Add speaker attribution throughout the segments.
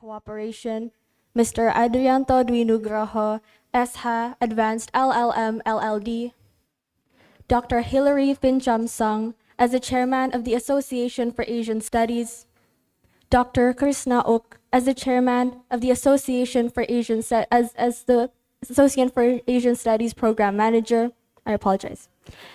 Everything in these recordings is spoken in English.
Speaker 1: Cooperation, Mr. Adrianto Dwi Nugroho, SH, Advanced LLM LLD, Dr. Hilary Fincham Sung, as the Chairman of the Association for Asian Studies, Dr. Krishna Ok, as the Chairman of the Association for Asian as the Associate for Asian Studies Program Manager. I apologize.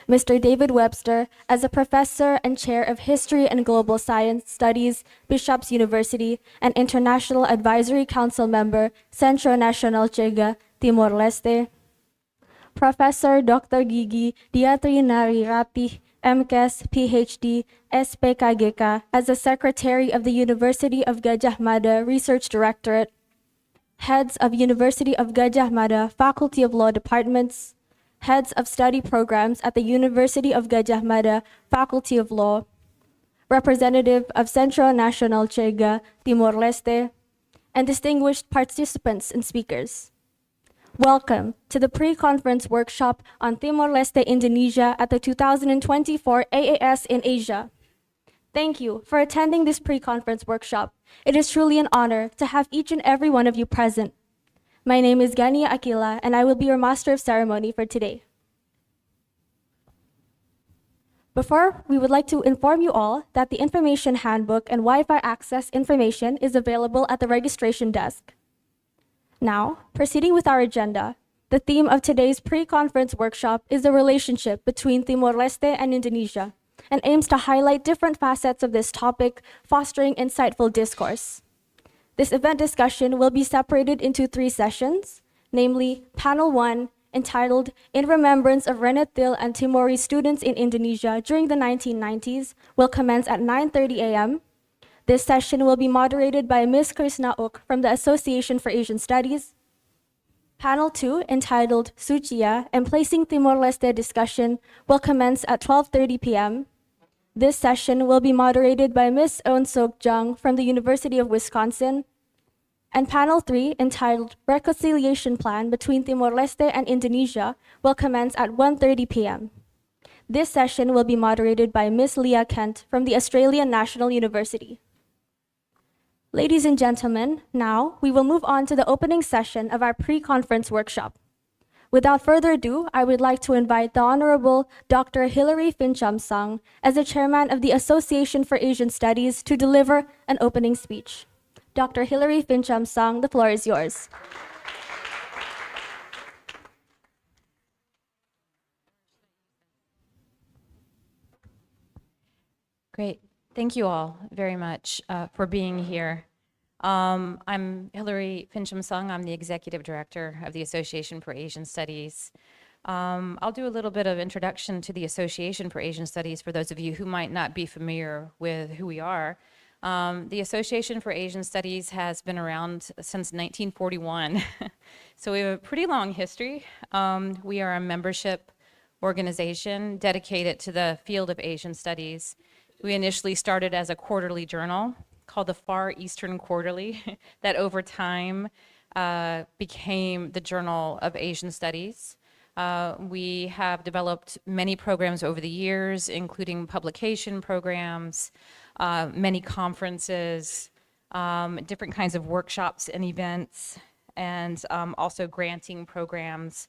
Speaker 1: Mr. David Webster, as a Professor and Chair of History and Global Science Studies, Bishop's University, and International Advisory Council Member, Centro Nacional Chega, Timor-Leste. Professor Dr. Gigi Diatrinari Ratih, MCAS, PhD, SPKGK, as the Secretary of the University of Gadjah Mada Research Directorate. Heads of University of Gadjah Mada Faculty of Law Departments, Heads of Study Programs at the University of Gadjah Mada Faculty of Law, Representative of Centro Nacional Chega, Timor-Leste, and distinguished participants and speakers. Welcome to the pre-conference workshop on Timor-Leste, Indonesia at the 2024 AAS-in-Asia. Thank you for attending this pre-conference workshop. It is truly an honor to have each and every one of you present. My name is Gania Akila, and I will be your Master of Ceremony for today. Before, we would like to inform you all that the information handbook and Wi-Fi access information is available at the registration desk. Now, proceeding with our agenda, the theme of today's pre-conference workshop is the relationship between Timor-Leste and Indonesia, and aims to highlight different facets of this topic, fostering insightful discourse. This event discussion will be separated into 3 sessions, namely Panel 1, entitled In Remembrance of Renetil and Timorese Students in Indonesia During the 1990s, will commence at 9:30 a.m. This session will be moderated by Ms. Krishna Ok from the Association for Asian Studies. Panel 2, entitled Sucia and Placing Timor-Leste discussion, will commence at 12:30 p.m. This session will be moderated by Ms. Eun Sok Jung from the University of Wisconsin. And Panel 3, entitled Reconciliation Plan Between Timor-Leste and Indonesia, will commence at 1:30 p.m. This session will be moderated by Ms. Leah Kent from the Australian National University. Ladies and gentlemen, now we will move on to the opening session of our pre-conference workshop. Without further ado, I would like to invite the Honorable Dr. Hilary Fincham Sung, as the Chairman of the Association for Asian Studies, to deliver an opening speech. Dr. Hilary Fincham Sung, the floor is yours.
Speaker 2: Great. Thank you all very much for being here. I'm Hilary Fincham Sung. I'm the Executive Director of the Association for Asian Studies. I'll do a little bit of introduction to the Association for Asian Studies for those of you who might not be familiar with who we are. The Association for Asian Studies has been around since 1941, so we have a pretty long history. We are a membership organization dedicated to the field of Asian studies. We initially started as a quarterly journal called the Far Eastern Quarterly that over time became the Journal of Asian Studies. We have developed many programs over the years, including publication programs, many conferences, different kinds of workshops and events, and also granting programs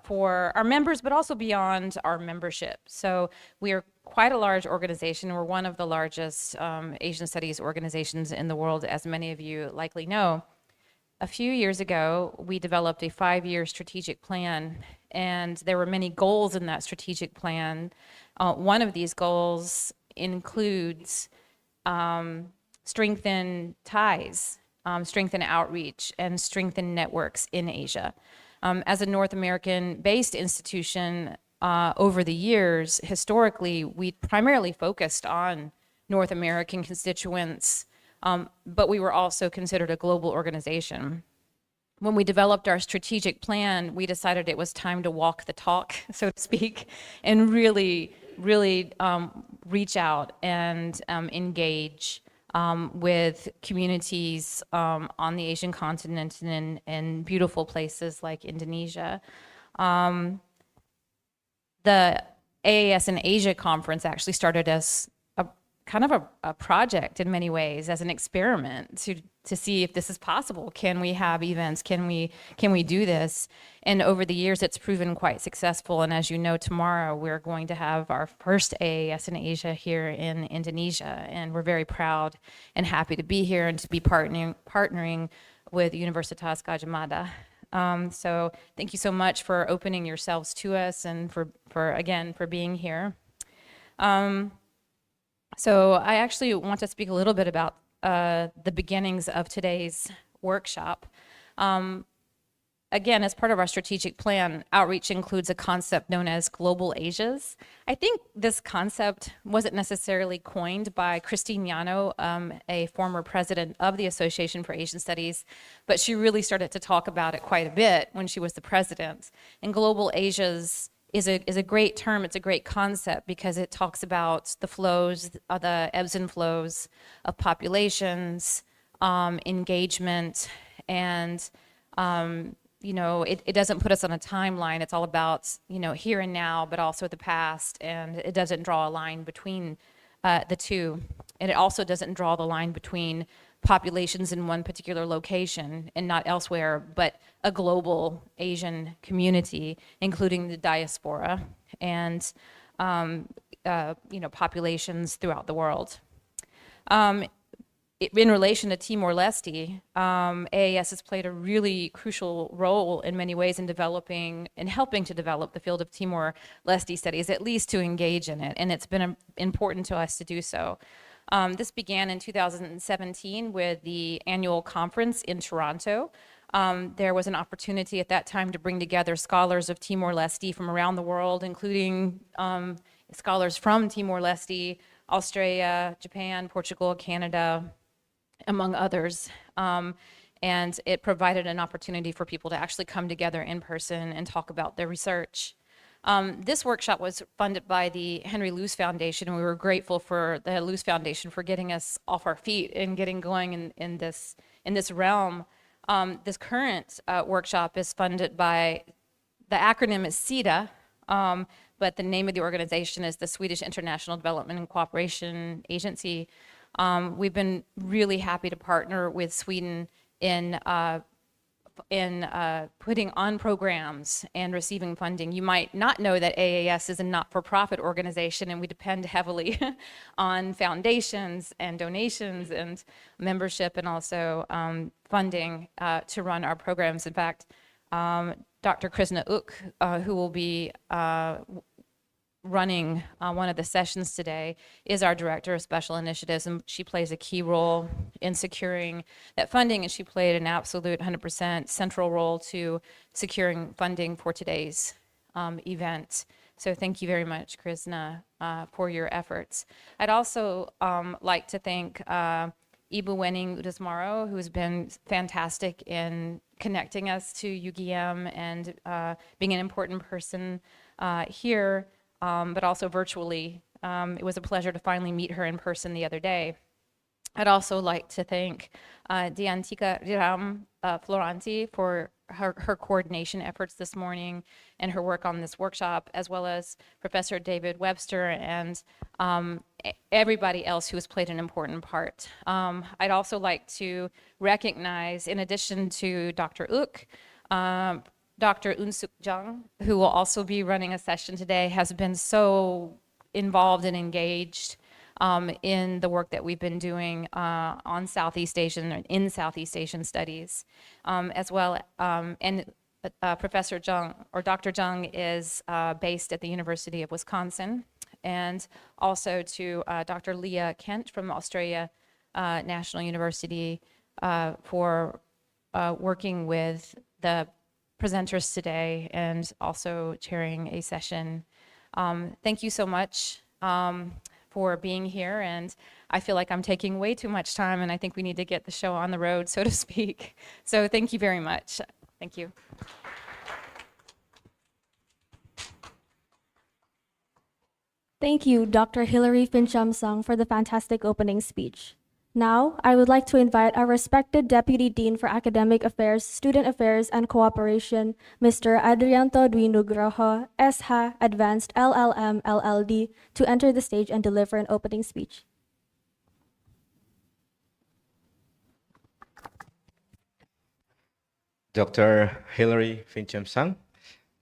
Speaker 2: for our members, but also beyond our membership. So we are quite a large organization. We're one of the largest Asian studies organizations in the world, as many of you likely know. A few years ago, we developed a 5-year strategic plan, and there were many goals in that strategic plan. One of these goals includes strengthen ties, strengthen outreach, and strengthen networks in Asia. As a North American-based institution, over the years, historically, we primarily focused on North American constituents, but we were also considered a global organization. When we developed our strategic plan, we decided it was time to walk the talk, so to speak, and really reach out and engage with communities on the Asian continent and in beautiful places like Indonesia. The AAS-in-Asia conference actually started as a kind of a project in many ways, as an experiment to see if this is possible. Can we have events? Can we do this? And over the years, it's proven quite successful. And as you know, tomorrow we're going to have our first AAS-in-Asia here in Indonesia, and we're very proud and happy to be here and to be partnering with Universitas Gadjah Mada. So thank you so much for opening yourselves to us and for being here. So I actually want to speak a little bit about the beginnings of today's workshop. Again, as part of our strategic plan, outreach includes a concept known as Global Asias. I think this concept wasn't necessarily coined by Christine Yano, a former president of the Association for Asian Studies, but she really started to talk about it quite a bit when she was the president. And Global Asias is a great term, it's a great concept because it talks about the flows, the ebbs and flows of populations, engagement, and it doesn't put us on a timeline. It's all about, here and now, but also the past, and it doesn't draw a line between the two. And it also doesn't draw the line between populations in one particular location and not elsewhere, but a global Asian community, including the diaspora and, populations throughout the world. In relation to Timor-Leste, AAS has played a really crucial role in many ways in developing and helping to develop the field of Timor-Leste studies, at least to engage in it, and it's been important to us to do so. This began in 2017 with the annual conference in Toronto. There was an opportunity at that time to bring together scholars of Timor-Leste from around the world, including scholars from Timor-Leste, Australia, Japan, Portugal, Canada, among others. And it provided an opportunity for people to actually come together in person and talk about their research. This workshop was funded by the Henry Luce Foundation, and we were grateful for the Luce Foundation for getting us off our feet and getting going in this realm. This current workshop is funded by, the acronym is SIDA, but the name of the organization is the Swedish International Development and Cooperation Agency. We've been really happy to partner with Sweden in putting on programs and receiving funding. You might not know that AAS is a not-for-profit organization, and we depend heavily on foundations and donations and membership, and also funding to run our programs. In fact, Dr. Krishna Uk, who will be running one of the sessions today, is our Director of Special Initiatives, and she plays a key role in securing that funding, and she played an absolute 100% central role to securing funding for today's event. So thank you very much, Krishna, for your efforts. I'd also like to thank Ibu Wening Udasmaro, who's been fantastic in connecting us to UGM and being an important person here, but also virtually. It was a pleasure to finally meet her in person the other day. I'd also like to thank Diantika Ram Floranti for her coordination efforts this morning and her work on this workshop, as well as Professor David Webster and everybody else who has played an important part. I'd also like to recognize, in addition to Dr. Uk, Dr. Unsuk Jung, who will also be running a session today, has been so involved and engaged in the work that we've been doing on Southeast Asian and in Southeast Asian studies, as well. And Professor Jung, or Dr. Jung, is based at the University of Wisconsin, and also to Dr. Leah Kent from Australia National University for working with the presenters today and also chairing a session. Thank you so much for being here, and I feel like I'm taking way too much time, and I think we need to get the show on the road, so to speak. So thank you very much. Thank you.
Speaker 1: Thank you, Dr. Hilary Fincham-Sung, for the fantastic opening speech. Now, I would like to invite our respected Deputy Dean for Academic Affairs, Student Affairs, and Cooperation, Mr. Adrianto Dwi Nugroho, SH, Advanced LLM, LLD, to enter the stage and deliver an opening speech.
Speaker 3: Dr. Hilary Fincham-Sang,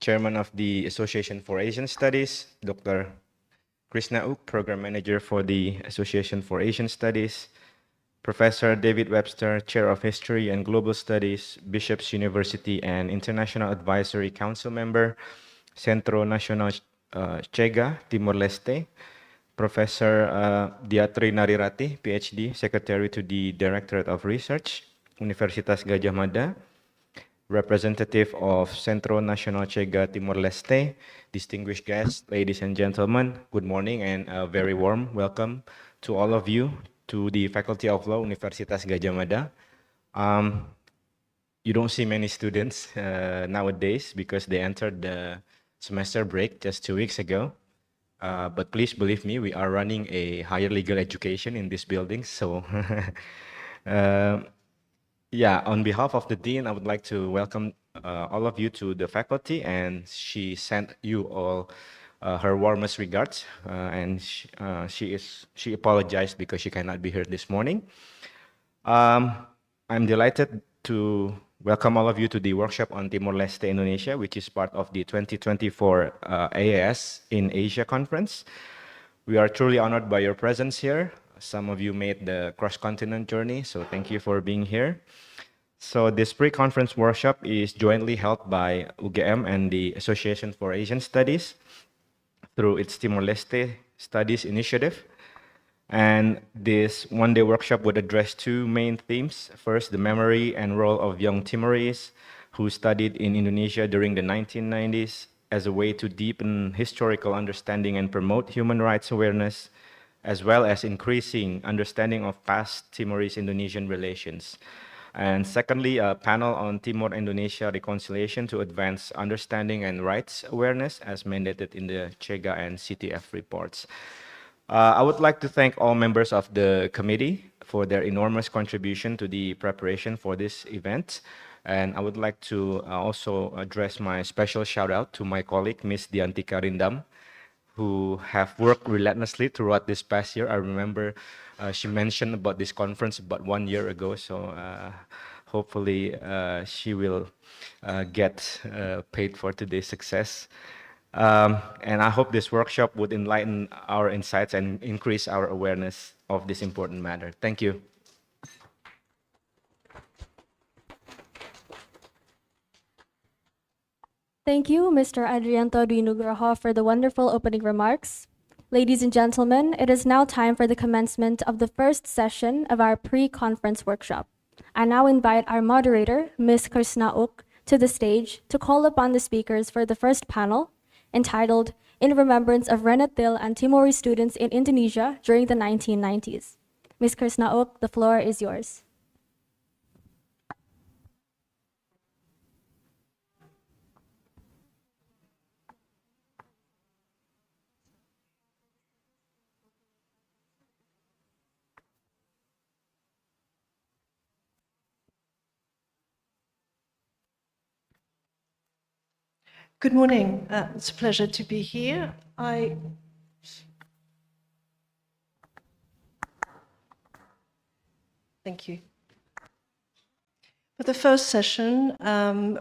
Speaker 3: Chairman of the Association for Asian Studies, Dr. Krishna Uk, Program Manager for the Association for Asian Studies, Professor David Webster, Chair of History and Global Studies, Bishop's University and International Advisory Council Member, Centro Nacional Chega, Timor-Leste, Professor Diatri Narirati, PhD, Secretary to the Directorate of Research, Universitas Gadjah Mada, representative of Centro Nacional Chega Timor-Leste, distinguished guests, ladies and gentlemen, good morning and a very warm welcome to all of you to the Faculty of Law, Universitas Gadjah Mada. You don't see many students nowadays because they entered the semester break just 2 weeks ago. But please believe me, we are running a higher legal education in this building. So yeah, on behalf of the Dean, I would like to welcome all of you to the faculty, and she sent you all her warmest regards, and she apologized because she cannot be here this morning. I'm delighted to welcome all of you to the workshop on Timor-Leste, Indonesia, which is part of the 2024 AAS-in-Asia conference. We are truly honored by your presence here. Some of you made the cross-continent journey, so thank you for being here. So this pre-conference workshop is jointly held by UGM and the Association for Asian Studies through its Timor-Leste Studies Initiative. And this one-day workshop would address two main themes. First, the memory and role of young Timorese who studied in Indonesia during the 1990s as a way to deepen historical understanding and promote human rights awareness, as well as increasing understanding of past Timorese-Indonesian relations. And secondly, a panel on Timor-Indonesia reconciliation to advance understanding and rights awareness as mandated in the CHEGA and CTF reports. I would like to thank all members of the committee for their enormous contribution to the preparation for this event. And I would like to also address my special shout out to my colleague, Ms. Diantika Rindam, who have worked relentlessly throughout this past year. I remember she mentioned about this conference about 1 year ago, so hopefully she will get paid for today's success. And I hope this workshop would enlighten our insights and increase our awareness of this important matter. Thank you.
Speaker 1: Thank you, Mr. Adrianto Dwi Nugroho, for the wonderful opening remarks. Ladies and gentlemen, it is now time for the commencement of the first session of our pre-conference workshop. I now invite our moderator, Ms. Krishna Uk, to the stage to call upon the speakers for the first panel, entitled In Remembrance of Renatil and Timorese Students in Indonesia During the 1990s. Ms. Krishna Uk, the floor is yours.
Speaker 4: Good morning. It's a pleasure to be here. Thank you. For the first session,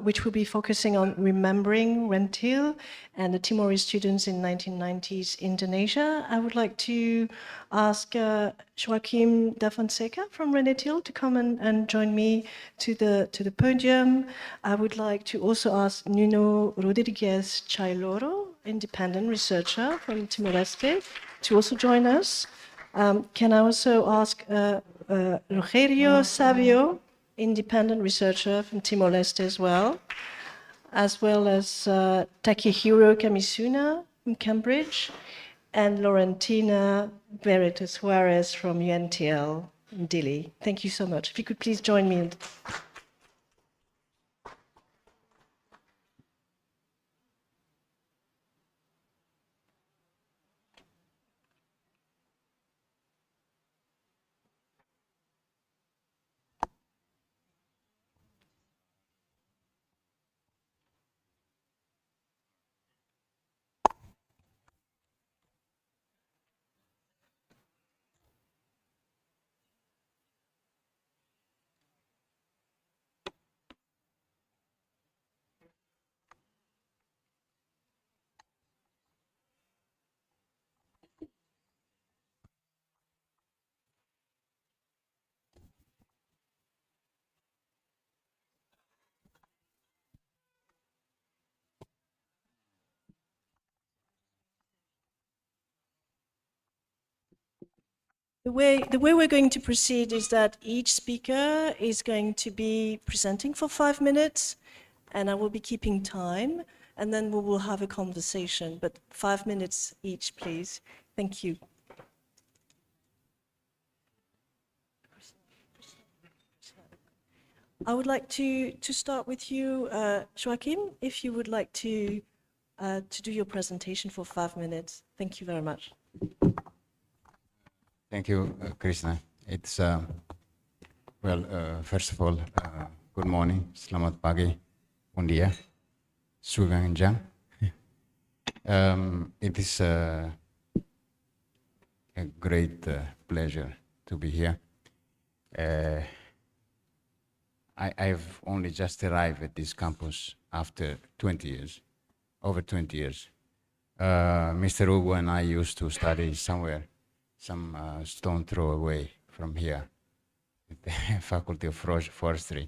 Speaker 4: which will be focusing on remembering Rentil and the Timorese students in 1990s Indonesia, I would like to ask Joaquim da Fonseca from Rentil to come and join me to the podium. I would like to also ask Nuno Rodrigues Chailoro, independent researcher from Timor-Leste, to also join us. Can I also ask Rogerio Savio, independent researcher from Timor-Leste as well as Takehiro Kamisuna from Cambridge, and Laurentina Beretta Suarez from UNTL in Dili. Thank you so much. If you could please join me. The way we're going to proceed is that each speaker is going to be presenting for 5 minutes, and I will be keeping time, and then we will have a conversation, but 5 minutes each, please. Thank you. I would like to start with you, Joachim, if you would like to do your presentation for 5 minutes. Thank you very much.
Speaker 5: Thank you, Krishna. It's, first of all, good morning, selamat pagi, bom dia, sugang jang. It is a great pleasure to be here. I've only just arrived at this campus after 20 years, over 20 years. Mr. Hugo and I used to study somewhere, some stone throw away from here, at the Faculty of Forestry.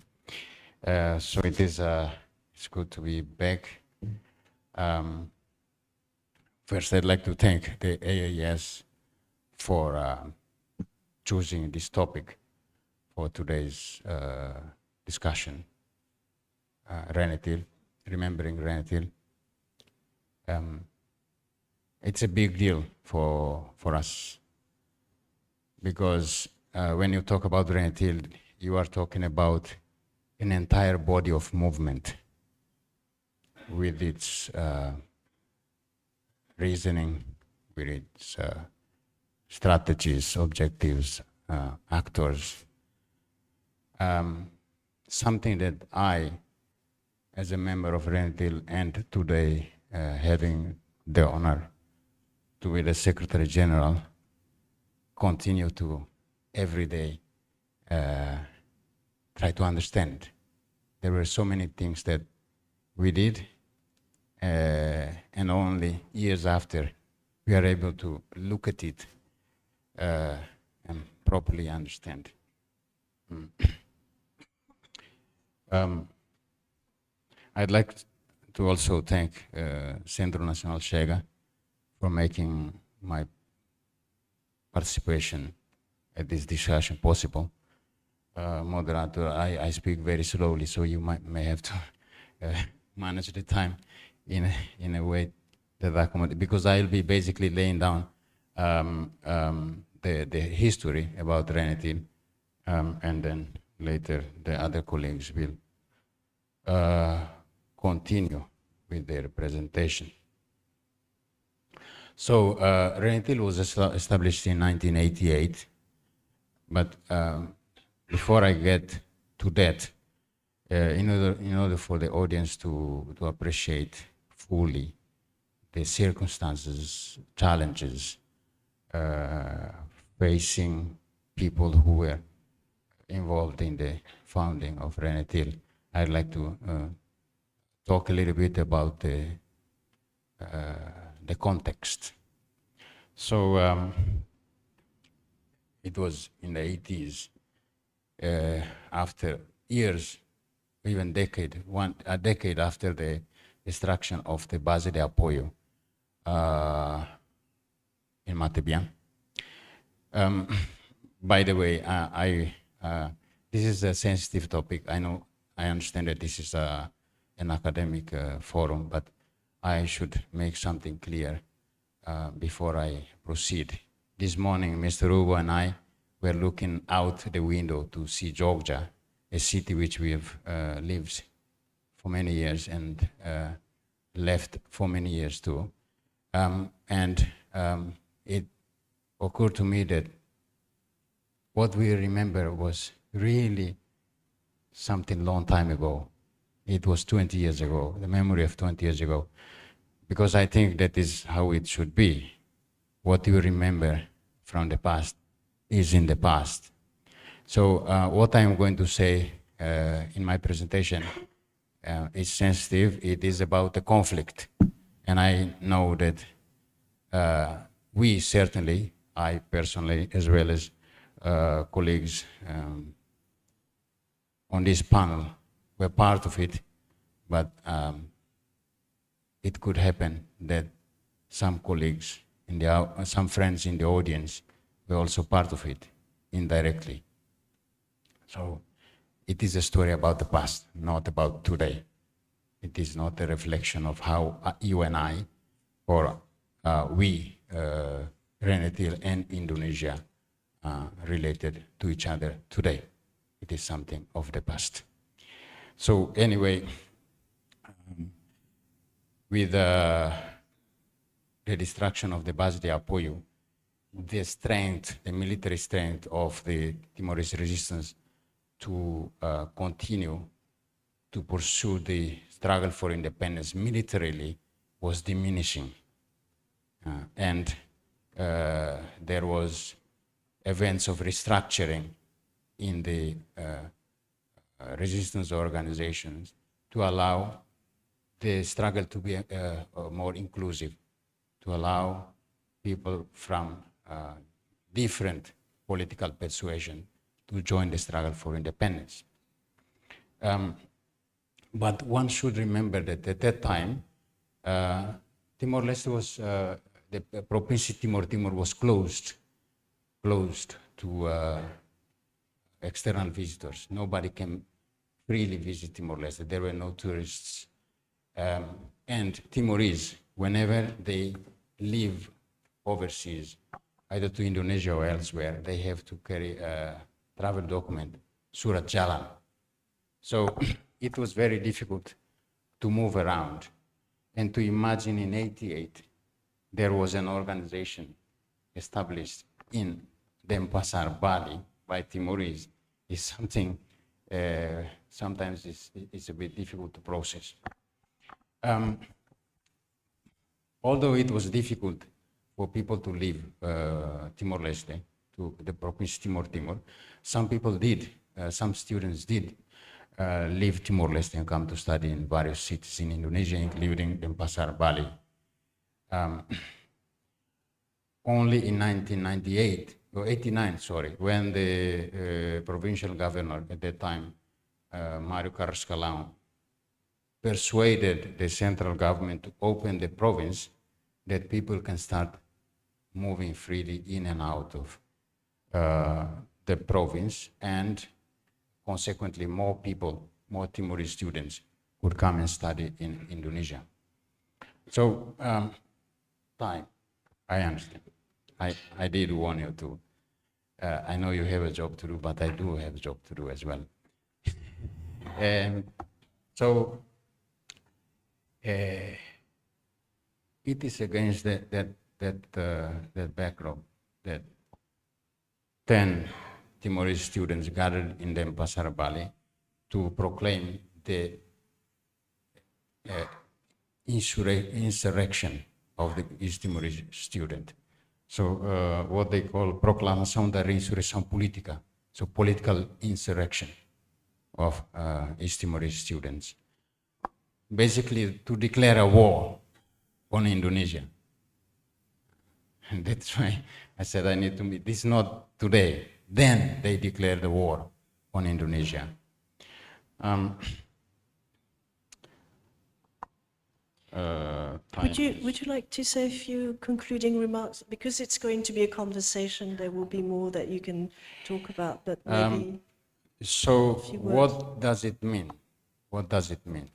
Speaker 5: So it is, it's good to be back. First, I'd like to thank the AAS for choosing this topic for today's discussion. Renetil, remembering Renetil. It's a big deal for us, because when you talk about Renetil, you are talking about an entire body of movement with its reasoning, with its strategies, objectives, actors. Something that I, as a member of Renetil, and today having the honor to be the Secretary General, continue to every day try to understand. There were so many things that we did, and only years after we are able to look at it and properly understand. I'd like to also thank Centro Nacional Chega for making my participation at this discussion possible. Moderator, I speak very slowly, so you may have to manage the time in a way that accommodates, because I'll be basically laying down the history about Renetil, and then later the other colleagues will continue with their presentation. So Renetil was established in 1988, but before I get to that, in order for the audience to appreciate fully the circumstances, challenges facing people who were involved in the founding of Renetil, I'd like to talk a little bit about the context. So it was in the 80s, after years, even a decade after the destruction of the base de apoyo in Matebian. By the way, this is a sensitive topic. I understand that this is an academic forum, but I should make something clear before I proceed. This morning, Mr. Hugo and I were looking out the window to see Jogja, a city which we have lived for many years and left for many years too. It occurred to me that what we remember was really something long time ago. It was 20 years ago, the memory of 20 years ago, because I think that is how it should be. What you remember from the past is in the past. So what I'm going to say in my presentation is sensitive. It is about the conflict. And I know that we certainly, I personally, as well as colleagues on this panel, were part of it, but it could happen that some colleagues, some friends in the audience we're also part of it indirectly. So it is a story about the past, not about today. It is not a reflection of how you and I, or we, Renetil and Indonesia, related to each other today. It is something of the past. So anyway, with the destruction of the base de apoyo, the strength, the military strength of the Timorese resistance to continue to pursue the struggle for independence militarily was diminishing. And there was events of restructuring in the resistance organizations to allow the struggle to be more inclusive, to allow people from different political persuasion to join the struggle for independence. But one should remember that at that time, Timor-Leste was, the province Timor was closed to external visitors. Nobody can freely visit Timor-Leste. There were no tourists. And Timorese, whenever they live overseas, either to Indonesia or elsewhere, they have to carry a travel document, surat jalan. So it was very difficult to move around. And to imagine in '88, there was an organization established in Denpasar, Bali, by Timorese, is something sometimes it's a bit difficult to process. Although it was difficult for people to leave Timor-Leste to the province Timor, some people did, some students did leave Timor-Leste and come to study in various cities in Indonesia, including Denpasar, Bali. Only in 1998, or 89, sorry, when the provincial governor at that time, Mario Carlos Calão, persuaded the central government to open the province, that people can start moving freely in and out of the province, and consequently more people, more Timorese students would come and study in Indonesia. So, time, I understand. I did warn you to. I know you have a job to do, but I do have a job to do as well. So, it is against that backdrop that 10 Timorese students gathered in Denpasar, Bali, to proclaim the insurrection of the East Timorese student. So what they call Proclamação da Insurreição Política, so political insurrection of East Timorese students. Basically to declare a war on Indonesia. And that's why I said I need to meet. This is not today. Then they declared the war on Indonesia.
Speaker 4: Would you like to say a few concluding remarks? Because it's going to be a conversation, there will be more that you can talk about, but maybe
Speaker 5: so
Speaker 4: a few words.
Speaker 5: what does it mean? What does it mean?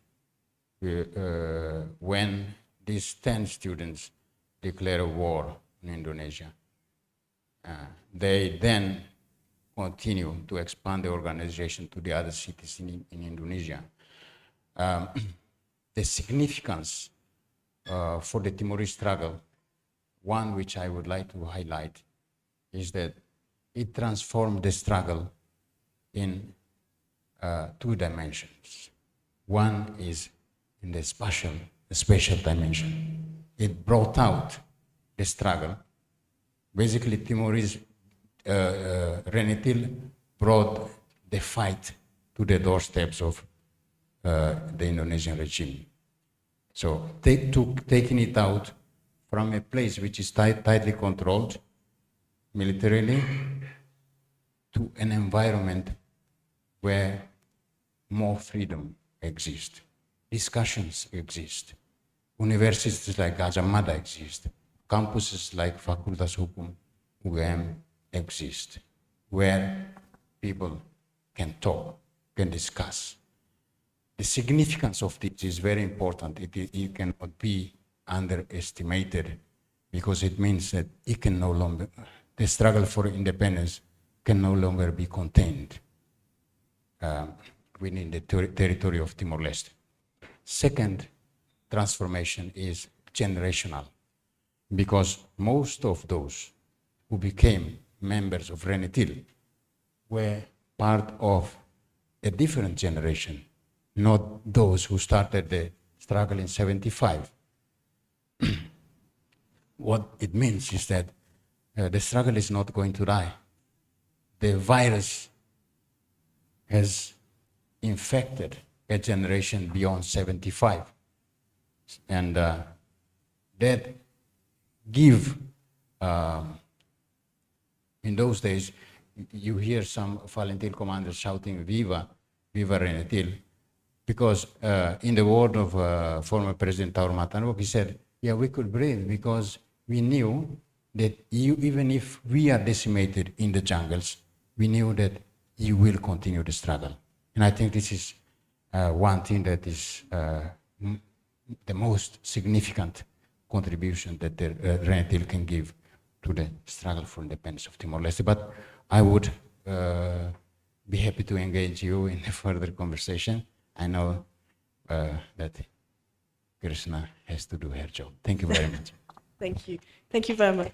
Speaker 5: When these 10 students declare a war in Indonesia, they then continue to expand the organization to the other cities in Indonesia. The significance for the Timorese struggle, one which I would like to highlight, is that it transformed the struggle in 2 dimensions. One is in the spatial dimension. It brought out the struggle. Basically, Timorese Renetil brought the fight to the doorsteps of the Indonesian regime. So taking it out from a place which is tightly controlled militarily to an environment where more freedom exists, discussions exist, universities like Gajah Mada exist, campuses like Fakultas Hukum, UGM, exist, where people can talk, can discuss. The significance of this is very important. It cannot be underestimated, because it means that it can no longer, the struggle for independence can no longer be contained within the territory of Timor-Leste. Second transformation is generational, because most of those who became members of Renetil were part of a different generation, not those who started the struggle in 75. What it means is that the struggle is not going to die. The virus has infected a generation beyond 75. And that give, in those days, you hear some Valentil commanders shouting, Viva, Viva Renetil, because in the word of former President Taur Matanwok, he said, yeah, we could breathe because we knew that even if we are decimated in the jungles, we knew that you will continue the struggle. And I think this is one thing that is the most significant contribution that the Renetil can give to the struggle for independence of Timor-Leste. But I would be happy to engage you in a further conversation. I know that Krishna has to do her job. Thank you very much.
Speaker 4: Thank you. Thank you very much.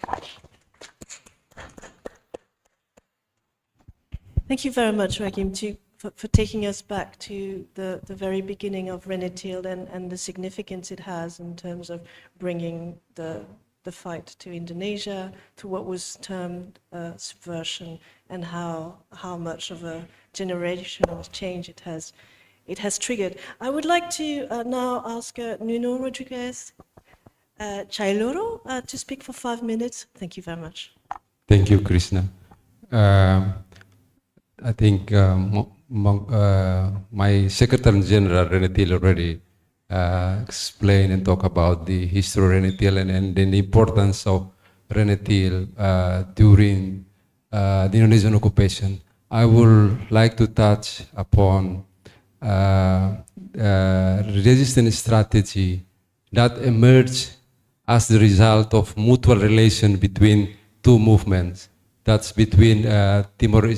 Speaker 4: Thank you very much, Joachim, for taking us back to the very beginning of Renetil and the significance it has in terms of bringing the fight to Indonesia, to what was termed subversion, and how much of a generational change it has triggered. I would like to now ask Nuno Rodriguez Chailoro to speak for 5 minutes. Thank you very much.
Speaker 6: Thank you, Krishna. I think my Secretary General Renetil already explained and talk about the history of Renetil and the importance of Renetil during the Indonesian occupation. I would like to touch upon resistance strategy that emerged as the result of mutual relation between two movements. That's between Timor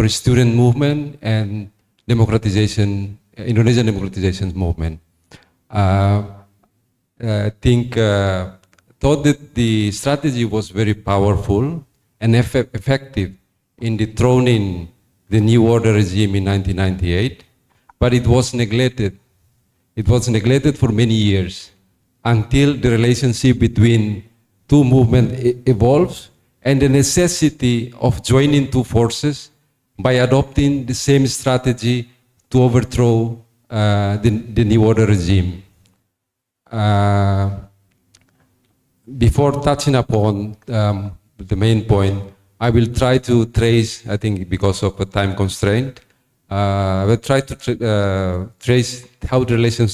Speaker 6: student movement and Indonesian democratization movement. I think thought that the strategy was very powerful and effective in dethroning the New Order regime in 1998, but it was neglected. It was neglected for many years until the relationship between two movements evolves and the necessity of joining two forces by adopting the same strategy to overthrow the New Order regime. Before touching upon the main point, I will try to trace, I think because of a time constraint, I will try to trace how the relation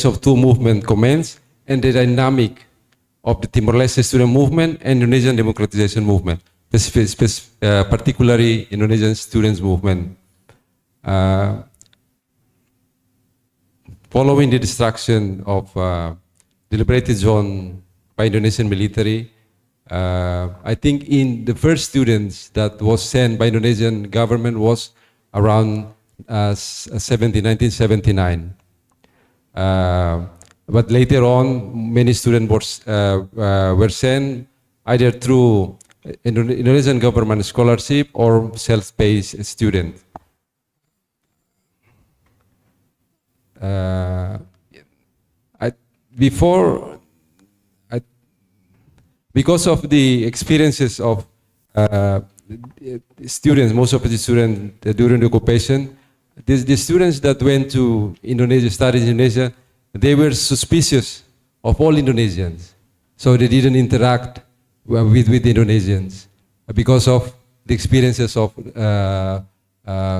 Speaker 6: of two movements commenced and the dynamic of the Timor-Leste student movement and Indonesian democratization movement, particularly Indonesian students movement. Following the destruction of the liberated zone by Indonesian military, I think in the first students that was sent by Indonesian government was around 1979. But later on, many students were sent either through Indonesian government scholarship or self-paced student. Because of the experiences of students, most of the students during the occupation, the students that went to Indonesia, studied in Indonesia, they were suspicious of all Indonesians. So they didn't interact with Indonesians because of the experiences of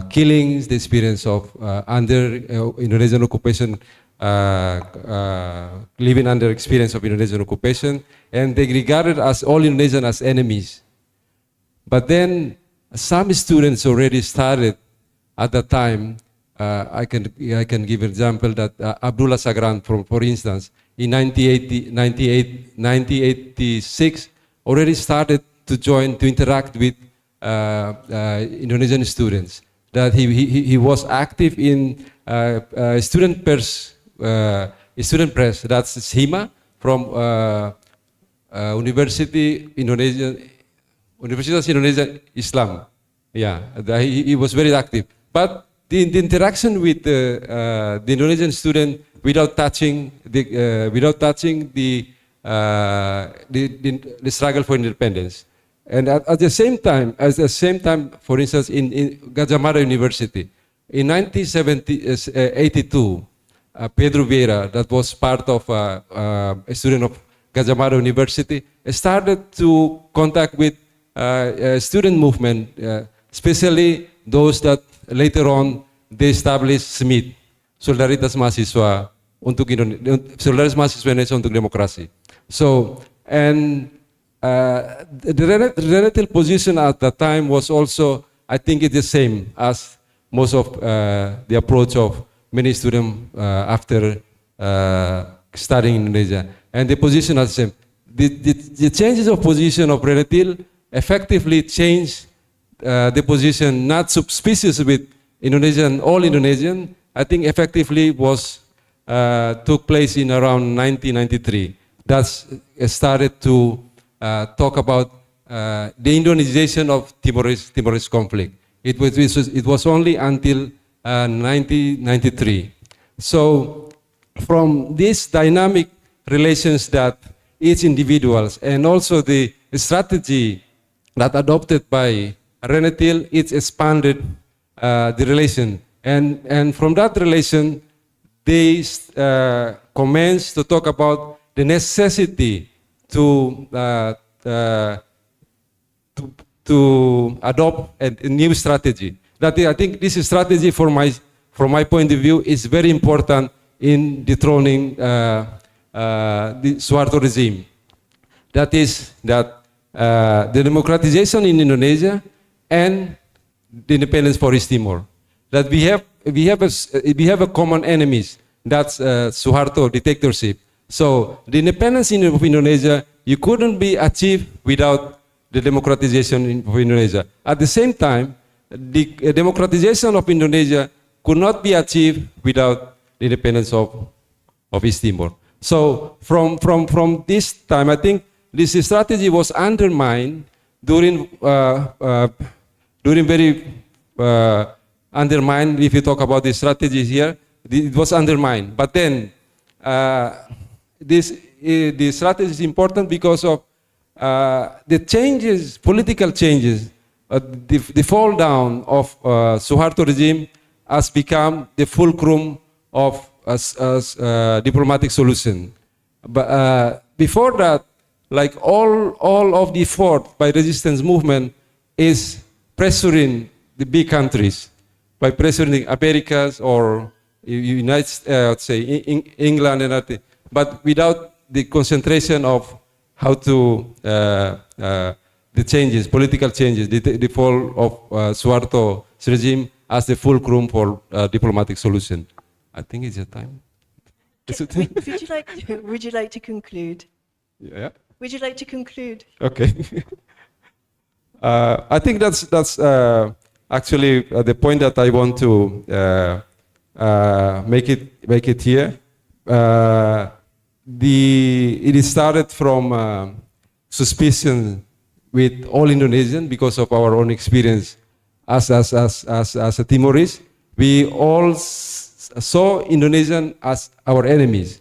Speaker 6: killings, the experience of under Indonesian occupation, living under experience of Indonesian occupation, and they regarded as all Indonesians as enemies But then some students already started at the time. I can give an example that Abdullah Sagran, for instance, in 1986, already started to interact with Indonesian students. That he was active in student press, that's SHIMA, from Universitas Indonesia Islam. Yeah, he was very active. But the interaction with the Indonesian student without touching the struggle for independence. And at the same time, for instance, in Gadjah Mada University, in 1982, Pedro Vieira, that was part of a student of Gadjah Mada University, started to contact with student movement, especially those that later on they established SMID, Solidaritas Mahasiswa untuk Solidaritas Mahasiswa Indonesia untuk Demokrasi. So, and the relative position at that time was also, I think, it's the same as most of the approach of many students after studying in Indonesia. And the position is the same. The changes of position of relative effectively changed the position, not subspecies with Indonesian, all Indonesian, I think effectively was took place in around 1993. That's started to talk about the Indonesianization of Timorese conflict. It was only until 1993. So from these dynamic relations that each individuals and also the strategy that adopted by Renetil, it expanded the relation. And from that relation, they commenced to talk about the necessity to adopt a new strategy. That I think this strategy, from my point of view, is very important in dethroning the Suharto regime. That is that the democratization in Indonesia and the independence for East Timor. That we have a common enemies. That's Suharto dictatorship. So the independence of Indonesia, you couldn't be achieved without the democratization of Indonesia. At the same time, the democratization of Indonesia could not be achieved without the independence of East Timor. So from this time, I think this strategy was undermined during very undermined. If you talk about the strategies here, it was undermined. But then the strategy is important because of the changes, political changes. The fall down of Suharto regime has become the fulcrum of diplomatic solution. But before that, like all of the effort by resistance movement is pressuring the big countries, by pressuring the Americas or United States, say England and everything, but without the concentration of how to the changes, political changes, the fall of Suharto regime as the fulcrum for diplomatic solution. I think it's a time.
Speaker 4: Would you like to conclude?
Speaker 6: Yeah.
Speaker 4: Would you like to conclude?
Speaker 6: Okay. I think that's actually the point that I want to make it here. It started from suspicion with all Indonesians because of our own experience as a Timorese. We all saw Indonesian as our enemies,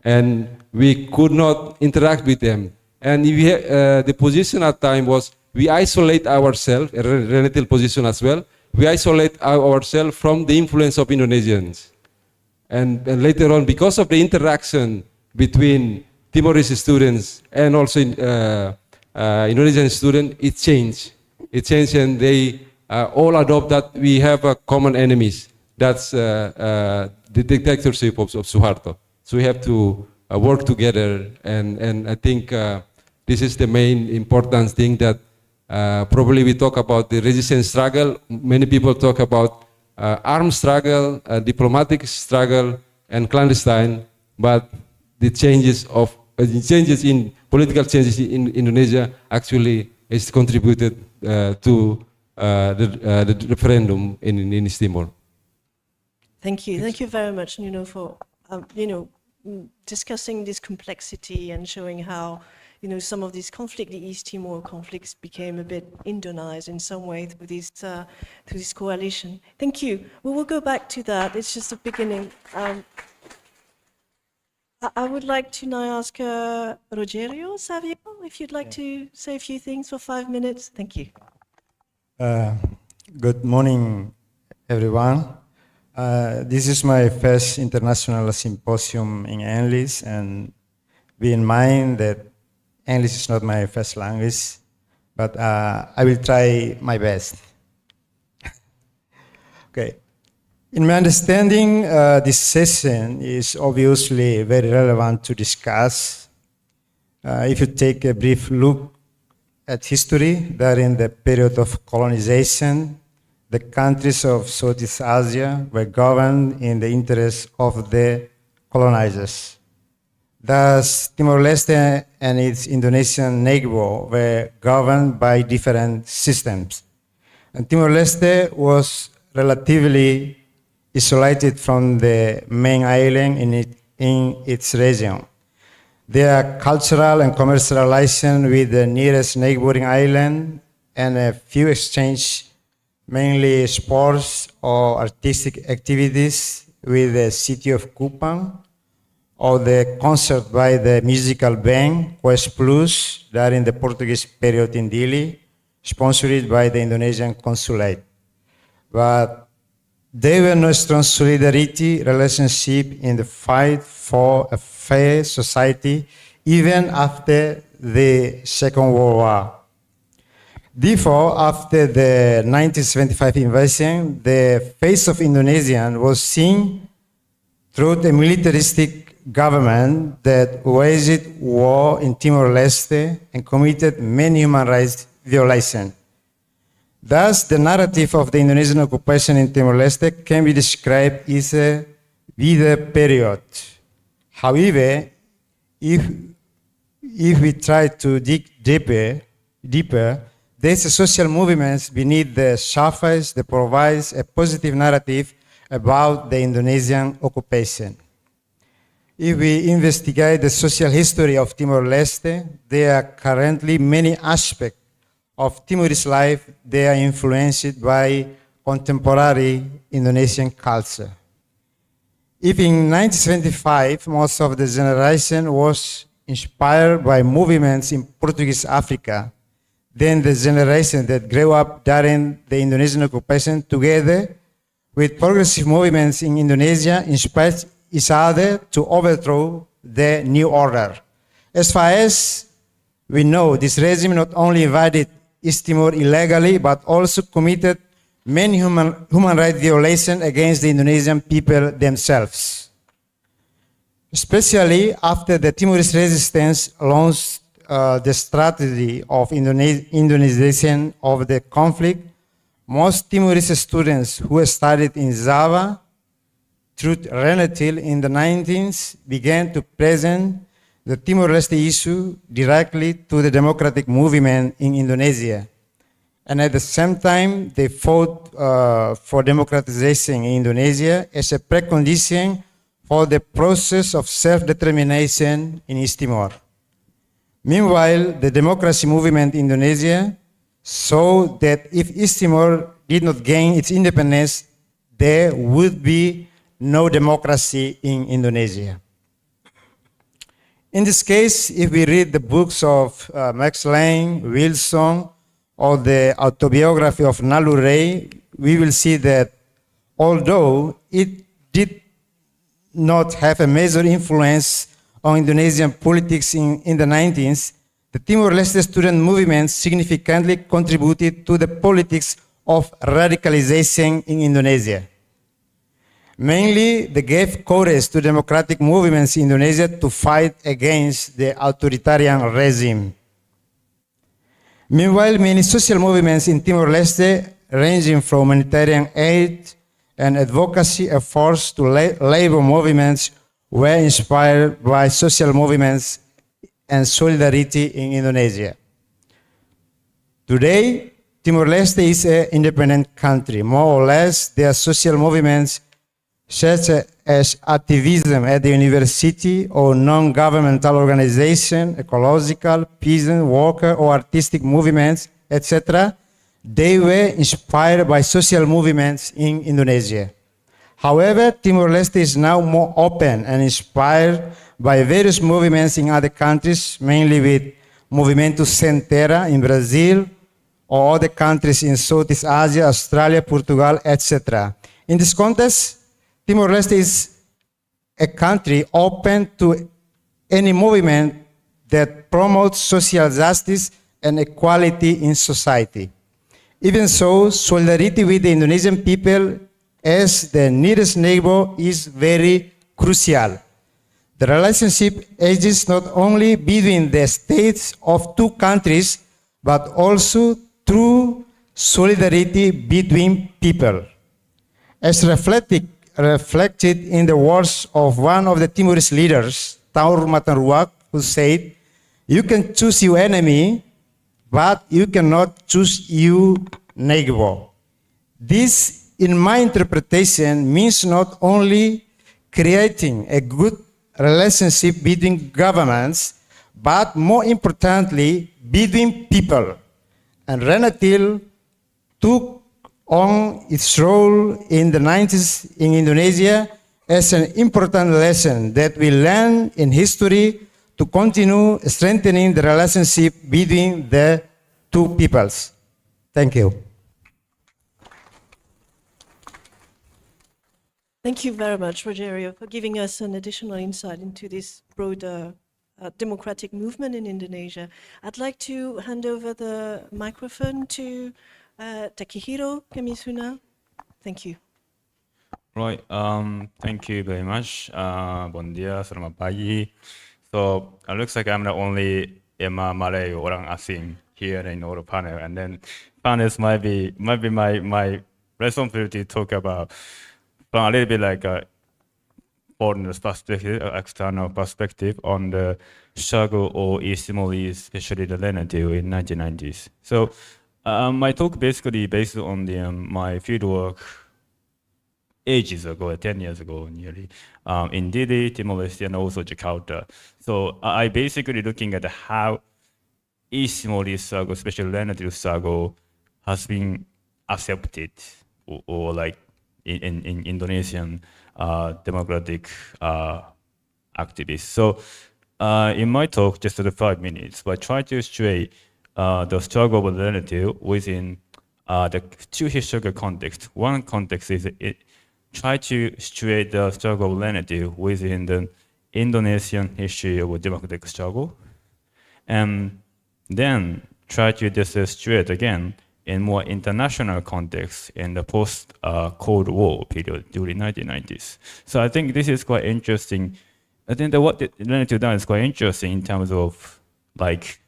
Speaker 6: and we could not interact with them. And the position at time was we isolate ourselves, a relative position as well. We isolate ourselves from the influence of Indonesians. And later on, because of the interaction between Timorese students and also Indonesian students, it changed. It changed, and they all adopt that we have a common enemies. That's the dictatorship of Suharto. So we have to work together, and I think this is the main important thing, that Probably we talk about the resistance struggle. Many people talk about armed struggle, diplomatic struggle, and clandestine. But the changes in political changes in Indonesia actually is contributed to the referendum in East Timor.
Speaker 4: Thank you. Thank you very much, Nuno, for discussing this complexity and showing how some of these conflicts, the East Timor conflicts, became a bit Indonesian in some way through this coalition. Thank you. We will go back to that. It's just the beginning. I would like to now ask Rogerio Savio, if you'd like to say a few things for 5 minutes. Thank you.
Speaker 7: Good morning, everyone. This is my first international symposium in English, and bear in mind that English is not my first language, but I will try my best. Okay. In my understanding, this session is obviously very relevant to discuss. If you take a brief look at history, during the period of colonization, the countries of Southeast Asia were governed in the interests of the colonizers. Thus, Timor-Leste and its Indonesian neighbor were governed by different systems. And Timor-Leste was relatively isolated from the main island in its region. Their cultural and commercial relations with the nearest neighboring island and a few exchange, mainly sports or artistic activities with the city of Kupang, or the concert by the musical band Quest Plus during the Portuguese period in Dili, sponsored by the Indonesian consulate. But there were no strong solidarity relationship in the fight for a fair society, even after the Second World War. Therefore, after the 1975 invasion, the face of Indonesia was seen through a militaristic government that waged war in Timor-Leste and committed many human rights violations. Thus, the narrative of the Indonesian occupation in Timor-Leste can be described as a bitter period. However, if we try to dig deeper, there's a social movement beneath the surface that provides a positive narrative about the Indonesian occupation. If we investigate the social history of Timor-Leste, there are currently many aspects of Timorese life that are influenced by contemporary Indonesian culture. If in 1975, most of the generation was inspired by movements in Portuguese Africa, then the generation that grew up during the Indonesian occupation together with progressive movements in Indonesia inspired each other to overthrow the new order. As far as we know, this regime not only invaded East Timor illegally, but also committed many human rights violations against the Indonesian people themselves. Especially after the Timorese resistance launched the strategy of Indonesian of the conflict, most Timorese students who studied in Java through Renatil in the 1990s began to present the Timor-Leste issue directly to the democratic movement in Indonesia. And at the same time, they fought for democratization in Indonesia as a precondition for the process of self-determination in East Timor. Meanwhile, the democracy movement in Indonesia saw that if East Timor did not gain its independence, there would be no democracy in Indonesia. In this case, if we read the books of Max Lang, Wilson, or the autobiography of Nalu Ray, we will see that although it did not have a major influence on Indonesian politics in the 1990s, the Timor-Leste student movement significantly contributed to the politics of radicalization in Indonesia. Mainly, they gave courage to democratic movements in Indonesia to fight against the authoritarian regime. Meanwhile, many social movements in Timor-Leste, ranging from humanitarian aid and advocacy efforts to labor movements, were inspired by social movements and solidarity in Indonesia. Today, Timor-Leste is an independent country. More or less, there are social movements such as activism at the university or non-governmental organization, ecological, peasant, worker, or artistic movements, etc. They were inspired by social movements in Indonesia. However, Timor-Leste is now more open and inspired by various movements in other countries, mainly with Movimento Sem Terra in Brazil, or other countries in Southeast Asia, Australia, Portugal, etc. In this context, Timor-Leste is a country open to any movement that promotes social justice and equality in society. Even so, solidarity with the Indonesian people as the nearest neighbor is very crucial. The relationship exists not only between the states of two countries, but also through solidarity between people. As reflected in the words of one of the Timorese leaders, Taur Matanruak, who said, "You can choose your enemy, but you cannot choose your neighbor." This, in my interpretation, means not only creating a good relationship between governments, but more importantly, between people. And Renatil took on its role in the 90s in Indonesia as an important lesson that we learn in history to continue strengthening the relationship between the two peoples. Thank you.
Speaker 4: Thank you very much, Rogerio, for giving us an additional insight into this broader democratic movement in Indonesia. I'd like to hand over the microphone to Takehiro Kamisuna. Thank you.
Speaker 8: Right, thank you very much. Bon dia, selamat pagi. So it looks like I'm the only Malay orang asing here in our panel, and then panels might be my responsibility to talk about, but a little bit like foreign perspective, external perspective on the struggle of East Timorese, especially the Leste in 1990s. So my talk basically based on the my fieldwork ages ago, 10 years ago nearly, in Dili, Timor-Leste, and also Jakarta. So I basically looking at how East Timorese struggle, especially Leste struggle, has been accepted or like in Indonesian democratic activists. So in my talk, just the 5 minutes, I try to illustrate the struggle of Leste within the two historical contexts. One context is try to illustrate the struggle of Leste within the Indonesian history of democratic struggle, and then try to just illustrate again in more international context in the post-Cold War period during 1990s. So I think this is quite interesting. I think that what Leste done is quite interesting in terms of like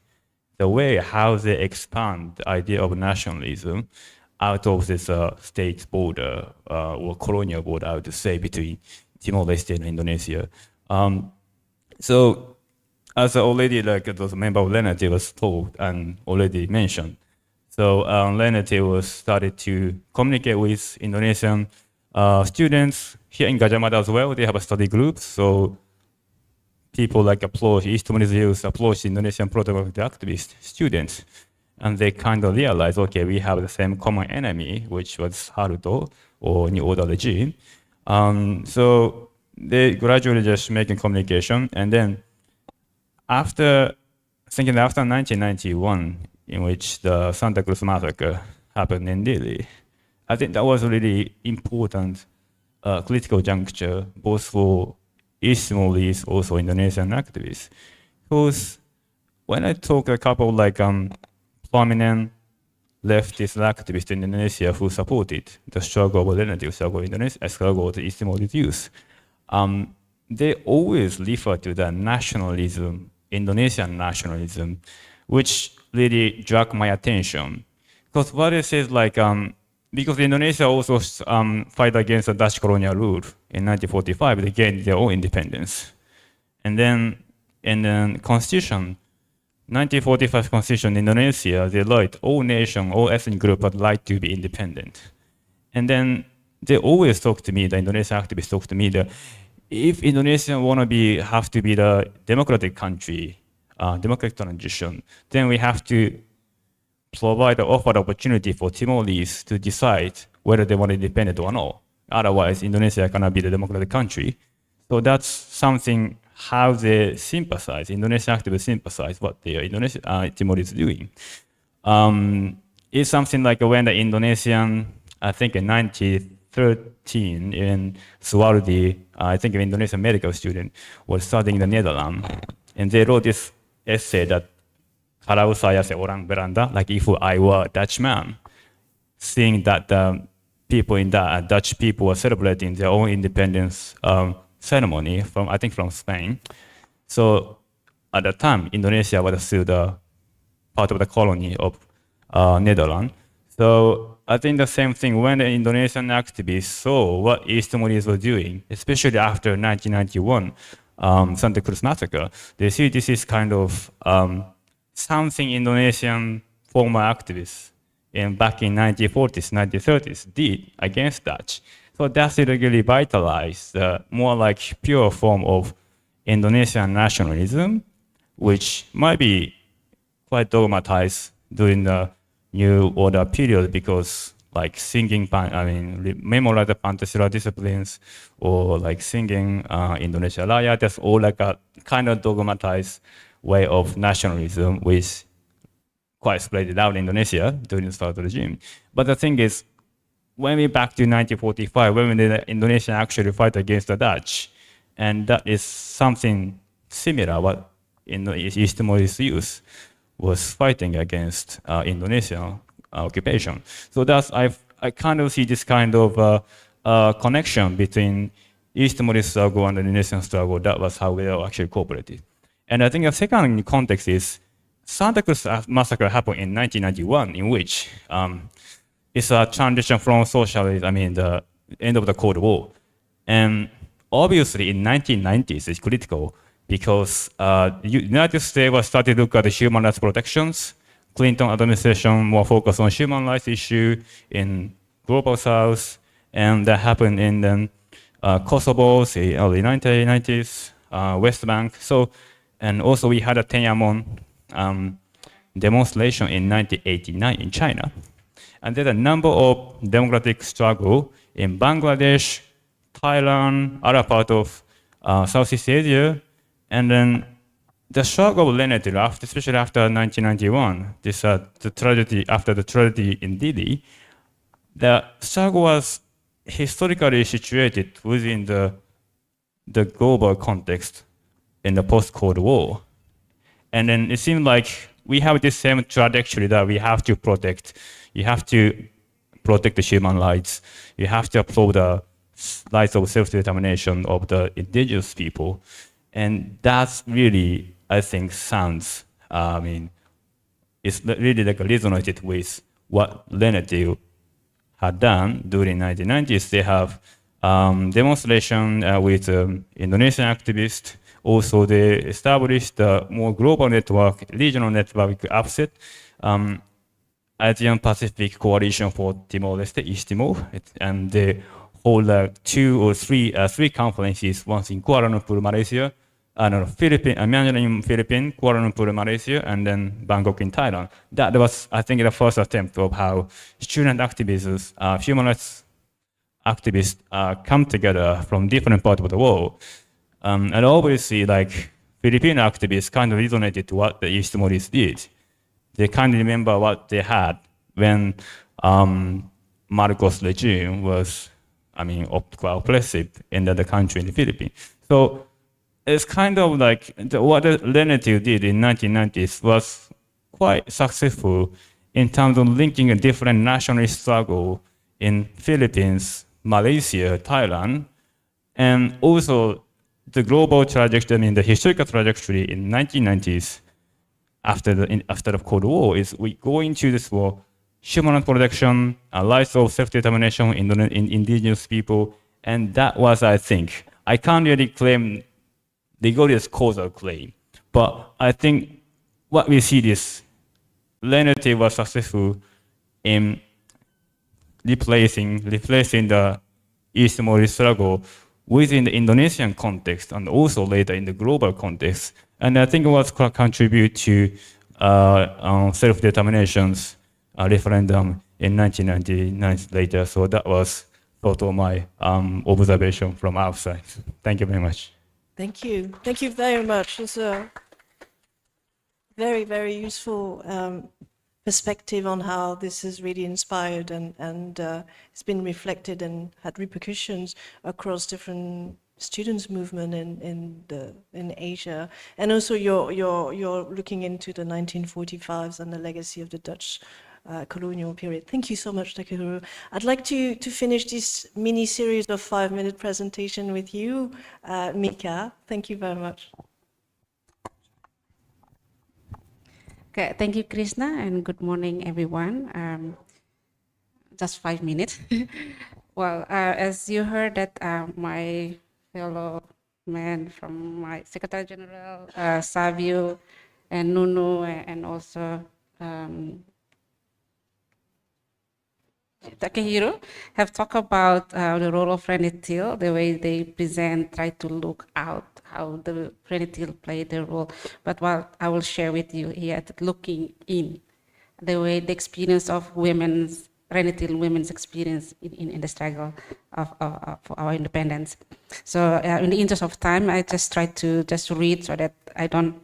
Speaker 8: the way how they expand the idea of nationalism out of this state border or colonial border, I would say, between Timor-Leste and Indonesia. So as already like those members of Leste was told and already mentioned, so Leste was started to communicate with Indonesian students here in Gajah Mada as well. They have a study group, so people like East Timorese youth approach Indonesian pro-democratic activist students, and they kind of realize, okay, we have the same common enemy, which was Haruto or New Order regime. So they gradually just making communication, and then after 1991, in which the Santa Cruz massacre happened in Dili, I think that was a really important critical juncture, both for East Timorese, also Indonesian activists. Because when I talk to a couple of like prominent leftist activists in Indonesia who supported the struggle of Leste, struggle of Indonesia, struggle of the East Timorese youth, they always refer to the nationalism, Indonesian nationalism, which really dragged my attention. Because what it says, like, because Indonesia also fight against the Dutch colonial rule in 1945, they gained their own independence. And then in the constitution, 1945 constitution, Indonesia, they right, all nation, all ethnic group would like to be independent. And then they always talk to me, the Indonesian activists talk to me that if Indonesia have to be the democratic country, democratic transition, then we have to provide the offer opportunity for Timorese to decide whether they want to be independent or not. Otherwise, Indonesia cannot be the democratic country. So that's something how they sympathize, Indonesian activists sympathize what Timor is doing. It's something like when the Indonesian, I think in 1913 in Suwardi, I think an Indonesian medical student was studying in the Netherlands, and they wrote this essay that kalau saya seorang Belanda, like if I were a Dutchman, seeing that the people in that Dutch people were celebrating their own independence ceremony from, I think, from Spain. So at the time, Indonesia was still the part of the colony of Netherlands. So I think the same thing when the Indonesian activists saw what East Timorese were doing, especially after 1991 Santa Cruz massacre, they see this is kind of something Indonesian former activists back in 1940s, 1930s did against Dutch. So that's really revitalized more like pure form of Indonesian nationalism, which might be quite dogmatized during the New Order period because like singing, memorize the Pancasila disciplines or like singing Indonesia Raya, that's all like a kind of dogmatized way of nationalism which quite spread out in Indonesia during the start of the regime. But the thing is, when we back to 1945, when the Indonesia actually fight against the Dutch, and that is something similar what in the East Timorese youth was fighting against Indonesian occupation. So that's I kind of see this kind of connection between East Timorese struggle and the Indonesian struggle. That was how we are actually cooperated. And I think the second context is Santa Cruz massacre happened in 1991, in which it's a transition from socialism, the end of the Cold War. And obviously in 1990s, it's critical because the United States was starting to look at the human rights protections. Clinton administration more focused on human rights issue in global South, and that happened in the Kosovo, the early 1990s, West Bank. So, and also we had a Tiananmen demonstration in 1989 in China. And there's a number of democratic struggle in Bangladesh, Thailand, other part of Southeast Asia, and then the struggle of lenity, especially after 1991, the tragedy after the tragedy in Dili, the struggle was historically situated within the global context in the post-Cold War. And then it seemed like we have this same trajectory that we have to protect. You have to protect the human rights. You have to uphold the rights of self-determination of the indigenous people. And that's really, I think, sounds, it's really like resonated with what Lenity had done during 1990s. They have demonstration with Indonesian activists. Also, they established a more global network, regional network, AAS-in, Asian Pacific Coalition for Timor-Leste, East Timor, and they hold three conferences, once in Kuala Lumpur, Malaysia, Manila in Philippines, Kuala Lumpur, Malaysia, and then Bangkok in Thailand. That was, I think, the first attempt of how student activists, human rights activists come together from different parts of the world. And obviously, like, Filipino activists kind of resonated to what the East Timorese did. They kind of remember what they had when Marcos regime was, quite oppressive in the country in the Philippines. So it's kind of like what the Lenity did in 1990s was quite successful in terms of linking a different nationalist struggle in Philippines, Malaysia, Thailand, and also the global trajectory, the historical trajectory in 1990s after the Cold War is we go into this war, human rights protection, rights of self-determination in indigenous people, and that was, I think, I can't really claim rigorous causal claim, but I think what we see is Leste was successful in replacing the East Timor struggle within the Indonesian context and also later in the global context. And I think it was contribute to self-determination's referendum in 1999 later. So that was sort of my observation from outside. Thank you very much.
Speaker 4: Thank you. Thank you very much. It's a very, very useful perspective on how this is really inspired and it's been reflected and had repercussions across different students' movement in Asia. And also you're looking into the 1945s and the legacy of the Dutch colonial period. Thank you so much, Takehiro. I'd like to finish this mini series of 5-minute presentation with you, Mika. Thank you very much.
Speaker 9: Okay, thank you, Krishna, and good morning, everyone. Just 5 minutes. Well, as you heard that my fellow men from my Secretary General, Savio, and Nunu, and also Takehiro have talked about the role of Renetil, the way they present, try to look out how the Renetil play their role. But what I will share with you here, looking in, the way the experience of women's, Renetil women's experience in the struggle for our independence. So in the interest of time, I just try to just read so that I don't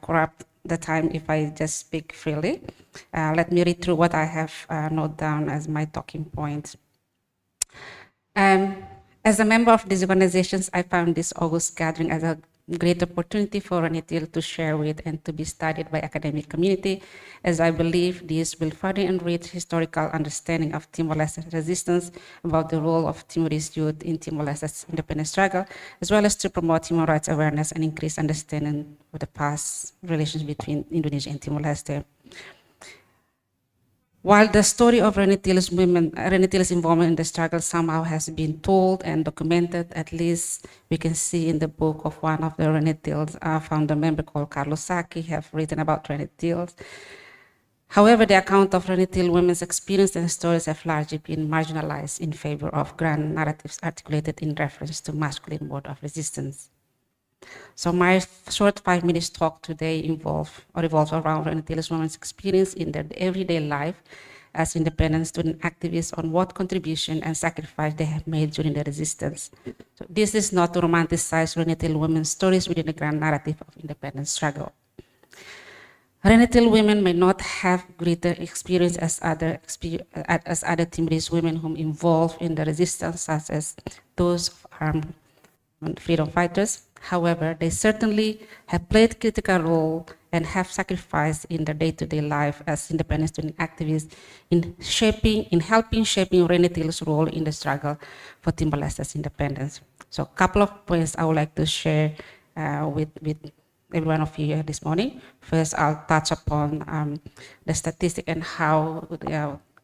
Speaker 9: corrupt the time if I just speak freely. Let me read through what I have noted down as my talking points. As a member of these organizations, I found this August gathering as a great opportunity for Renetil to share with and to be studied by academic community, as I believe this will further enrich historical understanding of Timor-Leste resistance, about the role of Timorese youth in Timor-Leste's independence struggle, as well as to promote human rights awareness and increase understanding of the past relations between Indonesia and Timor-Leste. While the story of Renetil's involvement in the struggle somehow has been told and documented, at least we can see in the book of one of the Renetil's founder member called Carlos Saki have written about Renetil. However, the account of Renetil women's experience and stories have largely been marginalized in favor of grand narratives articulated in reference to masculine mode of resistance. So my short 5 minutes talk today revolves around Renetil's women's experience in their everyday life as independent student activists, on what contribution and sacrifice they have made during the resistance. So this is not to romanticize Renetil women's stories within the grand narrative of independence struggle. Renetil women may not have greater experience as other Timorese women whom involved in the resistance, such as those of armed freedom fighters. However, they certainly have played a critical role and have sacrificed in their day-to-day life as independent student activists in helping shaping Renetil's role in the struggle for Timor-Leste's independence. So a couple of points I would like to share with every one of you here this morning. First, I'll touch upon the statistic and how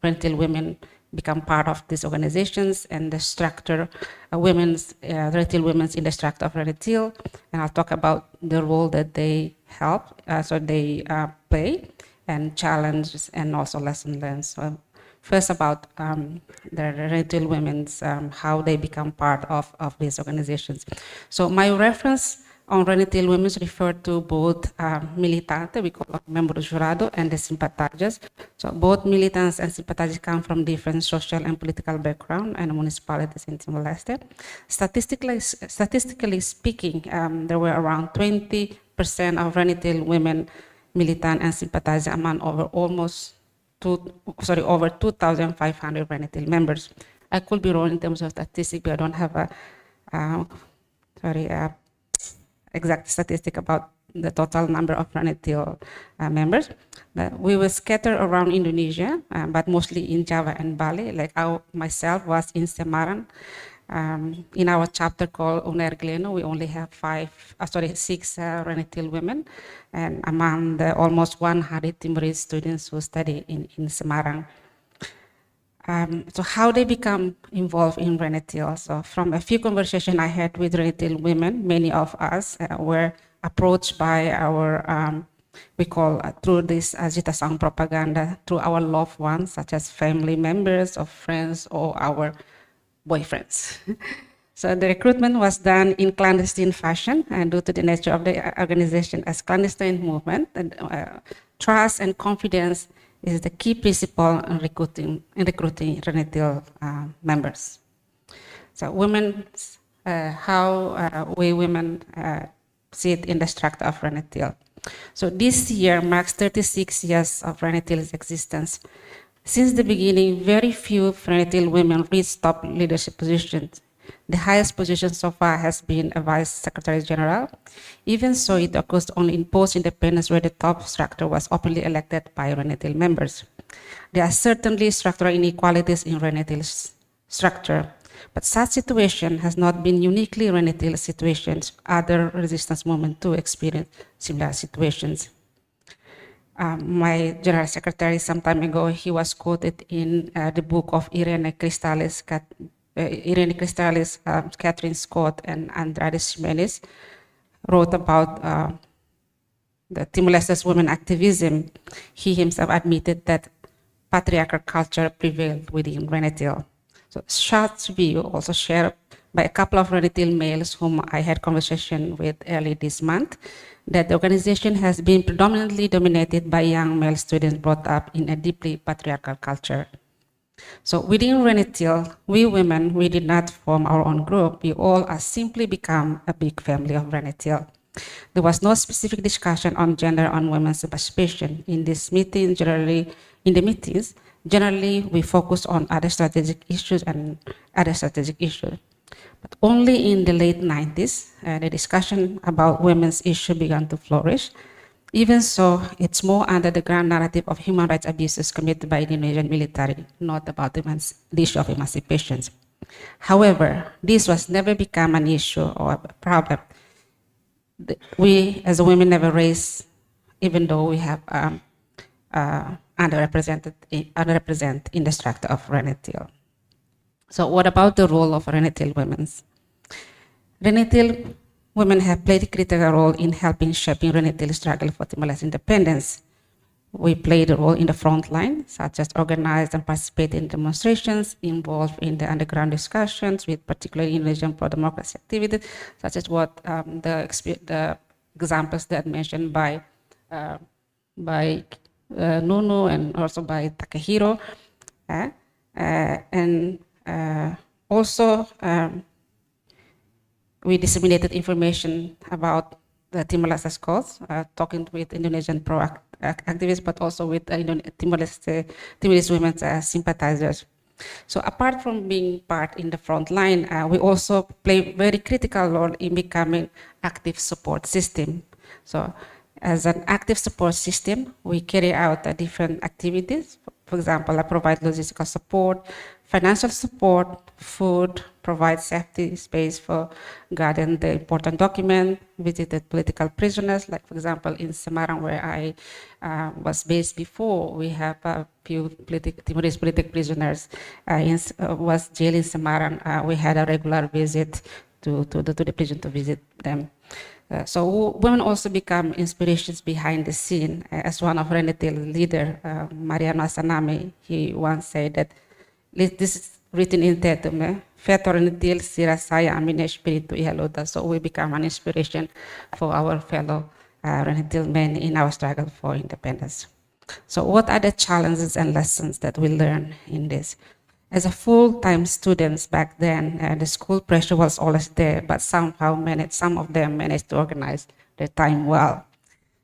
Speaker 9: Renetil women become part of these organizations and the structure, Renetil women's in the structure of Renetil, and I'll talk about the role that they help, play, and challenges, and also lessons learned. So first about the Renetil women's, how they become part of these organizations. So my reference on Renetil women refer to both militante, we call them membros jurado, and the sympathizers. So both militants and sympathizers come from different social and political background and municipalities in Timor-Leste. Statistically speaking, there were around 20% of Renetil women militant and sympathizer among over 2,500 Renetil members. I could be wrong in terms of statistics, but I don't have exact statistic about the total number of Renetil members. We were scattered around Indonesia, but mostly in Java and Bali. Like myself was in Semarang, In our chapter called Unergleno, we only have 6 Renetil women, and among the almost 100 Timorese students who study in Semarang. So how they become involved in Renetil? So from a few conversations I had with Renetil women, many of us were approached by our, we call through this Zita Sang propaganda, through our loved ones, such as family members or friends or our boyfriends. So the recruitment was done in clandestine fashion, and due to the nature of the organization as clandestine movement, and, trust and confidence is the key principle in recruiting Renetil members. So women, how we women sit in the structure of Renetil. So this year marks 36 years of Renetil's existence. Since the beginning, very few Renetil women reached top leadership positions. The highest position so far has been a Vice Secretary General. Even so, it occurs only in post-independence where the top structure was openly elected by Renetil members. There are certainly structural inequalities in Renetil's structure, but such situation has not been uniquely Renetil situations. Other resistance movements too experience similar situations. My General Secretary some time ago, he was quoted in the book of Irene Cristalis, Catherine Scott, and Andrade Jimenez wrote about the Timor-Leste's women activism. He himself admitted that patriarchal culture prevailed within Renetil. So such view also shared by a couple of Renetil males whom I had conversation with early this month, that the organization has been predominantly dominated by young male students brought up in a deeply patriarchal culture. So within Renetil, we women, we did not form our own group. We all are simply become a big family of Renetil. There was no specific discussion on gender on women's participation in this meeting. Generally, we focus on other strategic issues. But only in the late 90s, the discussion about women's issue began to flourish. Even so, it's more under the ground narrative of human rights abuses committed by the Indonesian military, not about the issue of emancipation. However, this was never become an issue or a problem. We, as women, never raised, even though we have underrepresented in the structure of Renetil. So what about the role of Renetil women? Renetil women have played a critical role in helping shaping Renetil's struggle for Timor-Leste independence. We played a role in the front line, such as organized and participate in demonstrations, involved in the underground discussions with particularly Indonesian pro-democracy activities, such as what the examples that mentioned by Nunu and also by Takehiro. Also, we disseminated information about the Timor-Leste's cause, talking with Indonesian pro-activists, but also with Timor-Leste women's sympathizers. So apart from being part in the front line, we also play very critical role in becoming active support system. So as an active support system, we carry out different activities. For example, I provide logistical support, financial support, food, provide safety space for guarding the important document, visited political prisoners, like for example in Semarang where I was based before, we have a few Timorese political prisoners was jailed in Semarang. We had a regular visit to the prison to visit them. So women also become inspirations behind the scene. As one of Renetil leader, Mariano Asaname, he once said that this is written in Tetum, Feto Renetil sira saya amine espiritu ihaluda. So we become an inspiration for our fellow Renetil men in our struggle for independence. So what are the challenges and lessons that we learn in this? As a full-time students back then, the school pressure was always there, but somehow some of them managed to organize their time well.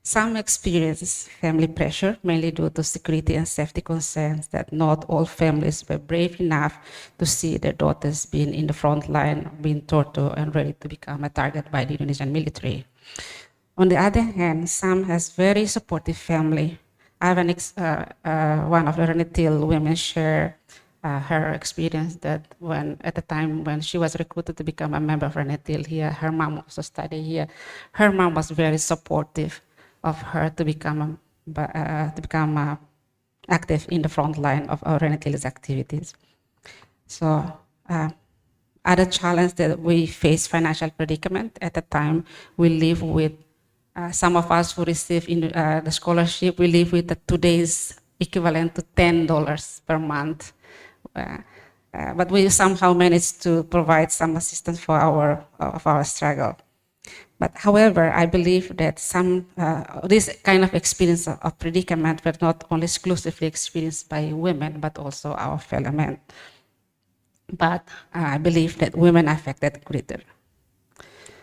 Speaker 9: Some experienced family pressure, mainly due to security and safety concerns, that not all families were brave enough to see their daughters being in the front line, being tortured and ready to become a target by the Indonesian military. On the other hand, some has very supportive family. I have one of the Renetil women share her experience that at the time when she was recruited to become a member of Renetil here, her mom also studied here. Her mom was very supportive of her to become active in the front line of our Renetil's activities. So other challenge that we face financial predicament at the time, we live with some of us who receive the scholarship, we live with today's equivalent to $10 per month. But we somehow managed to provide some assistance for our struggle. But however, I believe that this kind of experience of predicament were not only exclusively experienced by women, but also our fellow men. But I believe that women are affected greater.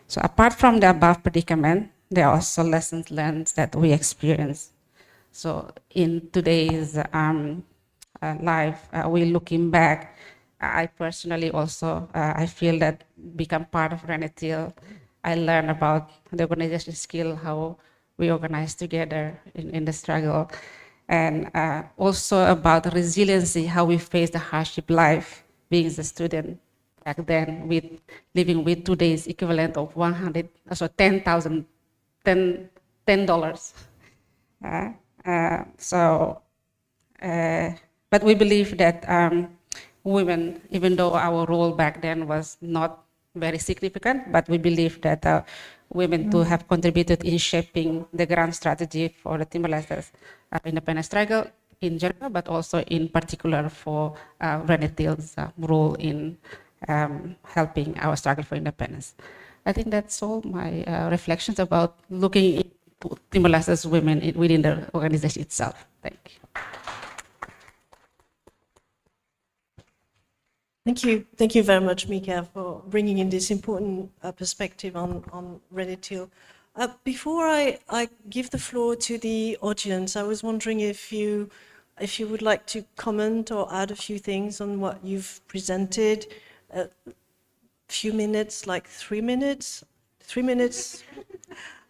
Speaker 9: So apart from the above predicament, there are also lessons learned that we experience. So in today's life, we're looking back. I personally also, I feel that become part of Renetil. I learned about the organization skill, how we organize together in the struggle, and also about resiliency, how we face the hardship life, being a student back then, with living with today's equivalent of $10. But we believe that women, even though our role back then was not very significant, but we believe that women too have contributed in shaping the grand strategy for the Timor-Leste's independence struggle in general, but also in particular for Renetil's role in helping our struggle for independence. I think that's all my reflections about looking into Timor-Leste's women within the organization itself. Thank you.
Speaker 4: Thank you very much, Mika, for bringing in this important perspective on Renetil. Before I give the floor to the audience, I was wondering if you would like to comment or add a few things on what you've presented. A few minutes, like 3 minutes? 3 minutes?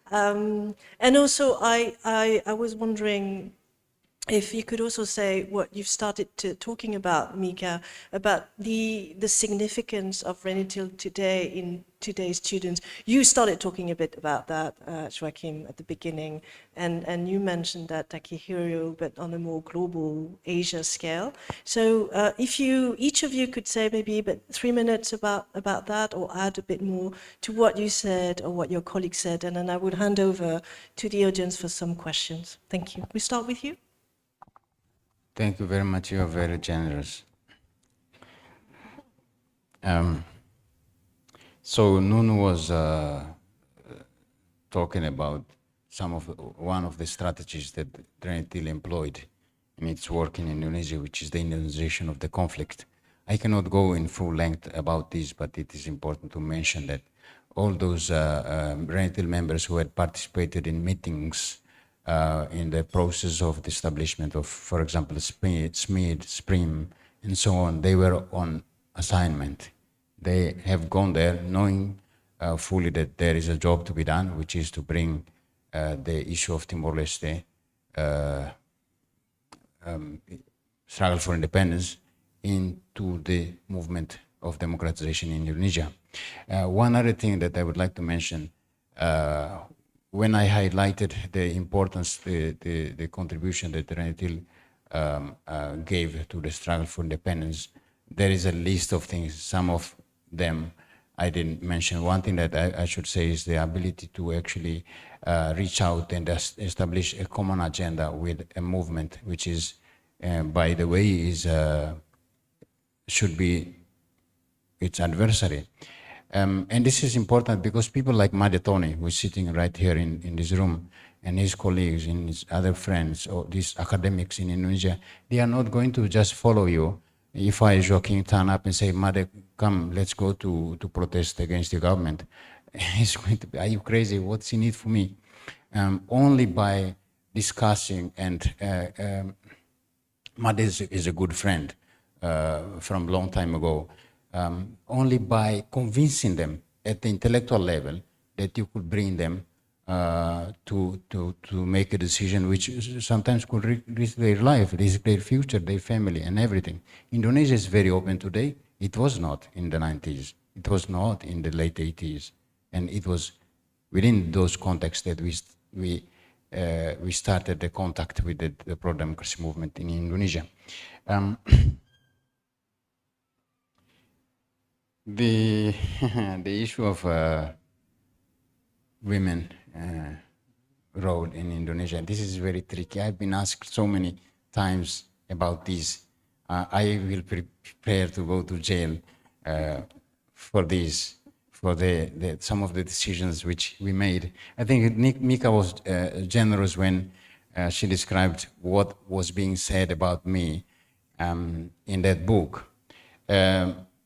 Speaker 4: And also, I was wondering if you could also say what you've started talking about, Mika, about the significance of Renetil today in today's students. You started talking a bit about that, Joachim, at the beginning, and you mentioned that, Takehiro, but on a more global Asia scale. So if each of you could say maybe 3 minutes about that, or add a bit more to what you said or what your colleague said, and then I would hand over to the audience for some questions. Thank you. We start with you.
Speaker 5: Thank you very much. You are very generous. So Nunu was talking about one of the strategies that Renetil employed in its work in Indonesia, which is the Indonesian of the conflict. I cannot go in full length about this, but it is important to mention that all those Renetil members who had participated in meetings in the process of the establishment of, for example, SMID, SPRIM, and so on, they were on assignment. They have gone there knowing fully that there is a job to be done, which is to bring the issue of Timor-Leste struggle for independence into the movement of democratization in Indonesia. One other thing that I would like to mention, when I highlighted the importance, the contribution that Renetil gave to the struggle for independence, there is a list of things. Some of them I didn't mention. One thing that I should say is the ability to actually reach out and establish a common agenda with a movement, which is, by the way, should be its adversary. And this is important because people like Madetoni, who is sitting right here in this room, and his colleagues and his other friends, or these academics in Indonesia, they are not going to just follow you. If I, Joaquin, turn up and say, Made, come, let's go to protest against the government, he's going to be, are you crazy? What's in it for me? Only by discussing, and Made is a good friend from a long time ago, only by convincing them at the intellectual level that you could bring them to make a decision which sometimes could risk their life, risk their future, their family, and everything. Indonesia is very open today. It was not in the 90s. It was not in the late 80s, and it was within those contexts that we started the contact with the pro-democracy movement in Indonesia. The issue of women role in Indonesia, this is very tricky. I've been asked so many times about this. I will prepare to go to jail for this, for some of the decisions which we made. I think Mika was generous when she described what was being said about me in that book.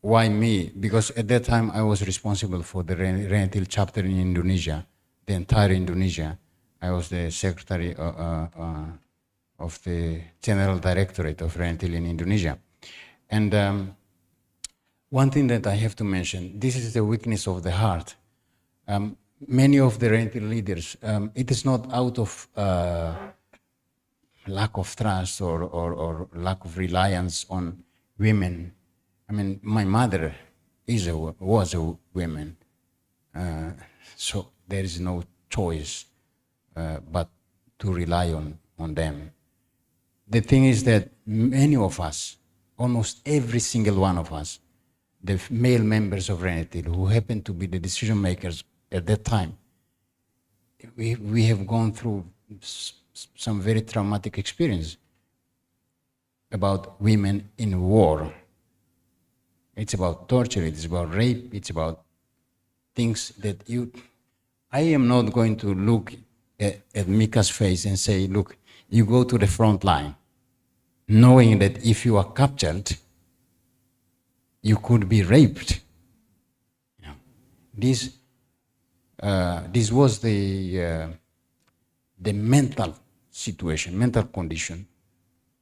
Speaker 5: Why me? Because at that time I was responsible for the Renetil chapter in Indonesia, the entire Indonesia. I was the secretary of the General Directorate of Renetil in Indonesia. And one thing that I have to mention, this is the weakness of the heart. Many of the Renetil leaders, it is not out of lack of trust or lack of reliance on women. I mean, my mother was a woman, so there is no choice but to rely on them. The thing is that many of us, almost every single one of us, the male members of Renetil who happen to be the decision makers at that time, we have gone through some very traumatic experience about women in war. It's about torture, it's about rape, it's about things that I am not going to look at Mika's face and say, look, you go to the front line, knowing that if you are captured, you could be raped. You know, this was the mental situation, mental condition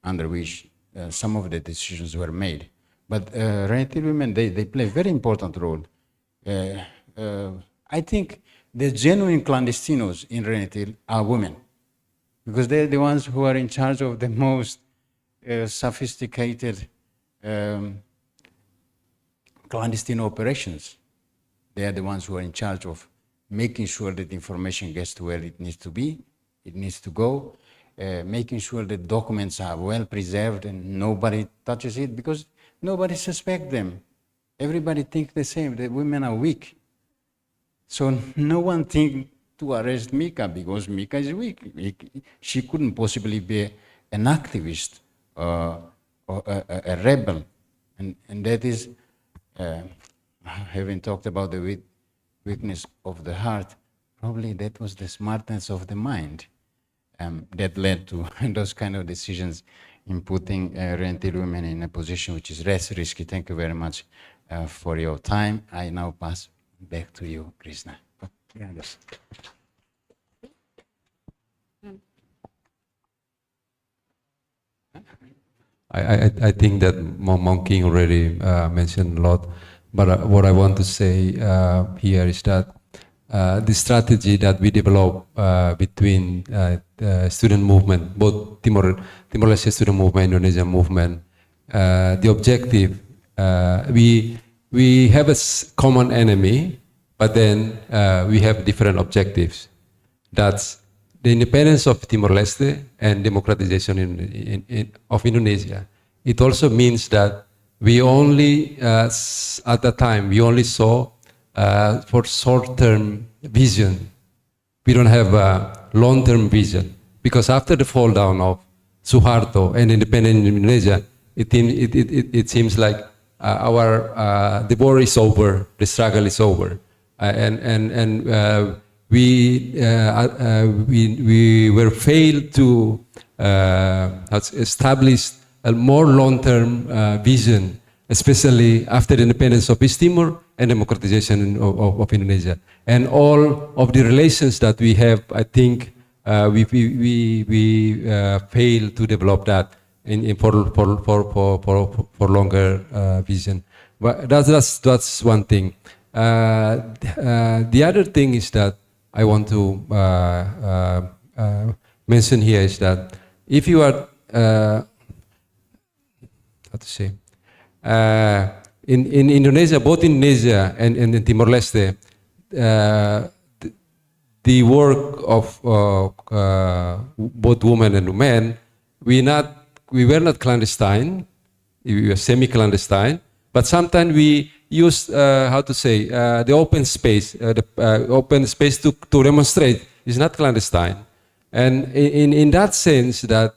Speaker 5: under which some of the decisions were made. But Renetil women, they play a very important role. I think the genuine clandestinos in Renetil are women, because they're the ones who are in charge of the most sophisticated clandestine operations. They are the ones who are in charge of making sure that information gets to where it needs to be, it needs to go, making sure that documents are well preserved and nobody touches it, because nobody suspects them. Everybody thinks the same, that women are weak. So no one thinks to arrest Mika because Mika is weak. She couldn't possibly be an activist or a rebel. And that is, having talked about the weakness of the heart, probably that was the smartness of the mind that led to those kind of decisions in putting Renetil women in a position which is less risky. Thank you very much for your time. I now pass back to you, Krishna. Yes.
Speaker 6: I think that Mong King already mentioned a lot, but what I want to say here is that the strategy that we develop between student movement, both Timor-Leste student movement, Indonesian movement, the objective, we have a common enemy, but then we have different objectives. That's the independence of Timor-Leste and democratization of Indonesia. It also means that we only, at the time, we only saw for short-term vision. We don't have a long-term vision, because after the fall down of Suharto and independent Indonesia, it seems like the war is over, the struggle is over, we were failed to establish a more long-term vision, especially after the independence of East Timor and democratization of Indonesia. And all of the relations that we have, I think we failed to develop that for longer vision. But that's one thing. The other thing is that I want to mention here is that if you are, how to say, in Indonesia, both in Indonesia and in Timor-Leste, the work of both women and men, we were not clandestine, we were semi-clandestine, but sometimes we used, how to say, the open space, to demonstrate. It's not clandestine. And in that sense that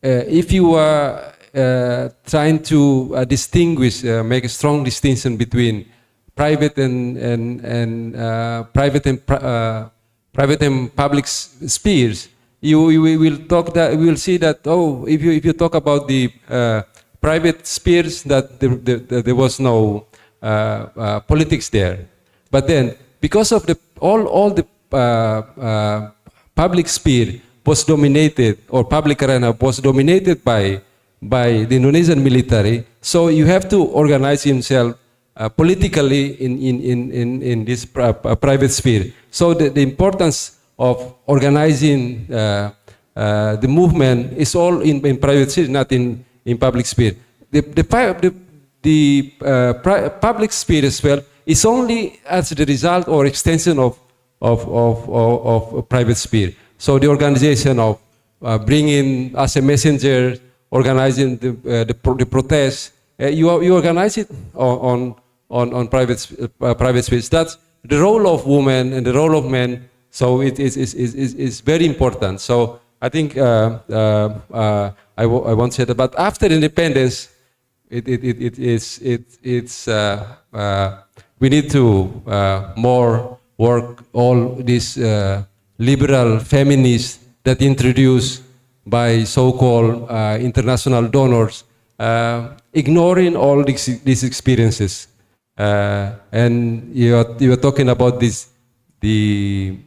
Speaker 6: if you are trying to distinguish, make a strong distinction between private and public spheres, we will see that, oh, if you talk about the private spheres, that there was no politics there. But then, because of all the public sphere was dominated, or public arena was dominated by the Indonesian military, so you have to organize himself politically in this private sphere. So the importance of organizing the movement is all in private sphere, not in public sphere. The public sphere as well is only as the result or extension of private sphere. So the organization of bringing as a messenger, organizing the protest, you organize it on private space. That's the role of women and the role of men. So it is very important. So I think I won't say that. But after independence, we need to more work all these liberal feminists that introduced by so-called international donors, ignoring all these experiences. And you are talking about this, the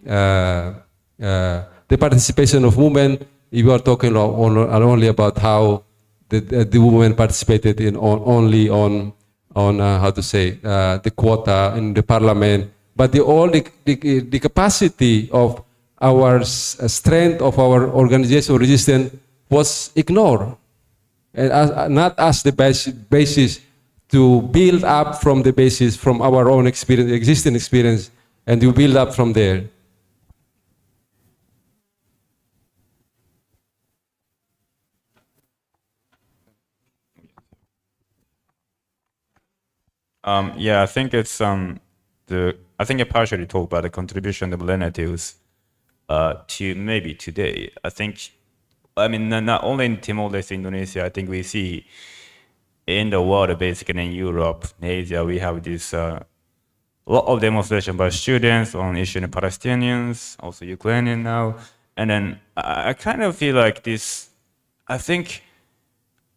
Speaker 6: participation of women. You are talking only about how the women participated in only on how to say the quota in the parliament, but the capacity of our strength of our organization resistance was ignored, and not as the basis to build up from the basis from our own experience, existing experience, and to build up from there.
Speaker 8: Yeah, I think it's I think I partially talked about the contribution of relatives to maybe today. I mean, not only in Timor-Leste, Indonesia, I think we see in the world, basically in Europe, Asia, we have this lot of demonstration by students on issue of Palestinians, also Ukrainian now. And then I kind of feel like this, I think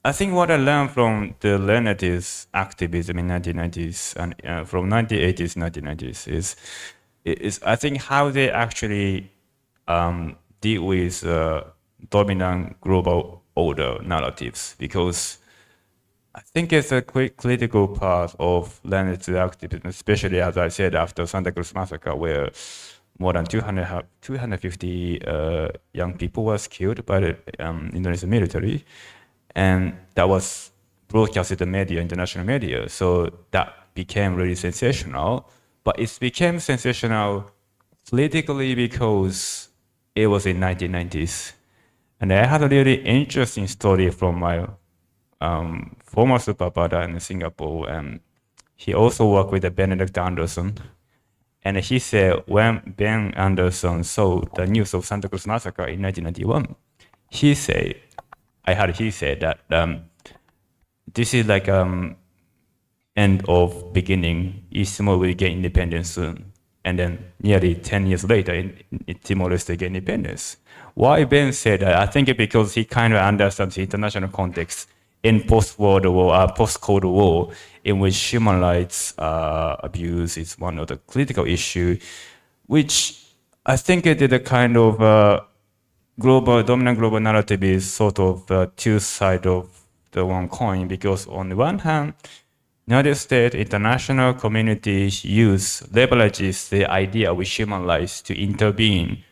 Speaker 8: what I learned from the relatives activism in 1990s and from 1980s, 1990s is I think how they actually deal with dominant global order narratives, because I think it's a critical part of relative activism, especially as I said after Santa Cruz massacre, where more than 250 young people was killed by the Indonesian military. And that was broadcasted in the media, international media. So that became really sensational. But it became sensational politically because it was in 1990s. And I had a really interesting story from my former supervisor in Singapore. And he also worked with Benedict Anderson. And he said when Ben Anderson saw the news of Santa Cruz massacre in 1991, he said that this is like end of beginning. East Timor will get independence soon. And then nearly 10 years later, in Timor-Leste get independence. Why Ben said that? I think because he kind of understands the international context in post-World War, post-Cold War, in which human rights abuse is one of the critical issues, which I think it did a kind of dominant global narrative is sort of two sides of the one coin, because on the one hand, United States international communities leverages the idea of human rights to intervene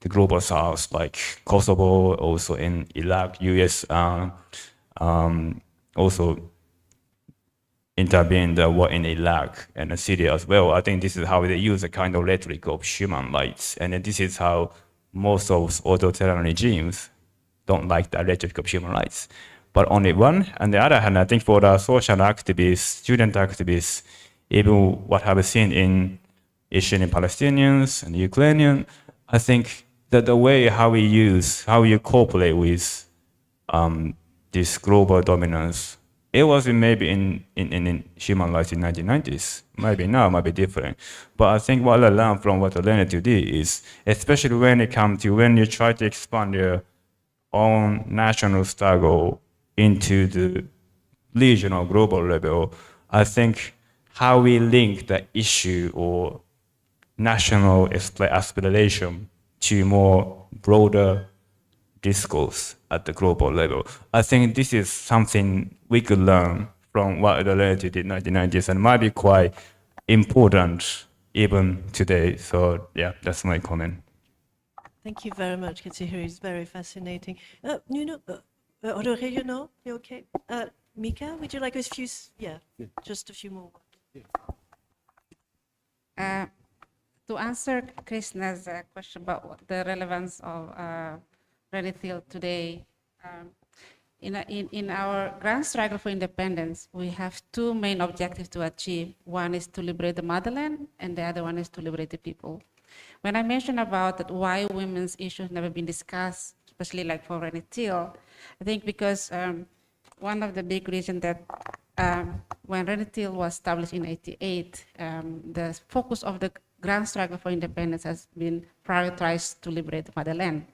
Speaker 8: the global south, like Kosovo, also in Iraq, US also intervened the war in Iraq and Syria as well. I think this is how they use a kind of rhetoric of human rights. And then this is how most of authoritarian regimes don't like the rhetoric of human rights. But on the other hand, I think for the social activists, student activists, even what I've seen in Asian and Palestinians and Ukrainian, I think that the way how you cooperate with this global dominance, it was maybe in human rights in 1990s. Maybe now, might be different. But I think what I learned from what I learned today is, especially when it comes to when you try to expand your own national struggle into the regional, global level, I think how we link the issue or national aspiration to more broader discourse at the global level. I think this is something we could learn from what the learned did in the 1990s and might be quite important even today. So yeah, that's my comment.
Speaker 4: Thank you very much, Katsuhiro. It's very fascinating. Nuno, Regional, you okay? Mika, would you like a few? Yeah, just a few more.
Speaker 9: To answer Krishna's question about the relevance of Renithil today, in our grand struggle for independence, we have two main objectives to achieve. One is to liberate the motherland, and the other one is to liberate the people. When I mentioned about that why women's issues never been discussed, especially like for Renithil, I think because one of the big reasons that when Renithil was established in 1988, the focus of the grand struggle for independence has been prioritized to liberate the motherland.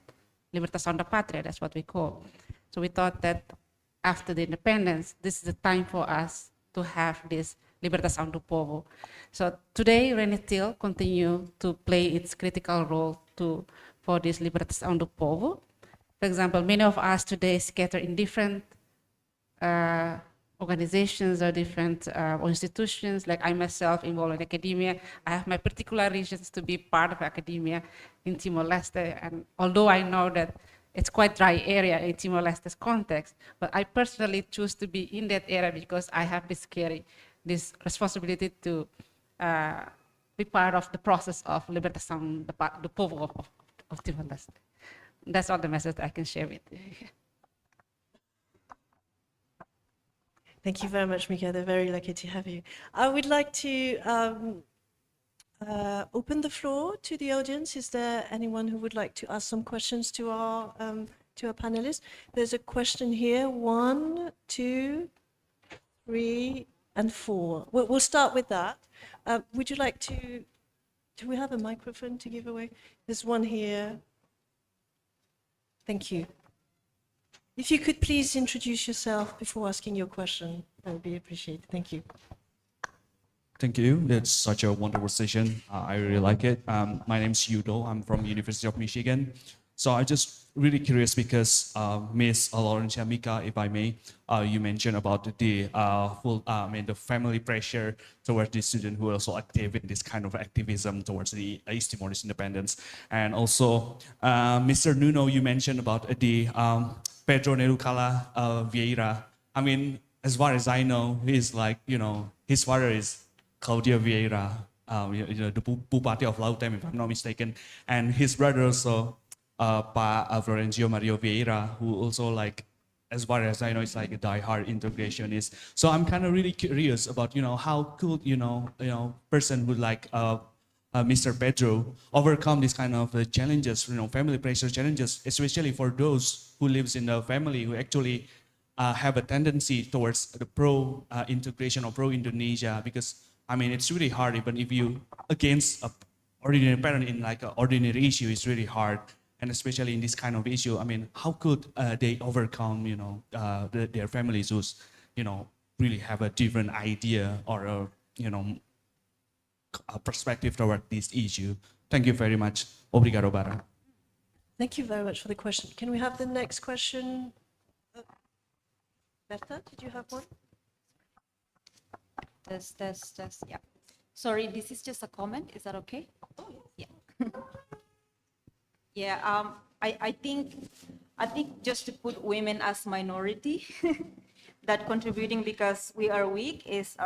Speaker 9: Libertas onda patria, that's what we call. So we thought that after the independence, this is the time for us to have this libertação do povo. So today, Renithil continue to play its critical role for this libertação do povo. For example, many of us today scatter in different organizations or different institutions. Like I myself involved in academia, I have my particular reasons to be part of academia in Timor-Leste. And although I know that it's quite dry area in Timor-Leste's context, but I personally choose to be in that area because I have this responsibility to be part of the process of libertação do povo of Timor-Leste. That's all the message I can share with you.
Speaker 4: Thank you very much, Mika. They're very lucky to have you. I would like to open the floor to the audience. Is there anyone who would like to ask some questions to our panelists? There's a question here. 1, 2, 3, and 4. We'll start with that. Would you like to? Do we have a microphone to give away? There's one here. Thank you. If you could please introduce yourself before asking your question, that would be appreciated. Thank you.
Speaker 10: Thank you. It's such a wonderful session. I really like it. My name's Yudo. I'm from University of Michigan. So I'm just really curious because Ms. Laurencia Mika, if I may, you mentioned about the the family pressure towards the student who are also active in this kind of activism towards the East Timorese independence. And also, Mr. Nuno, you mentioned about the Pedro Nerucala Vieira. I mean, as far as I know, he's like, his father is Claudia Vieira, the Bupati of Lautem, if I'm not mistaken. And his brother also, Pa Florencio Mario Vieira, who also like, as far as I know, it's like a die-hard integrationist. So I'm kind of really curious about, how could, person who like Mr. Pedro overcome this kind of challenges, family pressure challenges, especially for those who lives in a family who actually have a tendency towards the pro-integration or pro-Indonesia, because I mean, it's really hard, even if you against a ordinary parent in like an ordinary issue, it's really hard. And especially in this kind of issue, I mean, how could they overcome, their families who's, really have a different idea or a perspective toward this issue? Thank you very much. Obrigado, Bara.
Speaker 4: Thank you very much for the question. Can we have the next question? Berta, did you have one?
Speaker 11: Test. Yeah. Sorry, this is just a comment. Is that okay? Yeah. Yeah. I think just to put women as minority, that contributing because we are weak is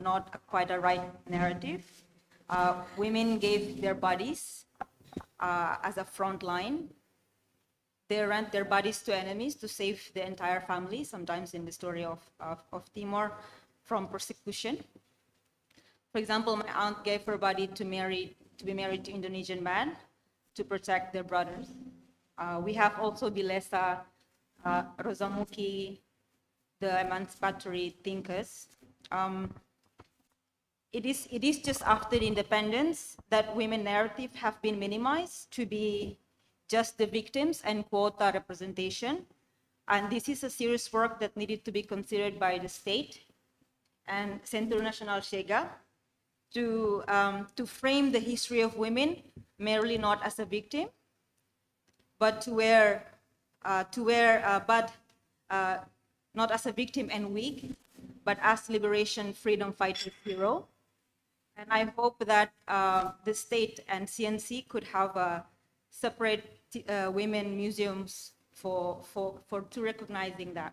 Speaker 11: not quite a right narrative. Women gave their bodies as a front line. They rent their bodies to enemies to save the entire family, sometimes in the story of Timor, from persecution. For example, my aunt gave her body to be married to Indonesian man to protect their brothers. We have also Bilesa, Rosamuki, the emancipatory thinkers. It is just after the independence that women narrative have been minimized to be just the victims and quota representation. And this is a serious work that needed to be considered by the state and Centro Nacional Chega to frame the history of women merely not as a victim, but not as a victim and weak, but as liberation, freedom fighters hero. And I hope that the state and CNC could have a separate women museums for recognizing that.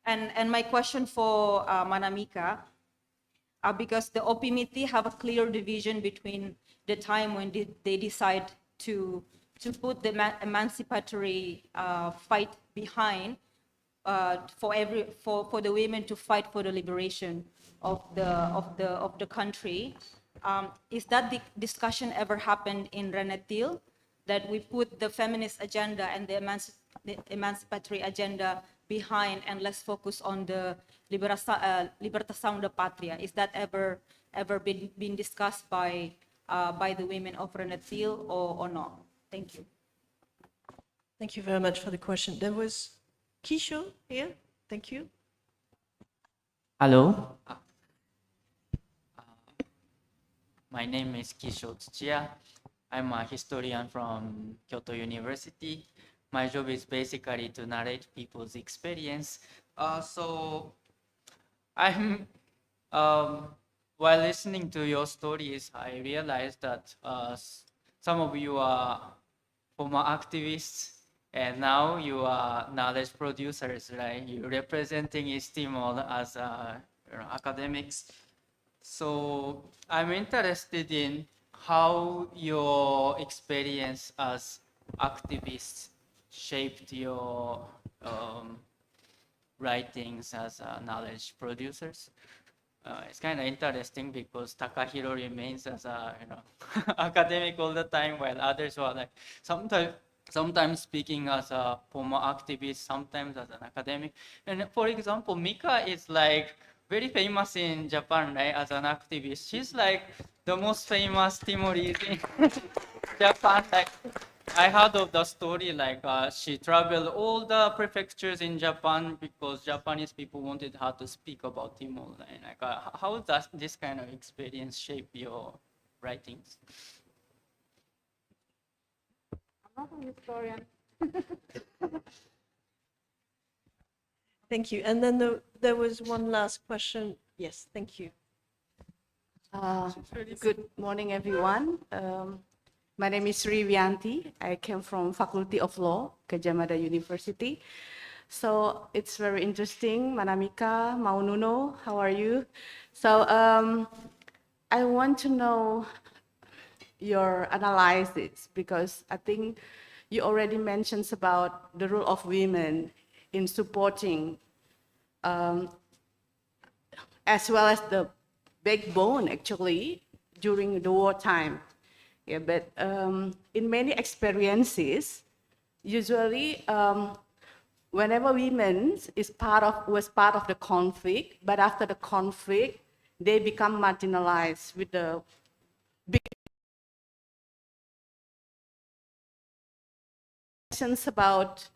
Speaker 11: And my question for Manamika, because the OPMITI have a clear division between the time when they decide to put the emancipatory fight behind for the women to fight for the liberation of the country. Is that the discussion ever happened in Renetil, that we put the feminist agenda and the emancipatory agenda behind and let's focus on the libertação da pátria? Is that ever been discussed by the women of Renetil or not? Thank you.
Speaker 4: Thank you very much for the question. There was Kisho here. Thank you.
Speaker 12: Hello. My name is Kisho Tsuchiya. I'm a historian from Kyoto University. My job is basically to narrate people's experience. So I'm, while listening to your stories, I realized that some of you are former activists, and now you are knowledge producers, right? You're representing East Timor as academics. So I'm interested in how your experience as activists shaped your writings as knowledge producers. It's kind of interesting because Takahiro remains as a academic all the time, while others were like sometimes speaking as a former activist, sometimes as an academic. And for example, Mika is like very famous in Japan, right? As an activist, she's like the most famous Timorese in Japan. Like I heard of the story, like she traveled all the prefectures in Japan because Japanese people wanted her to speak about Timor. And like, how does this kind of experience shape your writings?
Speaker 11: I'm not a historian.
Speaker 4: Thank you. And then there was one last question. Yes, thank you.
Speaker 13: Good morning, everyone. My name is Sri Vianti. I came from Faculty of Law, Gadjah Mada University. So it's very interesting. Manamika, Maununo, how are you? So I want to know your analysis, because I think you already mentioned about the role of women in supporting, as well as the backbone, actually, during the wartime. Yeah, but in many experiences, usually whenever women was part of the conflict, but after the conflict, they become marginalized with the big questions about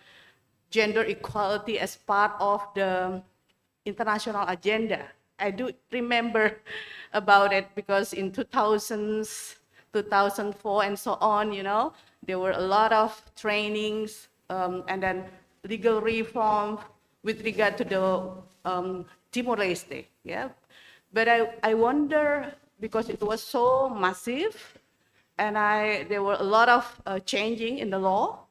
Speaker 13: gender equality as part of the international agenda. I do remember about it because in 2000s, 2004 and so on, there were a lot of trainings and then legal reform with regard to the Timor-Leste, yeah. But I wonder, because it was so massive, and there were a lot of changing in the law,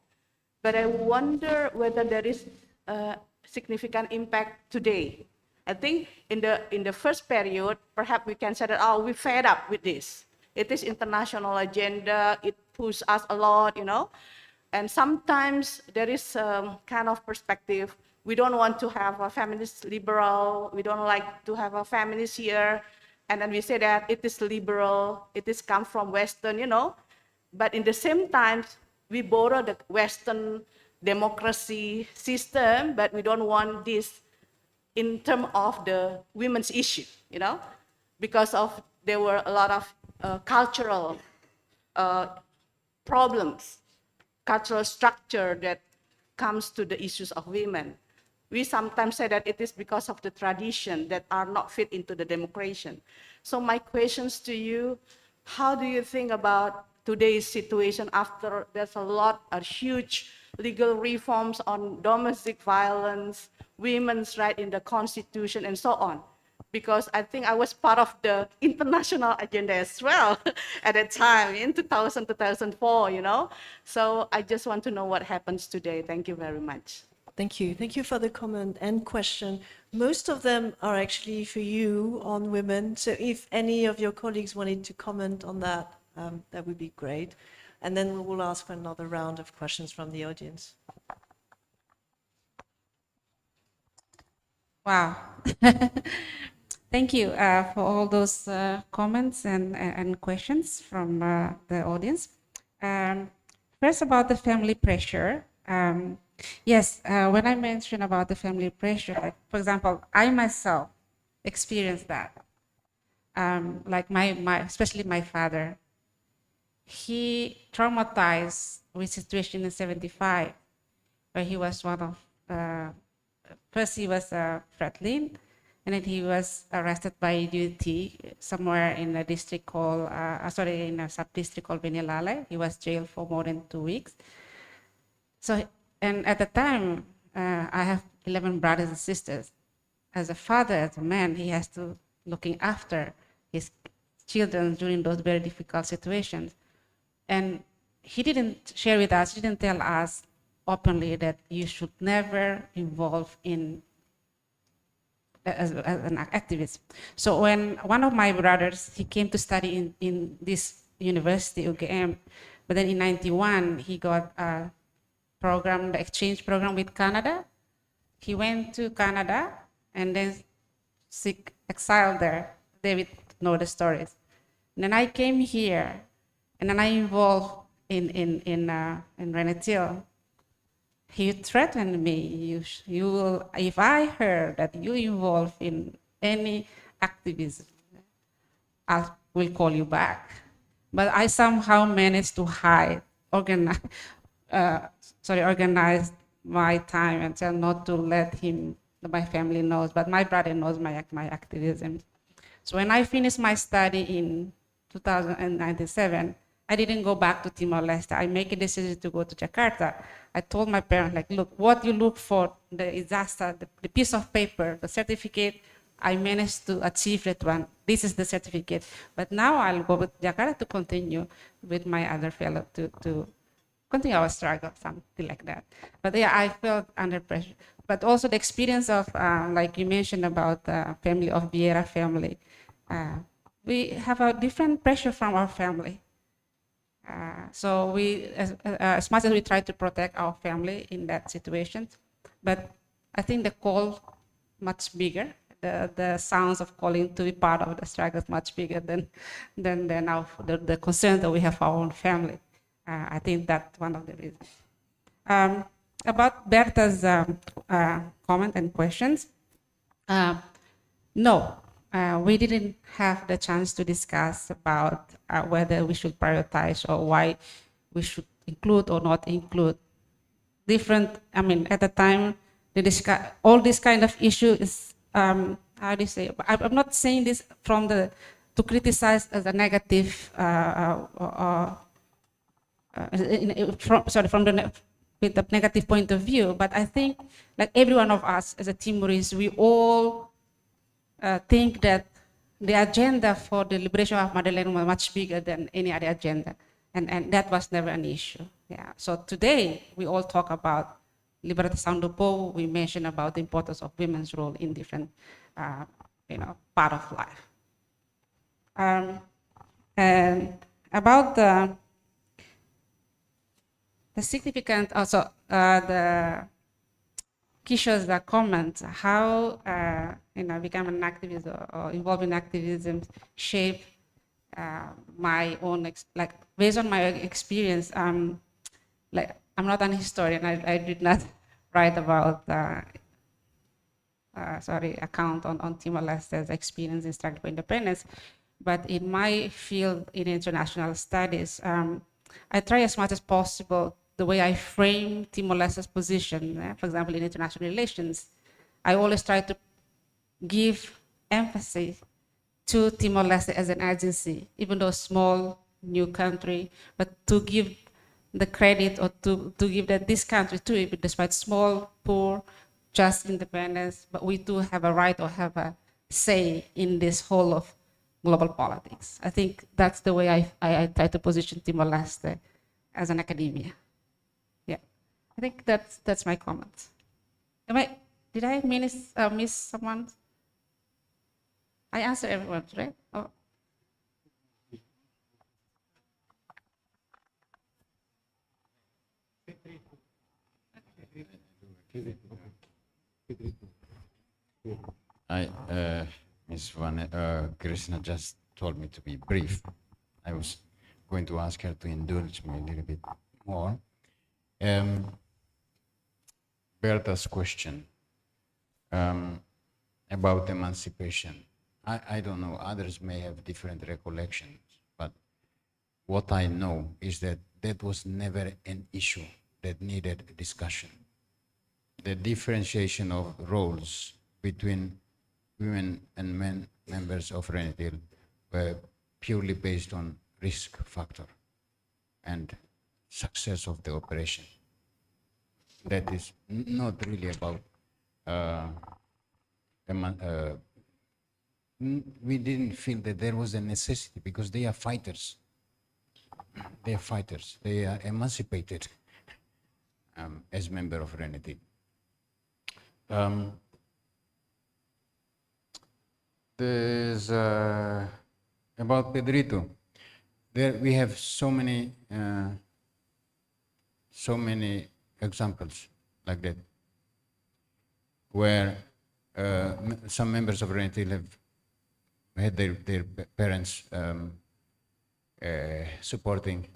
Speaker 13: but I wonder whether there is a significant impact today. I think in the first period, perhaps we can say that, oh, we're fed up with this. It is international agenda, it pushes us a lot, and sometimes there is kind of perspective. We don't want to have a feminist liberal, we don't like to have a feminist here, and then we say that it is liberal, it is come from Western, but in the same time, we borrow the Western democracy system, but we don't want this in terms of the women's issue, because there were a lot of cultural problems, cultural structure that comes to the issues of women. We sometimes say that it is because of the tradition that are not fit into the democracy. So my questions to you, how do you think about today's situation after there's a lot of huge legal reforms on domestic violence, women's right in the constitution, and so on? Because I think I was part of the international agenda as well at that time in 2000, 2004, So I just want to know what happens today. Thank you very much.
Speaker 4: Thank you. Thank you for the comment and question. Most of them are actually for you on women. So if any of your colleagues wanted to comment on that, that would be great. And then we will ask for another round of questions from the audience.
Speaker 9: Wow. Thank you for all those comments and questions from the audience. First, about the family pressure. Yes, when I mentioned about the family pressure, like, for example, I myself experienced that. Like especially my father, he traumatized with situation in 75, where he was one of, first he was threatened, and then he was arrested by duty somewhere in a district called, in a sub-district called Benilale. He was jailed for more than 2 weeks. So, and at the time, I have 11 brothers and sisters. As a father, as a man, he has to looking after his children during those very difficult situations. And he didn't share with us, he didn't tell us openly that you should never involve in as an activist. So when one of my brothers, he came to study in this university, UGM, but then in 91, he got a program, the exchange program with Canada. He went to Canada and then exiled there. David know the stories. And then I came here, and then I involved in Renetil. He threatened me. You will, if I heard that you involved in any activism, I will call you back. But I somehow managed to hide, organize my time and tell not to let him, my family knows, but my brother knows my activism. So when I finished my study in 2097, I didn't go back to Timor-Leste. I make a decision to go to Jakarta. I told my parents, like, look, what you look for, the piece of paper, the certificate, I managed to achieve that one. This is the certificate. But now I'll go to Jakarta to continue with my other fellow to continue our struggle, something like that. But yeah, I felt under pressure. But also the experience of, like you mentioned about the family of Vieira family, we have a different pressure from our family. So we, as much as we try to protect our family in that situation, but I think the call much bigger. The sounds of calling to be part of the struggle is much bigger than the concern that we have for our own family. I think that's one of the reasons. About Berta's comment and questions, no, we didn't have the chance to discuss about whether we should prioritize or why we should include or not include different. I mean, at the time, all this kind of issue is how do you say? I'm not saying this to criticize as a negative. With the negative point of view, but I think, like every one of us as a Timorese, we all think that the agenda for the liberation of motherland was much bigger than any other agenda, and that was never an issue. Yeah. So today we all talk about libertação do povo. We mention about the importance of women's role in different, part of life. And about the significant, also the Kishore's comment, how become an activist or involved in activism shape my own, based on my experience, I'm not an historian. I did not write about, account on Timor-Leste's experience in struggle for independence. But in my field in international studies, I try as much as possible the way I frame Timor-Leste's position, for example, in international relations. I always try to give emphasis to Timor-Leste as an agency, even though small, new country, but to give the credit or to give that this country too, even despite small, poor, just independence, but we do have a right or have a say in this whole of global politics. I think that's the way I try to position Timor-Leste as an academia. Yeah, I think that's my comment. Did I miss someone? I answered everyone, right? Oh.
Speaker 5: Ms. Krishna just told me to be brief. I was going to ask her to indulge me a little bit more. Berta's question about emancipation. I don't know, others may have different recollections, but what I know is that that was never an issue that needed discussion. The differentiation of roles between women and men members of Renetil were purely based on risk factor and success of the operation. That is not really about we didn't feel that there was a necessity because they are fighters. They are fighters. They are emancipated as member of Renetil. There's about Pedrito. There we have so many examples like that, where some members of Renetil have had their parents supporting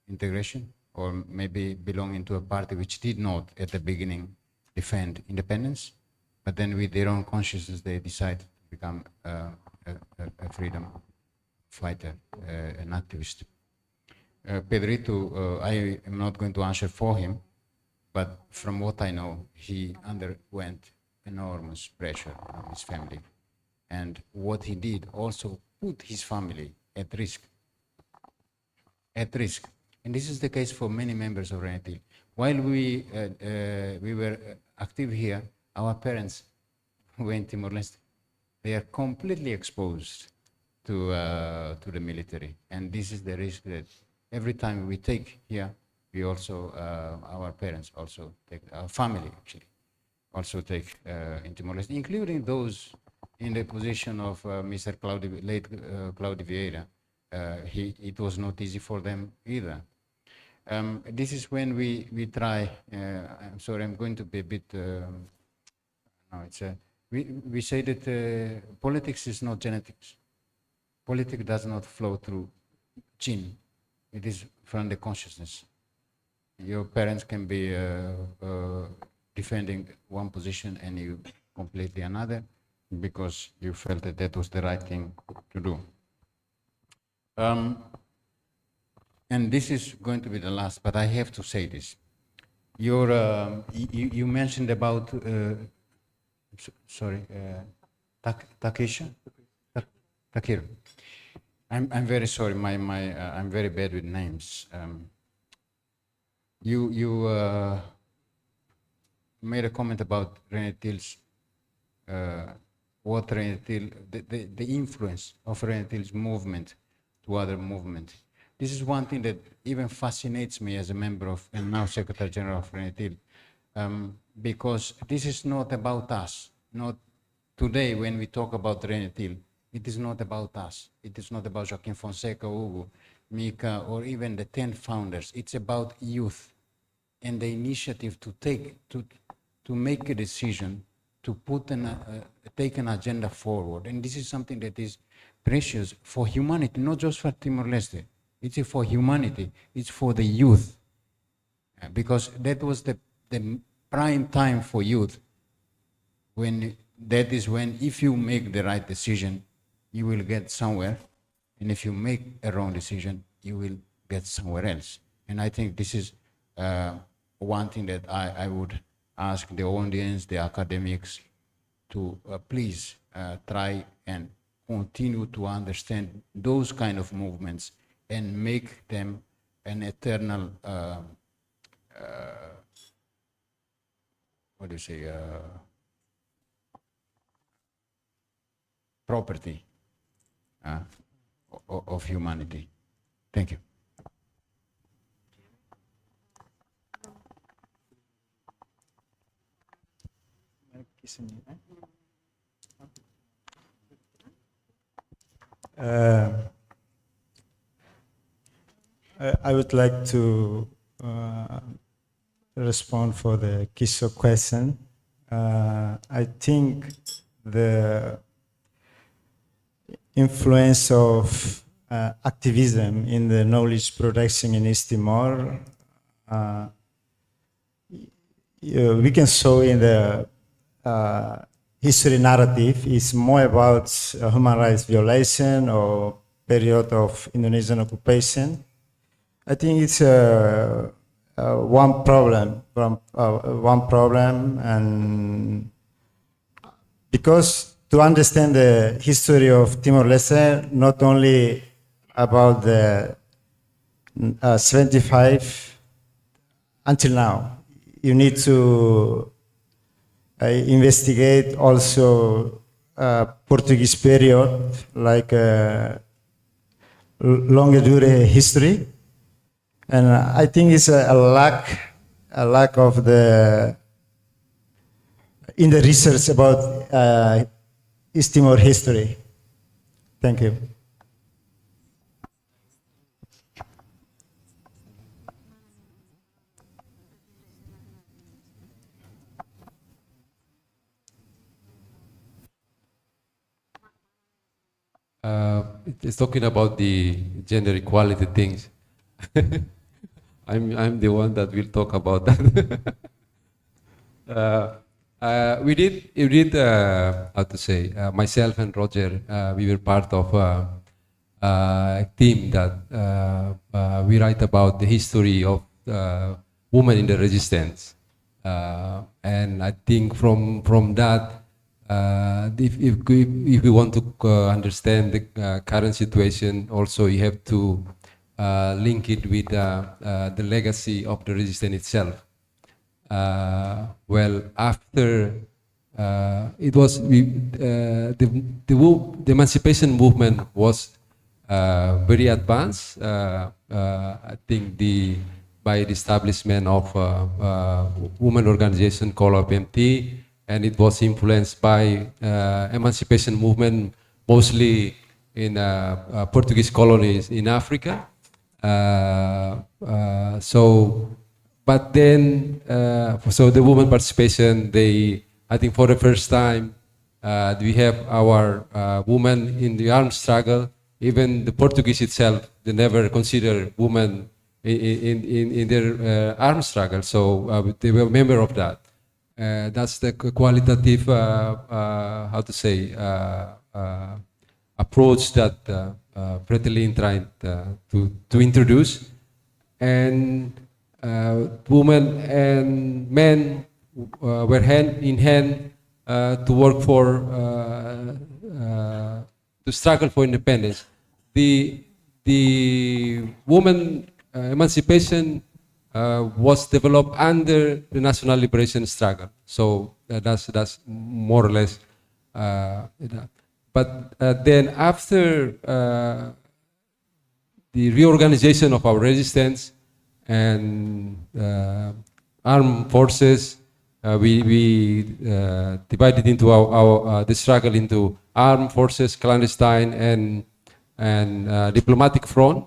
Speaker 5: integration, or maybe belonging to a party which did not at the beginning defend independence, but then with their own consciousness they decide to become a freedom fighter, an activist. Pedrito, I am not going to answer for him, but from what I know, he underwent enormous pressure on his family. And what he did also put his family at risk. At risk. And this is the case for many members of Renetil. While we were active here, our parents were in Timor-Leste. They are completely exposed to the military. And this is the risk that every time we take here, we also, our parents also take, our family actually, also take in Timor-Leste, including those in the position of Mr. late Claudio Vieira. It was not easy for them either. This is when we try, I'm sorry, I'm going to be a bit, no, it's we say that politics is not genetics. Politics does not flow through gene. It is from the consciousness. Your parents can be defending one position and you completely another because you felt that that was the right thing to do. And this is going to be the last, but I have to say this. You mentioned about, Takesha? Takir. I'm very sorry, I'm very bad with names. You made a comment about Renetil's what the influence of Renetil's movement to other movements. This is one thing that even fascinates me as a member of, and now Secretary General of Renetil, because this is not about us. Not today when we talk about Renetil, it is not about us. It is not about Joaquim Fonseca, Hugo, Mika, or even the 10 founders. It's about youth and the initiative to make a decision, to take an agenda forward. And this is something that is precious for humanity, not just for Timor-Leste. It's for humanity. It's for the youth. Because that was the prime time for youth. That is when, if you make the right decision, you will get somewhere. And if you make a wrong decision, you will get somewhere else. And I think this is one thing that I would ask the audience, the academics, to please try and continue to understand those kind of movements and make them an eternal, property of humanity. Thank you.
Speaker 7: I would like to respond for the Kiso question. I think the influence of activism in the knowledge production in East Timor, we can show in the history narrative is more about human rights violation or period of Indonesian occupation. I think it's one problem, and because to understand the history of Timor-Leste, not only about the 75 until now, you need to investigate also Portuguese period, like longer history. And I think it's a lack of in the research about East Timor history. Thank you.
Speaker 6: It's talking about the gender equality things. I'm the one that will talk about that. We did how to say, myself and Roger, we were part of a team that we write about the history of women in the resistance. And I think from that, if we want to understand the current situation, also you have to link it with the legacy of the resistance itself. Well, after it was the emancipation movement was very advanced. I think by the establishment of women organization called PMT, and it was influenced by emancipation movement mostly in Portuguese colonies in Africa. But then, so the women participation, I think for the first time, we have our women in the armed struggle. Even the Portuguese itself, they never consider women in their armed struggle. So they were a member of that. That's the qualitative, how to say, approach that Fretilin tried to introduce. And women and men were hand in hand to work for, to struggle for independence. The woman emancipation was developed under the national liberation struggle. So that's more or less But then after the reorganization of our resistance and armed forces, we divided into the struggle into armed forces, clandestine, and diplomatic front.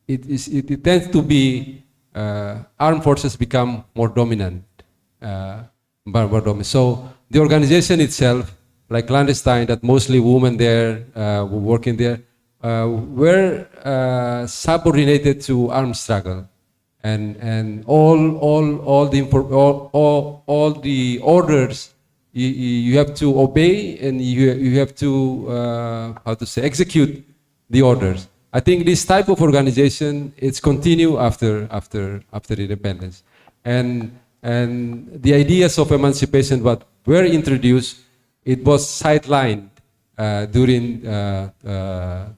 Speaker 6: It tends to be armed forces become more dominant. So the organization itself, like clandestine, that mostly women there working there, were subordinated to armed struggle, and all the orders you have to obey, and you have to execute the orders. I think this type of organization it's continue after independence, and the ideas of emancipation that were introduced, it was sidelined during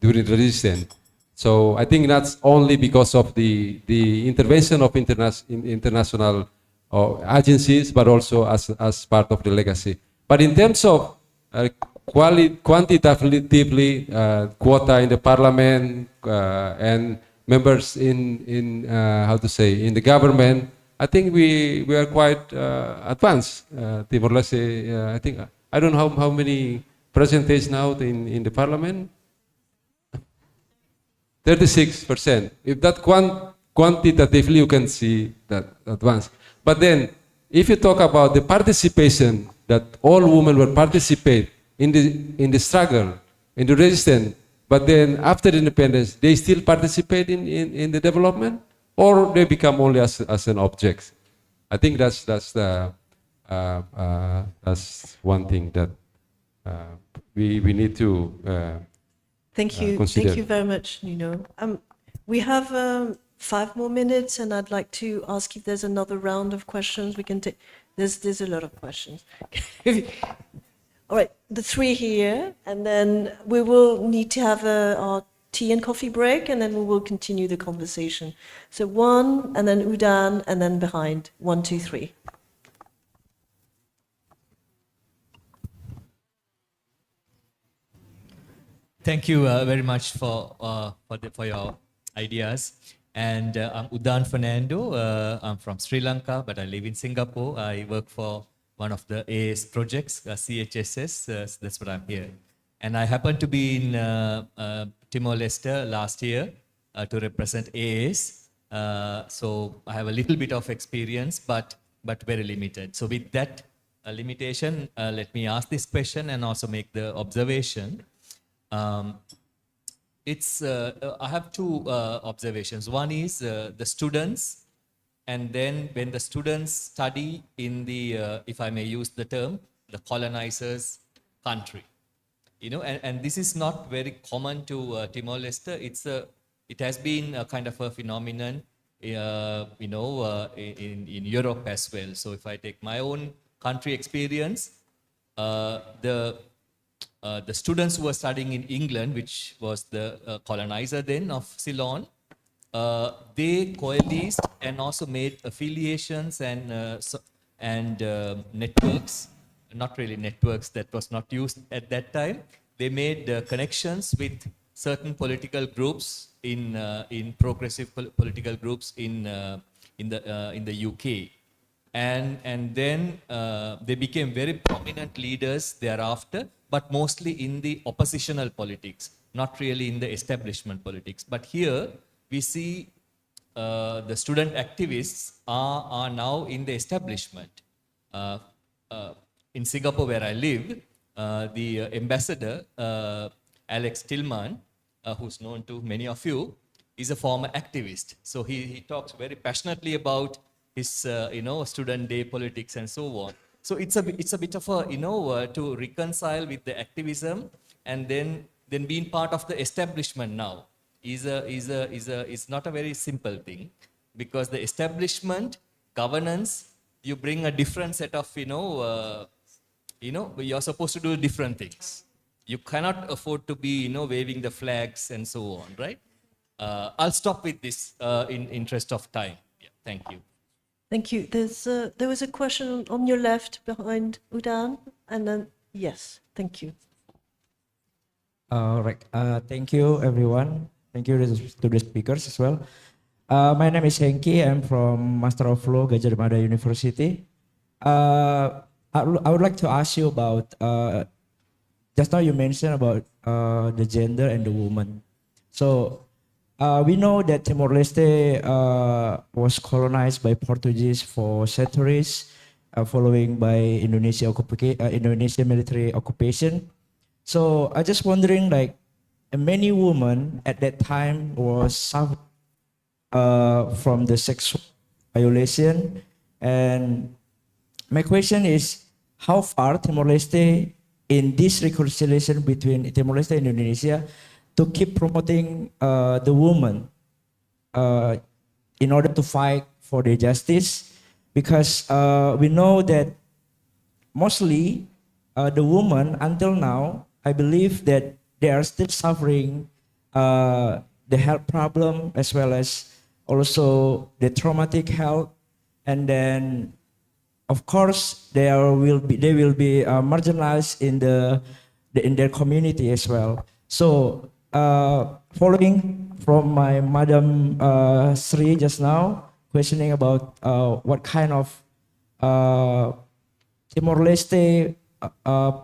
Speaker 6: resistance. So I think that's only because of the intervention of international agencies, but also as part of the legacy. But in terms of quantitatively, quota in the parliament and members in the government, I think we are quite advanced. Timor-Leste, I think, I don't know how many percentage now in the parliament. 36%. If that quantitatively you can see that advance. But then, if you talk about the participation, that all women will participate in the struggle, in the resistance, but then after the independence, they still participate in the development, or they become only as an object. I think that's one thing that we need to
Speaker 4: Thank you.
Speaker 6: consider.
Speaker 4: Thank you very much, Nuno. We have 5 more minutes, and I'd like to ask if there's another round of questions we can take. There's a lot of questions. All right, the 3 here, and then we will need to have our tea and coffee break, and then we will continue the conversation. So 1, and then Udan, and then behind. 1, 2, 3.
Speaker 14: Thank you very much for your ideas. And I'm Udan Fernando. I'm from Sri Lanka, but I live in Singapore. I work for one of the AAS projects, CHSS. So that's what I'm here. And I happened to be in Timor-Leste last year to represent AAS. So I have a little bit of experience, but very limited. So with that limitation, let me ask this question and also make the observation. I have 2 observations. One is the students, and then when the students study in the, if I may use the term, the colonizer's country. You know, and this is not very common to Timor-Leste. It has been a kind of a phenomenon, in Europe as well. So if I take my own country experience, the students who were studying in England, which was the colonizer then of Ceylon, they coalesced and also made affiliations and networks. Not really networks, that was not used at that time. They made connections with certain political groups in progressive political groups in the UK. And then they became very prominent leaders thereafter, but mostly in the oppositional politics, not really in the establishment politics. But here we see the student activists are now in the establishment. In Singapore, where I live, the ambassador, Alex Tillman, who's known to many of you, is a former activist. So he talks very passionately about his, student day politics and so on. So it's a bit of a, to reconcile with the activism and then being part of the establishment now is not a very simple thing, because the establishment governance, you bring a different set of, you're supposed to do different things. You cannot afford to be, waving the flags and so on, right? I'll stop with this in interest of time. Yeah, thank you.
Speaker 4: Thank you. There was a question on your left behind Udan, and then Yes, thank you.
Speaker 15: Right. Thank you, everyone. Thank you to the speakers as well. My name is Henki. I'm from Master of Law, Gajah Mada University. I would like to ask you about, just now you mentioned about the gender and the woman. So we know that Timor-Leste was colonized by Portuguese for centuries, following by Indonesia military occupation. So I just wondering, like, many women at that time was suffering from the sexual violation, and my question is, how far Timor-Leste in this reconciliation between Timor-Leste and Indonesia to keep promoting the woman in order to fight for their justice, because we know that mostly the women until now, I believe that they are still suffering the health problem as well as also the traumatic health, and then of course they will be marginalized in their community as well. So following from my Madam Sri just now questioning about what kind of Timor-Leste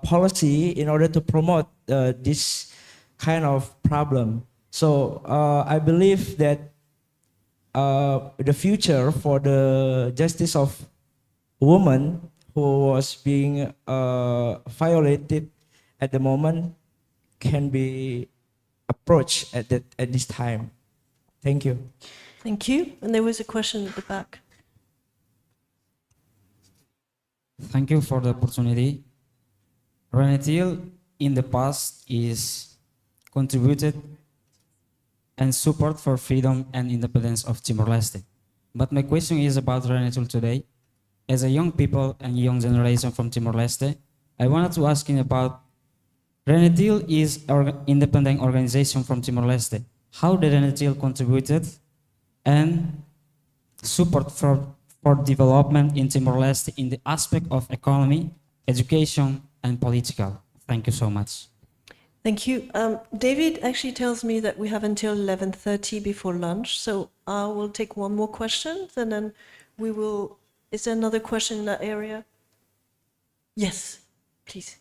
Speaker 15: policy in order to promote this kind of problem. So I believe that the future for the justice of women who was being violated at the moment can be approached at this time. Thank you.
Speaker 4: Thank you. And there was a question at the back.
Speaker 16: Thank you for the opportunity. Renetil in the past is contributed and support for freedom and independence of Timor-Leste. But my question is about Renetil today. As a young people and young generation from Timor-Leste, I wanted to ask you about Renetil is an independent organization from Timor-Leste. How did Renetil contributed and support for development in Timor-Leste in the aspect of economy, education, and political? Thank you so much.
Speaker 4: Thank you. David actually tells me that we have until 11:30 before lunch, so I will take one more question, and then we will... Is there another question in that area? Yes, please.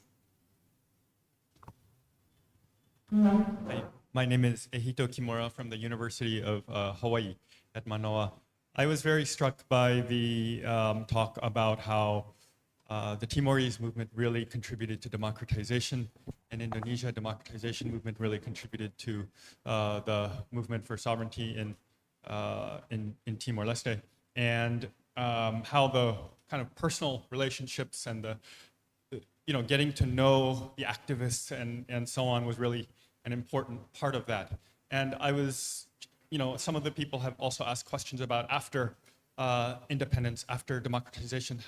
Speaker 17: Hi, my name is Ehito Kimura from the University of Hawaii at Manoa. I was very struck by the talk about how the Timorese movement really contributed to democratization, and Indonesia democratization movement really contributed to the movement for sovereignty in Timor-Leste, and how the kind of personal relationships and the getting to know the activists and so on was really an important part of that. And I was, some of the people have also asked questions about after independence, after democratization.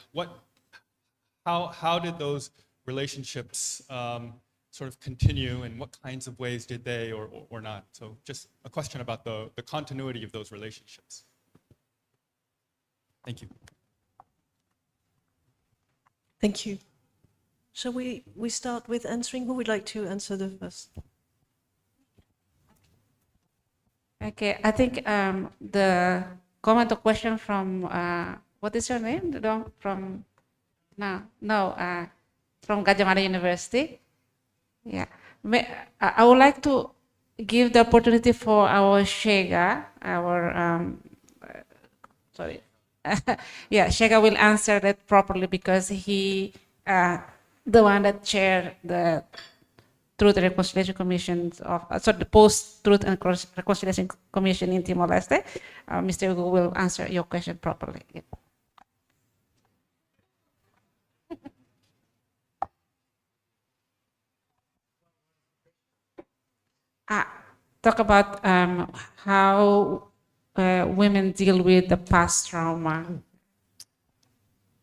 Speaker 17: How did those relationships sort of continue, and what kinds of ways did they or not? So just a question about the continuity of those relationships. Thank you.
Speaker 4: Thank you. Shall we start with answering? Who would like to answer the first?
Speaker 9: Okay, I think the comment or question from, what is your name? From Gajah Mada University. Yeah, I would like to give the opportunity for our Shega, Shega will answer that properly because he, the one that chaired the Truth and Reconciliation Commission the Post-Truth and Reconciliation Commission in Timor-Leste. Mr. Hugo will answer your question properly. Yeah. Talk about how women deal with the past trauma.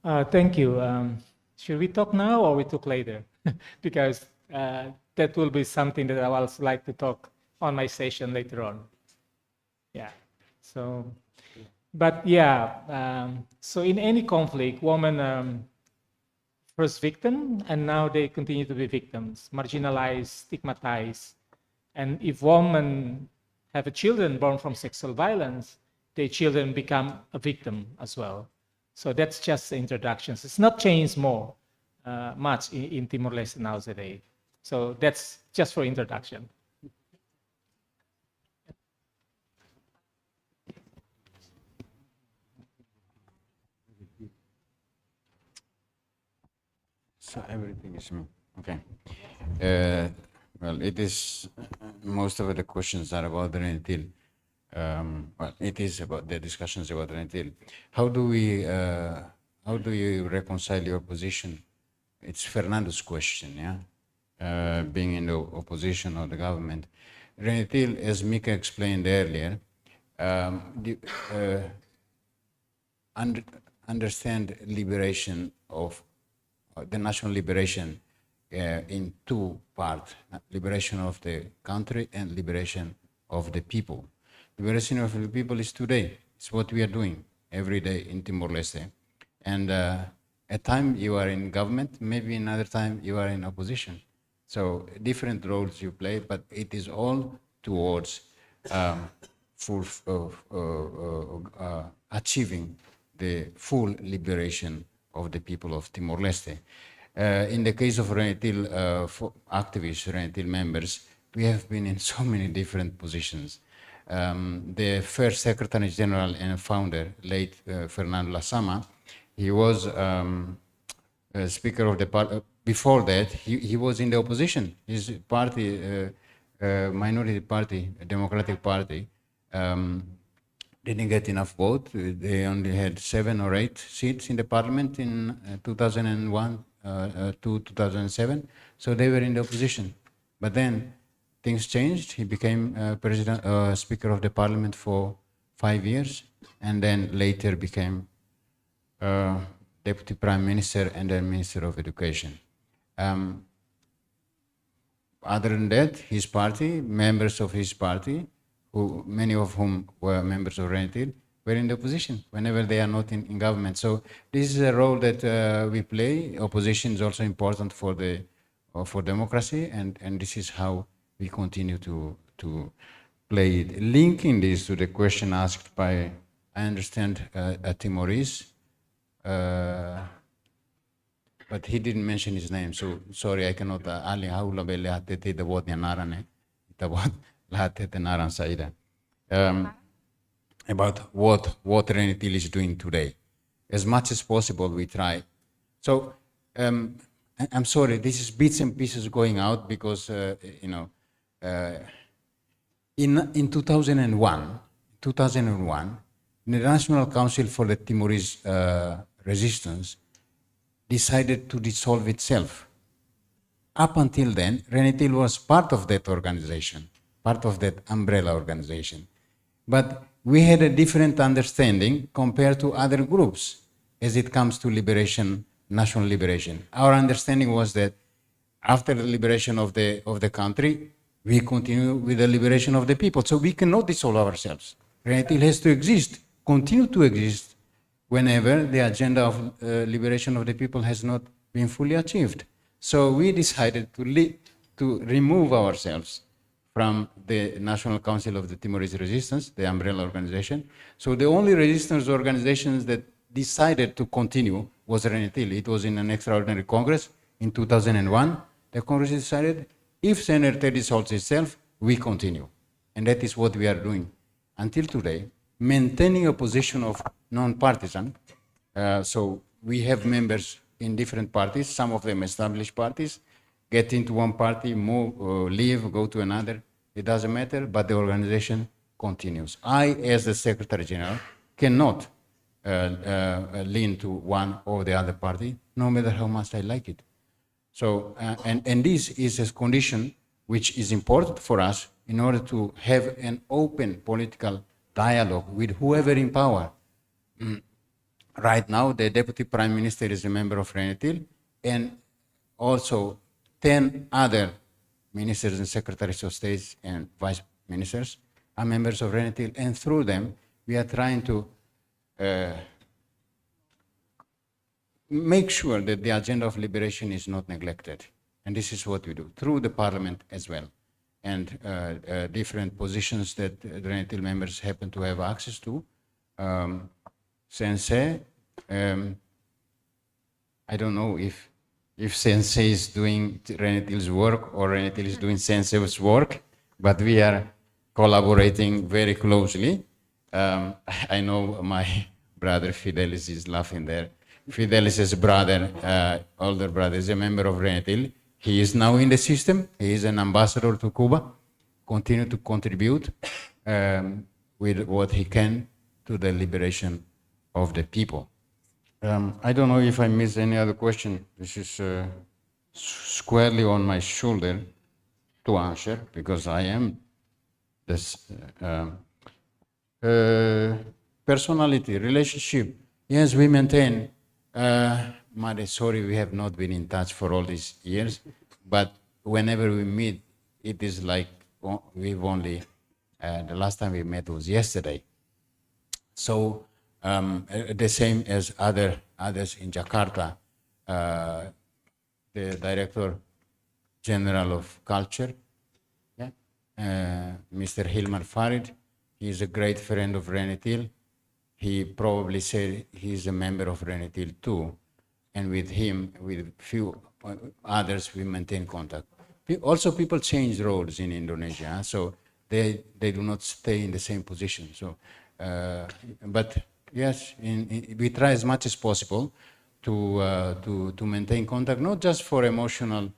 Speaker 18: Thank you. Should we talk now or we talk later? Because that will be something that I would also like to talk on my session later on. Yeah. So, but yeah. So in any conflict, women first victim, and now they continue to be victims, marginalized, stigmatized. And if women have children born from sexual violence, their children become a victim as well. So that's just the introductions. It's not changed much in Timor-Leste nowadays. So that's just for introduction.
Speaker 5: So everything is me. Okay. Well, it is, most of the questions are about the Renetil. Well, it is about the discussions about Renetil. How do you reconcile your position? It's Fernando's question, yeah? Being in the opposition or the government. Renetil, as Mika explained earlier, understand liberation of the national liberation in two parts, liberation of the country and liberation of the people. Liberation of the people is today. It's what we are doing every day in Timor-Leste. And at time you are in government, maybe another time you are in opposition. So different roles you play, but it is all towards achieving the full liberation of the people of Timor-Leste. In the case of Renetil activists, Renetil members, we have been in so many different positions. The first Secretary General and founder, late Fernando Lasama, he was Speaker of the Parliament. Before that, he was in the opposition. His party, minority party, Democratic Party, didn't get enough vote. They only had 7 or 8 seats in the parliament in 2001 to 2007. So they were in the opposition. But then things changed. He became Speaker of the Parliament for 5 years, and then later became Deputy Prime Minister and then Minister of Education. Other than that, his party, members of his party, many of whom were members of Renetil, were in the opposition whenever they are not in government. So this is a role that we play. Opposition is also important for democracy, and this is how we continue to play it. Linking this to the question asked by, I understand, a Timorese, but he didn't mention his name, so sorry, I cannot. Ali haula bele hatete the word narane, the word lahatete naran saida. About what Renetil is doing today. As much as possible, we try. So I'm sorry, this is bits and pieces going out because in 2001, the National Council for the Timorese Resistance decided to dissolve itself. Up until then, Renetil was part of that organization, part of that umbrella organization. But we had a different understanding compared to other groups as it comes to liberation, national liberation. Our understanding was that after the liberation of the country, we continue with the liberation of the people. So we cannot dissolve ourselves. Renetil has to exist, continue to exist, whenever the agenda of liberation of the people has not been fully achieved. So we decided to remove ourselves from the National Council of the Timorese Resistance, the umbrella organization. So the only resistance organizations that decided to continue was Renetil. It was in an extraordinary Congress in 2001. The Congress decided, if CNRT dissolves itself, we continue. And that is what we are doing until today, maintaining a position of non-partisan. So we have members in different parties, some of them established parties, get into one party, move, leave, go to another. It doesn't matter, but the organization continues. I, as the Secretary General, cannot lean to one or the other party, no matter how much I like it. So, and this is a condition which is important for us in order to have an open political dialogue with whoever in power. Right now, the Deputy Prime Minister is a member of Renetil, and also 10 other ministers and secretaries of state and vice ministers are members of Renetil, and through them, we are trying to make sure that the agenda of liberation is not neglected. And this is what we do through the parliament as well. And different positions that the RENETIL members happen to have access to. Sensei, I don't know if Sensei is doing RENETIL's work or RENETIL is doing Sensei's work, but we are collaborating very closely. I know my brother Fidelis is laughing there. Fidelis' brother, older brother, is a member of RENETIL. He is now in the system. He is an ambassador to Cuba. Continue to contribute with what he can to the liberation of the people. I don't know if I missed any other question. This is squarely on my shoulder to answer because I am this personality, relationship. Yes, we maintain. Mare, sorry, we have not been in touch for all these years, but whenever we meet, it is like we've only, the last time we met was yesterday. So the same as others in Jakarta, the Director General of Culture, yeah? Mr. Hilmar Farid, he is a great friend of RENETIL. He probably said he's a member of RENETIL too. And with him, with few others, we maintain contact. Also, people change roles in Indonesia, so they do not stay in the same position. So, but yes, we try as much as possible to maintain contact, not just for emotional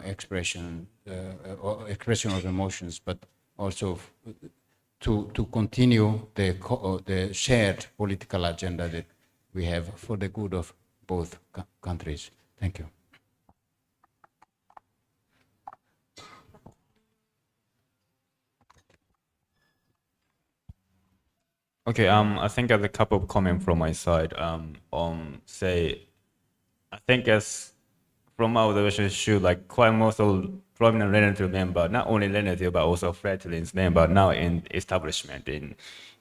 Speaker 5: expression of emotions, but also to continue the shared political agenda that we have for the good of both countries. Thank you.
Speaker 8: Okay, I think as a couple of comments from my side, say, I think as from our observation, should like quite most of prominent RENETIL member, not only RENETIL but also FRETIL's member now in establishment in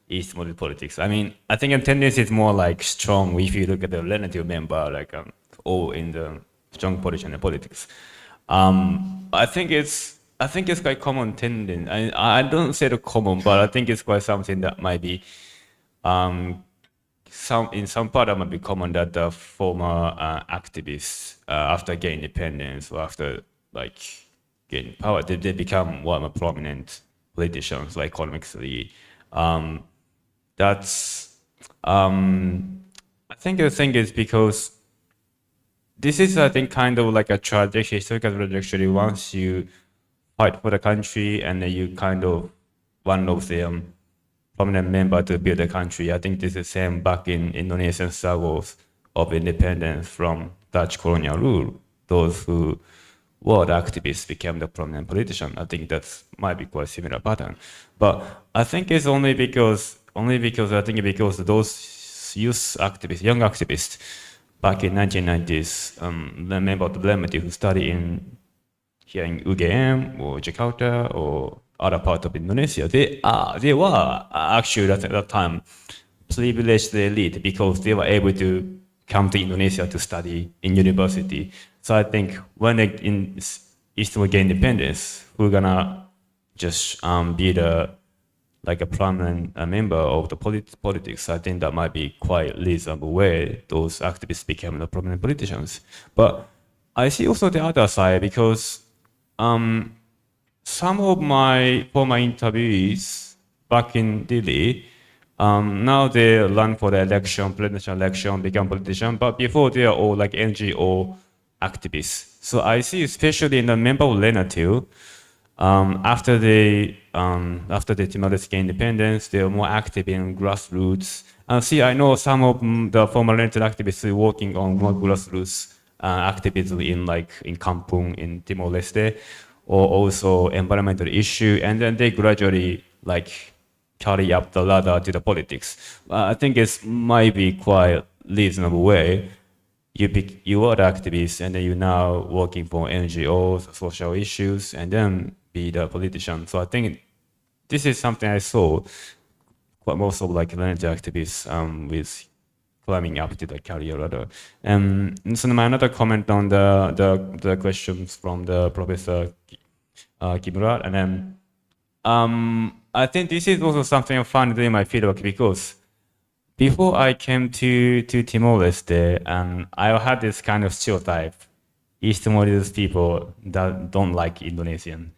Speaker 8: East model politics. I mean, I think the tendency is more like strong if you look at the RENETIL member, like all in the strong position in politics. I think it's quite common tendency. I don't say the common, but I think it's quite something that might be in some part that might be common that the former activists after gaining independence or after like gaining power, they become more prominent politicians, like economically. That's I think the thing is because this is, I think, kind of like a tragic historical trajectory. Once you fight for the country and then you kind of one of the prominent member to build the country. I think this is the same back in Indonesian struggles of independence from Dutch colonial rule. Those who were the activists became the prominent politician. I think that might be quite similar pattern. But I think it's only because those youth activists, young activists, back in 1990s, the member of the Leste who study here in UGM or Jakarta or other part of Indonesia, they were actually at that time privileged elite because they were able to come to Indonesia to study in university. So I think when they in East will gain independence, we're gonna just be like a prominent member of the politics. I think that might be quite reasonable way those activists became the prominent politicians. But I see also the other side because some of my former interviewees back in Delhi, now they run for the election, presidential election, become politicians, but before they are all like NGO activists. So I see, especially in the member of RENETIL, after the Timor-Leste gained independence, they are more active in grassroots. I know some of the former RENETIL activists are working on more grassroots activism in Kampung, in Timor-Leste, or also environmental issue, and then they gradually carry up the ladder to the politics. I think it might be quite reasonable way. You are the activist, and then you're now working for NGOs, social issues, and then be the politician. So I think this is something I saw quite most of RENETIL activists with climbing up to the career ladder. And so my another comment on the questions from the Professor Kimura, and then I think this is also something I found in my feedback, because before I came to Timor-Leste, and I had this kind of stereotype, East Timorese people that don't like Indonesian.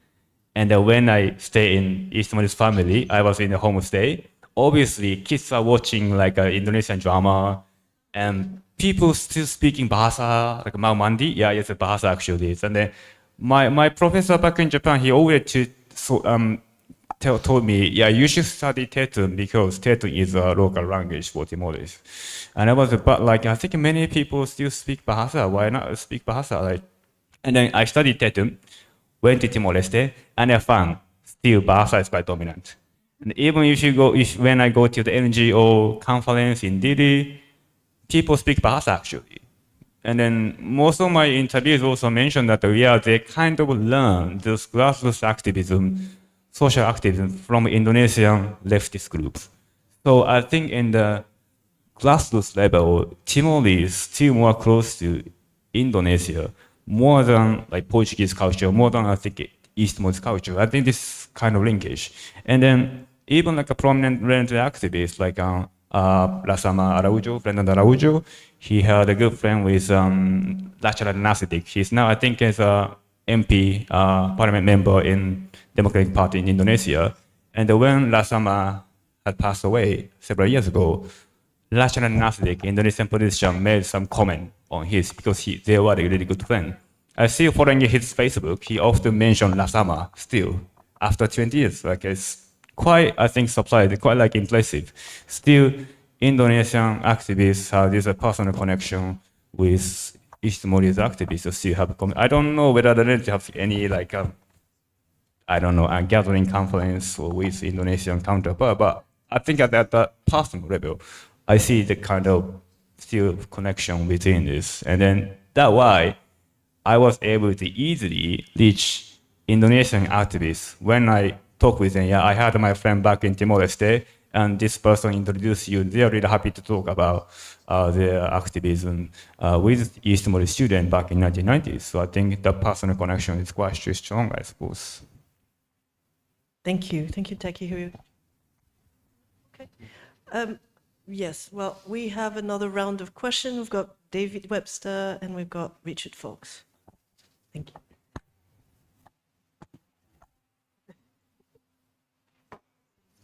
Speaker 8: And when I stay in East Timorese family, I was in a homestay. Obviously, kids are watching like an Indonesian drama, and people still speaking bahasa, like Mau Mandi. Yeah, it's a bahasa actually. And then my professor back in Japan, he always told me, yeah, you should study Tetun because Tetun is a local language for Timorese. And I was about like, I think many people still speak Bahasa. Why not speak Bahasa? Like, and then I studied Tetun, went to Timor-Leste, and I found still Bahasa is quite dominant. And even when I go to the NGO conference in Dili, people speak Bahasa actually. And then most of my interviews also mentioned that they kind of learn this grassroots activism, social activism from Indonesian leftist groups. So I think in the grassroots level, Timor is still more close to Indonesia, more than like Portuguese culture, more than I think East Timorese culture. I think this kind of linkage. And then even like a prominent rental activist like Lasama Araujo, Fernando Araujo, he had a good friend with Lachlan Nasidik. He's now, I think, as a MP, parliament member in Democratic Party in Indonesia. And when Lasama had passed away several years ago, Lachlan Nasidik, Indonesian politician, made some comment on his, because they were a really good friend. I still following his Facebook, he often mentioned Lasama still, after 20 years. Like it's quite, I think, surprising, quite like impressive. Still, Indonesian activists have this personal connection with East Timorese activists who still have, I don't know whether they have any like, I don't know, a gathering conference or with Indonesian counterpart, but I think at that personal level, I see the kind of still connection between this. And then that's why I was able to easily reach Indonesian activists. When I talk with them, yeah, I had my friend back in Timor-Leste, and this person introduced you. They are really happy to talk about their activism with East Timor students back in 1990s. So I think the personal connection is quite strong, I suppose.
Speaker 4: Thank you, Takehiro. Okay. Yes, well, we have another round of questions. We've got David Webster and we've got Richard Fox. Thank you.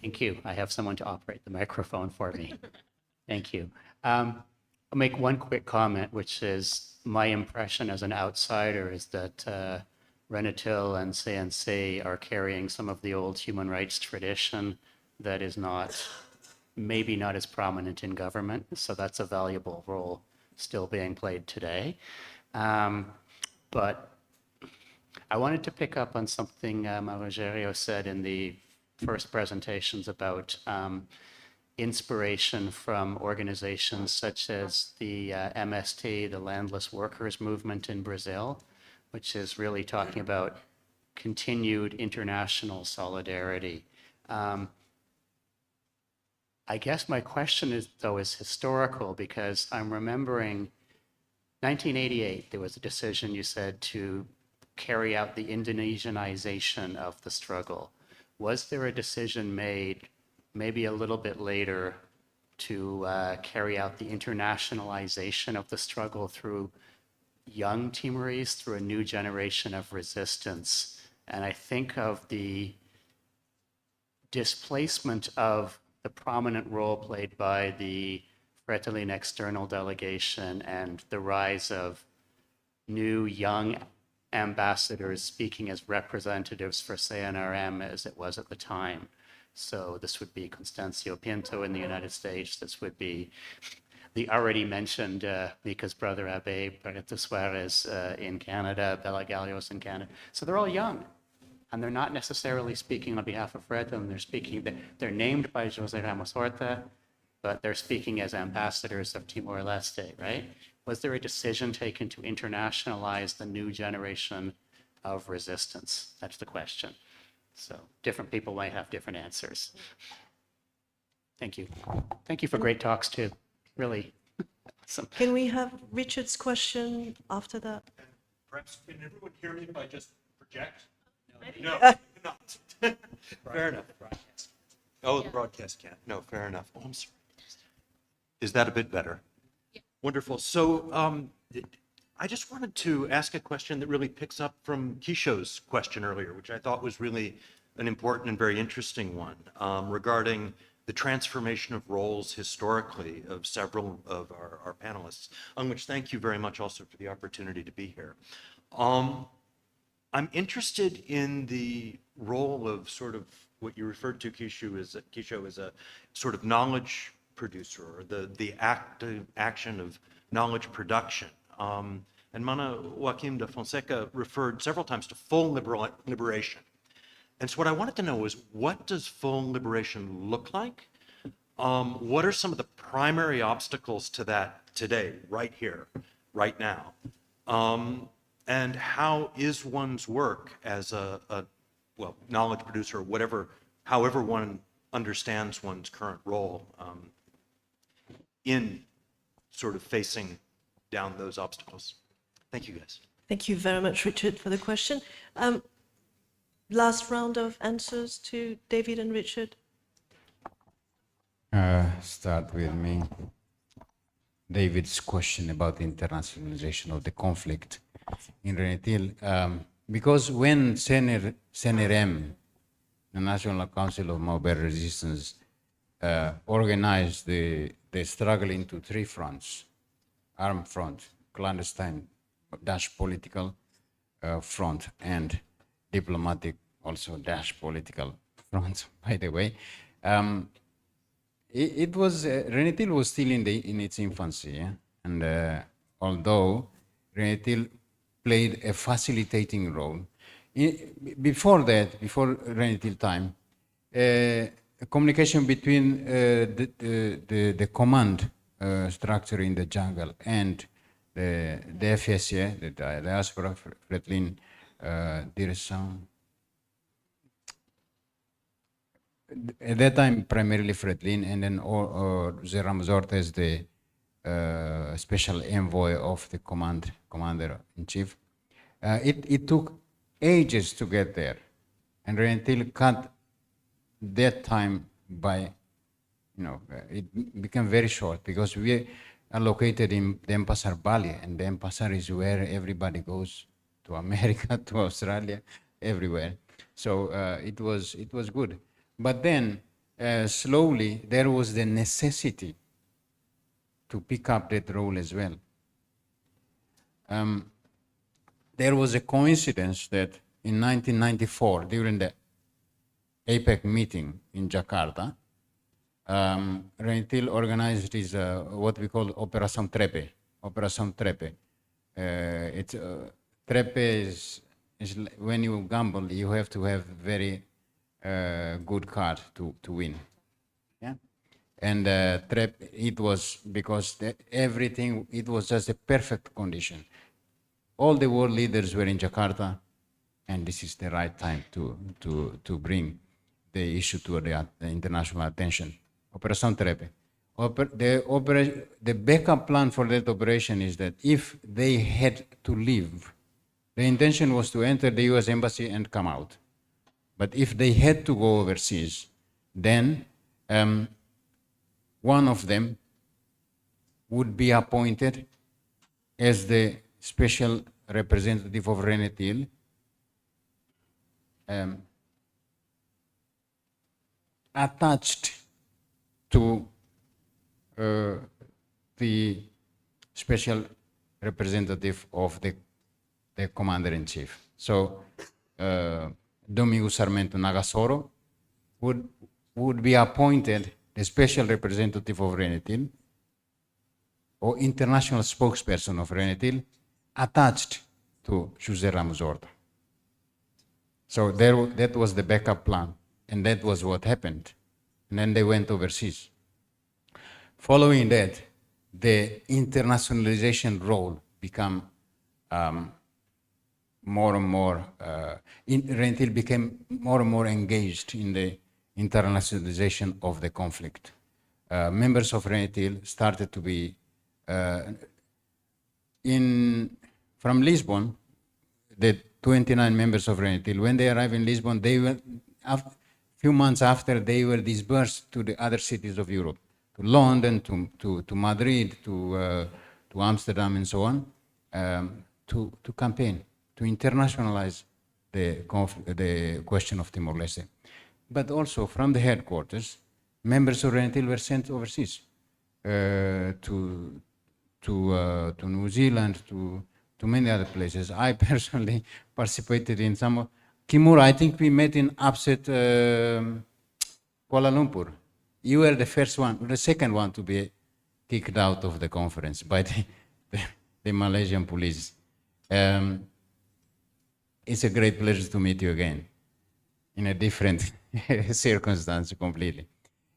Speaker 19: Thank you. I have someone to operate the microphone for me. Thank you. I'll make one quick comment, which is my impression as an outsider is that Renatil and CNC are carrying some of the old human rights tradition that is maybe not as prominent in government. So that's a valuable role still being played today. But I wanted to pick up on something Rogerio said in the first presentations about inspiration from organizations such as the MST, the Landless Workers Movement in Brazil, which is really talking about continued international solidarity. I guess my question is historical, because I'm remembering 1988, there was a decision, you said, to carry out the Indonesianization of the struggle. Was there a decision made maybe a little bit later to carry out the internationalization of the struggle through young Timorese, through a new generation of resistance? And I think of the displacement of the prominent role played by the Fretilin external delegation and the rise of new young ambassadors speaking as representatives for CNRM as it was at the time. So this would be Constancio Pinto in the United States. This would be the already mentioned Mika's brother Abe Barreto Suarez in Canada, Bela Gallos in Canada. So they're all young. And they're not necessarily speaking on behalf of Fretilin. They're named by Jose Ramos Horta, but they're speaking as ambassadors of Timor-Leste, right? Was there a decision taken to internationalize the new generation of resistance? That's the question. So different people might have different answers. Thank you. Thank you for great talks too. Really. Awesome.
Speaker 4: Can we have Richard's question after that?
Speaker 20: Perhaps, can everyone hear me if I just project? No,
Speaker 4: Uh,
Speaker 20: not. Fair enough. Oh, the broadcast can't. No, fair enough. Oh, I'm sorry. Is that a bit better? Wonderful. So I just wanted to ask a question that really picks up from Kisho's question earlier, which I thought was really an important and very interesting one, regarding the transformation of roles historically of several of our panelists, on which thank you very much also for the opportunity to be here. I'm interested in the role of sort of what you referred to, Kisho, as a sort of knowledge producer, or the active action of knowledge production. And Mana Joaquim de Fonseca referred several times to full liberation. And so what I wanted to know was, what does full liberation look like? What are some of the primary obstacles to that today, right here, right now? And how is one's work as a knowledge producer, or however one understands one's current role in sort of facing down those obstacles? Thank you, guys.
Speaker 4: Thank you very much, Richard, for the question. Last round of answers to David and Richard.
Speaker 5: Start with me. David's question about the internationalization of the conflict in Renetil. Because when CNRM, the National Council of Mobile Resistance, organized the struggle into three fronts: armed front, clandestine dash political front, and diplomatic also dash political front, by the way. It was Renetil was still in its infancy, yeah? And although Renetil played a facilitating role, before Renetil time, communication between the command structure in the jungle and the FSA, the Diaspora Fretlin Direction. At that time, primarily Fretlin, and then Zeramzort as the special envoy of the commander-in-chief. It took ages to get there, and Renetil cut that time by, it became very short, because we are located in Denpasar, Bali, and Denpasar is where everybody goes to America, to Australia, everywhere. So it was good. But then, slowly, there was the necessity to pick up that role as well. There was a coincidence that in 1994, during the APEC meeting in Jakarta, Renetil organized his, what we call Operação Trepe. Operação Trepe. Trepe is when you gamble, you have to have very good card to win. Yeah, and it was because everything, it was just a perfect condition. All the world leaders were in Jakarta, and this is the right time to bring the issue to the international attention. Operação Trepe. The backup plan for that operation is that if they had to leave, the intention was to enter the US Embassy and come out. But if they had to go overseas, then one of them would be appointed as the special representative of Renetil, attached to the special representative of the commander-in-chief. So Domingo Sarmento Nagasoro would be appointed the special representative of Renetil, or international spokesperson of Renetil, attached to José Ramos Horta. So that was the backup plan, and that was what happened. And then they went overseas. Following that, the internationalization role became more and more, Renetil became more and more engaged in the internationalization of the conflict. Members of Renetil started to be From Lisbon, the 29 members of Renetil, when they arrived in Lisbon, they were, few months after, they were dispersed to the other cities of Europe, to London, to Madrid, to Amsterdam, and so on, to campaign, to internationalize the question of Timor-Leste. But also from the headquarters, members of Renetil were sent overseas to New Zealand, to many other places. I personally participated in some of Timor. I think we met in upset Kuala Lumpur. You were the first one, the second one to be kicked out of the conference by the Malaysian police. It's a great pleasure to meet you again in a different circumstance completely.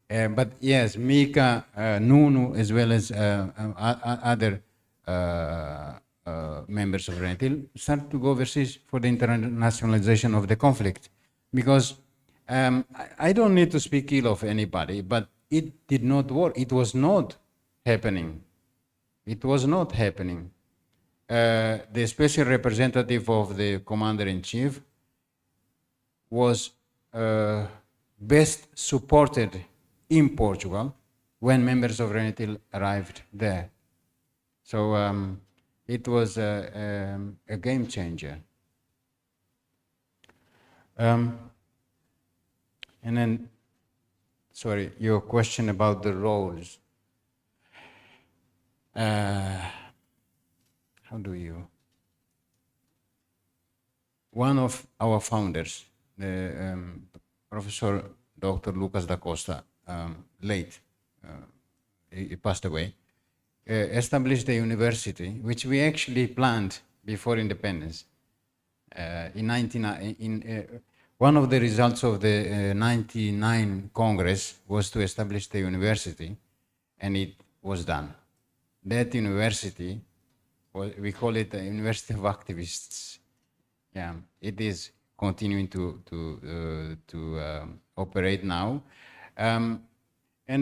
Speaker 5: But yes, Mika, Nunu, as well as other members of Renetil started to go overseas for the internationalization of the conflict. Because I don't need to speak ill of anybody, but it did not work. It was not happening. It was not happening. The special representative of the commander-in-chief was best supported in Portugal when members of Renetil arrived there. So it was a game changer. And then, sorry, your question about the roles. How do you? One of our founders, the Professor Dr. Lucas da Costa, late, he passed away, established a university, which we actually planned before independence. One of the results of the 99 Congress was to establish the university, and it was done. That university, we call it the University of Activists. Yeah, it is continuing to operate now. And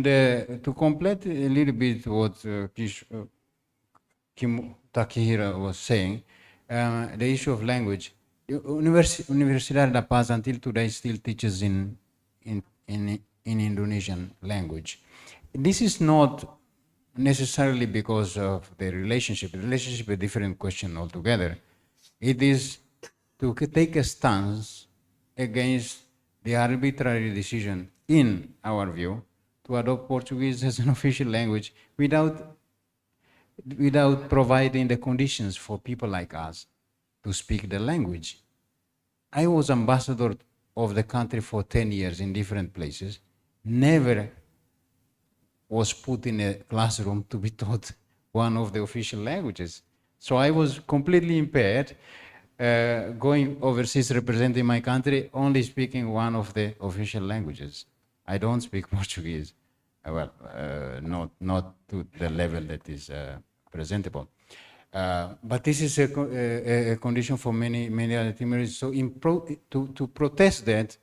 Speaker 5: to complete a little bit what Kim Takehira was saying, the issue of language. Universidad La Paz until today still teaches in Indonesian language. This is not necessarily because of the relationship. The relationship is a different question altogether. It is to take a stance against the arbitrary decision, in our view, to adopt Portuguese as an official language without providing the conditions for people like us to speak the language. I was ambassador of the country for 10 years in different places, never was put in a classroom to be taught one of the official languages. So I was completely impaired, going overseas representing my country, only speaking one of the official languages. I don't speak Portuguese, not to the level that is presentable. But this is a condition for many other Timorese. So to protest that,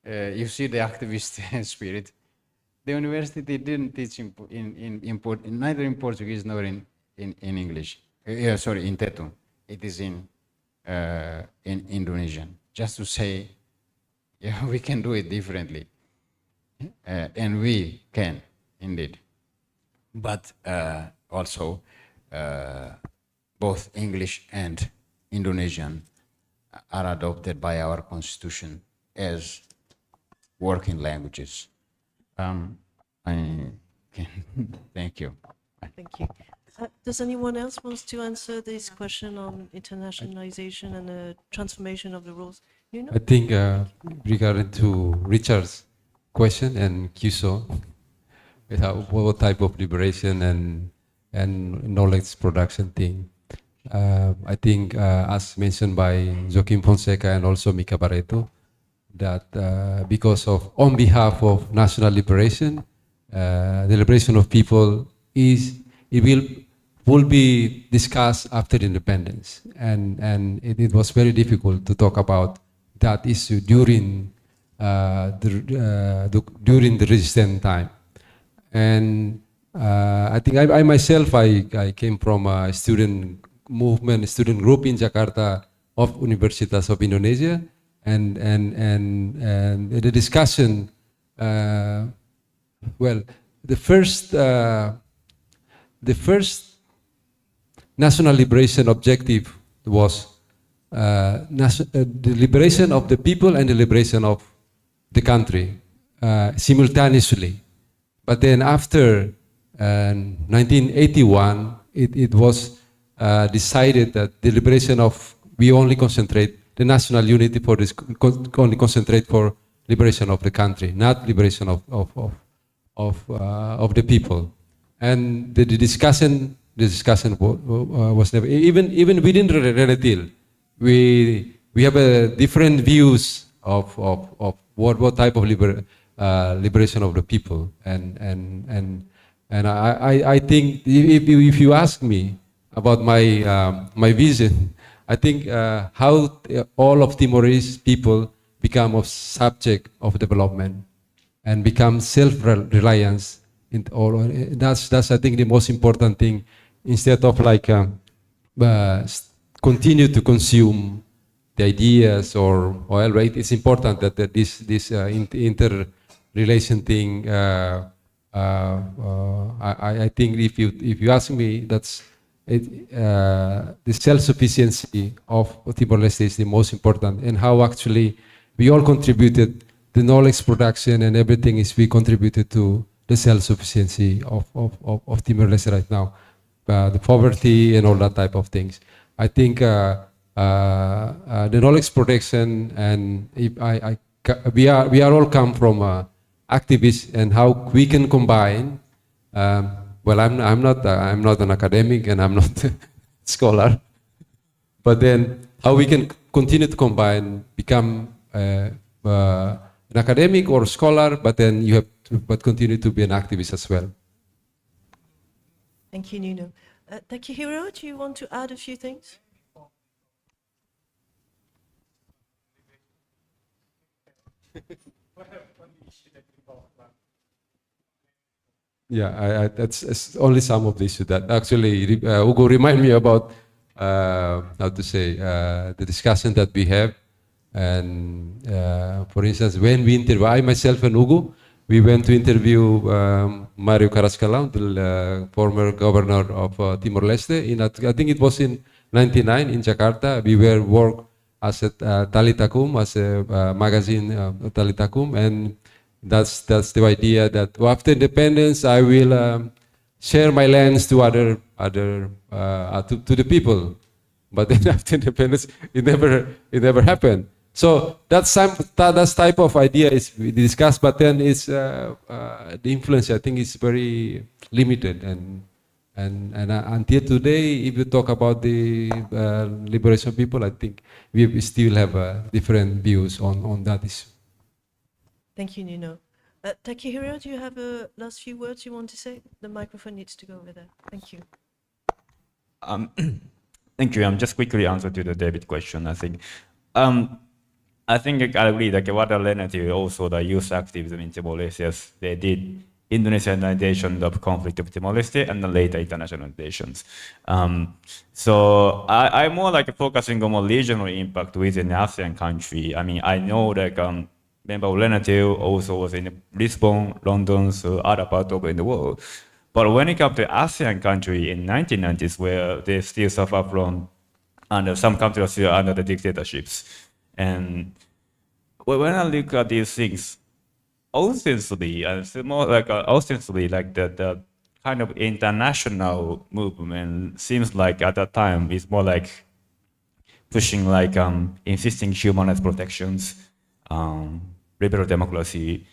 Speaker 5: you see the activist spirit. The university didn't teach neither in Portuguese nor in English. Sorry, in Tetum. It is in Indonesian. Just to say, yeah, we can do it differently, and we can indeed. But also, both English and Indonesian are adopted by our constitution as working languages. Thank you.
Speaker 4: Thank you. Does anyone else want to answer this question on internationalization and the transformation of the rules? You know?
Speaker 6: I think regarding to Richard's question and Kyuso, what type of liberation and knowledge production thing. I think as mentioned by Joaquim Fonseca and also Mika Barreto, that because of, on behalf of national liberation, the liberation of people will be discussed after independence, and it was very difficult to talk about that issue during the resistance time. And I think I myself, I came from a student movement, student group in Jakarta of Universitas of Indonesia, and the discussion, well, the first national liberation objective was the liberation of the people and the liberation of the country simultaneously. But then after 1981, it was decided that the liberation of, we only concentrate, the national unity for this, only concentrate for liberation of the country, not liberation of the people. And the discussion was never, even within Renetil, we have different views of what type of liberation of the people, and I think if you ask me about my vision, I think how all of Timorese people become a subject of development and become self-reliance. That's I think the most important thing, instead of like continue to consume the ideas or oil, right? It's important that this interrelation thing. I think if you ask me, that's it, the self-sufficiency of Timor-Leste is the most important, and how actually we all contributed the knowledge production and everything is we contributed to the self-sufficiency of Timor-Leste right now, the poverty and all that type of things. I think the knowledge production, and we are all come from activists, and how we can combine. Well, I'm not an academic and I'm not a scholar, but then how we can continue to combine, become an academic or scholar, but then you have to continue to be an activist as well.
Speaker 4: Thank you, Nuno. Takehiro, do you want to add a few things?
Speaker 6: Yeah, that's only some of the issue that actually Ugo remind me about how to say the discussion that we have, and for instance, when we interview, I myself and Ugo, we went to interview Mario Carrascalão, the former governor of Timor-Leste. I think it was in '99 in Jakarta. We were work as a Talitakum, as a magazine Talitakum, and that's the idea that after independence I will share my lands to to the people, but then after independence it never happened. So that's type of idea is we discussed, but then it's the influence I think is very limited, and until today, if you talk about the liberation people, I think we still have different views on that issue.
Speaker 4: Thank you, Nuno. Takehiro, do you have a last few words you want to say? The microphone needs to go over there. Thank you.
Speaker 8: Thank you. Just quickly answer to the David question. I think I agree that what alternative also the youth activism in Timor-Leste, they did Indonesianization of conflict of Timor-Leste and then later internationalizations. So I'm more like focusing on more regional impact within the ASEAN country. I mean, I know that member of Lenatil also was in Lisbon, London, so other parts of the world. But when it comes to ASEAN country in 1990s, where they still suffer from, and some countries are still under the dictatorships. And when I look at these things, ostensibly, it's more like the kind of international movement seems like at that time is more like pushing like insisting human rights protections, liberal democracy.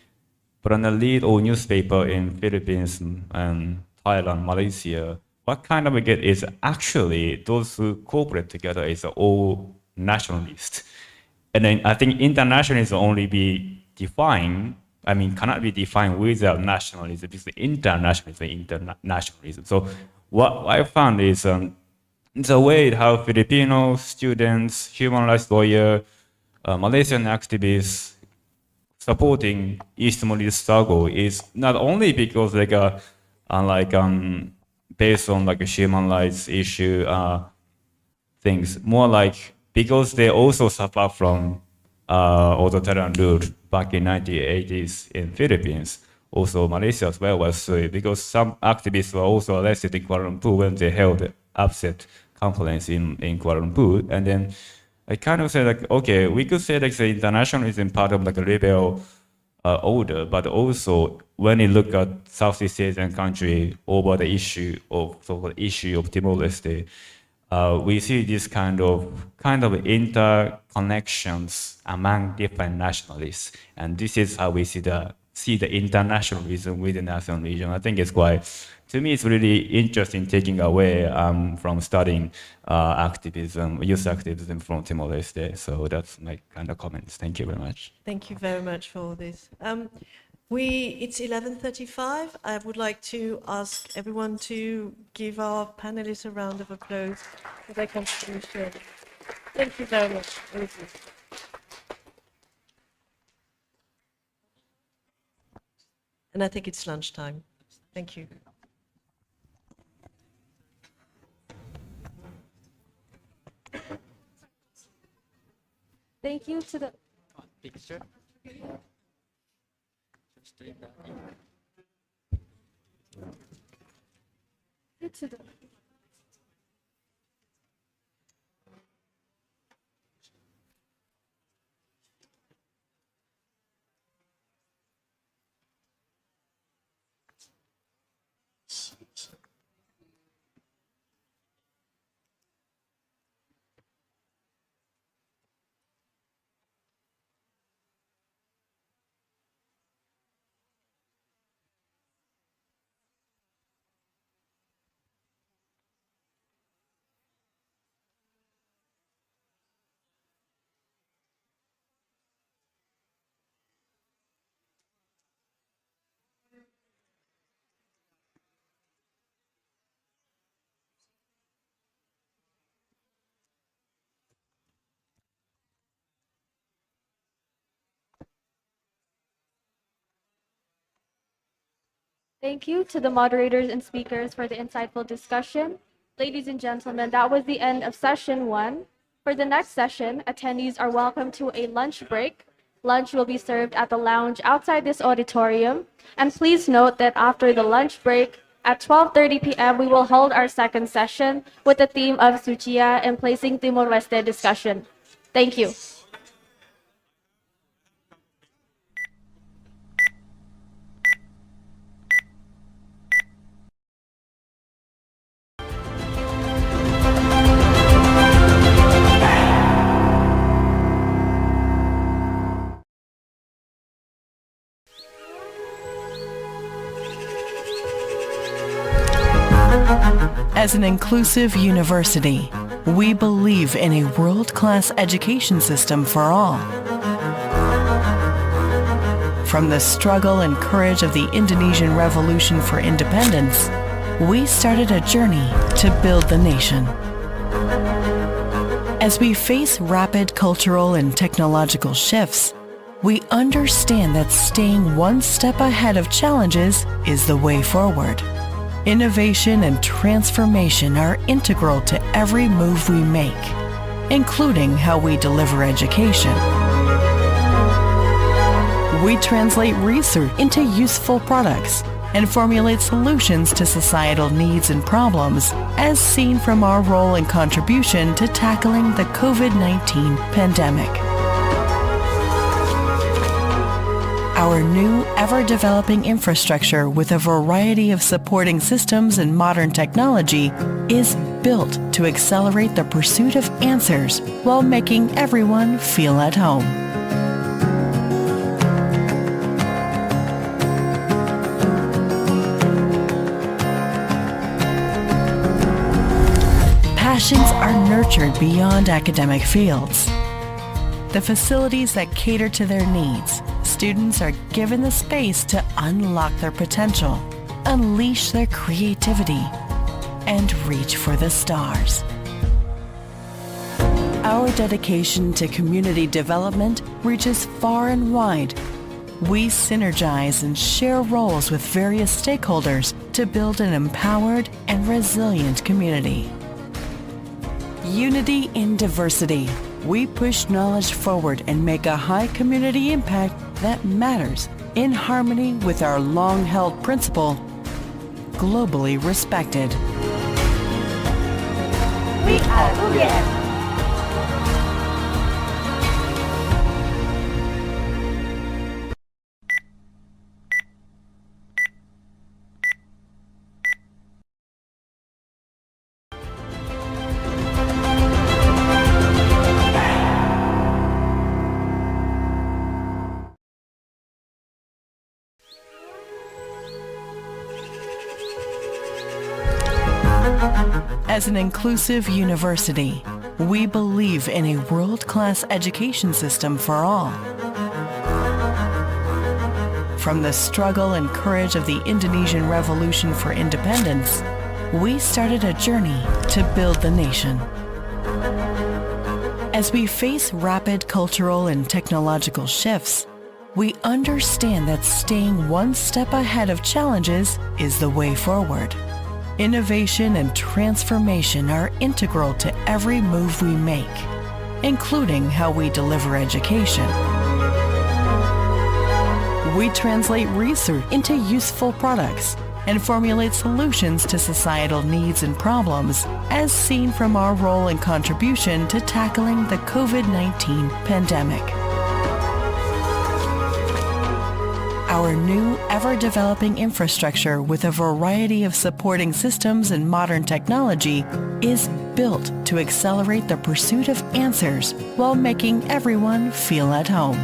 Speaker 8: But on the lead or newspaper in Philippines and Thailand, Malaysia, what kind of a get is actually those who cooperate together is all nationalist. And then I think internationalism only be defined, I mean, cannot be defined without nationalism, because internationalism is internationalism. So what I found is the way how Filipino students, human rights lawyers, Malaysian activists supporting East Timorese struggle is not only because like like based on like a human rights issue things, more like because they also suffer from authoritarian rule back in 1980s in Philippines. Also Malaysia as well was because some activists were also arrested in Kuala Lumpur when they held upset conference in Kuala Lumpur. And then I kind of said like, okay, we could say like the internationalism part of like a liberal order, but also when you look at Southeast Asian country over the issue of Timor-Leste, we see this kind of interconnections among different nationalists, and this is how we see the internationalism within the national region. I think it's quite, to me, it's really interesting taking away from studying activism, youth activism from Timor-Leste. So that's my kind of comments. Thank you very much.
Speaker 4: Thank you very much for this. It's 11:35. I would like to ask everyone to give our panelists a round of applause for their contribution. Thank you very much. Thank you. And I think it's lunchtime. Thank you.
Speaker 1: Thank you to the...
Speaker 12: Picture.
Speaker 1: To the... Thank you to the moderators and speakers for the insightful discussion. Ladies and gentlemen, that was the end of session 1. For the next session, attendees are welcome to a lunch break. Lunch will be served at the lounge outside this auditorium. And please note that after the lunch break, at 12:30 p.m., we will hold our second session with the theme of Sucia and placing Timor-Leste discussion. Thank you.
Speaker 21: As an inclusive university, we believe in a world-class education system for all. From the struggle and courage of the Indonesian Revolution for independence, we started a journey to build the nation. As we face rapid cultural and technological shifts, we understand that staying one step ahead of challenges is the way forward. Innovation and transformation are integral to every move we make, including how we deliver education. We translate research into useful products and formulate solutions to societal needs and problems, as seen from our role and contribution to tackling the COVID-19 pandemic. Our new, ever-developing infrastructure with a variety of supporting systems and modern technology is built to accelerate the pursuit of answers while making everyone feel at home. Passions are nurtured beyond academic fields. The facilities that cater to their needs, students are given the space to unlock their potential, unleash their creativity, and reach for the stars. Our dedication to community development reaches far and wide. We synergize and share roles with various stakeholders to build an empowered and resilient community. Unity in diversity. We push knowledge forward and make a high community impact that matters in harmony with our long-held principle, globally respected.
Speaker 2: We are UGM.
Speaker 21: As an inclusive university, we believe in a world-class education system for all. From the struggle and courage of the Indonesian Revolution for independence, we started a journey to build the nation. As we face rapid cultural and technological shifts, we understand that staying one step ahead of challenges is the way forward. Innovation and transformation are integral to every move we make, including how we deliver education. We translate research into useful products and formulate solutions to societal needs and problems, as seen from our role and contribution to tackling the COVID-19 pandemic. Our new, ever-developing infrastructure with a variety of supporting systems and modern technology is built to accelerate the pursuit of answers while making everyone feel at home.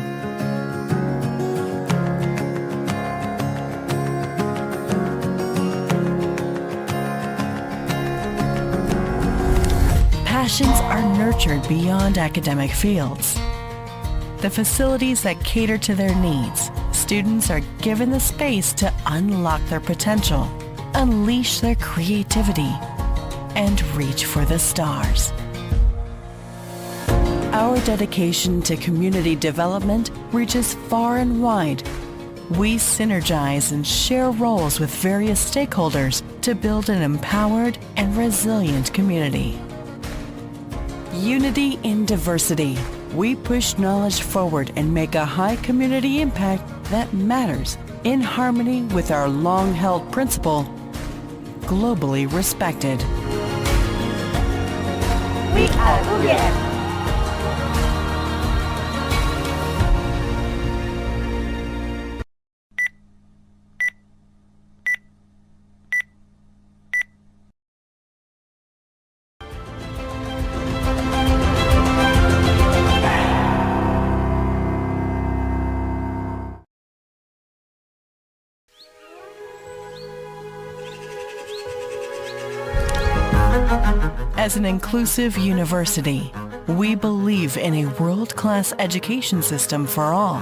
Speaker 21: Passions are nurtured beyond academic fields. The facilities that cater to their needs, students are given the space to unlock their potential, unleash their creativity, and reach for the stars. Our dedication to community development reaches far and wide. We synergize and share roles with various stakeholders to build an empowered and resilient community. Unity in diversity. We push knowledge forward and make a high community impact that matters in harmony with our long-held principle, globally respected.
Speaker 2: We are UGM.
Speaker 21: As an inclusive university, we believe in a world-class education system for all.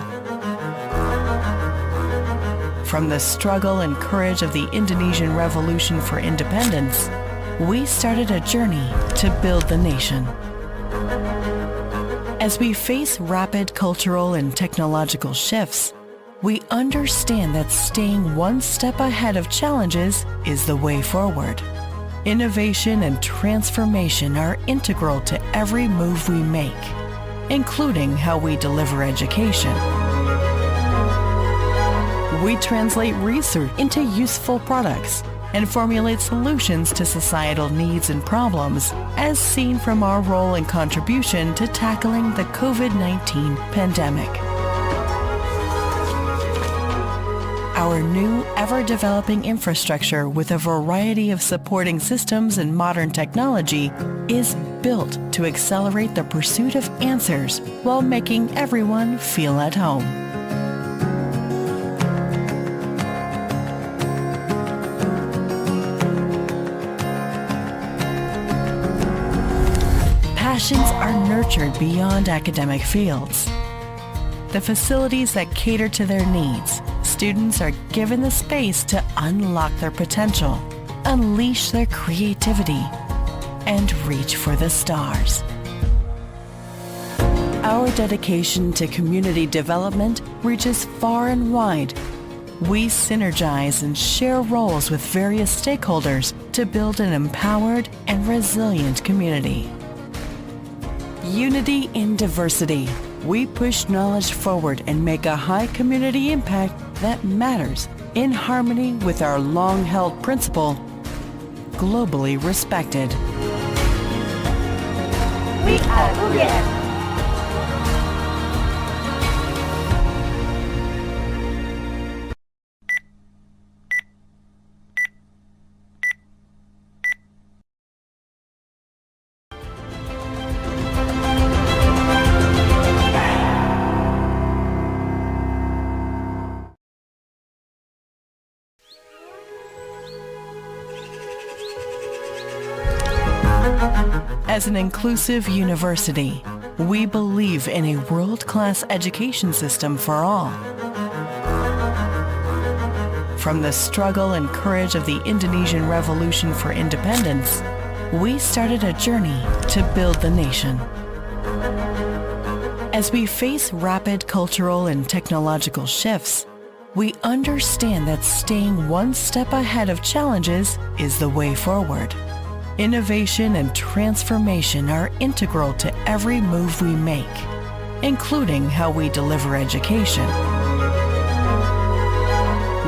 Speaker 21: From the struggle and courage of the Indonesian Revolution for independence, we started a journey to build the nation. As we face rapid cultural and technological shifts, we understand that staying one step ahead of challenges is the way forward. Innovation and transformation are integral to every move we make, including how we deliver education. We translate research into useful products and formulate solutions to societal needs and problems, as seen from our role and contribution to tackling the COVID-19 pandemic. Our new, ever-developing infrastructure with a variety of supporting systems and modern technology is built to accelerate the pursuit of answers while making everyone feel at home. Passions are nurtured beyond academic fields. The facilities that cater to their needs, students are given the space to unlock their potential, unleash their creativity, and reach for the stars. Our dedication to community development reaches far and wide. We synergize and share roles with various stakeholders to build an empowered and resilient community. Unity in diversity. We push knowledge forward and make a high community impact that matters in harmony with our long-held principle, globally respected.
Speaker 2: We are UGM.
Speaker 21: As an inclusive university, we believe in a world-class education system for all. From the struggle and courage of the Indonesian Revolution for independence, we started a journey to build the nation. As we face rapid cultural and technological shifts, we understand that staying one step ahead of challenges is the way forward. Innovation and transformation are integral to every move we make, including how we deliver education.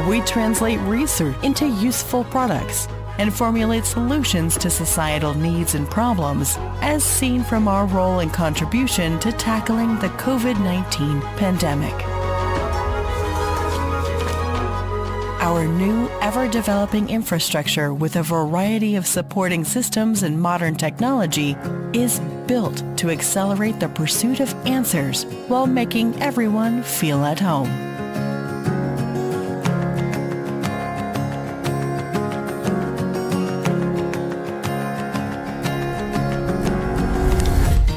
Speaker 21: We translate research into useful products and formulate solutions to societal needs and problems, as seen from our role and contribution to tackling the COVID-19 pandemic. Our new, ever-developing infrastructure with a variety of supporting systems and modern technology is built to accelerate the pursuit of answers while making everyone feel at home.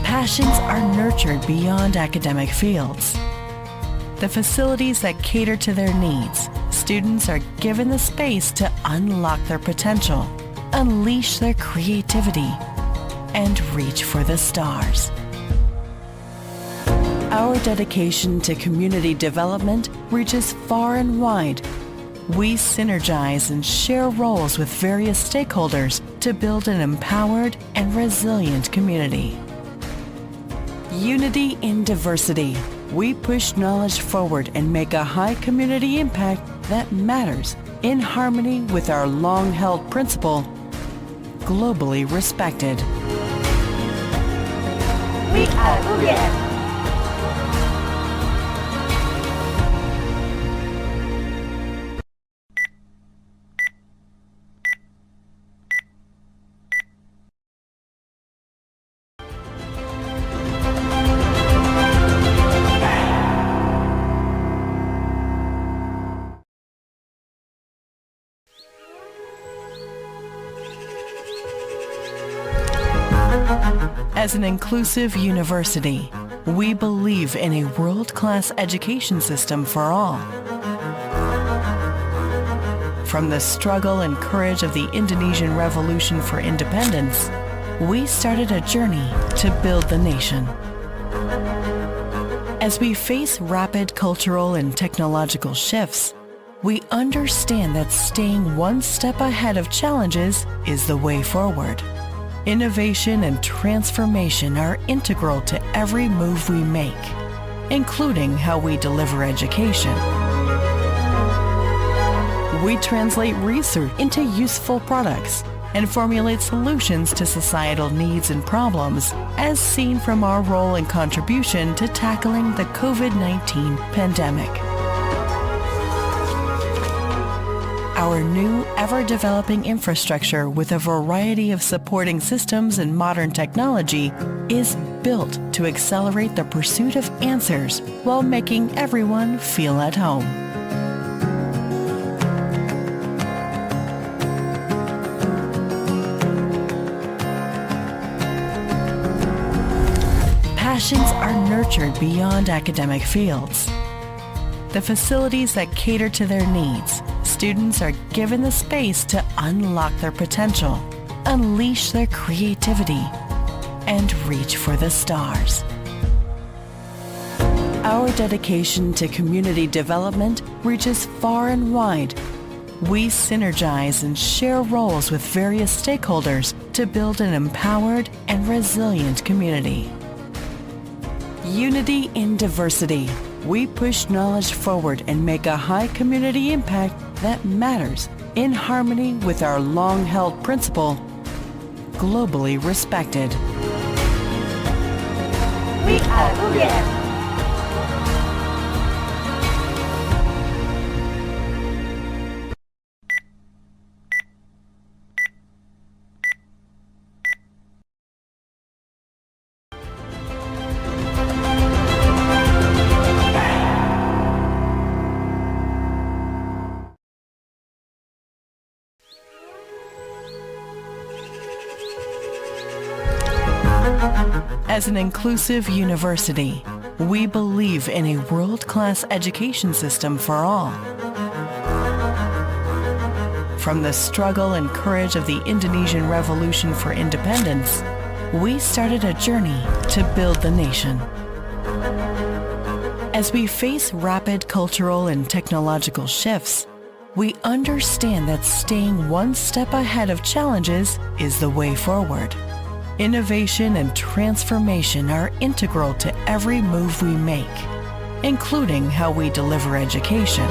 Speaker 21: Passions are nurtured beyond academic fields. The facilities that cater to their needs, students are given the space to unlock their potential, unleash their creativity, and reach for the stars. Our dedication to community development reaches far and wide. We synergize and share roles with various stakeholders to build an empowered and resilient community. Unity in diversity. We push knowledge forward and make a high community impact that matters in harmony with our long-held principle, globally respected.
Speaker 2: We are UGM.
Speaker 21: As an inclusive university, we believe in a world-class education system for all. From the struggle and courage of the Indonesian Revolution for independence, we started a journey to build the nation. As we face rapid cultural and technological shifts, we understand that staying one step ahead of challenges is the way forward. Innovation and transformation are integral to every move we make, including how we deliver education. We translate research into useful products and formulate solutions to societal needs and problems, as seen from our role and contribution to tackling the COVID-19 pandemic. Our new, ever-developing infrastructure with a variety of supporting systems and modern technology is built to accelerate the pursuit of answers while making everyone feel at home. Passions are nurtured beyond academic fields. The facilities that cater to their needs, students are given the space to unlock their potential, unleash their creativity, and reach for the stars. Our dedication to community development reaches far and wide. We synergize and share roles with various stakeholders to build an empowered and resilient community. Unity in diversity. We push knowledge forward and make a high community impact that matters in harmony with our long-held principle, globally respected.
Speaker 2: We are UGM.
Speaker 21: As an inclusive university, we believe in a world-class education system for all. From the struggle and courage of the Indonesian Revolution for Independence, we started a journey to build the nation. As we face rapid cultural and technological shifts, we understand that staying one step ahead of challenges is the way forward. Innovation and transformation are integral to every move we make, including how we deliver education.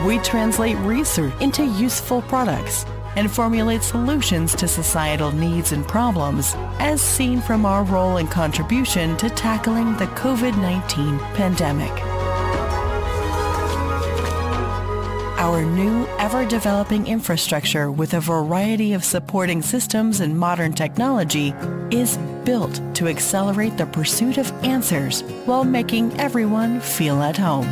Speaker 21: We translate research into useful products and formulate solutions to societal needs and problems, as seen from our role and contribution to tackling the COVID-19 pandemic. Our new, ever-developing infrastructure with a variety of supporting systems and modern technology is built to accelerate the pursuit of answers while making everyone feel at home.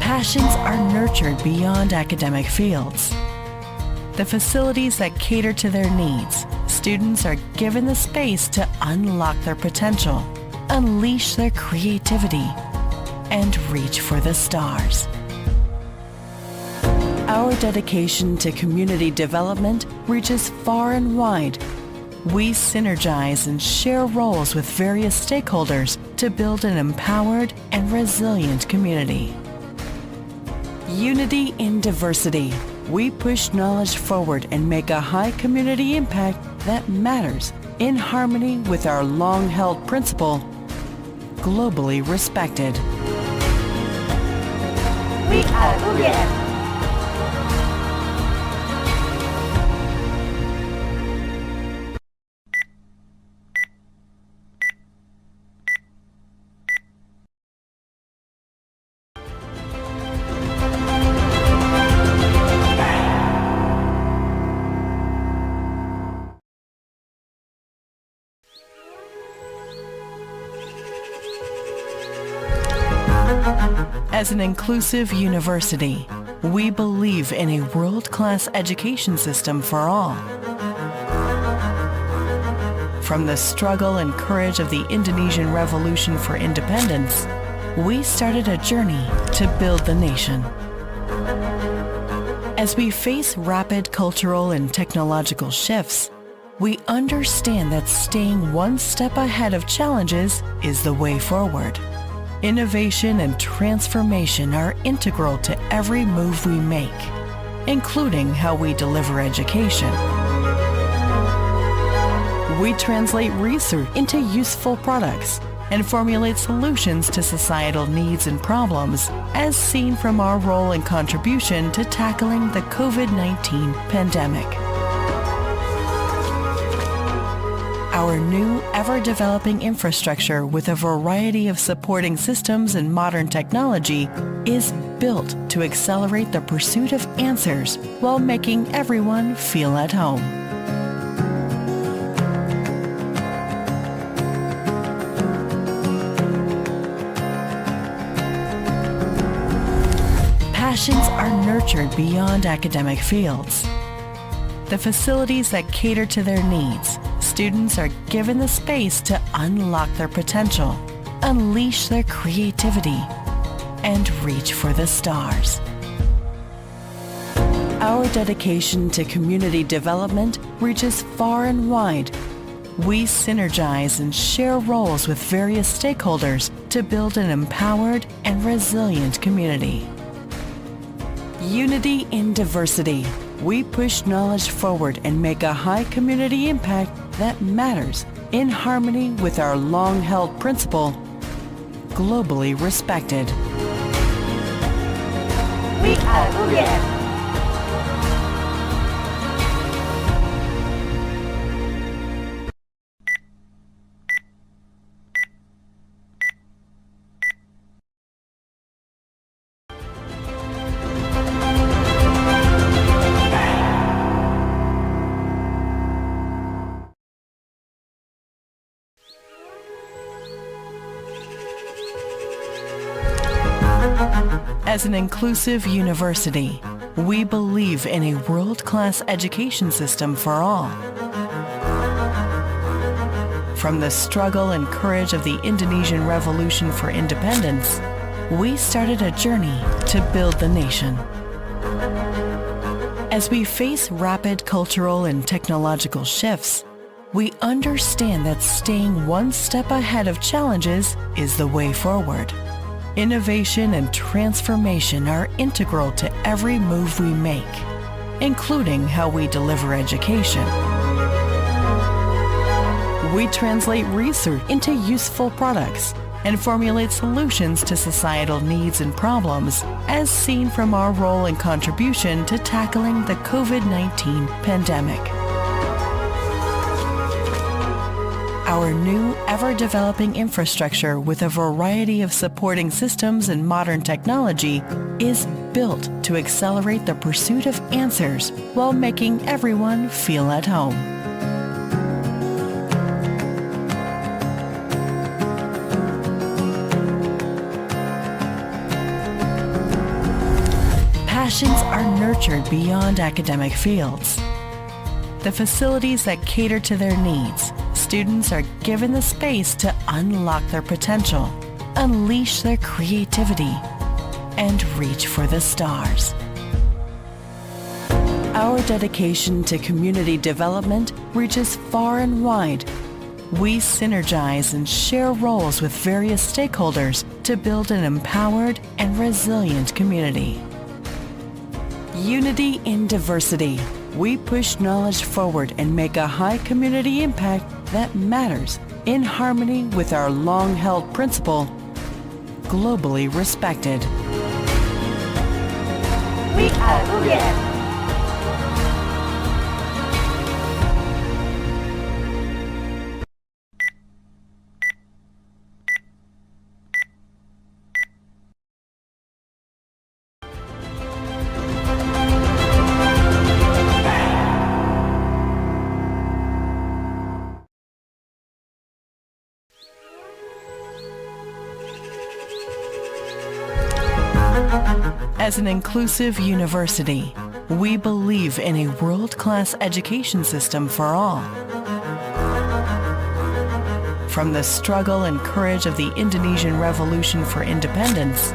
Speaker 21: Passions are nurtured beyond academic fields. The facilities that cater to their needs, students are given the space to unlock their potential, unleash their creativity, and reach for the stars. Our dedication to community development reaches far and wide. We synergize and share roles with various stakeholders to build an empowered and resilient community. Unity in diversity. We push knowledge forward and make a high community impact that matters in harmony with our long-held principle, globally respected.
Speaker 2: We are UGM.
Speaker 21: As an inclusive university, we believe in a world-class education system for all. From the struggle and courage of the Indonesian Revolution for Independence, we started a journey to build the nation. As we face rapid cultural and technological shifts, we understand that staying one step ahead of challenges is the way forward. Innovation and transformation are integral to every move we make, including how we deliver education. We translate research into useful products and formulate solutions to societal needs and problems, as seen from our role and contribution to tackling the COVID-19 pandemic. Our new, ever-developing infrastructure with a variety of supporting systems and modern technology is built to accelerate the pursuit of answers while making everyone feel at home. Passions are nurtured beyond academic fields. The facilities that cater to their needs, students are given the space to unlock their potential, unleash their creativity, and reach for the stars. Our dedication to community development reaches far and wide. We synergize and share roles with various stakeholders to build an empowered and resilient community. Unity in diversity. We push knowledge forward and make a high community impact that matters in harmony with our long-held principle, globally respected.
Speaker 2: We are UGM.
Speaker 21: As an inclusive university, we believe in a world-class education system for all. From the struggle and courage of the Indonesian Revolution for independence, we started a journey to build the nation. As we face rapid cultural and technological shifts, we understand that staying one step ahead of challenges is the way forward. Innovation and transformation are integral to every move we make, including how we deliver education. We translate research into useful products and formulate solutions to societal needs and problems, as seen from our role and contribution to tackling the COVID-19 pandemic. Our new, ever-developing infrastructure with a variety of supporting systems and modern technology is built to accelerate the pursuit of answers while making everyone feel at home. Passions are nurtured beyond academic fields. The facilities that cater to their needs, students are given the space to unlock their potential, unleash their creativity, and reach for the stars. Our dedication to community development reaches far and wide. We synergize and share roles with various stakeholders to build an empowered and resilient community. Unity in diversity. We push knowledge forward and make a high community impact that matters in harmony with our long-held principle, globally respected.
Speaker 2: We are UGM.
Speaker 21: As an inclusive university, we believe in a world-class education system for all. From the struggle and courage of the Indonesian Revolution for independence,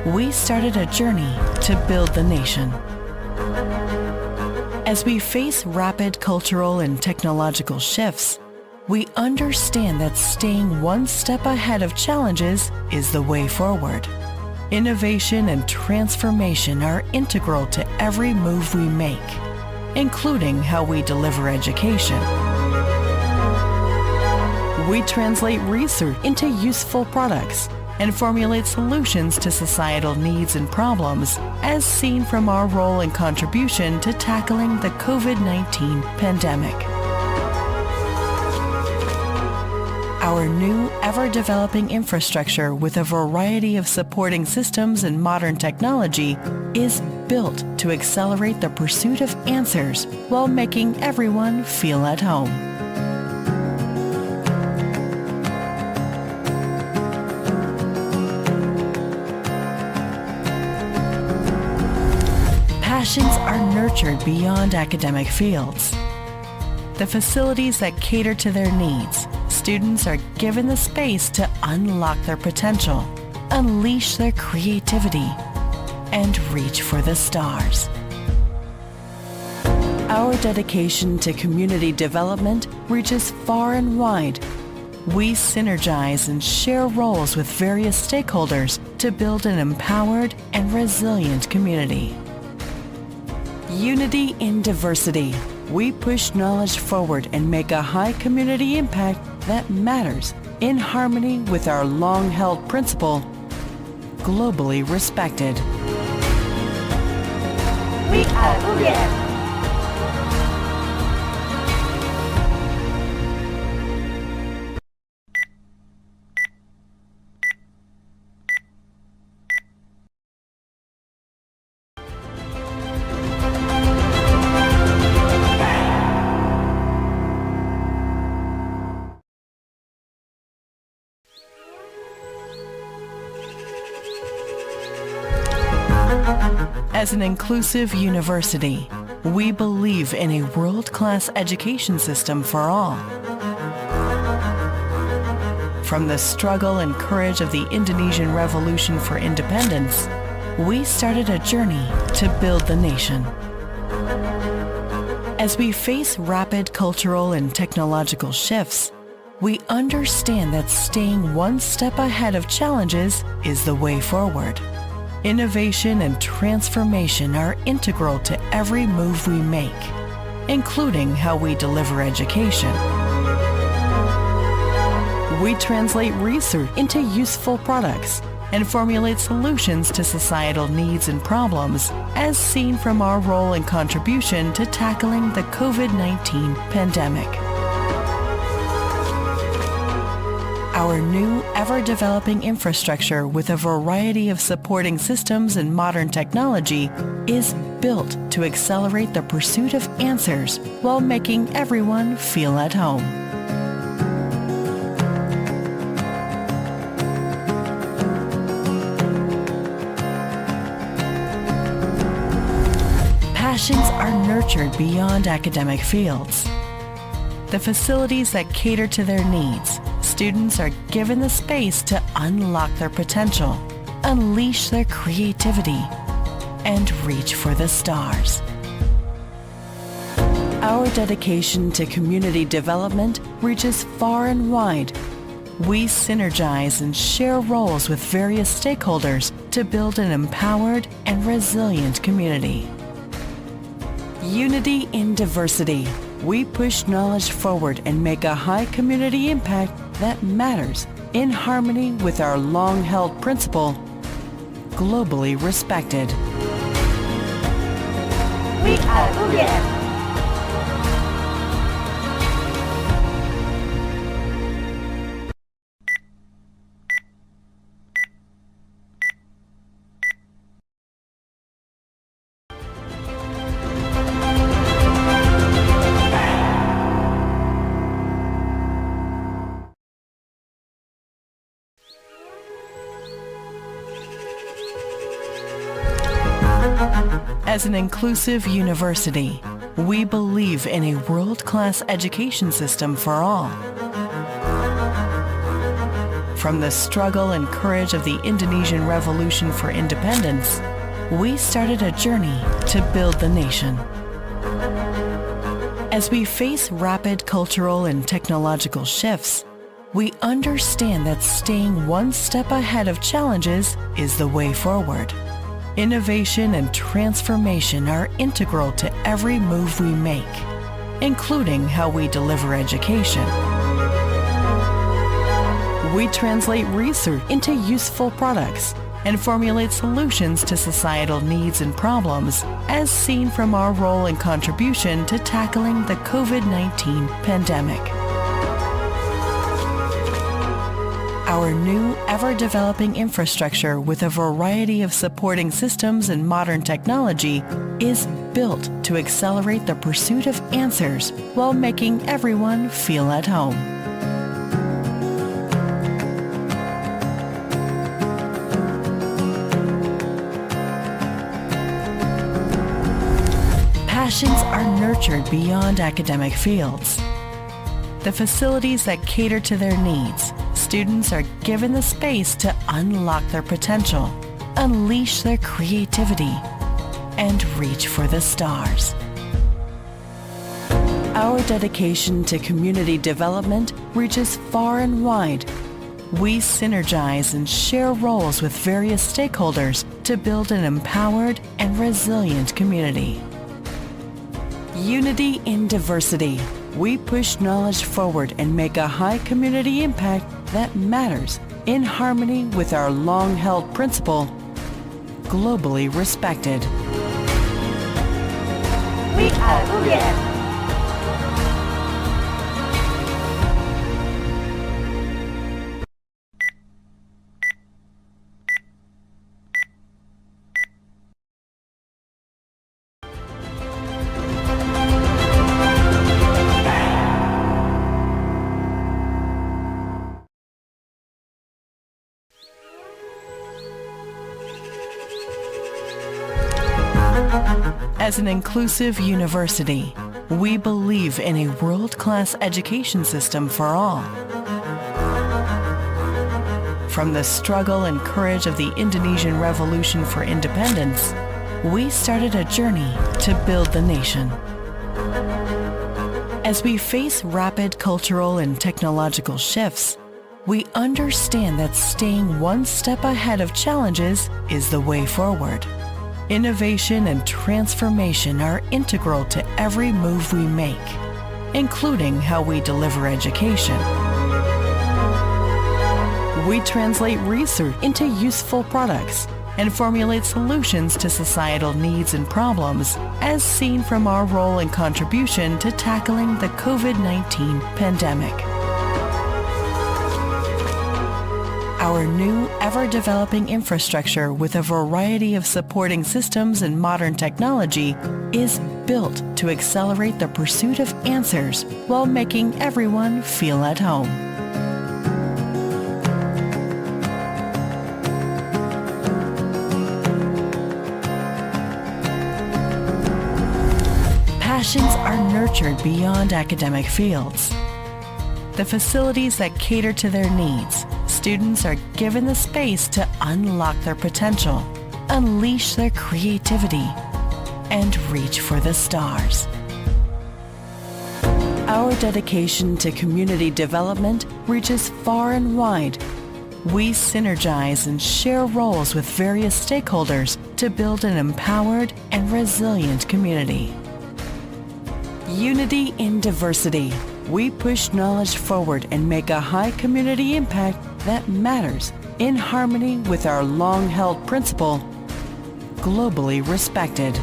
Speaker 21: we started a journey to build the nation. As we face rapid cultural and technological shifts, we understand that staying one step ahead of challenges is the way forward. Innovation and transformation are integral to every move we make, including how we deliver education. We translate research into useful products and formulate solutions to societal needs and problems, as seen from our role and contribution to tackling the COVID-19 pandemic. Our new, ever-developing infrastructure with a variety of supporting systems and modern technology is built to accelerate the pursuit of answers while making everyone feel at home. Passions are nurtured beyond academic fields. The facilities that cater to their needs, students are given the space to unlock their potential, unleash their creativity, and reach for the stars. Our dedication to community development reaches far and wide. We synergize and share roles with various stakeholders to build an empowered and resilient community. Unity in diversity. We push knowledge forward and make a high community impact that matters in harmony with our long-held principle, globally respected.
Speaker 2: We are UGM.
Speaker 21: As an inclusive university, we believe in a world-class education system for all. From the struggle and courage of the Indonesian Revolution for Independence, we started a journey to build the nation. As we face rapid cultural and technological shifts, we understand that staying one step ahead of challenges is the way forward. Innovation and transformation are integral to every move we make, including how we deliver education. We translate research into useful products and formulate solutions to societal needs and problems, as seen from our role and contribution to tackling the COVID-19 pandemic. Our new, ever-developing infrastructure with a variety of supporting systems and modern technology is built to accelerate the pursuit of answers while making everyone feel at home. Passions are nurtured beyond academic fields. The facilities that cater to their needs, students are given the space to unlock their potential, unleash their creativity, and reach for the stars. Our dedication to community development reaches far and wide. We synergize and share roles with various stakeholders to build an empowered and resilient community. Unity in diversity. We push knowledge forward and make a high community impact that matters in harmony with our long-held principle, globally respected.
Speaker 2: We are UGM.
Speaker 21: As an inclusive university, we believe in a world-class education system for all. From the struggle and courage of the Indonesian Revolution for Independence, we started a journey to build the nation. As we face rapid cultural and technological shifts, we understand that staying one step ahead of challenges is the way forward. Innovation and transformation are integral to every move we make, including how we deliver education. We translate research into useful products and formulate solutions to societal needs and problems, as seen from our role and contribution to tackling the COVID-19 pandemic. Our new, ever-developing infrastructure with a variety of supporting systems and modern technology is built to accelerate the pursuit of answers while making everyone feel at home. Passions are nurtured beyond academic fields. The facilities that cater to their needs, students are given the space to unlock their potential, unleash their creativity, and reach for the stars. Our dedication to community development reaches far and wide. We synergize and share roles with various stakeholders to build an empowered and resilient community. Unity in diversity. We push knowledge forward and make a high community impact that matters in harmony with our long-held principle, globally respected.
Speaker 2: We are UGM.
Speaker 21: As an inclusive university, we believe in a world-class education system for all. From the struggle and courage of the Indonesian Revolution for independence, we started a journey to build the nation. As we face rapid cultural and technological shifts, we understand that staying one step ahead of challenges is the way forward. Innovation and transformation are integral to every move we make, including how we deliver education. We translate research into useful products and formulate solutions to societal needs and problems, as seen from our role and contribution to tackling the COVID-19 pandemic. Our new, ever-developing infrastructure with a variety of supporting systems and modern technology is built to accelerate the pursuit of answers while making everyone feel at home. Passions are nurtured beyond academic fields. The facilities that cater to their needs, students are given the space to unlock their potential, unleash their creativity, and reach for the stars. Our dedication to community development reaches far and wide. We synergize and share roles with various stakeholders to build an empowered and resilient community. Unity in diversity. We push knowledge forward and make a high community impact that matters in harmony with our long-held principle, globally respected.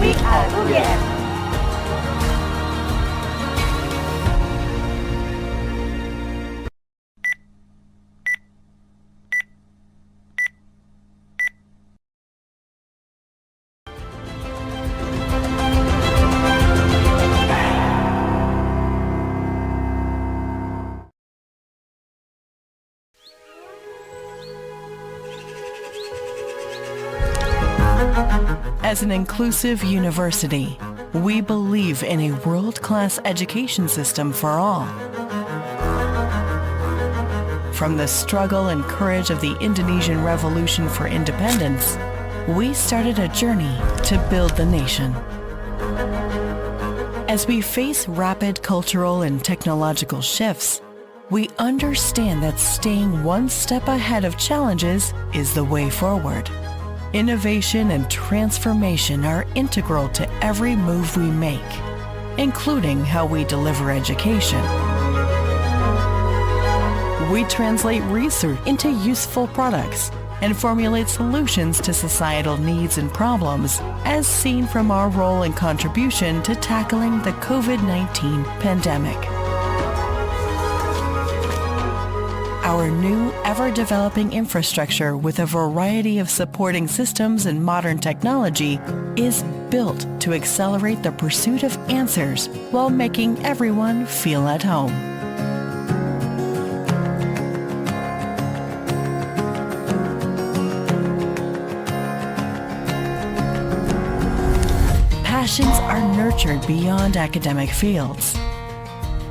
Speaker 2: We are UGM.
Speaker 21: As an inclusive university, we believe in a world-class education system for all. From the struggle and courage of the Indonesian Revolution for independence, we started a journey to build the nation. As we face rapid cultural and technological shifts, we understand that staying one step ahead of challenges is the way forward. Innovation and transformation are integral to every move we make, including how we deliver education. We translate research into useful products and formulate solutions to societal needs and problems, as seen from our role and contribution to tackling the COVID-19 pandemic. Our new, ever-developing infrastructure with a variety of supporting systems and modern technology is built to accelerate the pursuit of answers while making everyone feel at home. Passions are nurtured beyond academic fields.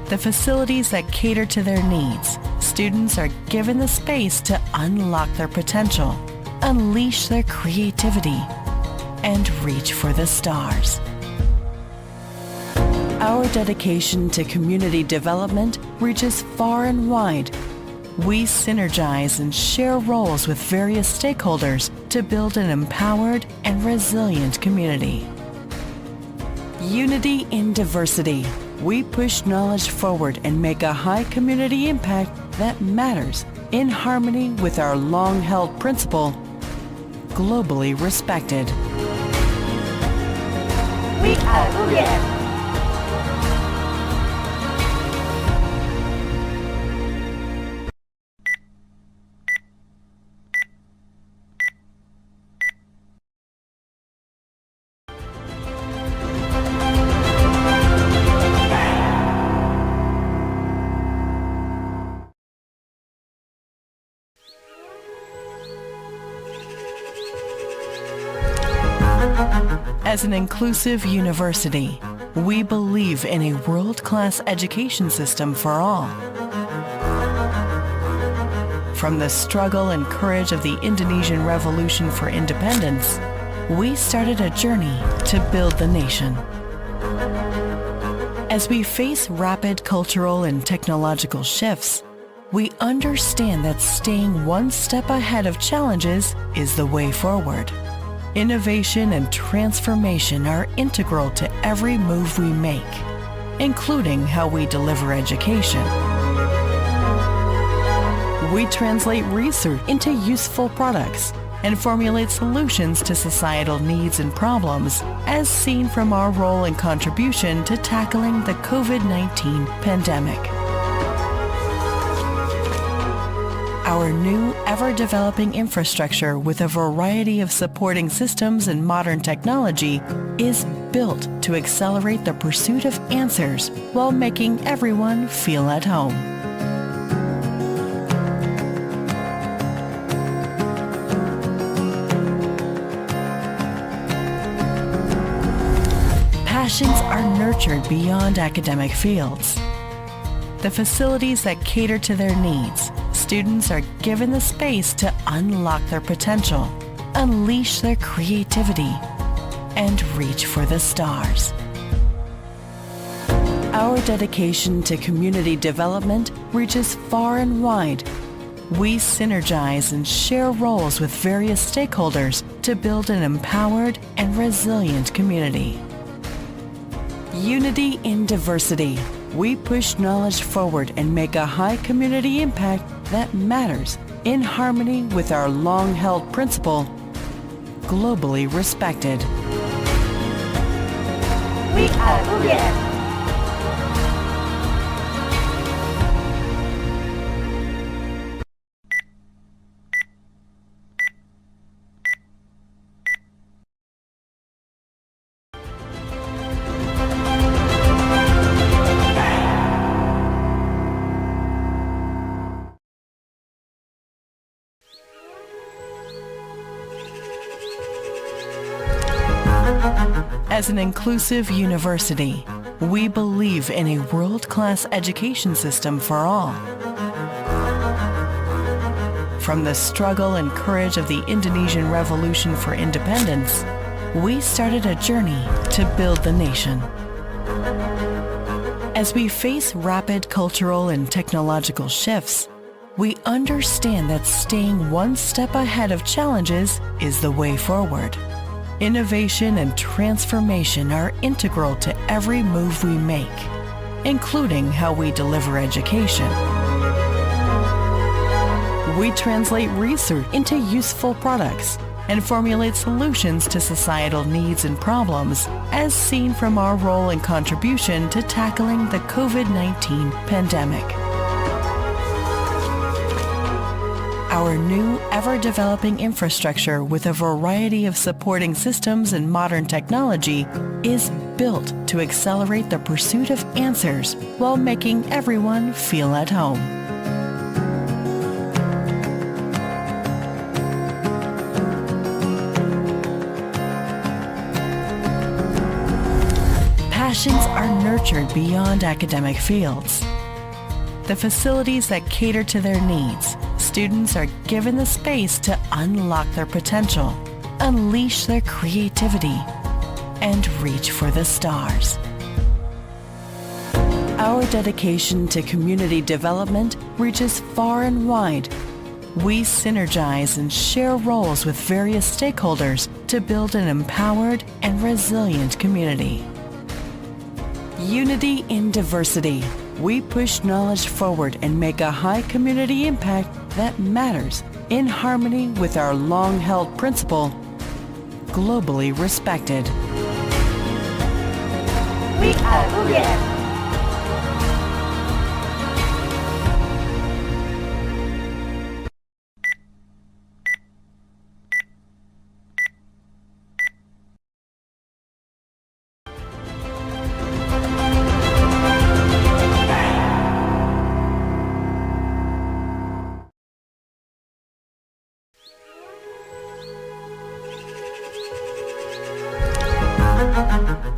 Speaker 21: The facilities that cater to their needs, students are given the space to unlock their potential, unleash their creativity, and reach for the stars. Our dedication to community development reaches far and wide. We synergize and share roles with various stakeholders to build an empowered and resilient community. Unity in diversity. We push knowledge forward and make a high community impact that matters in harmony with our long-held principle, globally respected.
Speaker 2: We are UGM.
Speaker 21: As an inclusive university, we believe in a world-class education system for all. From the struggle and courage of the Indonesian Revolution for independence, we started a journey to build the nation. As we face rapid cultural and technological shifts, we understand that staying one step ahead of challenges is the way forward. Innovation and transformation are integral to every move we make, including how we deliver education. We translate research into useful products and formulate solutions to societal needs and problems, as seen from our role and contribution to tackling the COVID-19 pandemic. Our new, ever-developing infrastructure with a variety of supporting systems and modern technology is built to accelerate the pursuit of answers while making everyone feel at home. Passions are nurtured beyond academic fields. The facilities that cater to their needs, students are given the space to unlock their potential, unleash their creativity, and reach for the stars. Our dedication to community development reaches far and wide. We synergize and share roles with various stakeholders to build an empowered and resilient community. Unity in diversity. We push knowledge forward and make a high community impact that matters in harmony with our long-held principle, globally respected.
Speaker 2: We are UGM.
Speaker 21: As an inclusive university, we believe in a world-class education system for all. From the struggle and courage of the Indonesian Revolution for independence, we started a journey to build the nation. As we face rapid cultural and technological shifts, we understand that staying one step ahead of challenges is the way forward. Innovation and transformation are integral to every move we make, including how we deliver education. We translate research into useful products and formulate solutions to societal needs and problems, as seen from our role and contribution to tackling the COVID-19 pandemic. Our new, ever-developing infrastructure with a variety of supporting systems and modern technology is built to accelerate the pursuit of answers while making everyone feel at home. Passions are nurtured beyond academic fields. The facilities that cater to their needs, students are given the space to unlock their potential, unleash their creativity, and reach for the stars. Our dedication to community development reaches far and wide. We synergize and share roles with various stakeholders to build an empowered and resilient community. Unity in diversity. We push knowledge forward and make a high community impact that matters in harmony with our long-held principle, globally respected.
Speaker 2: We are UGM.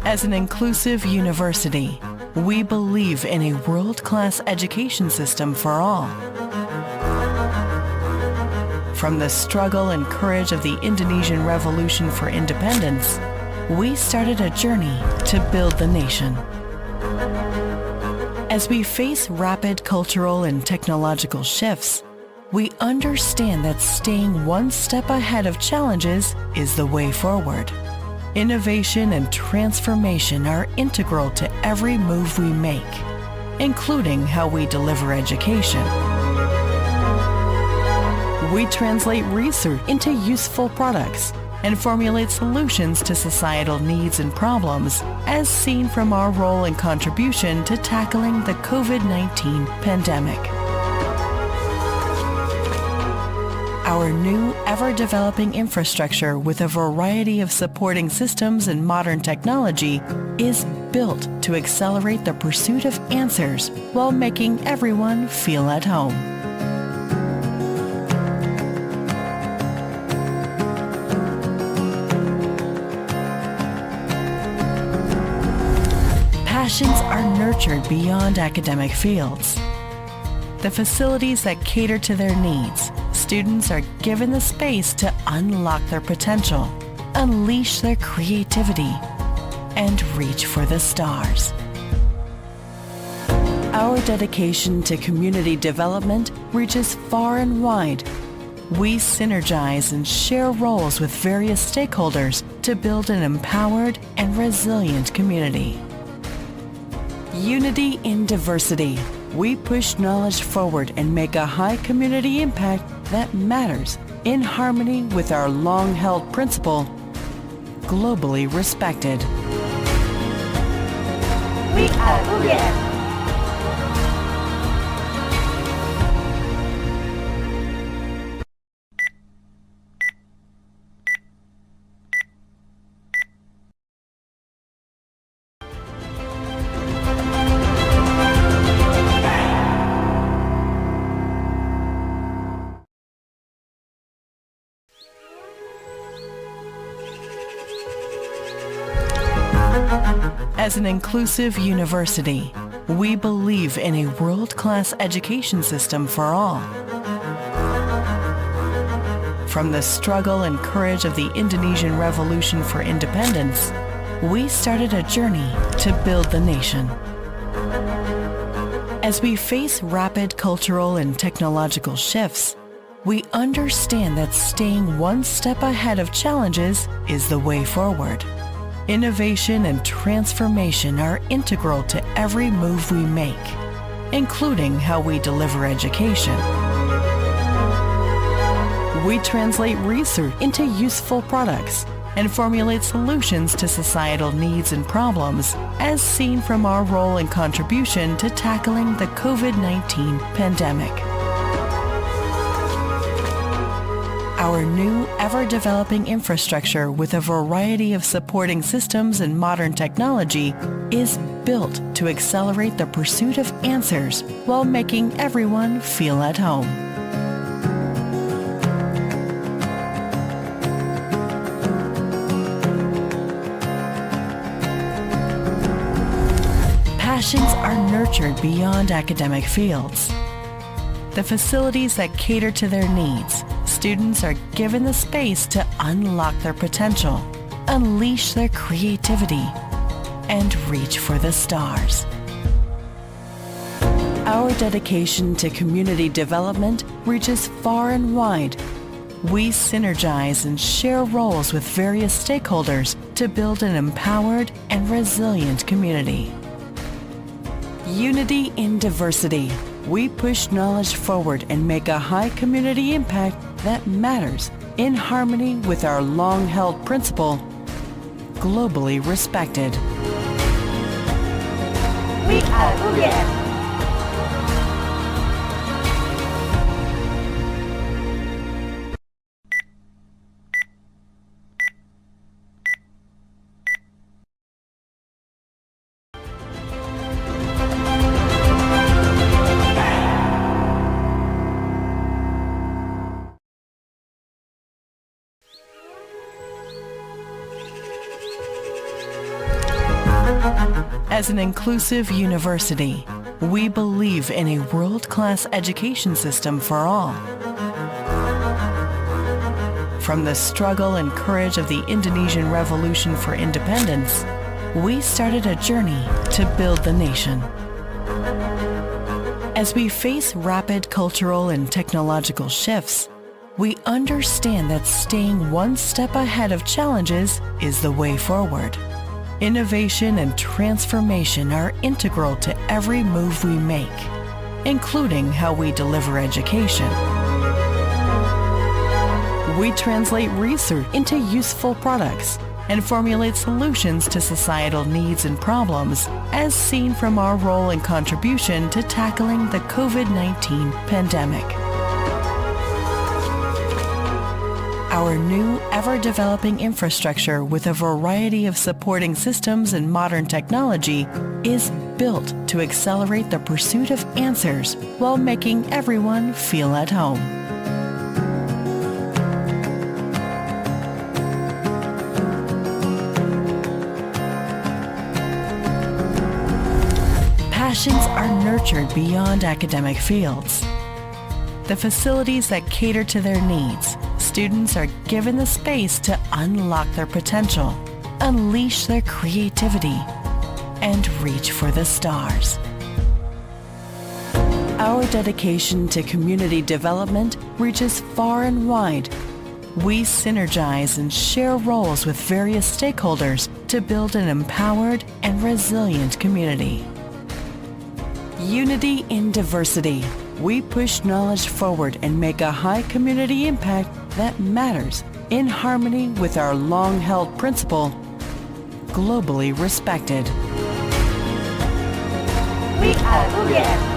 Speaker 21: As an inclusive university, we believe in a world-class education system for all. From the struggle and courage of the Indonesian Revolution for Independence, we started a journey to build the nation. As we face rapid cultural and technological shifts, we understand that staying one step ahead of challenges is the way forward. Innovation and transformation are integral to every move we make, including how we deliver education. We translate research into useful products and formulate solutions to societal needs and problems, as seen from our role and contribution to tackling the COVID-19 pandemic. Our new, ever-developing infrastructure with a variety of supporting systems and modern technology is built to accelerate the pursuit of answers while making everyone feel at home. Passions are nurtured beyond academic fields. The facilities that cater to their needs, students are given the space to unlock their potential, unleash their creativity, and reach for the stars. Our dedication to community development reaches far and wide. We synergize and share roles with various stakeholders to build an empowered and resilient community. Unity in diversity. We push knowledge forward and make a high community impact that matters in harmony with our long-held principle, globally respected.
Speaker 2: We are UGM.
Speaker 21: As an inclusive university, we believe in a world-class education system for all. From the struggle and courage of the Indonesian Revolution for Independence, we started a journey to build the nation. As we face rapid cultural and technological shifts, we understand that staying one step ahead of challenges is the way forward. Innovation and transformation are integral to every move we make, including how we deliver education. We translate research into useful products and formulate solutions to societal needs and problems, as seen from our role and contribution to tackling the COVID-19 pandemic. Our new, ever-developing infrastructure with a variety of supporting systems and modern technology is built to accelerate the pursuit of answers while making everyone feel at home. Passions are nurtured beyond academic fields. The facilities that cater to their needs, students are given the space to unlock their potential, unleash their creativity, and reach for the stars. Our dedication to community development reaches far and wide. We synergize and share roles with various stakeholders to build an empowered and resilient community. Unity in diversity. We push knowledge forward and make a high community impact that matters in harmony with our long-held principle, globally respected.
Speaker 2: We are UGM.
Speaker 21: As an inclusive university, we believe in a world-class education system for all. From the struggle and courage of the Indonesian Revolution for independence, we started a journey to build the nation. As we face rapid cultural and technological shifts, we understand that staying one step ahead of challenges is the way forward. Innovation and transformation are integral to every move we make, including how we deliver education. We translate research into useful products and formulate solutions to societal needs and problems, as seen from our role and contribution to tackling the COVID-19 pandemic. Our new, ever-developing infrastructure with a variety of supporting systems and modern technology is built to accelerate the pursuit of answers while making everyone feel at home. Passions are nurtured beyond academic fields. The facilities that cater to their needs, students are given the space to unlock their potential, unleash their creativity, and reach for the stars. Our dedication to community development reaches far and wide. We synergize and share roles with various stakeholders to build an empowered and resilient community. Unity in diversity. We push knowledge forward and make a high community impact that matters in harmony with our long-held principle, globally respected.
Speaker 2: We are UGM.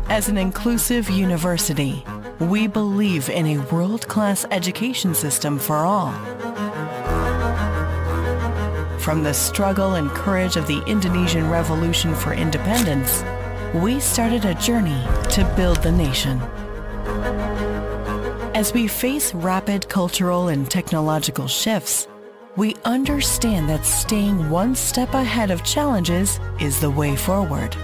Speaker 21: As an inclusive university, we believe in a world-class education system for all. From the struggle and courage of the Indonesian Revolution for independence, we started a journey to build the nation. As we face rapid cultural and technological shifts, we understand that staying one step ahead of challenges is the way forward.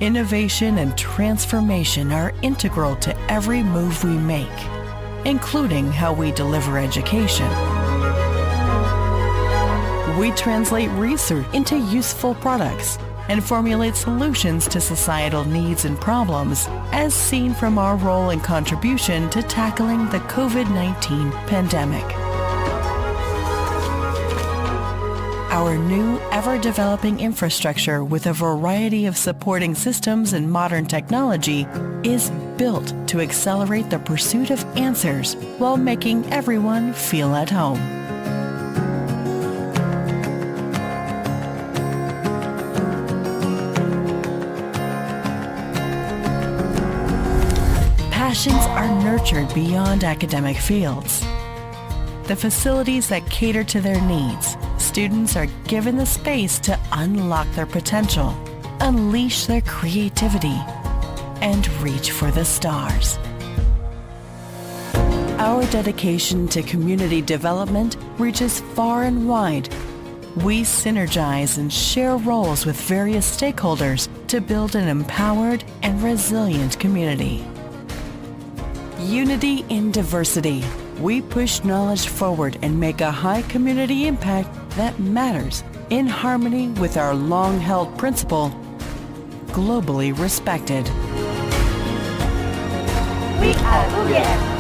Speaker 21: Innovation and transformation are integral to every move we make, including how we deliver education. We translate research into useful products and formulate solutions to societal needs and problems, as seen from our role and contribution to tackling the COVID-19 pandemic. Our new, ever-developing infrastructure with a variety of supporting systems and modern technology is built to accelerate the pursuit of answers while making everyone feel at home. Passions are nurtured beyond academic fields. The facilities that cater to their needs, students are given the space to unlock their potential, unleash their creativity, and reach for the stars. Our dedication to community development reaches far and wide. We synergize and share roles with various stakeholders to build an empowered and resilient community. Unity in diversity. We push knowledge forward and make a high community impact that matters in harmony with our long-held principle, globally respected.
Speaker 2: We are UGM.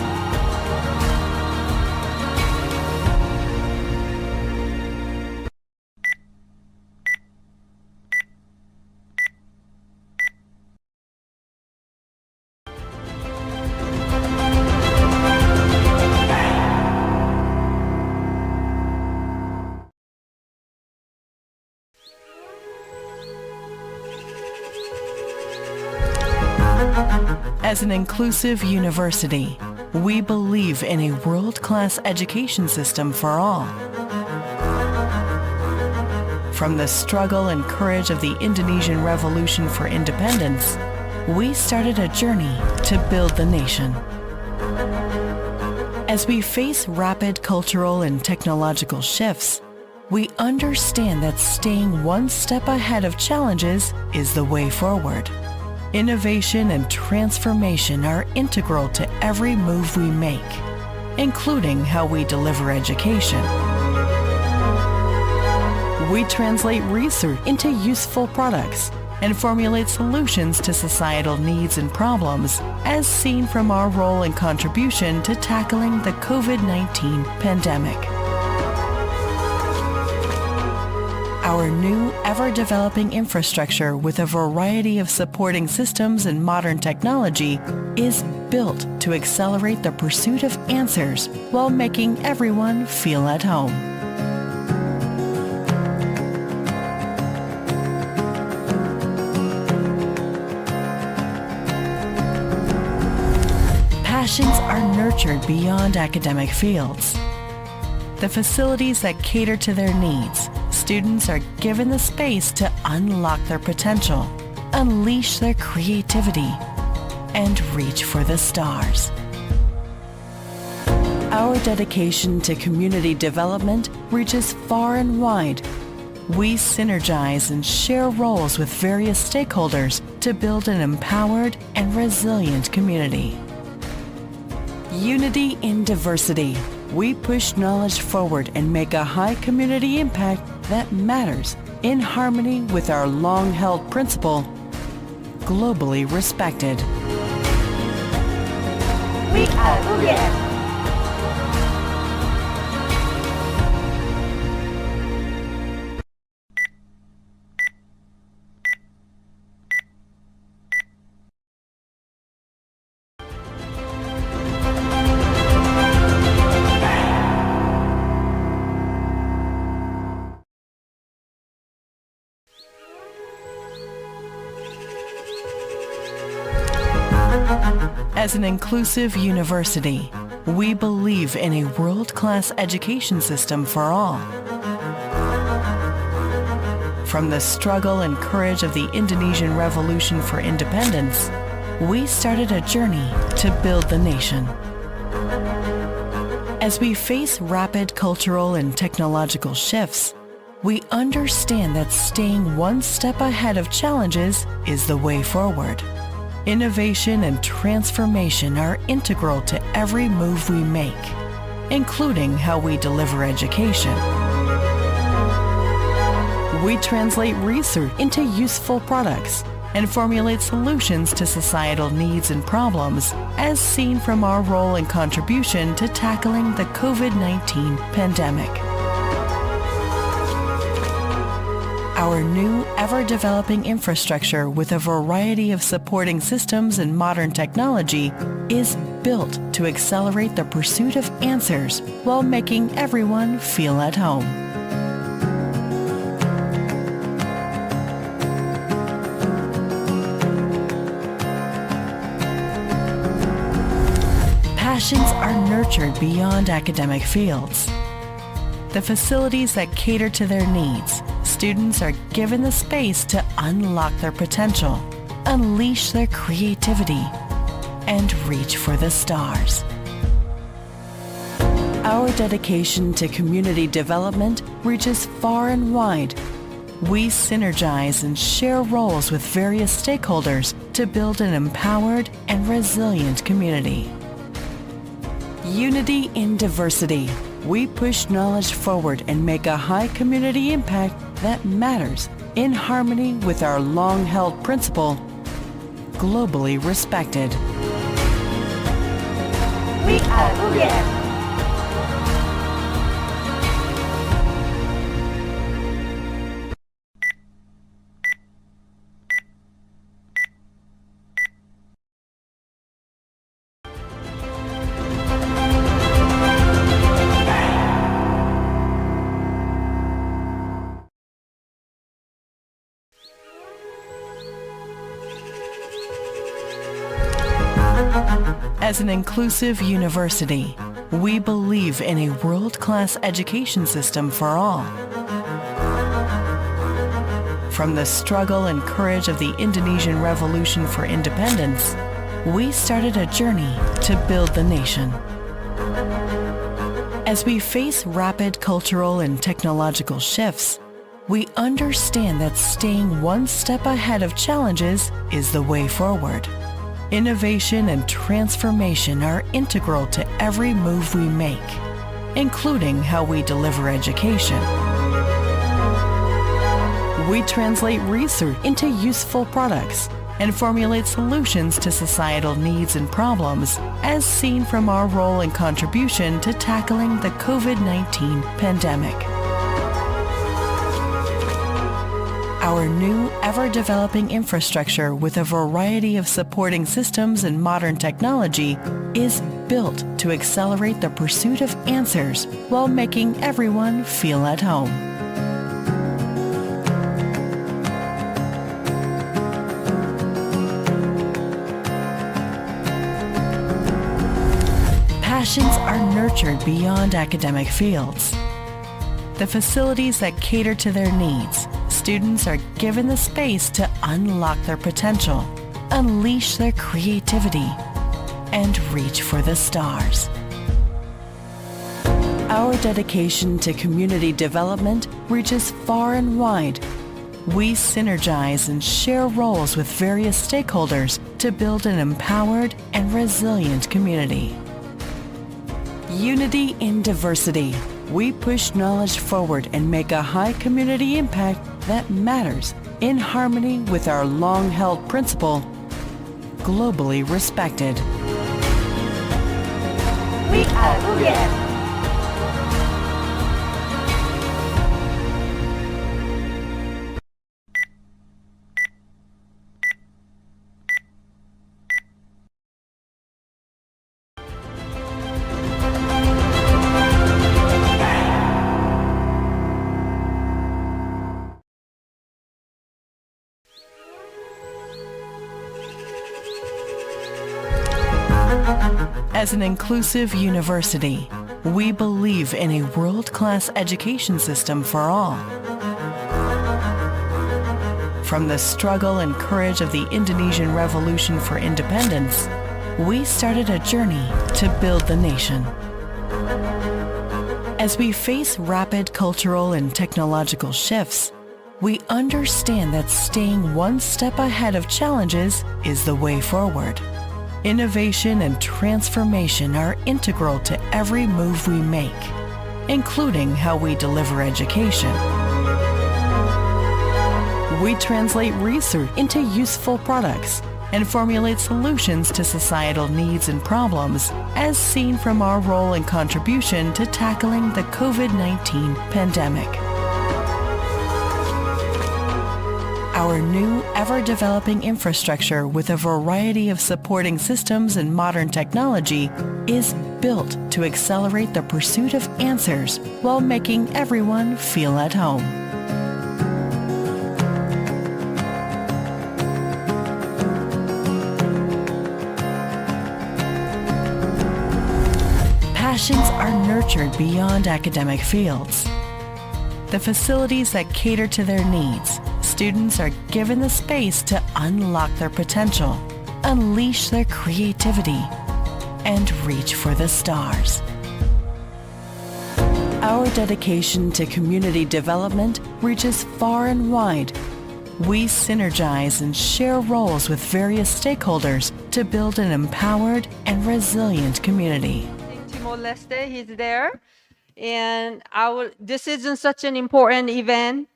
Speaker 21: As an inclusive university, we believe in a world-class education system for all. From the struggle and courage of the Indonesian Revolution for independence, we started a journey to build the nation. As we face rapid cultural and technological shifts, we understand that staying one step ahead of challenges is the way forward. Innovation and transformation are integral to every move we make, including how we deliver education. We translate research into useful products and formulate solutions to societal needs and problems, as seen from our role and contribution to tackling the COVID-19 pandemic. Our new, ever-developing infrastructure with a variety of supporting systems and modern technology is built to accelerate the pursuit of answers while making everyone feel at home. Passions are nurtured beyond academic fields. The facilities that cater to their needs, students are given the space to unlock their potential, unleash their creativity, and reach for the stars. Our dedication to community development reaches far and wide. We synergize and share roles with various stakeholders to build an empowered and resilient community. Unity in diversity. We push knowledge forward and make a high community impact that matters in harmony with our long-held principle, globally respected.
Speaker 2: We are UGM.
Speaker 21: As an inclusive university, we believe in a world-class education system for all. From the struggle and courage of the Indonesian Revolution for independence, we started a journey to build the nation. As we face rapid cultural and technological shifts, we understand that staying one step ahead of challenges is the way forward. Innovation and transformation are integral to every move we make, including how we deliver education. We translate research into useful products and formulate solutions to societal needs and problems, as seen from our role and contribution to tackling the COVID-19 pandemic. Our new, ever-developing infrastructure with a variety of supporting systems and modern technology is built to accelerate the pursuit of answers while making everyone feel at home. Passions are nurtured beyond academic fields. The facilities that cater to their needs, students are given the space to unlock their potential, unleash their creativity, and reach for the stars. Our dedication to community development reaches far and wide. We synergize and share roles with various stakeholders to build an empowered and resilient community. Unity in diversity. We push knowledge forward and make a high community impact that matters in harmony with our long-held principle, globally respected.
Speaker 2: We are UGM.
Speaker 21: As an inclusive university, we believe in a world-class education system for all. From the struggle and courage of the Indonesian Revolution for Independence, we started a journey to build the nation. As we face rapid cultural and technological shifts, we understand that staying one step ahead of challenges is the way forward. Innovation and transformation are integral to every move we make, including how we deliver education. We translate research into useful products and formulate solutions to societal needs and problems, as seen from our role and contribution to tackling the COVID-19 pandemic. Our new, ever-developing infrastructure with a variety of supporting systems and modern technology is built to accelerate the pursuit of answers while making everyone feel at home. Passions are nurtured beyond academic fields. The facilities that cater to their needs, students are given the space to unlock their potential, unleash their creativity, and reach for the stars. Our dedication to community development reaches far and wide. We synergize and share roles with various stakeholders to build an empowered and resilient community. Unity in diversity. We push knowledge forward and make a high community impact that matters in harmony with our long-held principle, globally respected.
Speaker 2: We are UGM.
Speaker 21: As an inclusive university, we believe in a world-class education system for all. From the struggle and courage of the Indonesian Revolution for Independence, we started a journey to build the nation. As we face rapid cultural and technological shifts, we understand that staying one step ahead of challenges is the way forward. Innovation and transformation are integral to every move we make, including how we deliver education. We translate research into useful products and formulate solutions to societal needs and problems, as seen from our role and contribution to tackling the COVID-19 pandemic. Our new, ever-developing infrastructure with a variety of supporting systems and modern technology is built to accelerate the pursuit of answers while making everyone feel at home. Passions are nurtured beyond academic fields. The facilities that cater to their needs, students are given the space to unlock their potential, unleash their creativity, and reach for the stars. Our dedication to community development reaches far and wide. We synergize and share roles with various stakeholders to build an empowered and resilient community.
Speaker 3: Timor-Leste, he's there. And this isn't such an important event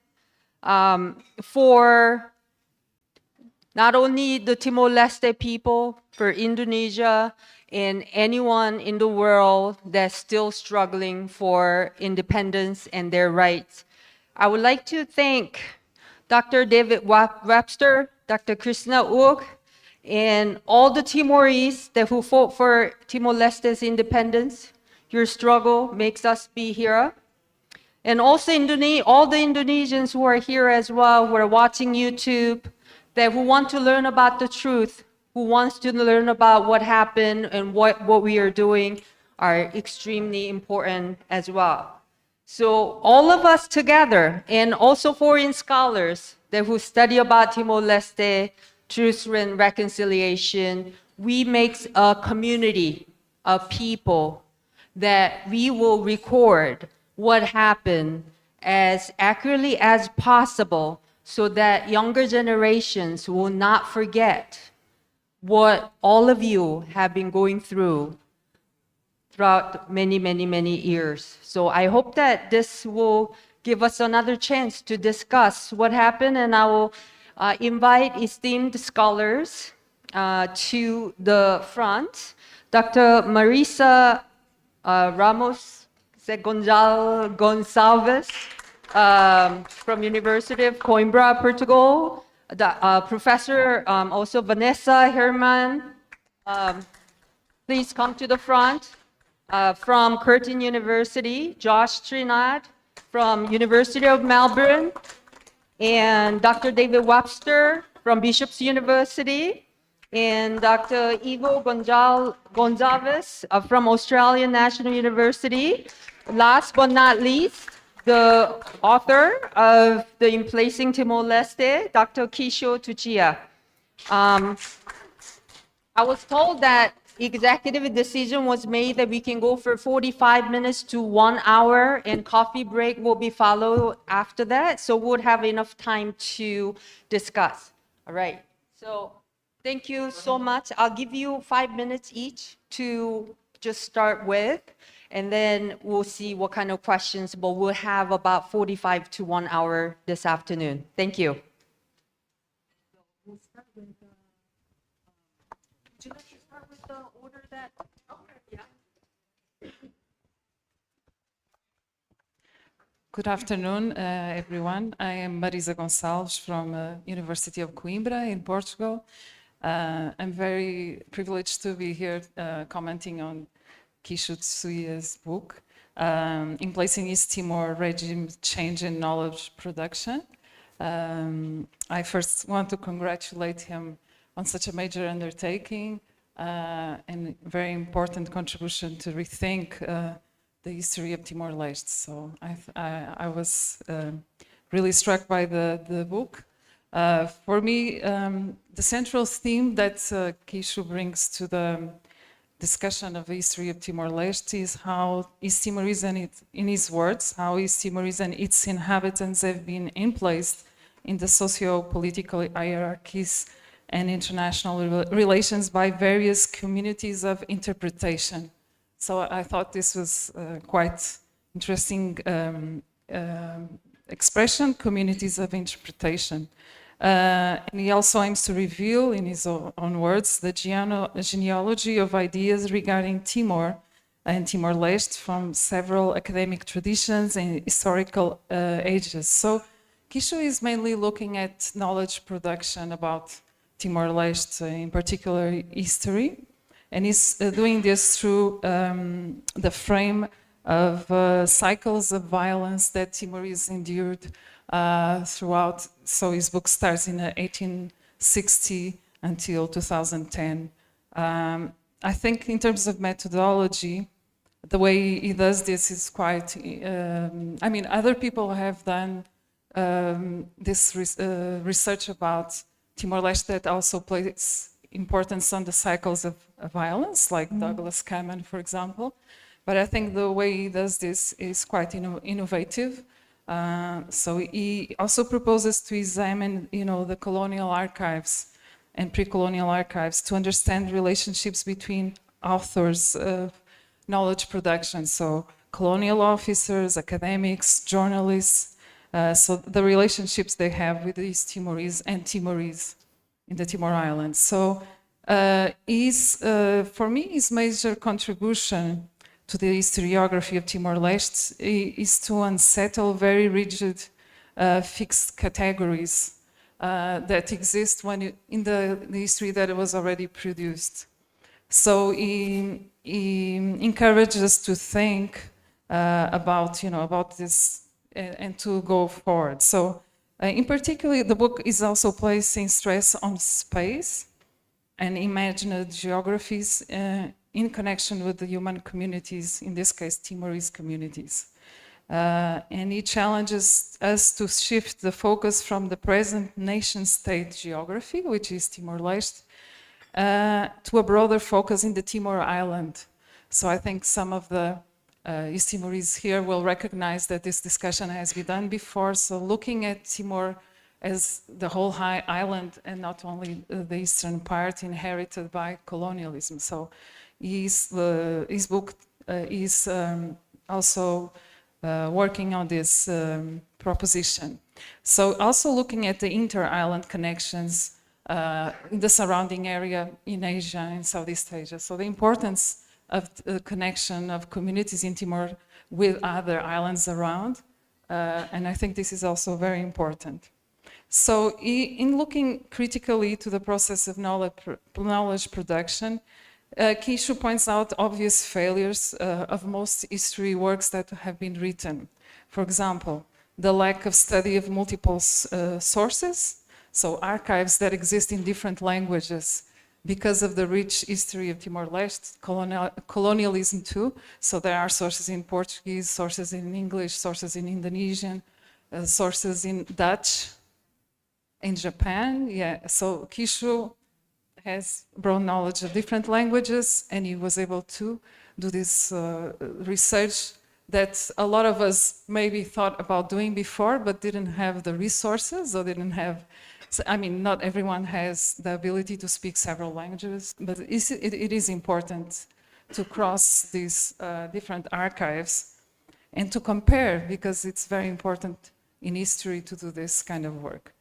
Speaker 3: for not only the Timor-Leste people, for Indonesia, and anyone in the world that's still struggling for independence and their rights. I would like to thank Dr. David Webster, Dr. Krishna Uk, and all the Timorese who fought for Timor-Leste's independence. Your struggle makes us be here. And also all the Indonesians who are here as well, who are watching YouTube, who want to learn about the truth, who wants to learn about what happened and what we are doing are extremely important as well. So all of us together, and also foreign scholars who study about Timor-Leste, truth and reconciliation, we make a community of people that we will record what happened as accurately as possible so that younger generations will not forget what all of you have been going through throughout many, many, many years. So I hope that this will give us another chance to discuss what happened, and I will invite esteemed scholars to the front. Dr. Marisa Ramos Gonçalves from University of Coimbra, Portugal. Professor also Vanessa Herman, please come to the front. From Curtin University, Josh Trinad from University of Melbourne, and Dr. David Webster from Bishop's University, and Dr. Ivo Gonçalves from Australian National University. Last but not least, the author of the In Placing Timor-Leste, Dr. Kisho Tuchia. I was told that executive decision was made that we can go for 45 minutes to 1 hour, and coffee break will be followed after that. So we'll have enough time to discuss. All right. So thank you so much. I'll give you 5 minutes each to just start with, and then we'll see what kind of questions, but we'll have about 45 to 1 hour this afternoon. Thank you. Would you like to start with the order that? Okay, yeah.
Speaker 22: Good afternoon, everyone. I am Marisa Gonçalves from University of Coimbra in Portugal. I'm very privileged to be here commenting on Kisho Tsuya's book, In Placing East Timor Regime Change in Knowledge Production. I first want to congratulate him on such a major undertaking and very important contribution to rethink the history of Timor-Leste. So I was really struck by the book. For me, the central theme that Kisho brings to the discussion of the history of Timor-Leste is how East Timorese, and in his words, how East Timorese and its inhabitants have been placed in the socio-political hierarchies and international relations by various communities of interpretation. So I thought this was quite interesting expression, communities of interpretation. And he also aims to reveal, in his own words, the genealogy of ideas regarding Timor and Timor-Leste from several academic traditions and historical ages. So Kisho is mainly looking at knowledge production about Timor-Leste, in particular history, and he's doing this through the frame of cycles of violence that Timorese endured throughout. So his book starts in 1860 until 2010. I think in terms of methodology, the way he does this is quite, I mean, other people have done this research about Timor-Leste that also places importance on the cycles of violence, like Douglas Cameron, for example. But I think the way he does this is quite innovative. So he also proposes to examine, the colonial archives and pre-colonial archives to understand relationships between authors of knowledge production. So colonial officers, academics, journalists, so the relationships they have with these Timorese and Timorese in the Timor Islands. So for me, his major contribution to the historiography of Timor-Leste is to unsettle very rigid fixed categories that exist in the history that was already produced. So he encourages us to think about this and to go forward. So in particular, the book is also placing stress on space and imagined geographies in connection with the human communities, in this case, Timorese communities. And he challenges us to shift the focus from the present nation-state geography, which is Timor-Leste, to a broader focus in the Timor Island. So I think some of the East Timorese here will recognize that this discussion has been done before. So looking at Timor as the whole high island and not only the eastern part inherited by colonialism. So his book is also working on this proposition. So also looking at the inter-island connections in the surrounding area in Asia and Southeast Asia. So the importance of the connection of communities in Timor with other islands around. And I think this is also very important. So in looking critically to the process of knowledge production, Kishu points out obvious failures of most history works that have been written. For example, the lack of study of multiple sources, so archives that exist in different languages because of the rich history of Timor-Leste, colonialism too. So there are sources in Portuguese, sources in English, sources in Indonesian, sources in Dutch, in Japan. Yeah, so Kishu has broad knowledge of different languages, and he was able to do this research that a lot of us maybe thought about doing before, but didn't have the resources or didn't have. I mean, not everyone has the ability to speak several languages, but it is important to cross these different archives and to compare, because it's very important in history to do this kind of work.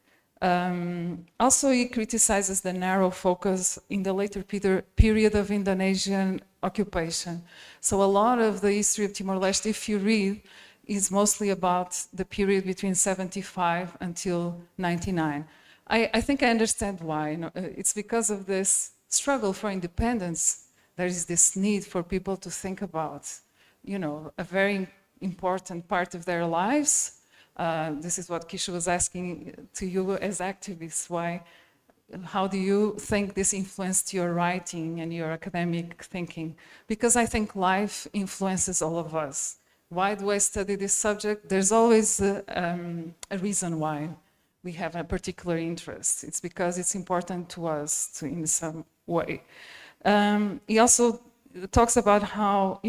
Speaker 22: Also, he criticizes the narrow focus in the later period of Indonesian occupation. So a lot of the history of Timor-Leste, if you read, is mostly about the period between 75 until 99. I think I understand why. It's because of this struggle for independence. There is this need for people to think about, a very important part of their lives. This is what Kishu was asking to you as activists. How do you think this influenced your writing and your academic thinking? Because I think life influences all of us. Why do I study this subject? There's always a reason why we have a particular interest. It's because it's important to us in some way. He also talks about how,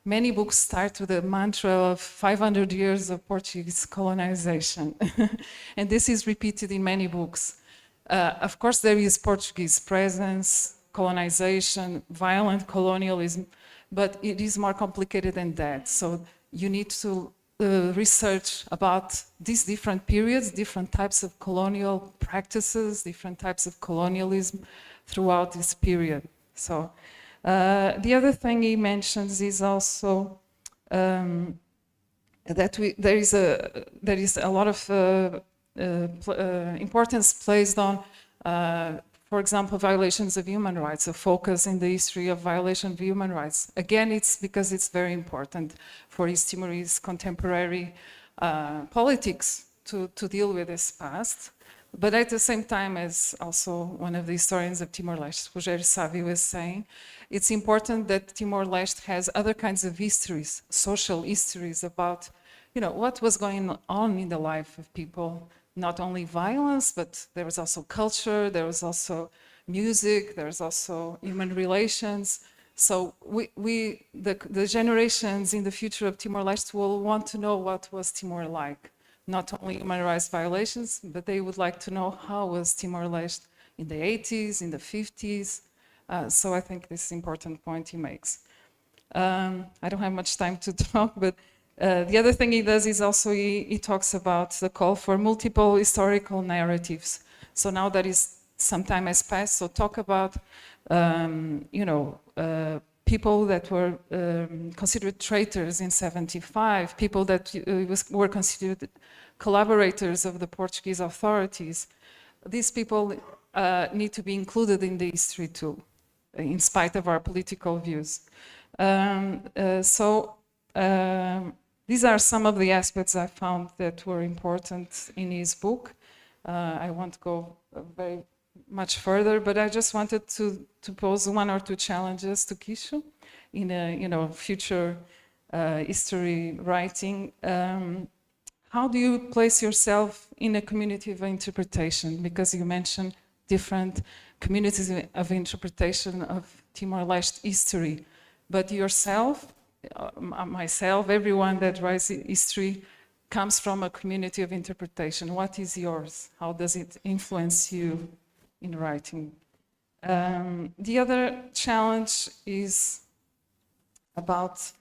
Speaker 22: many books start with the mantra of 500 years of Portuguese colonization. And this is repeated in many books. Of course, there is Portuguese presence, colonization, violent colonialism, but it is more complicated than that. So you need to research about these different periods, different types of colonial practices, different types of colonialism throughout this period. So the other thing he mentions is also that there is a lot of importance placed on, for example, violations of human rights, a focus in the history of violation of human rights. Again, it's because it's very important for East Timorese contemporary politics to deal with this past. But at the same time, as also one of the historians of Timor-Leste, Rogério Savi, was saying, it's important that Timor-Leste has other kinds of histories, social histories about, what was going on in the life of people. Not only violence, but there was also culture, there was also music, there was also human relations. So the generations in the future of Timor-Leste will want to know what was Timor like. Not only human rights violations, but they would like to know how was Timor-Leste in the 80s, in the 50s. So I think this is an important point he makes. I don't have much time to talk, but the other thing he does is also he talks about the call for multiple historical narratives. So now that is some time has passed, so talk about people that were considered traitors in 75, people that were considered collaborators of the Portuguese authorities. These people need to be included in the history too, in spite of our political views. These are some of the aspects I found that were important in his book. I won't go very much further, but I just wanted to pose one or two challenges to Kisho in a future history writing. How do you place yourself in a community of interpretation? Because you mentioned different communities of interpretation of Timor-Leste history, but yourself, myself, everyone that writes history comes from a community of interpretation. What is yours? How does it influence you in writing? The other challenge is about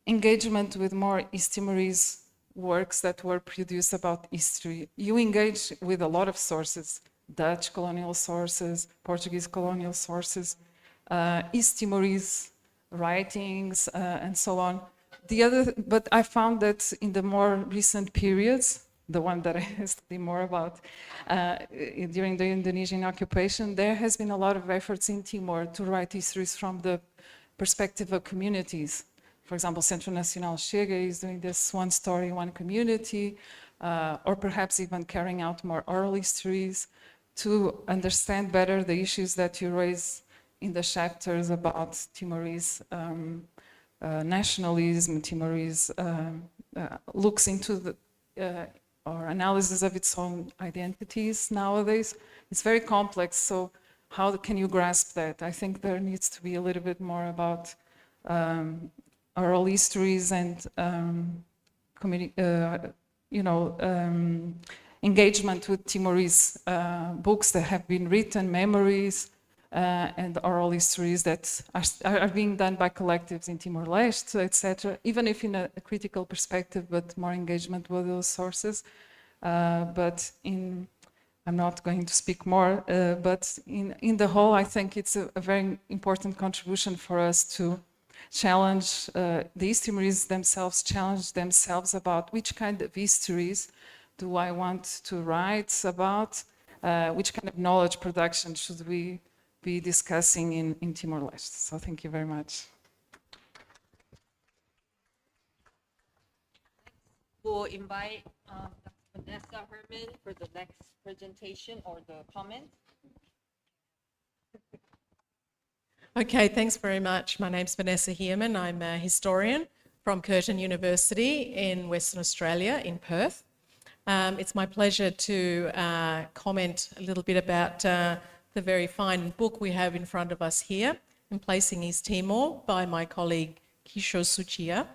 Speaker 22: engagement with more East Timorese works that were produced about history. You engage with a lot of sources, Dutch colonial sources, Portuguese colonial sources, East Timorese writings, and so on. But I found that in the more recent periods, the one that I study more about during the Indonesian occupation, there has been a lot of efforts in Timor to write histories from the perspective of communities. For example, Centro Nacional Chega is doing this one story, one community, or perhaps even carrying out more oral histories to understand better the issues that you raise in the chapters about Timorese nationalism. Timorese looks into the or analysis of its own identities nowadays. It's very complex, so how can you grasp that? I think there needs to be a little bit more about oral histories and engagement with Timorese books that have been written, memories, and oral histories that are being done by collectives in Timor-Leste, etc., even if in a critical perspective, but more engagement with those sources. I'm not going to speak more, but in the whole, I think it's a very important contribution for us to challenge the East Timorese themselves, challenge themselves about which kind of histories do I want to write about, which kind of knowledge production should we be discussing in Timor-Leste. So thank you very much.
Speaker 3: We'll invite Vanessa Herman for the next presentation or the comment.
Speaker 10: Okay, thanks very much. My name's Vanessa Herman. I'm a historian from Curtin University in Western Australia, in Perth. It's my pleasure to comment a little bit about the very fine book we have in front of us here, Emplacing East Timor, by my colleague Kisho Suchia.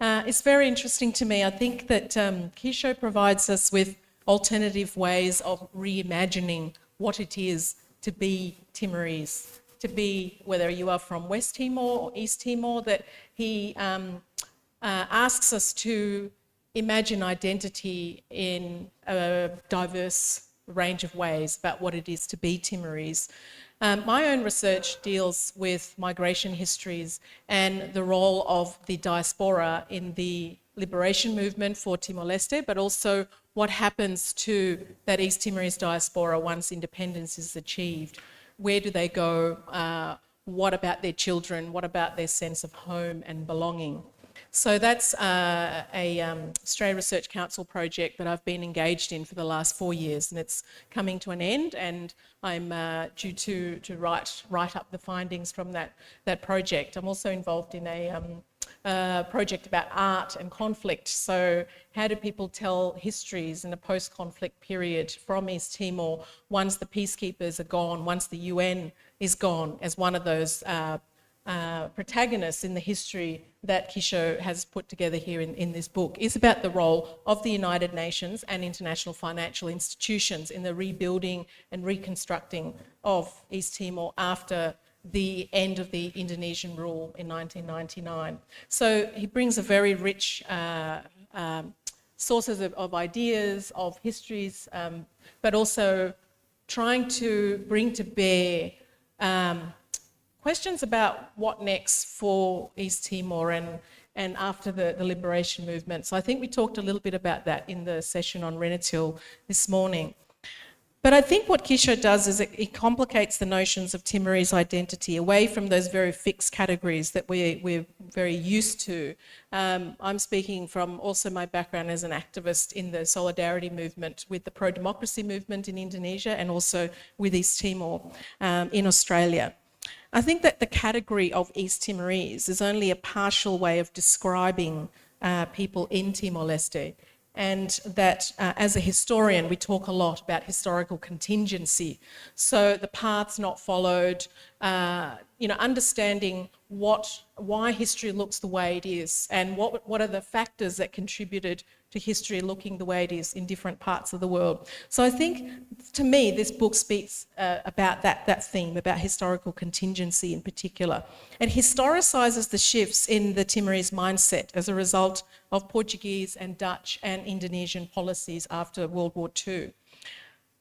Speaker 10: It's very interesting to me. I think that Kisho provides us with alternative ways of reimagining what it is to be Timorese, to be, whether you are from West Timor or East Timor, that he asks us to imagine identity in a diverse range of ways about what it is to be Timorese. My own research deals with migration histories and the role of the diaspora in the liberation movement for Timor-Leste, but also what happens to that East Timorese diaspora once independence is achieved. Where do they go? What about their children? What about their sense of home and belonging? So that's a Australia Research Council project that I've been engaged in for the last 4 years, and it's coming to an end, and I'm due to write up the findings from that project. I'm also involved in a project about art and conflict. So how do people tell histories in a post-conflict period from East Timor once the peacekeepers are gone, once the UN is gone, as one of those protagonists in the history that Kisho has put together here in this book is about the role of the United Nations and international financial institutions in the rebuilding and reconstructing of East Timor after the end of the Indonesian rule in 1999. So he brings a very rich sources of ideas, of histories, but also trying to bring to bear questions about what next for East Timor and after the liberation movement. So I think we talked a little bit about that in the session on Renatil this morning. But I think what Kisho does is it complicates the notions of Timorese identity away from those very fixed categories that we're very used to. I'm speaking from also my background as an activist in the solidarity movement with the pro-democracy movement in Indonesia and also with East Timor in Australia. I think that the category of East Timorese is only a partial way of describing people in Timor-Leste. And that as a historian, we talk a lot about historical contingency. So the paths not followed, understanding why history looks the way it is and what are the factors that contributed to history looking the way it is in different parts of the world. So I think, to me, this book speaks about that theme, about historical contingency in particular. It historicises the shifts in the Timorese mindset as a result of Portuguese and Dutch and Indonesian policies after World War II.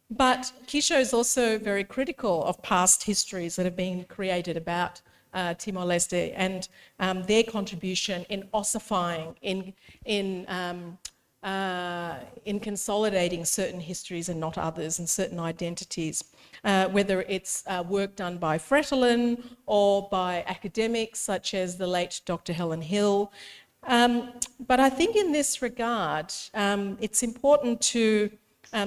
Speaker 10: But Kisho is also very critical of past histories that have been created about Timor-Leste and their contribution in ossifying, in consolidating certain histories and not others, and certain identities, whether it's work done by Fretilin or by academics such as the late Dr. Helen Hill. But I think in this regard, it's important to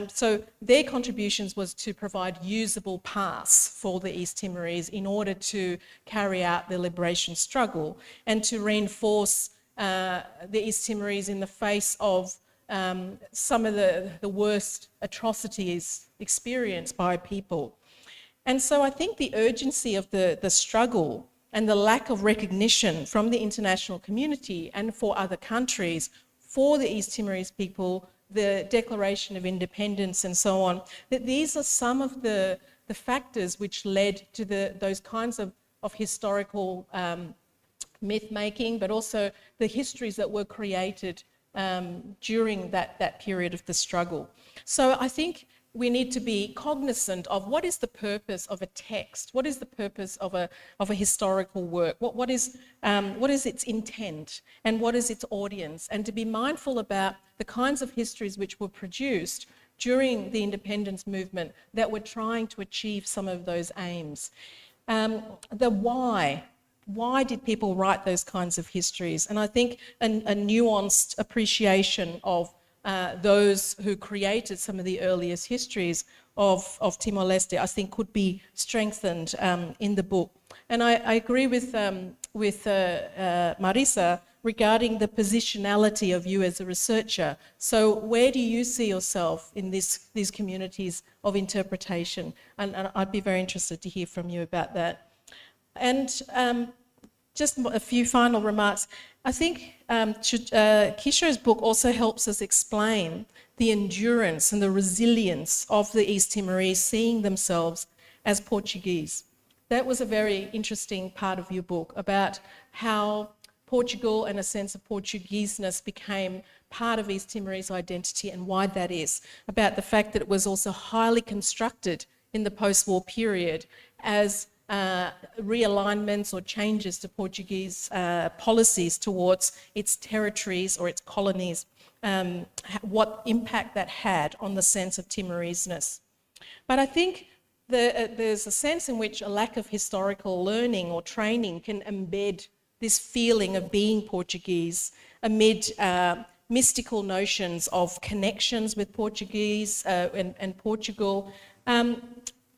Speaker 10: so their contributions was to provide usable paths for the East Timorese in order to carry out the liberation struggle and to reinforce the East Timorese in the face of some of the worst atrocities experienced by people. And so I think the urgency of the struggle and the lack of recognition from the international community and for other countries for the East Timorese people, the Declaration of Independence and so on, that these are some of the factors which led to those kinds of historical myth-making, but also the histories that were created during that period of the struggle. So I think we need to be cognizant of what is the purpose of a text, what is the purpose of a historical work, what is its intent and what is its audience, and to be mindful about the kinds of histories which were produced during the independence movement that were trying to achieve some of those aims. The why did people write those kinds of histories? And I think a nuanced appreciation of those who created some of the earliest histories of Timor-Leste, I think, could be strengthened in the book. And I agree with Marisa regarding the positionality of you as a researcher. So where do you see yourself in these communities of interpretation? And I'd be very interested to hear from you about that. And just a few final remarks. I think Kisho's book also helps us explain the endurance and the resilience of the East Timorese seeing themselves as Portuguese. That was a very interesting part of your book about how Portugal and a sense of Portugueseness became part of East Timorese identity and why that is, about the fact that it was also highly constructed in the post-war period as realignments or changes to Portuguese policies towards its territories or its colonies, what impact that had on the sense of Timoreseness. But I think there's a sense in which a lack of historical learning or training can embed this feeling of being Portuguese amid mystical notions of connections with Portuguese and Portugal.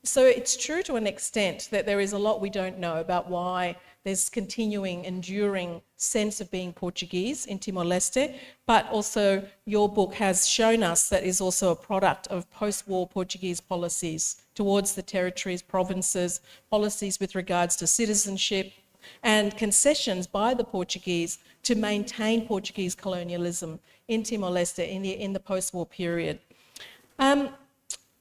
Speaker 10: So it's true to an extent that there is a lot we don't know about why there's continuing, enduring sense of being Portuguese in Timor-Leste, but also your book has shown us that is also a product of post-war Portuguese policies towards the territories, provinces, policies with regards to citizenship, and concessions by the Portuguese to maintain Portuguese colonialism in Timor-Leste in the post-war period. And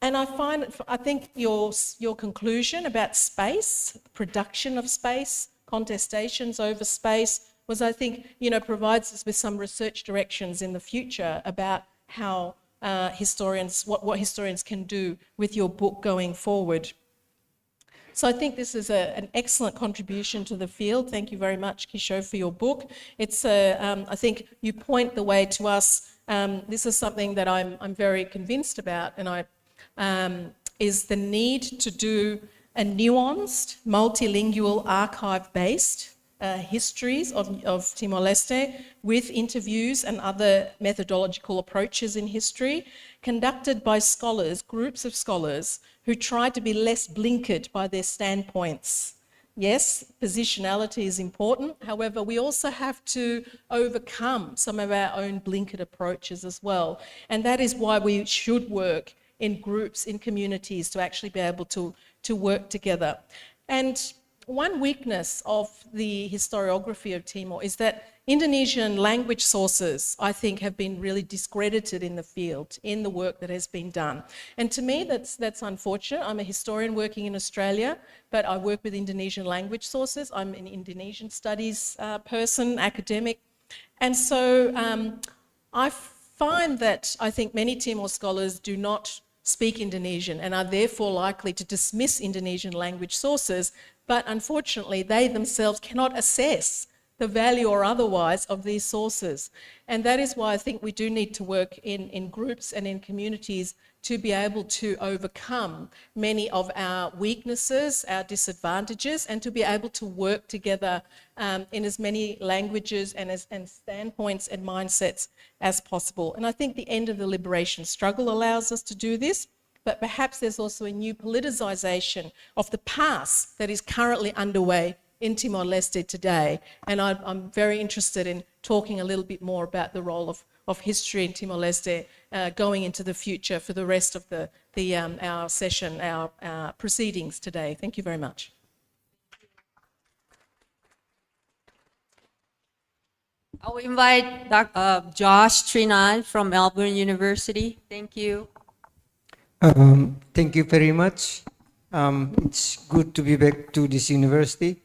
Speaker 10: I think your conclusion about space, production of space, contestations over space, was, I think, provides us with some research directions in the future about how what historians can do with your book going forward. So I think this is an excellent contribution to the field. Thank you very much, Kishore, for your book. It's I think you point the way to us. This is something that I'm very convinced about, and is the need to do a nuanced, multilingual, archive-based histories of Timor-Leste with interviews and other methodological approaches in history conducted by scholars, groups of scholars who try to be less blinkered by their standpoints. Yes, positionality is important. However, we also have to overcome some of our own blinkered approaches as well. And that is why we should work in groups, in communities, to actually be able to work together. And one weakness of the historiography of Timor is that Indonesian language sources, I think, have been really discredited in the field, in the work that has been done. And to me, that's unfortunate. I'm a historian working in Australia, but I work with Indonesian language sources. I'm an Indonesian studies person, academic. And so I find that I think many Timor scholars do not speak Indonesian and are therefore likely to dismiss Indonesian language sources, but unfortunately they themselves cannot assess the value or otherwise of these sources. And that is why I think we do need to work in groups and in communities to be able to overcome many of our weaknesses, our disadvantages, and to be able to work together in as many languages and standpoints and mindsets as possible. And I think the end of the liberation struggle allows us to do this, but perhaps there's also a new politicization of the past that is currently underway in Timor-Leste today. And I'm very interested in talking a little bit more about the role of history in Timor-Leste going into the future for the rest of our session, our proceedings today. Thank you very much.
Speaker 3: I'll invite Josh Trinan from Melbourne University. Thank you.
Speaker 11: Thank you very much. It's good to be back to this university.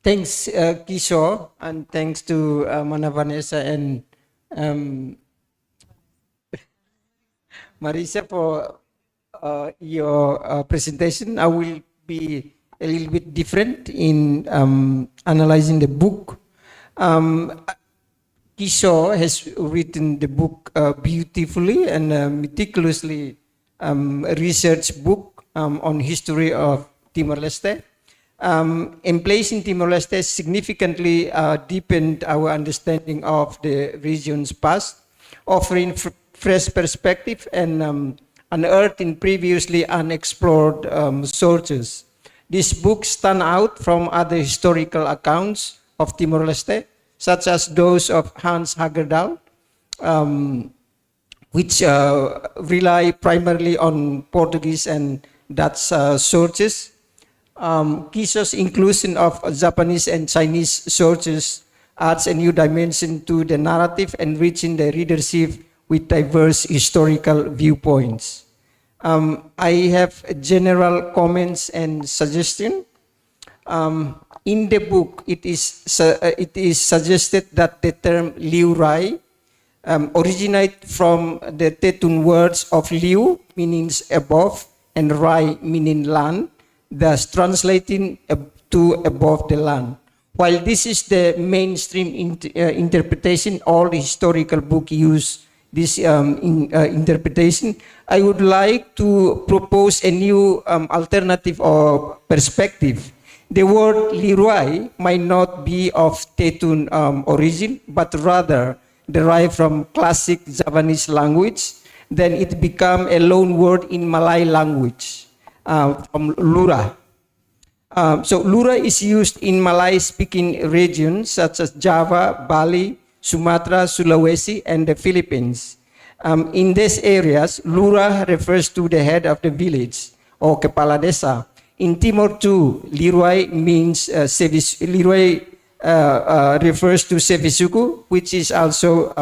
Speaker 11: Thanks, Kishore, and thanks to Mana Vanessa and Marisa for your presentation. I will be a little bit different in analyzing the book. Kishore has written the book beautifully and meticulously researched book on history of Timor-Leste. Emplacing Timor-Leste significantly deepened our understanding of the region's past, offering fresh perspective and unearthing previously unexplored sources. This book stands out from other historical accounts of Timor-Leste, such as those of Hans Hagerdal, which rely primarily on Portuguese and Dutch sources. Kishore's inclusion of Japanese and Chinese sources adds a new dimension to the narrative, enriching the readership with diverse historical viewpoints. I have general comments and suggestions. In the book, it is suggested that the term Liu Rai originate from the Tetun words of Liu, meaning above, and Rai, meaning land, thus translating to above the land. While this is the mainstream interpretation, all the historical books use this interpretation. I would like to propose a new alternative or perspective. The word Liruai might not be of Tetun origin, but rather derived from classic Javanese language. Then it became a loan word in Malay language, from Lura. So Lura is used in Malay-speaking regions such as Java, Bali, Sumatra, Sulawesi, and the Philippines. In these areas, Lura refers to the head of the village or kepala desa. In Timor too, Liruai means Liruai refers to Sevisuku, which is also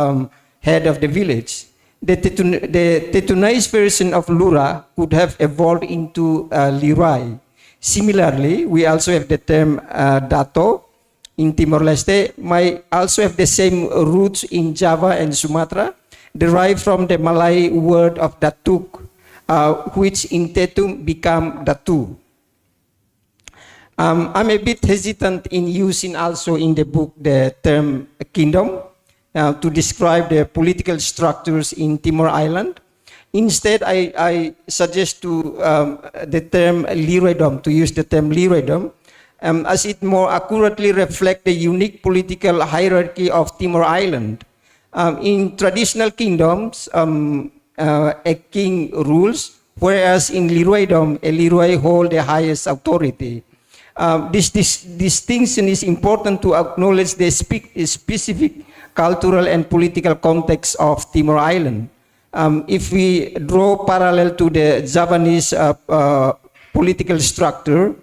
Speaker 11: head of the village. The Tetunais version of Lura could have evolved into Liruai. Similarly, we also have the term Dato in Timor-Leste, might also have the same roots in Java and Sumatra, derived from the Malay word of Datuk, which in Tetum become Datu. I'm a bit hesitant in using also in the book the term kingdom to describe the political structures in Timor Island. Instead, I suggest to the term Liruedom, to use the term Liruedom, as it more accurately reflects the unique political hierarchy of Timor Island. In traditional kingdoms, a king rules, whereas in Liruedom, a Liruai holds the highest authority. This distinction is important to acknowledge the specific cultural and political context of Timor Island. If we draw parallel to the Javanese political structure,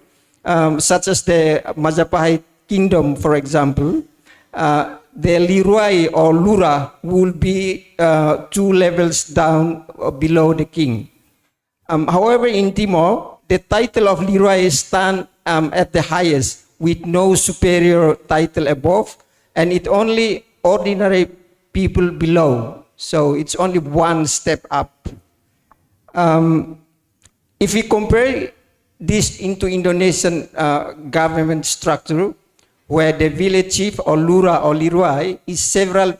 Speaker 11: such as the Majapahit kingdom, for example, the Liruai or Lura will be 2 levels down below the king. However, in Timor, the title of Liruai stands at the highest, with no superior title above, and it only ordinary people below. So it's only 1 step up. If we compare this into Indonesian government structure, where the village chief or Lura or Liruai is several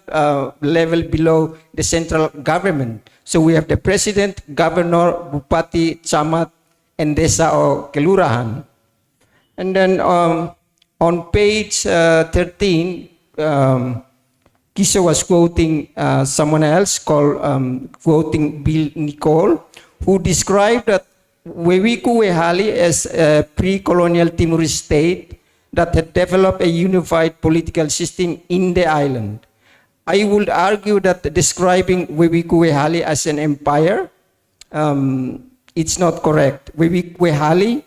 Speaker 11: level below the central government. So we have the president, governor, bupati, camat, and desa or kelurahan. And then on page 13, Kiso was quoting someone else quoting Bill Nicole, who described that Wewiku Wehali as a pre-colonial Timorese state that had developed a unified political system in the island. I would argue that describing Wewiku Wehali as an empire, it's not correct. Wewiku Wehali,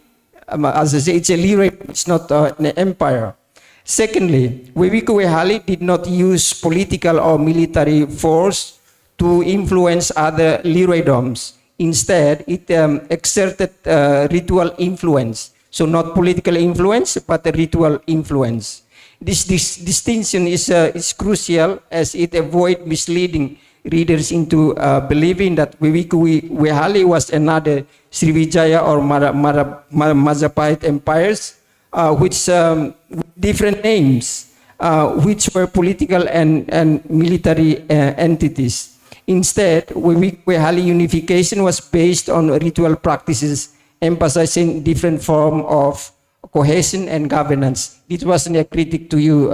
Speaker 11: as I say, it's a Liruai, it's not an empire. Secondly, Wewiku Wehali did not use political or military force to influence other Liruaidoms. Instead, it exerted ritual influence. So not political influence, but a ritual influence. This distinction is crucial as it avoids misleading readers into believing that Wewiku Wehali was another Sriwijaya or Majapahit empires, which different names, which were political and military entities. Instead, Wewiku Wehali unification was based on ritual practices, emphasizing different form of cohesion and governance. It wasn't a critic to you,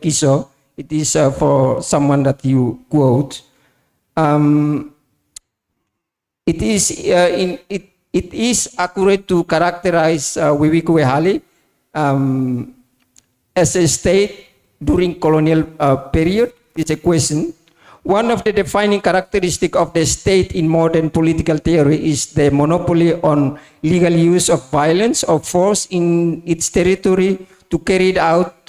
Speaker 11: Kiso. It is for someone that you quote. It is accurate to characterize Wewiku Wehali as a state during colonial period. It's a question. One of the defining characteristics of the state in modern political theory is the monopoly on legal use of violence or force in its territory to carry it out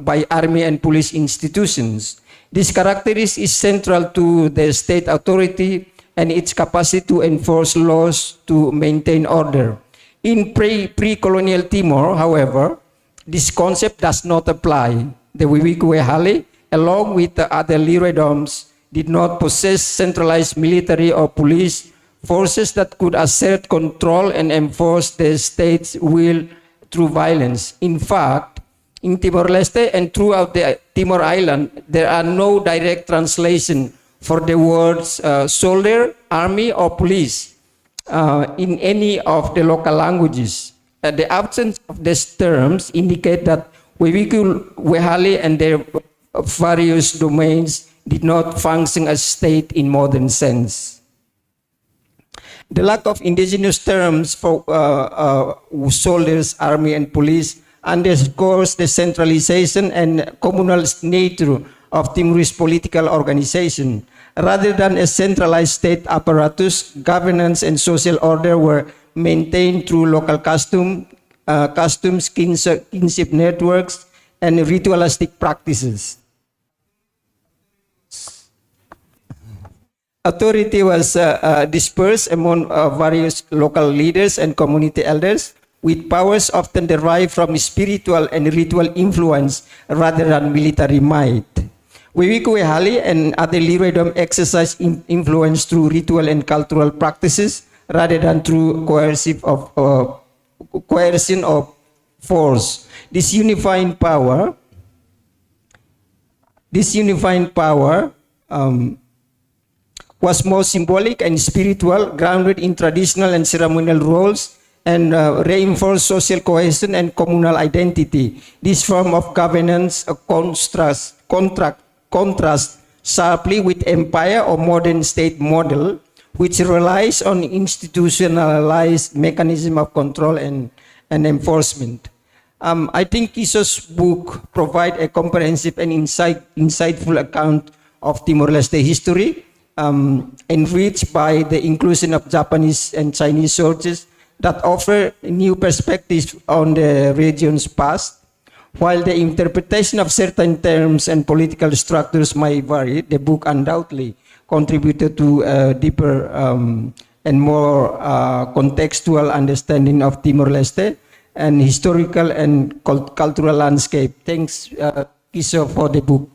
Speaker 11: by army and police institutions. This characteristic is central to the state authority and its capacity to enforce laws to maintain order. In pre-colonial Timor, however, this concept does not apply. The Wewiku Wehali, along with the other Liruaidoms, did not possess centralized military or police forces that could assert control and enforce the state's will through violence. In fact, in Timor-Leste and throughout the Timor Island, there are no direct translation for the words soldier, army, or police in any of the local languages. The absence of these terms indicate that Wewiku Wehali and their various domains did not function as state in modern sense. The lack of indigenous terms for soldiers, army, and police underscores the centralization and communal nature of Timorese political organization. Rather than a centralized state apparatus, governance and social order were maintained through local customs, kinship networks, and ritualistic practices. Authority was dispersed among various local leaders and community elders, with powers often derived from spiritual and ritual influence rather than military might. Wiwikuehali and other Liredom exercise influence through ritual and cultural practices rather than through coercion of force. This unifying power was more symbolic and spiritual, grounded in traditional and ceremonial roles, and reinforced social cohesion and communal identity. This form of governance contrasts sharply with empire or modern state model, which relies on institutionalized mechanism of control and enforcement. I think Kisho's book provides a comprehensive and insightful account of Timor-Leste history, enriched by the inclusion of Japanese and Chinese sources that offer new perspectives on the region's past. While the interpretation of certain terms and political structures may vary, the book undoubtedly contributed to a deeper and more contextual understanding of Timor-Leste and historical and cultural landscape. Thanks, Kisho, for the book.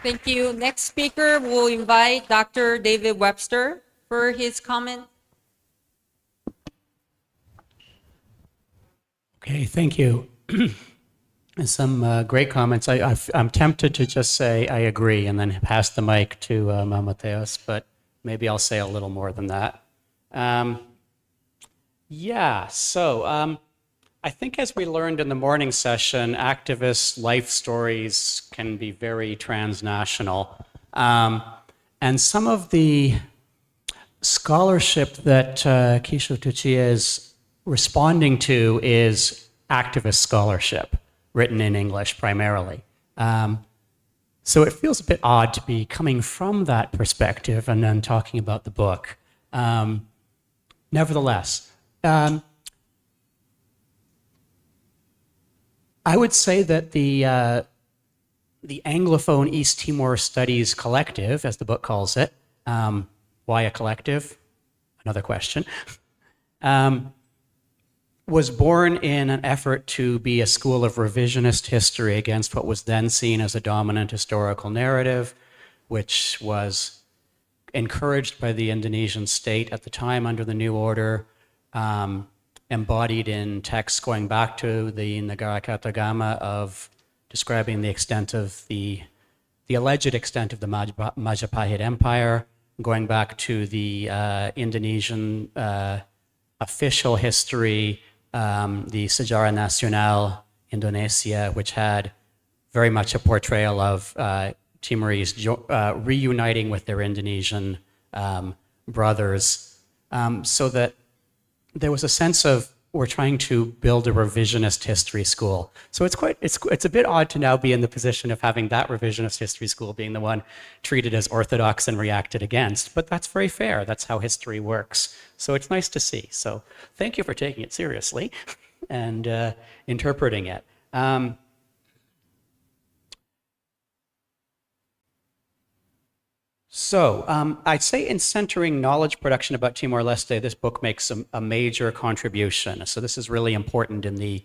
Speaker 3: Thank you. Next speaker, we'll invite Dr. David Webster for his comment.
Speaker 7: Okay, thank you. Some great comments. I'm tempted to just say I agree and then pass the mic to Mateos, but maybe I'll say a little more than that. I think as we learned in the morning session, activists' life stories can be very transnational. And some of the scholarship that Kisho Tuchia is responding to is activist scholarship, written in English primarily. So it feels a bit odd to be coming from that perspective and then talking about the book. Nevertheless, I would say that the Anglophone East Timor Studies Collective, as the book calls it, why a collective? Another question. Was born in an effort to be a school of revisionist history against what was then seen as a dominant historical narrative, which was encouraged by the Indonesian state at the time under the New Order, embodied in texts going back to the Negara Kartagama of describing the extent of the alleged extent of the Majapahit Empire, going back to the Indonesian official history, the Sejarah Nasional Indonesia, which had very much a portrayal of Timorese reuniting with their Indonesian brothers, so that there was a sense of we're trying to build a revisionist history school. So it's a bit odd to now be in the position of having that revisionist history school being the one treated as orthodox and reacted against, but that's very fair. That's how history works. So it's nice to see. So thank you for taking it seriously and interpreting it. I'd say in centering knowledge production about Timor-Leste, this book makes a major contribution. So this is really important in the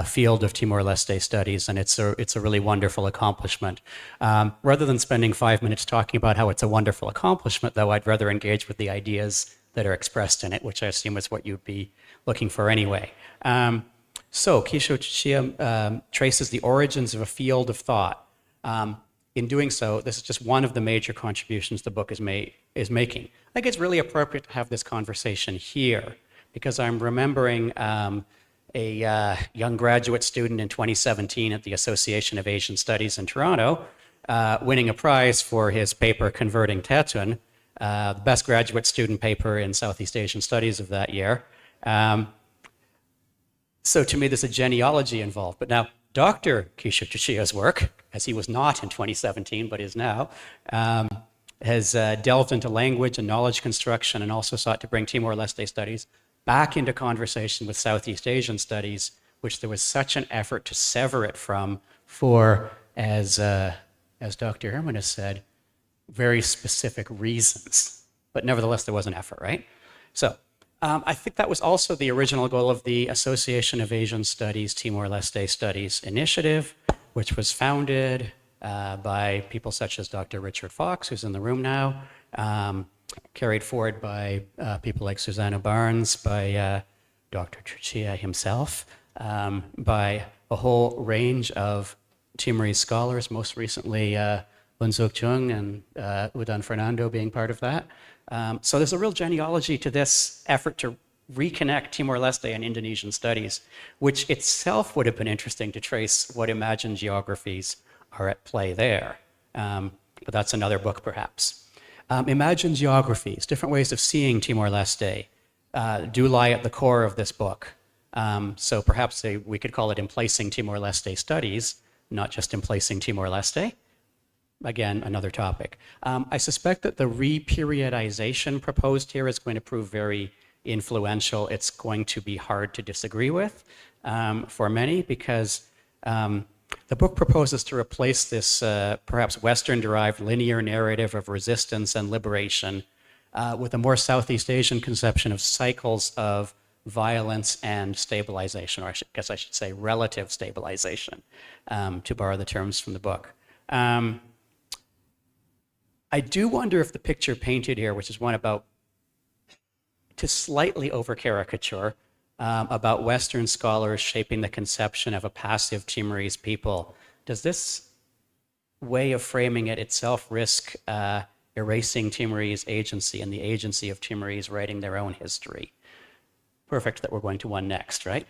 Speaker 7: field of Timor-Leste studies, and it's a really wonderful accomplishment. Rather than spending 5 minutes talking about how it's a wonderful accomplishment, though, I'd rather engage with the ideas that are expressed in it, which I assume is what you'd be looking for anyway. Kisho Tuchia traces the origins of a field of thought. In doing so, this is just one of the major contributions the book is making. I think it's really appropriate to have this conversation here because I'm remembering a young graduate student in 2017 at the Association of Asian Studies in Toronto winning a prize for his paper Converting Tetun, the best graduate student paper in Southeast Asian Studies of that year. So to me, there's a genealogy involved. But now, Dr. Kisho Tuchia's work, as he was not in 2017, but is now, has delved into language and knowledge construction and also sought to bring Timor-Leste studies back into conversation with Southeast Asian studies, which there was such an effort to sever it from for, as Dr. Herman has said, very specific reasons. But nevertheless, there was an effort, right? So I think that was also the original goal of the Association of Asian Studies, Timor-Leste Studies Initiative, which was founded by people such as Dr. Richard Fox, who's in the room now, carried forward by people like Susanna Barnes, by Dr. Truchia himself, by a whole range of Timorese scholars, most recently Lun Suk Chung and Udan Fernando being part of that. So there's a real genealogy to this effort to reconnect Timor-Leste and Indonesian studies, which itself would have been interesting to trace what imagined geographies are at play there. But that's another book, perhaps. Imagined geographies, different ways of seeing Timor-Leste, do lie at the core of this book. So perhaps we could call it Emplacing Timor-Leste Studies, not just Emplacing Timor-Leste. Again, another topic. I suspect that the reperiodization proposed here is going to prove very influential. It's going to be hard to disagree with for many, because the book proposes to replace this perhaps Western-derived linear narrative of resistance and liberation with a more Southeast Asian conception of cycles of violence and stabilization, or I guess I should say relative stabilization, to borrow the terms from the book. I do wonder if the picture painted here, which is one about, to slightly over-caricature, about Western scholars shaping the conception of a passive Timorese people, does this way of framing it itself risk erasing Timorese agency and the agency of Timorese writing their own history? Perfect that we're going to one next, right?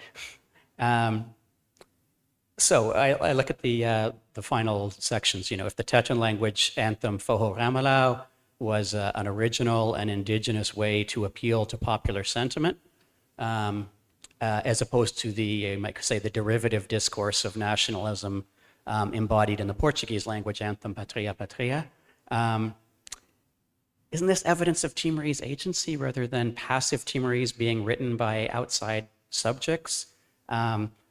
Speaker 7: So I look at the final sections. You know, if the Teton language anthem Foho Ramalau was an original and indigenous way to appeal to popular sentiment, as opposed to the, you might say, the derivative discourse of nationalism embodied in the Portuguese language anthem Patria Patria, isn't this evidence of Timorese agency rather than passive Timorese being written by outside subjects?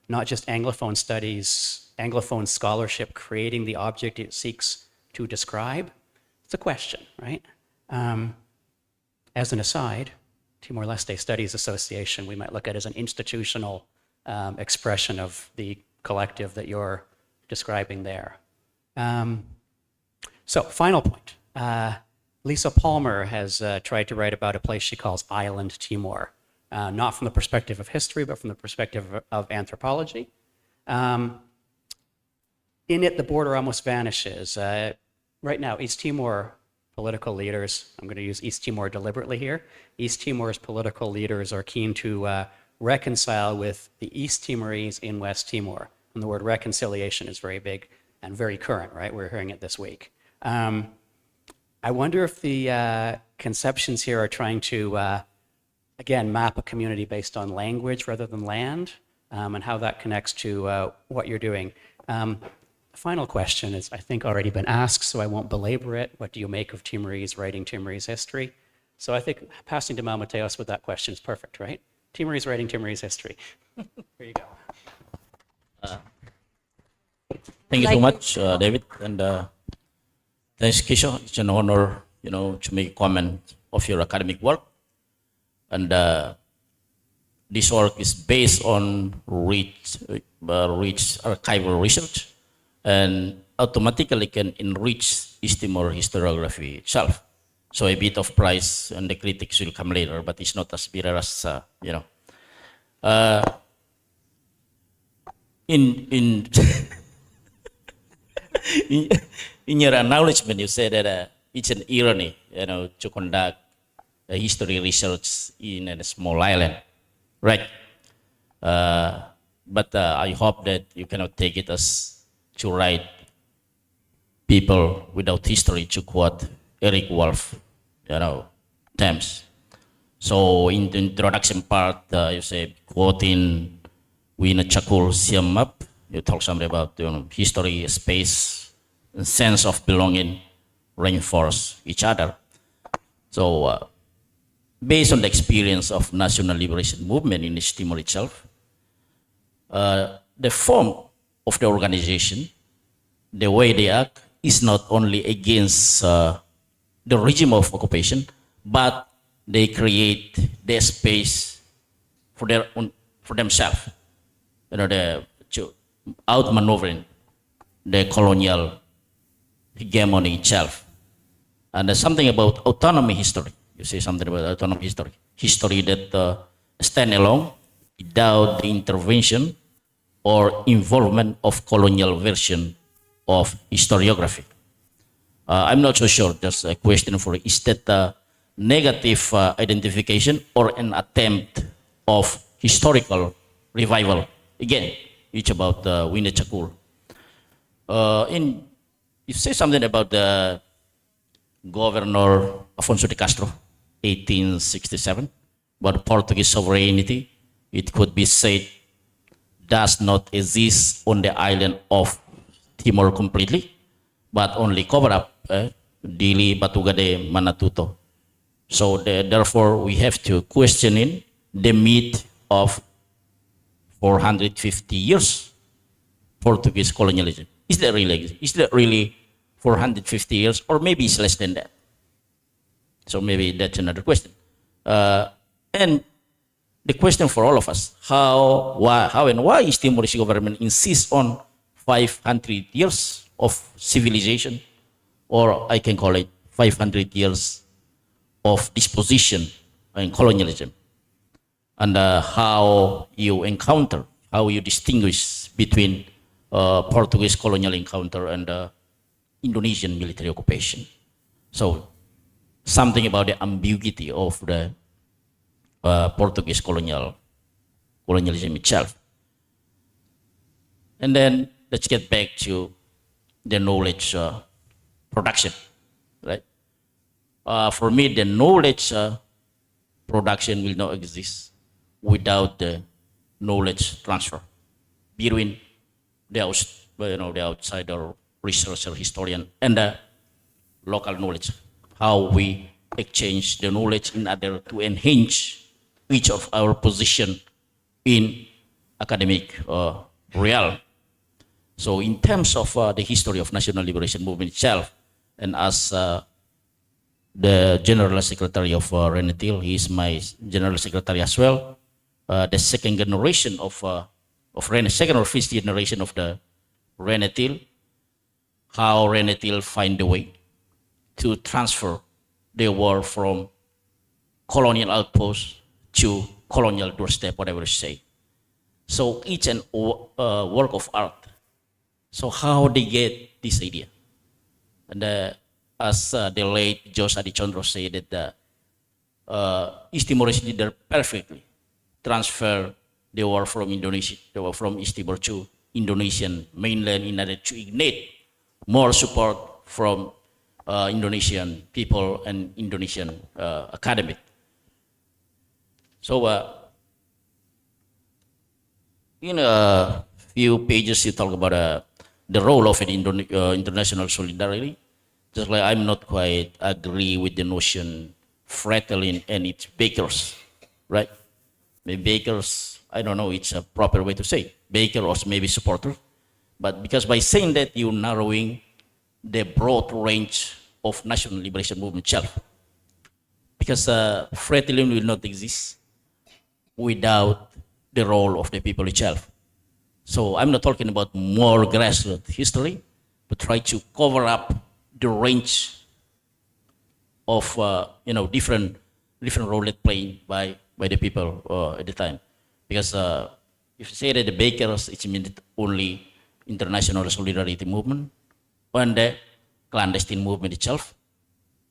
Speaker 7: Not just Anglophone studies, Anglophone scholarship creating the object it seeks to describe? It's a question, right? As an aside, Timor-Leste Studies Association we might look at as an institutional expression of the collective that you're describing there. So, final point. Lisa Palmer has tried to write about a place she calls Island Timor. Not from the perspective of history, but from the perspective of anthropology. In it, the border almost vanishes. Right now, East Timor political leaders, I'm going to use East Timor deliberately here, East Timor's political leaders are keen to reconcile with the East Timorese in West Timor. And the word reconciliation is very big and very current, right? We're hearing it this week. I wonder if the conceptions here are trying to again, map a community based on language rather than land, and how that connects to what you're doing. The final question is, I think, already been asked, so I won't belabor it. What do you make of Timorese writing Timorese history? So I think passing to Mal Mateos with that question is perfect, right? Timorese writing Timorese history. Here you go.
Speaker 13: Thank you so much, David, and thanks, Kisho. It's an honor, to make a comment of your academic work. And this work is based on rich archival research and automatically can enrich East Timor historiography itself. So a bit of price and the critics will come later, but it's not as bitter as, in your acknowledgement, you said that it's an irony, to conduct history research in a small island, right? But I hope that you cannot take it as to write people without history, to quote Eric Wolf, terms. So in the introduction part, you say, quoting Wina Chakul Siamap, you talk something about history, space, sense of belonging, reinforce each other. So based on the experience of national liberation movement in East Timor itself, the form of the organization, the way they act, is not only against the regime of occupation, but they create their space for their own, for themselves. You know, to outmaneuvering the colonial hegemony itself. And there's something about autonomy history. You say something about autonomy history. History that stand alone without the intervention or involvement of colonial version of historiography. I'm not so sure, just a question for, is that negative identification or an attempt of historical revival? Again, it's about Winnie Chakul. You say something about the Governor Afonso de Castro, 1867, about Portuguese sovereignty. It could be said does not exist on the island of Timor completely, but only cover up Dili, Batugade, Manatuto. So therefore, we have to question in the myth of 450 years Portuguese colonialism. Is that really 450 years, or maybe it's less than that? So maybe that's another question. And the question for all of us: how, and why is Timorese government insists on 500 years of civilization, or I can call it 500 years of disposition and colonialism, and how you encounter, how you distinguish between Portuguese colonial encounter and Indonesian military occupation. So something about the ambiguity of the Portuguese colonialism itself. And then let's get back to the knowledge production, right? For me, the knowledge production will not exist without the knowledge transfer between the outsider, researcher, historian, and the local knowledge. How we exchange the knowledge in order to enhance each of our position in academic realm. So in terms of the history of national liberation movement itself, and as the General Secretary of Renetil, he is my General Secretary as well, the second generation of second or fifth generation of the Renetil, how Renetil find a way to transfer the war from colonial outpost to colonial doorstep, whatever you say. So each and work of art. So how they get this idea? And as the late Jos Adichandro said that East Timorese leader perfectly transfer the war from Indonesia, from East Timor to Indonesian mainland in order to ignite more support from Indonesian people and Indonesian academic. So in a few pages you talk about the role of an international solidarity. Just like I'm not quite agree with the notion Fretilin and its bakers, right? Maybe bakers, I don't know, it's a proper way to say baker or maybe supporter, but because by saying that you're narrowing the broad range of national liberation movement itself, because Fretilin will not exist without the role of the people itself. So I'm not talking about more grassroots history, but try to cover up the range of different role that played by the people at the time. Because if you say that the bakers, it means only international solidarity movement and the clandestine movement itself,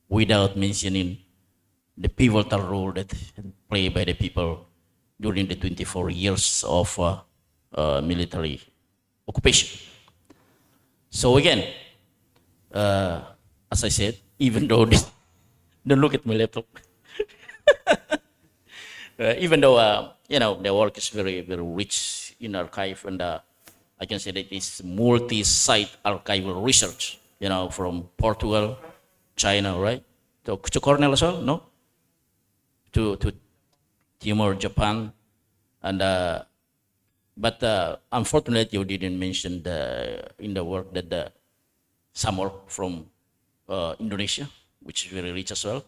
Speaker 13: without mentioning the pivotal role that played by the people during the 24 years of military occupation. So again, as I said, even though this, don't look at my laptop. Even though the work is very, very rich in archive, and I can say that it's multi-site archival research, from Portugal, China, right? To Cornell as well, no? To Timor, Japan, and but unfortunately you didn't mention in the work that some are from Indonesia, which is very rich as well,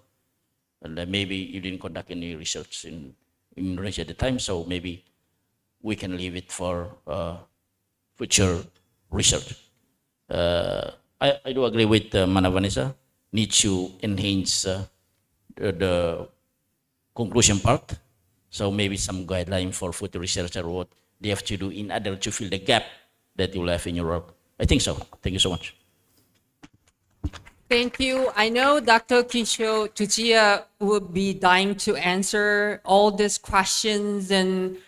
Speaker 13: and maybe you didn't conduct any research in Indonesia at the time, so maybe we can leave it for future research. I do agree with Mana Vanessa, need to enhance the conclusion part. So maybe some guideline for future researcher what they have to do in order to fill the gap that you left in your work. I think so. Thank you so much.
Speaker 3: Thank you. I know Dr. Kisho Tsuchiya would be dying to answer all these questions and,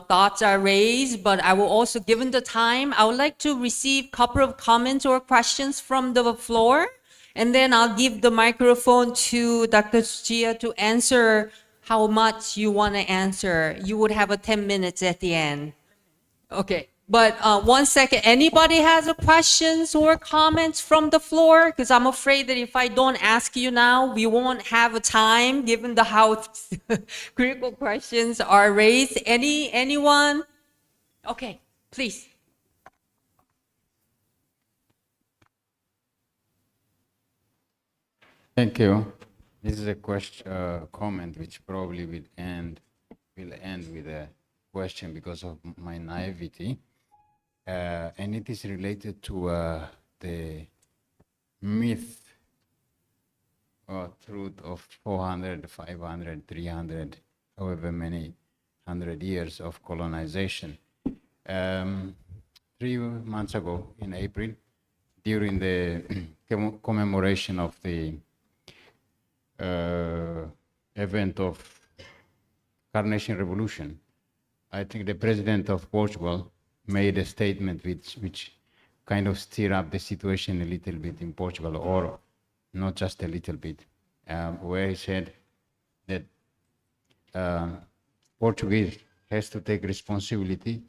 Speaker 3: thoughts are raised, but I will also, given the time, I would like to receive a couple of comments or questions from the floor, and then I'll give the microphone to Dr. Tsuchiya to answer how much you want to answer. You would have 10 minutes at the end. Okay. But 1 second, anybody has a questions or comments from the floor? Because I'm afraid that if I don't ask you now, we won't have a time given the how critical questions are raised. Anyone? Okay, please.
Speaker 5: Thank you. This is a question, comment which probably will end with a question because of my naivety. And it is related to the myth or truth of 400, 500, 300, however many 100 years of colonization. 3 months ago in April, during the commemoration of the event of Carnation Revolution, I think the president of Portugal made a statement which kind of stir up the situation a little bit in Portugal, or not just a little bit, where he said that Portuguese has to take responsibility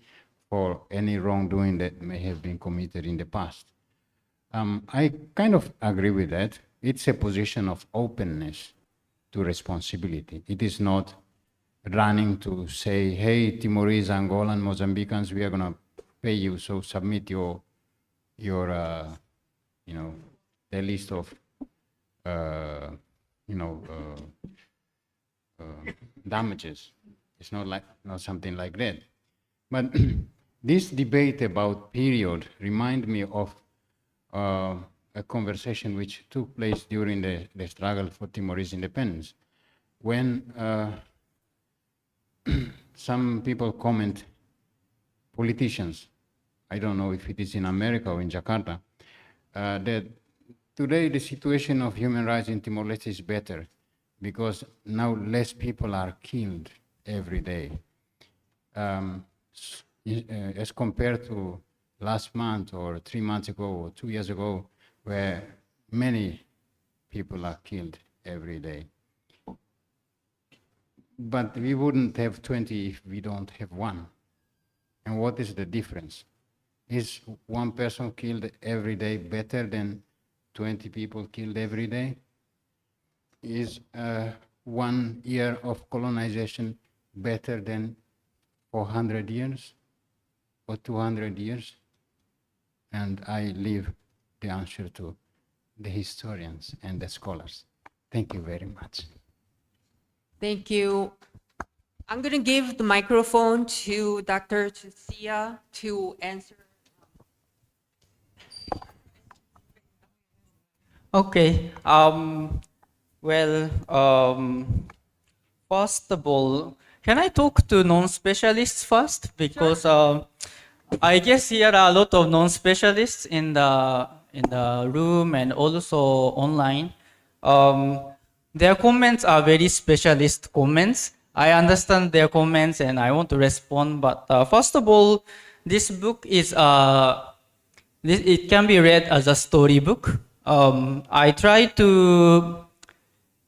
Speaker 5: for any wrongdoing that may have been committed in the past. I kind of agree with that. It's a position of openness to responsibility. It is not running to say, hey, Timorese, Angolan, Mozambicans, we are going to pay you, so submit your the list of damages. It's not something like that. But this debate about period remind me of a conversation which took place during the struggle for Timorese independence, when some people comment, politicians, I don't know if it is in America or in Jakarta, that today the situation of human rights in Timor-Leste is better because now less people are killed every day. As compared to last month or 3 months ago or 2 years ago, where many people are killed every day. But we wouldn't have 20 if we don't have one. And what is the difference? Is one person killed every day better than 20 people killed every day? Is 1 year of colonization better than 400 years or 200 years? And I leave the answer to the historians and the scholars. Thank you very much.
Speaker 3: Thank you. I'm going to give the microphone to Dr. Tsuchiya to answer.
Speaker 14: Okay. First of all, can I talk to non-specialists first? Because I guess here are a lot of non-specialists in the room and also online. Their comments are very specialist comments. I understand their comments and I want to respond. But first of all, this book is it can be read as a storybook. I try to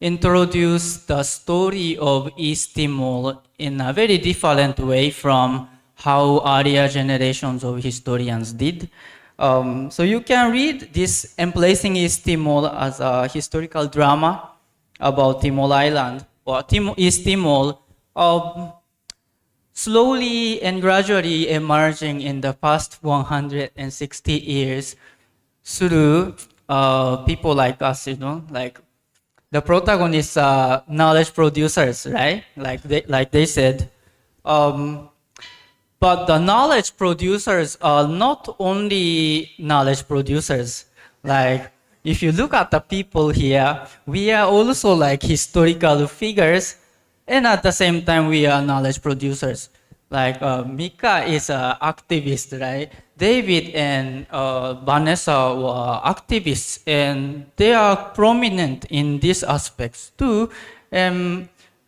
Speaker 14: introduce the story of East Timor in a very different way from how earlier generations of historians did. So you can read this Emplacing East Timor as a historical drama about Timor Island, or East Timor, slowly and gradually emerging in the past 160 years through people like us, like the protagonists are knowledge producers, right? Like they said. But the knowledge producers are not only knowledge producers. Like, if you look at the people here, we are also like historical figures, and at the same time, we are knowledge producers. Like, Mika is an activist, right? David and Vanessa were activists, and they are prominent in these aspects too.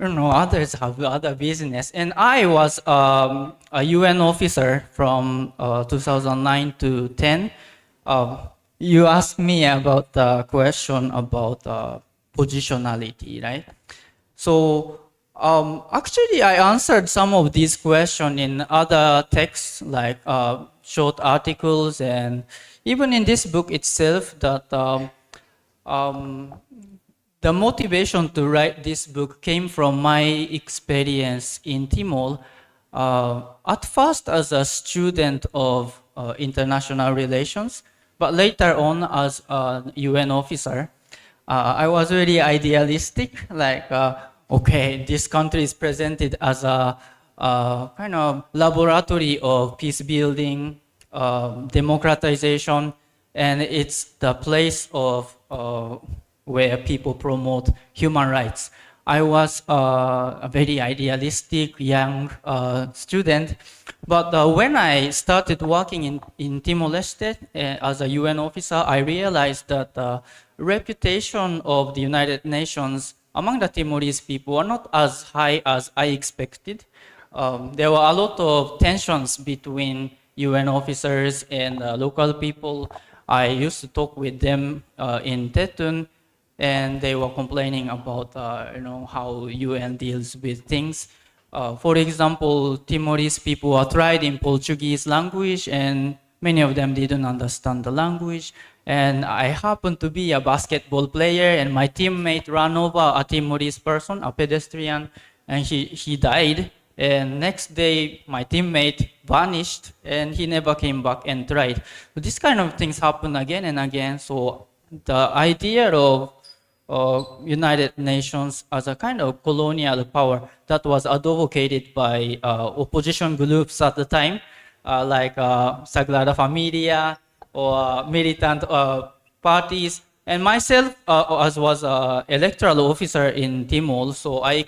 Speaker 14: Others have other business. And I was a UN officer from 2009 to 10. You asked me about the question about positionality, right? So actually, I answered some of these questions in other texts, like short articles, and even in this book itself, that the motivation to write this book came from my experience in Timor. At first as a student of international relations, but later on as a UN officer. I was very idealistic, like, okay, this country is presented as a kind of laboratory of peace building, democratization, and it's the place of where people promote human rights. I was a very idealistic young student, but when I started working in Timor-Leste as a UN officer, I realized that the reputation of the United Nations among the Timorese people are not as high as I expected. There were a lot of tensions between UN officers and local people. I used to talk with them in Tetun, and they were complaining about how UN deals with things. For example, Timorese people were tried in Portuguese language, and many of them didn't understand the language. And I happened to be a basketball player, and my teammate ran over a Timorese person, a pedestrian, and he died. And next day, my teammate vanished, and he never came back and tried. So this kind of things happen again and again. So the idea of United Nations as a kind of colonial power that was advocated by opposition groups at the time, like Sagrada Familia or militant parties, and myself as was an electoral officer in Timor, so I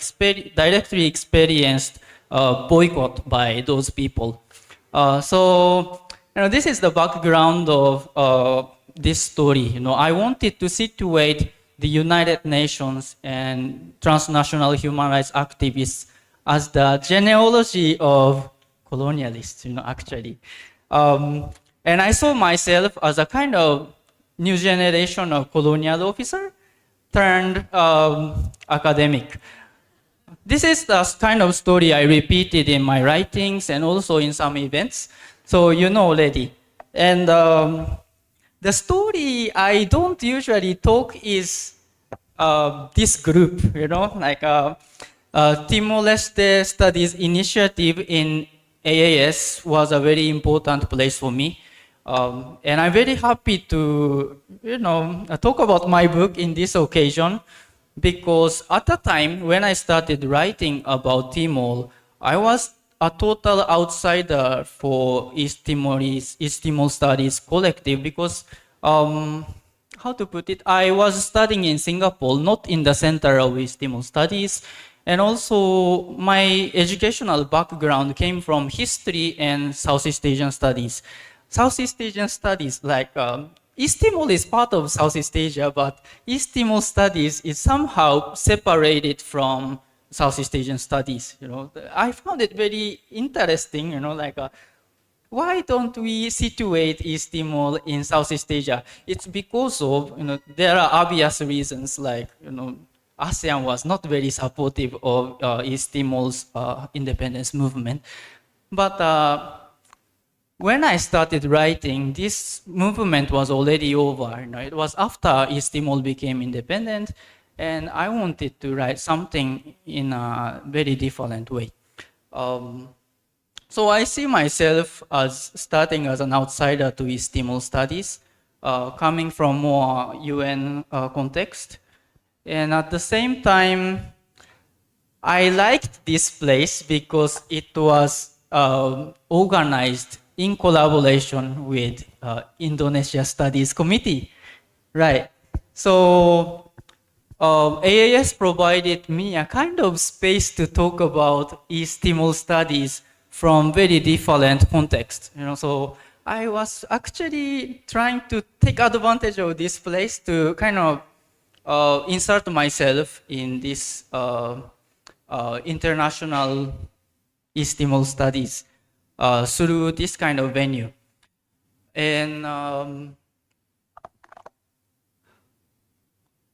Speaker 14: directly experienced boycott by those people. So this is the background of this story. I wanted to situate the United Nations and transnational human rights activists as the genealogy of colonialists, actually. And I saw myself as a kind of new generation of colonial officer turned academic. This is the kind of story I repeated in my writings and also in some events. So you know already. And the story I don't usually talk is this group, like Timor-Leste Studies Initiative in AAS was a very important place for me. And I'm very happy to, talk about my book in this occasion, because at the time when I started writing about Timor, I was a total outsider for East Timor Studies Collective, because, how to put it, I was studying in Singapore, not in the center of East Timor Studies. And also my educational background came from history and Southeast Asian studies. Southeast Asian studies, like East Timor is part of Southeast Asia, but East Timor studies is somehow separated from Southeast Asian studies. I found it very interesting. Why don't we situate East Timor in Southeast Asia? It's because of there are obvious reasons, like ASEAN was not very supportive of East Timor's independence movement, but when I started writing, this movement was already over. It was after East Timor became independent, and I wanted to write something in a very different way. So I see myself as starting as an outsider to East Timor studies, coming from more UN context. And at the same time, I liked this place because it was organized in collaboration with Indonesia Studies Committee, right? So AAS provided me a kind of space to talk about East Timor studies from very different contexts. So I was actually trying to take advantage of this place to kind of insert myself in this international East Timor studies through this kind of venue. And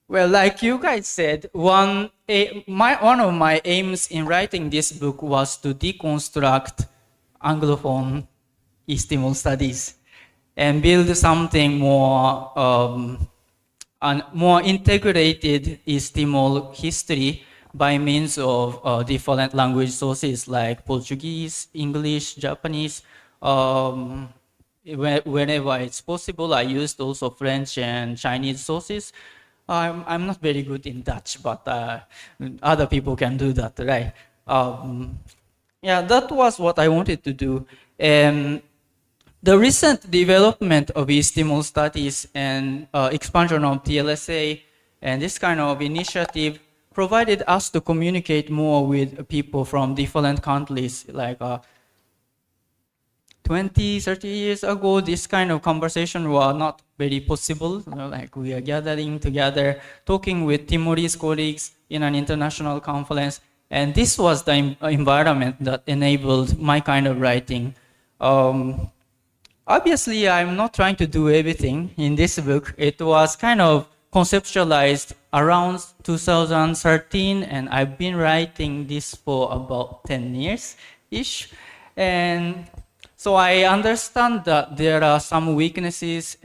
Speaker 14: well, like you guys said, one of my aims in writing this book was to deconstruct Anglophone East Timor studies and build something more more integrated East Timor history by means of different language sources like Portuguese, English, Japanese. Whenever it's possible, I used also French and Chinese sources. I'm not very good in Dutch, but other people can do that, right? Yeah, that was what I wanted to do. And the recent development of East Timor studies and expansion of TLSA and this kind of initiative provided us to communicate more with people from different countries. Like 20, 30 years ago, this kind of conversation was not very possible. Like we are gathering together, talking with Timorese colleagues in an international conference. And this was the environment that enabled my kind of writing. Obviously, I'm not trying to do everything in this book. It was kind of conceptualized around 2013, and I've been writing this for about 10 years-ish. And so I understand that there are some weaknesses.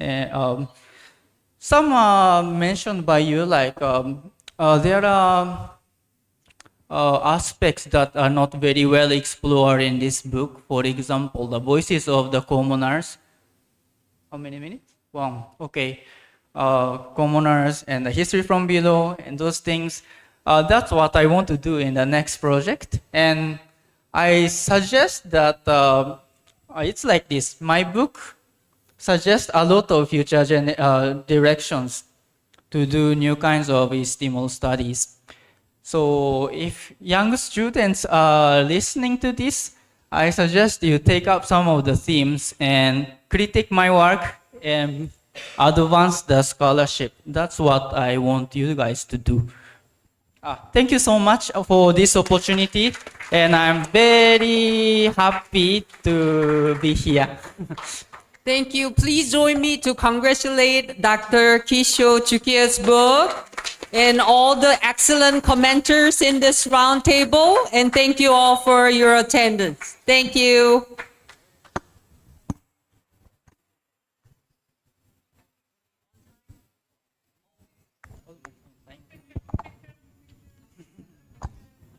Speaker 14: Some are mentioned by you, like there are aspects that are not very well explored in this book. For example, the voices of the commoners. How many minutes? Wow, okay. Commoners and the history from below and those things. That's what I want to do in the next project. And I suggest that it's like this. My book suggests a lot of future directions to do new kinds of East Timor studies. So if young students are listening to this, I suggest you take up some of the themes and critique my work and advance the scholarship. That's what I want you guys to do. Thank you so much for this opportunity, and I'm very happy to be here.
Speaker 3: Thank you. Please join me to congratulate Dr. Kisho Chukia's book and all the excellent commenters in this roundtable. And thank you all for your attendance. Thank you.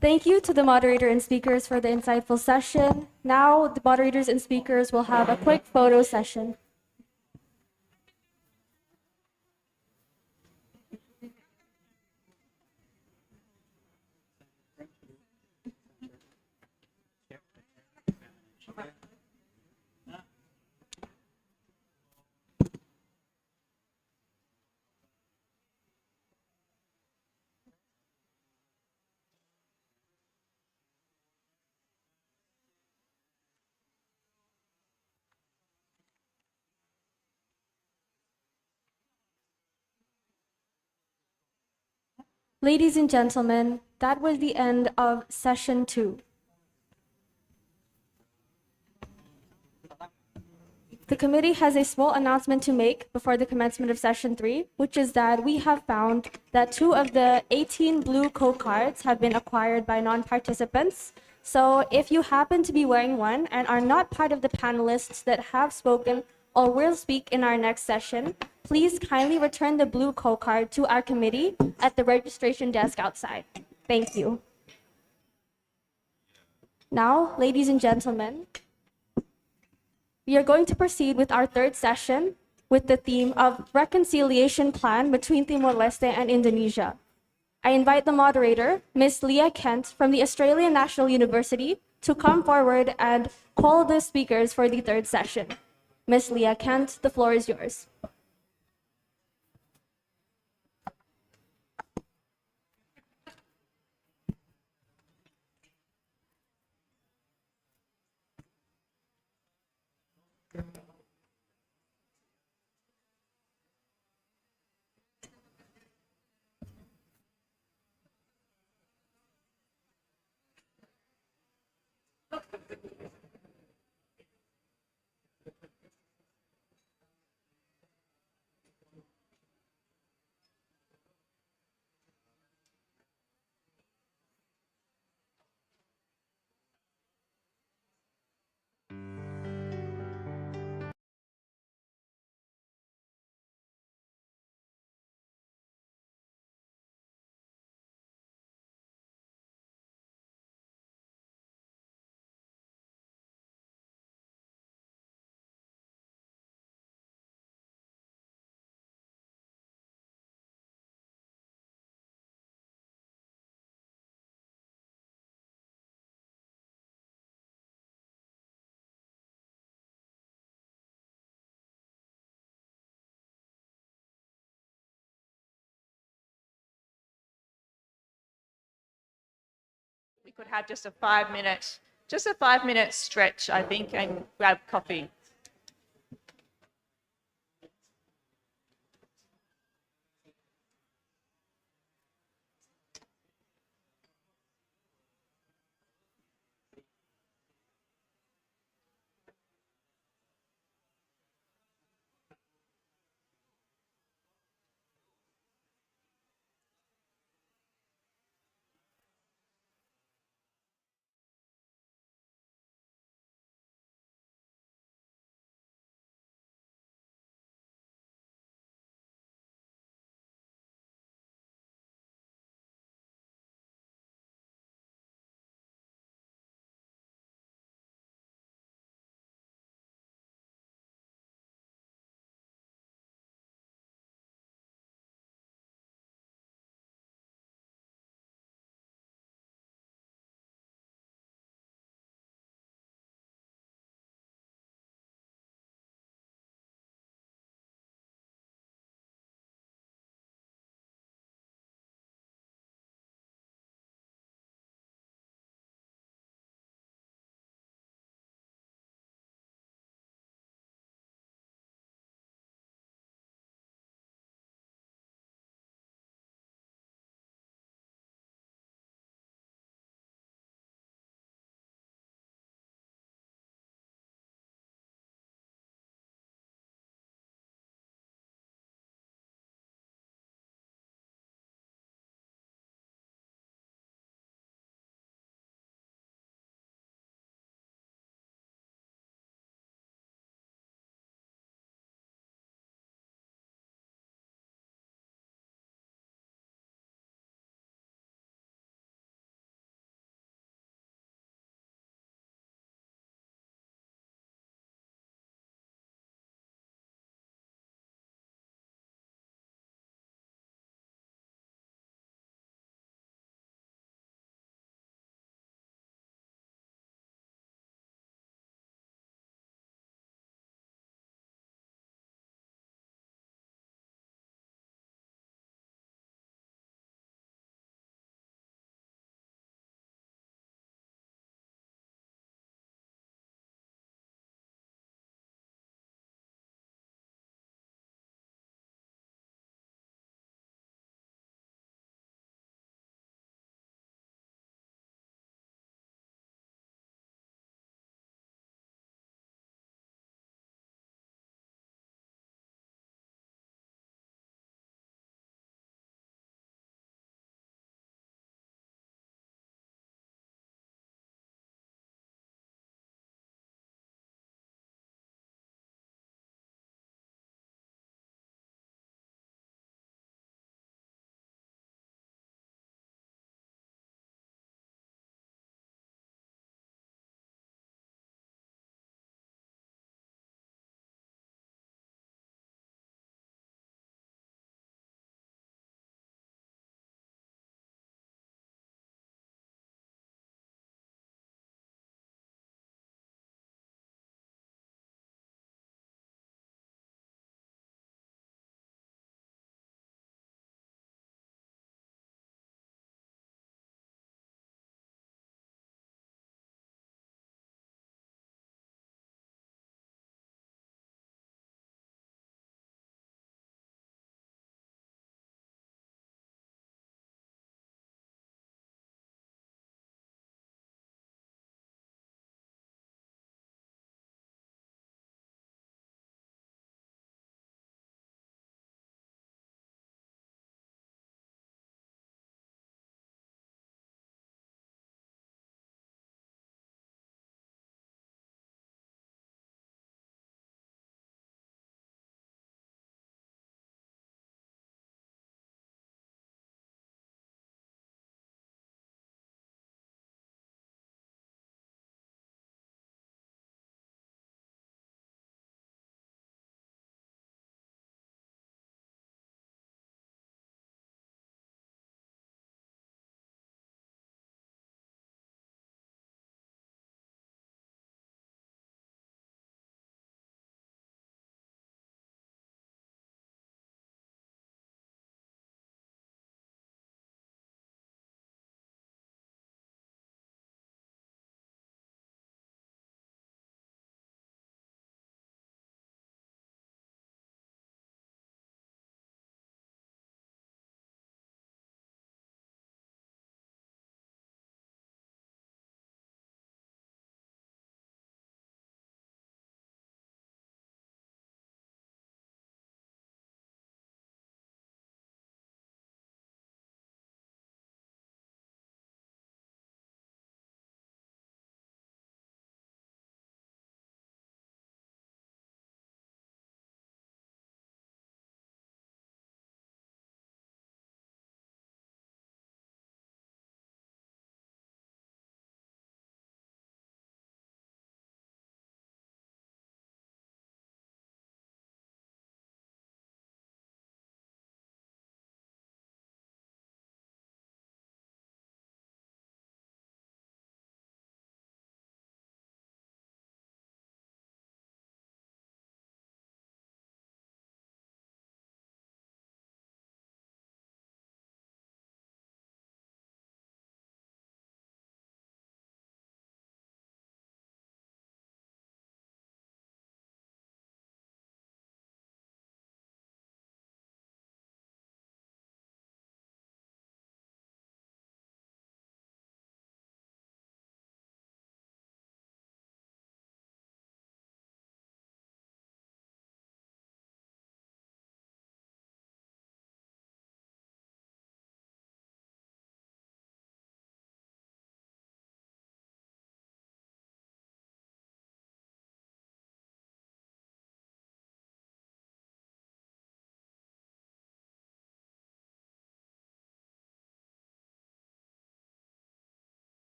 Speaker 1: Thank you to the moderator and speakers for the insightful session. Now, the moderators and speakers will have a quick photo session. Ladies and gentlemen, that was the end of session 2. The committee has a small announcement to make before the commencement of session 3, which is that we have found that 2 of the 18 blue code cards have been acquired by non-participants. So if you happen to be wearing one and are not part of the panelists that have spoken or will speak in our next session, please kindly return the blue card to our committee at the registration desk outside. Thank you. Now, ladies and gentlemen, we are going to proceed with our third session with the theme of reconciliation plan between Timor-Leste and Indonesia. I invite the moderator, Ms. Leah Kent from the Australian National University, to come forward and call the speakers for the third session. Ms. Leah Kent, the floor is yours.
Speaker 2: We could have just a 5-minute stretch, I think, and grab coffee.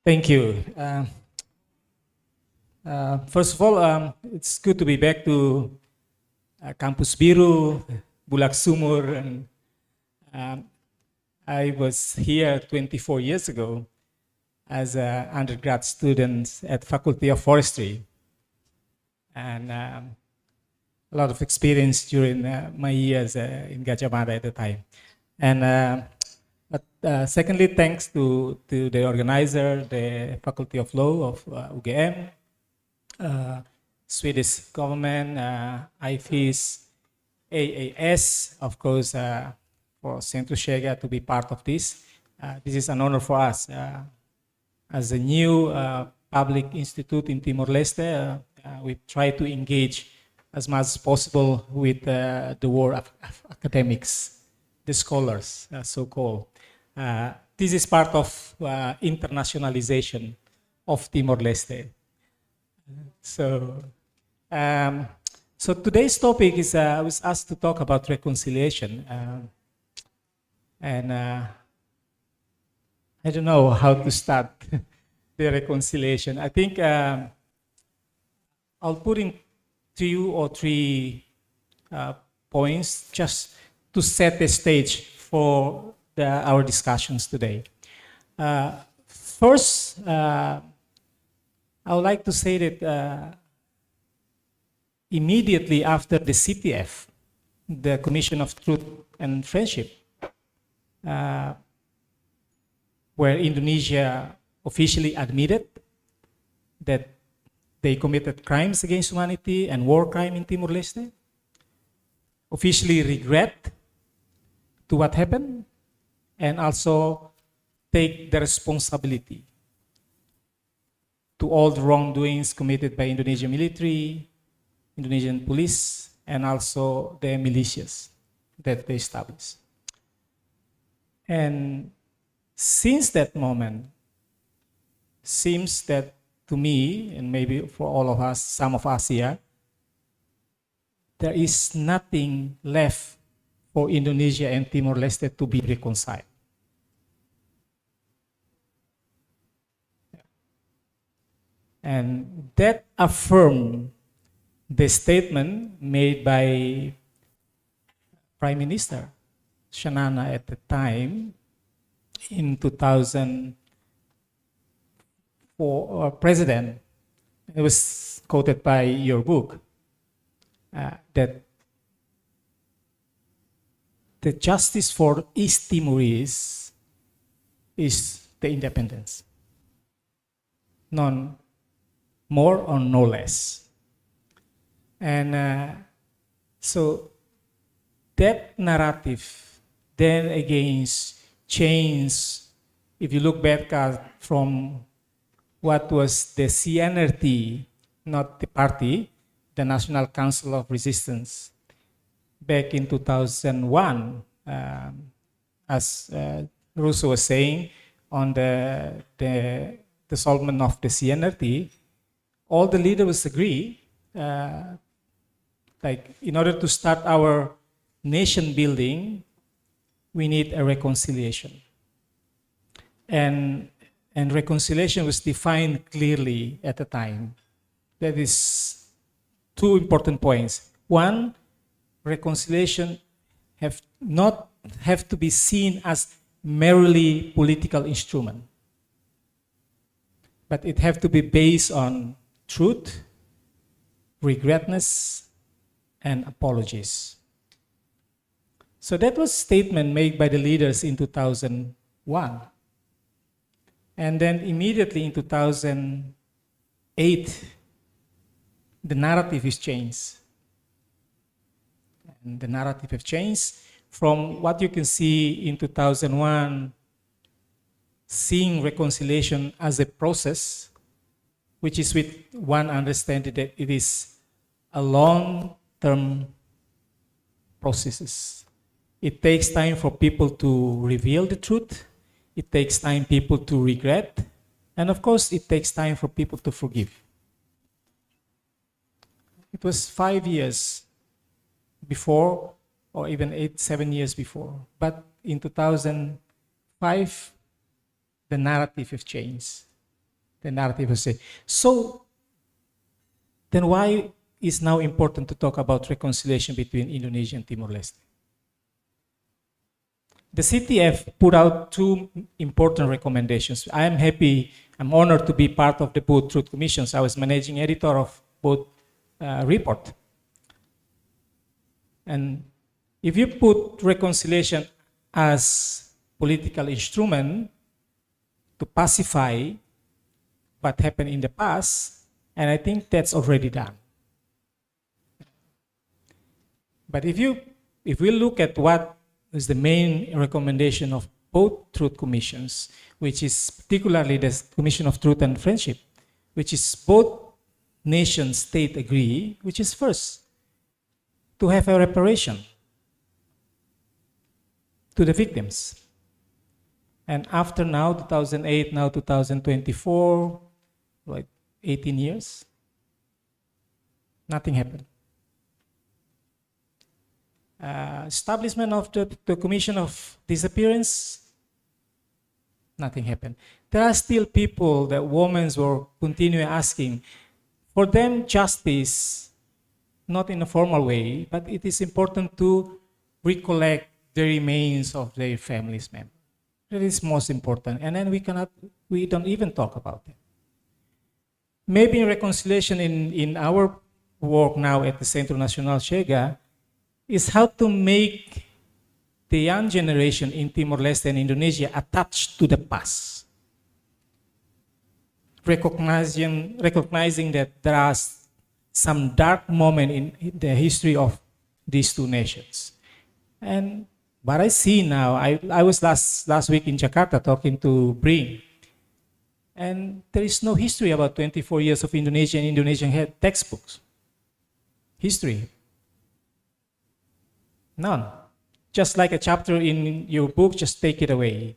Speaker 18: Thank you. First of all, it's good to be back to Campus Biru, Bulak Sumur, and I was here 24 years ago as an undergrad student at Faculty of Forestry, and a lot of experience during my years in Gajah Mada at the time. And secondly, thanks to the organizer, the Faculty of Law of UGM, Swedish government, IFIS, AAS, of course, for Centro Chega to be part of this. This is an honor for us. As a new public institute in Timor-Leste, we try to engage as much as possible with the world of academics, the scholars, so-called. This is part of internationalization of Timor-Leste. So today's topic is, I was asked to talk about reconciliation. And I don't know how to start the reconciliation. I think I'll put in 2 or 3 points just to set the stage for our discussions today. First, I would like to say that immediately after the CTF, the Commission of Truth and Friendship, where Indonesia officially admitted that they committed crimes against humanity and war crime in Timor-Leste, officially regret to what happened, and also take the responsibility to all the wrongdoings committed by Indonesian military, Indonesian police, and also the militias that they established. And since that moment, seems that to me, and maybe for all of us, some of us here, there is nothing left for Indonesia and Timor-Leste to be reconciled. And that affirmed the statement made by Prime Minister Shanana at the time in 2004, President. It was quoted by your book, that the justice for East Timorese is the independence. None more or no less. And so that narrative then against change, if you look back from what was the CNRT, not the party, the National Council of Resistance, back in 2001, as Russo was saying, on the dissolvement of the CNRT, all the leaders agree, like in order to start our nation building, we need a reconciliation. And reconciliation was defined clearly at the time. That is 2 important points. One, reconciliation not have to be seen as merely political instrument, but it have to be based on truth, regretness, and apologies. So that was a statement made by the leaders in 2001. And then immediately in 2008, the narrative is changed. And the narrative has changed from what you can see in 2001, seeing reconciliation as a process, which is with one understanding that it is a long-term process. It takes time for people to reveal the truth. It takes time people to regret. And of course, it takes time for people to forgive. It was 5 years before, or even 7 years before. But in 2005, the narrative has changed. The narrative will say. So then why is now important to talk about reconciliation between Indonesia and Timor-Leste? The CTF put out two important recommendations. I am happy, I'm honored to be part of the both Truth Commissions. I was managing editor of both report. And if you put reconciliation as political instrument to pacify what happened in the past, and I think that's already done. But if we look at what is the main recommendation of both Truth Commissions, which is particularly the Commission of Truth and Friendship, which is both nation state agree, which is first, to have a reparation to the victims. And after now, 2008, now 2024, like 18 years, nothing happened. Establishment of the Commission of Disappearance, nothing happened. There are still people that women were continuing asking for them justice, not in a formal way, but it is important to recollect the remains of their families members. That is most important. And then we don't even talk about it. Maybe reconciliation in our work now at the Centro Nacional Chega is how to make the young generation in Timor-Leste and Indonesia attached to the past. Recognizing that there are some dark moment in the history of these two nations. And what I see now, I was last week in Jakarta talking to Brin, and there is no history about 24 years of Indonesia and Indonesian had textbooks. History. None. Just like a chapter in your book, just take it away.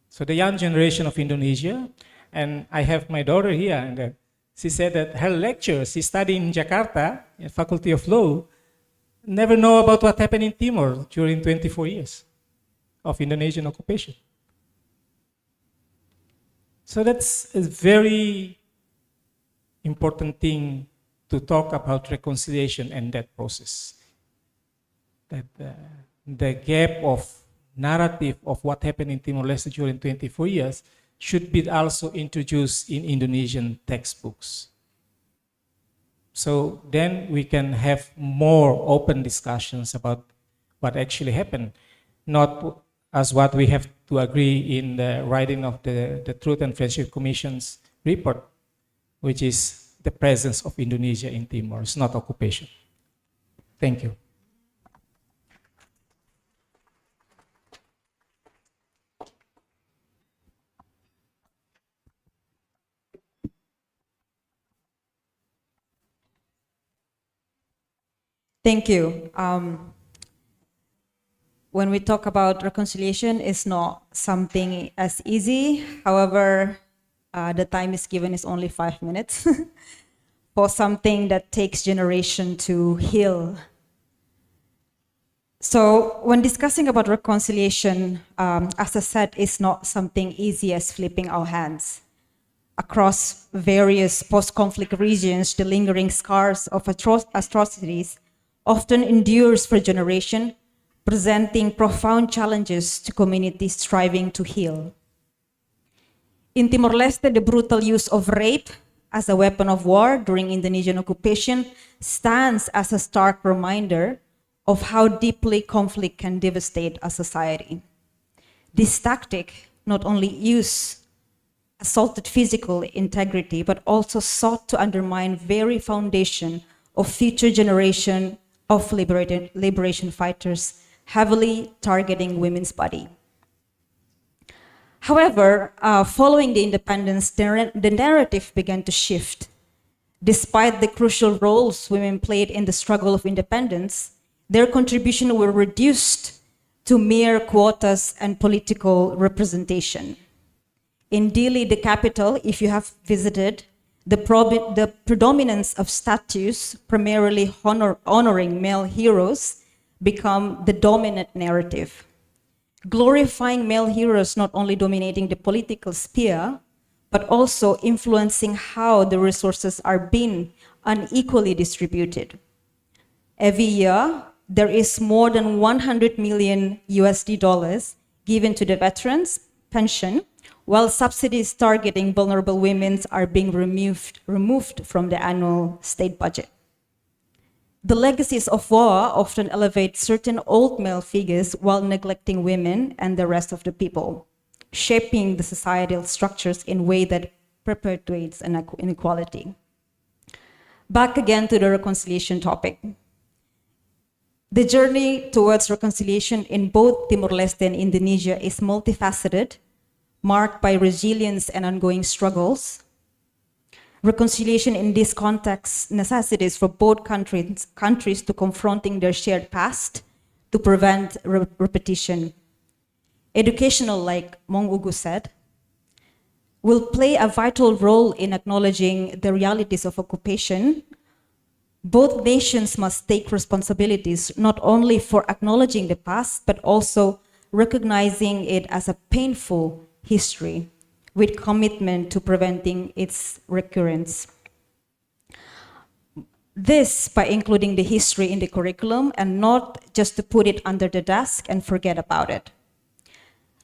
Speaker 18: So the young generation of Indonesia, and I have my daughter here, and she said that her lectures, she studied in Jakarta, in Faculty of Law, never know about what happened in Timor during 24 years of Indonesian occupation. So that's a very important thing to talk about reconciliation and that process. That the gap of narrative of what happened in Timor-Leste during 24 years should be also introduced in Indonesian textbooks. So then we can have more open discussions about what actually happened, not as what we have to agree in the writing of the Truth and Friendship Commission's report, which is the presence of Indonesia in Timor. It's not occupation. Thank you.
Speaker 15: Thank you. When we talk about reconciliation, it's not something as easy. However, the time is given is only 5 minutes for something that takes generation to heal. So when discussing about reconciliation, as I said, it's not something easy as flipping our hands. Across various post-conflict regions, the lingering scars of atrocities often endures for generation, presenting profound challenges to communities striving to heal. In Timor-Leste, the brutal use of rape as a weapon of war during Indonesian occupation stands as a stark reminder of how deeply conflict can devastate a society. This tactic not only assaulted physical integrity, but also sought to undermine very foundation of future generation of liberation fighters, heavily targeting women's body. However, following the independence, the narrative began to shift. Despite the crucial roles women played in the struggle of independence, their contribution were reduced to mere quotas and political representation. In Dili, the capital, if you have visited, the predominance of statues, primarily honoring male heroes, become the dominant narrative. Glorifying male heroes not only dominating the political sphere, but also influencing how the resources are being unequally distributed. Every year, there is more than 100 million USD dollars given to the veterans' pension, while subsidies targeting vulnerable women are being removed from the annual state budget. The legacies of war often elevate certain old male figures while neglecting women and the rest of the people, shaping the societal structures in a way that perpetuates inequality. Back again to the reconciliation topic. The journey towards reconciliation in both Timor-Leste and Indonesia is multifaceted, marked by resilience and ongoing struggles. Reconciliation in this context necessitates for both countries to confronting their shared past to prevent repetition. Educational, like Mong Ugu said, will play a vital role in acknowledging the realities of occupation. Both nations must take responsibilities not only for acknowledging the past, but also recognizing it as a painful history with commitment to preventing its recurrence. This by including the history in the curriculum and not just to put it under the desk and forget about it.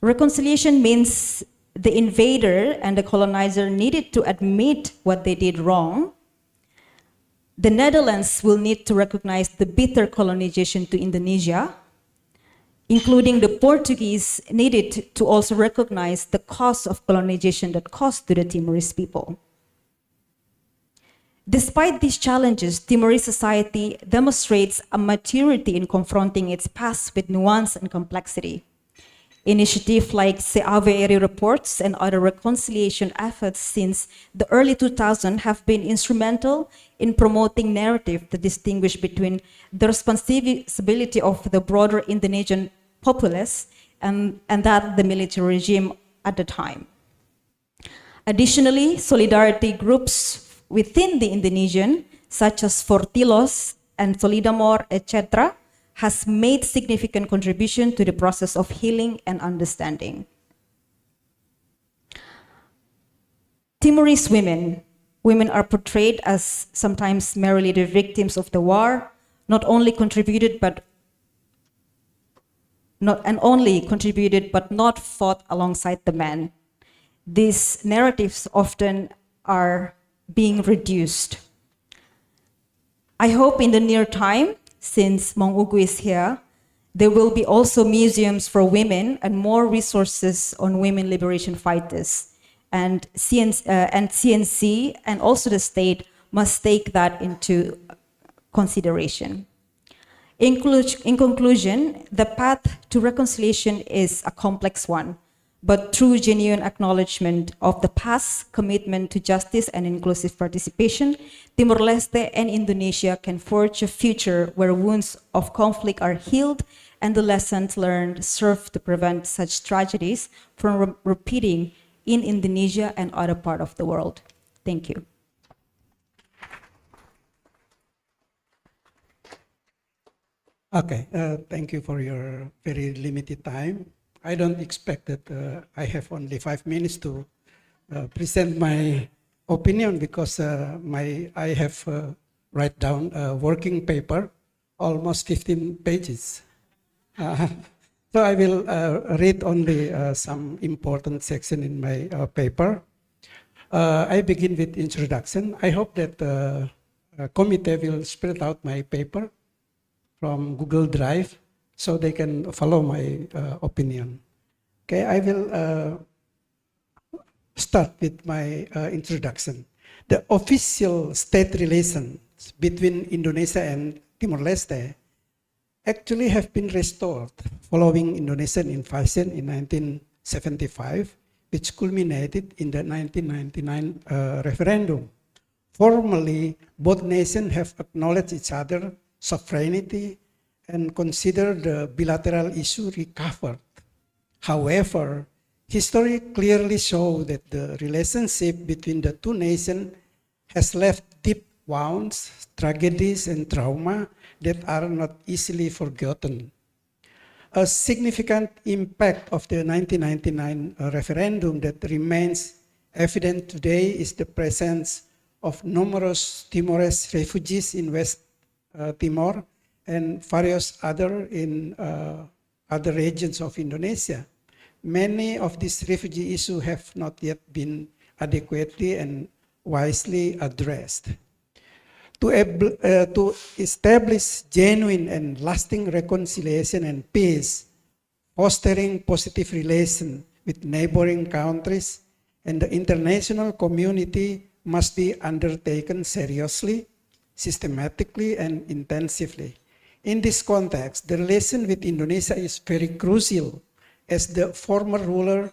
Speaker 15: Reconciliation means the invader and the colonizer needed to admit what they did wrong. The Netherlands will need to recognize the bitter colonization to Indonesia, including the Portuguese needed to also recognize the cost of colonization that caused to the Timorese people. Despite these challenges, Timorese society demonstrates a maturity in confronting its past with nuance and complexity. Initiatives like CAVR reports and other reconciliation efforts since the early 2000s have been instrumental in promoting narrative that distinguish between the responsibility of the broader Indonesian populace and that the military regime at the time. Additionally, solidarity groups within the Indonesian, such as Fortilos and Solidamor, etc., has made significant contribution to the process of healing and understanding. Timorese women are portrayed as sometimes merely the victims of the war, not only contributed but not fought alongside the men. These narratives often are being reduced. I hope in the near time, since Mong Ugu is here, there will be also museums for women and more resources on women liberation fighters. And CNC and also the state must take that into consideration. In conclusion, the path to reconciliation is a complex one, but through genuine acknowledgement of the past, commitment to justice and inclusive participation, Timor-Leste and Indonesia can forge a future where wounds of conflict are healed and the lessons learned serve to prevent such tragedies from repeating in Indonesia and other parts of the world. Thank you.
Speaker 16: Okay, thank you for your very limited time. I don't expect that I have only 5 minutes to present my opinion because I have write down a working paper, almost 15 pages. So I will read only some important section in my paper. I begin with introduction. I hope that the committee will spread out my paper from Google Drive so they can follow my opinion. Okay, I will start with my introduction. The official state relations between Indonesia and Timor-Leste actually have been restored following Indonesian invasion in 1975, which culminated in the 1999 referendum. Formally, both nations have acknowledged each other's sovereignty and consider the bilateral issue recovered. However, history clearly shows that the relationship between the two nations has left deep wounds, tragedies, and trauma that are not easily forgotten. A significant impact of the 1999 referendum that remains evident today is the presence of numerous Timorese refugees in West Timor and various other in other regions of Indonesia. Many of these refugee issues have not yet been adequately and wisely addressed. To establish genuine and lasting reconciliation and peace, fostering positive relations with neighboring countries and the international community must be undertaken seriously, systematically, and intensively. In this context, the relation with Indonesia is very crucial, as the former ruler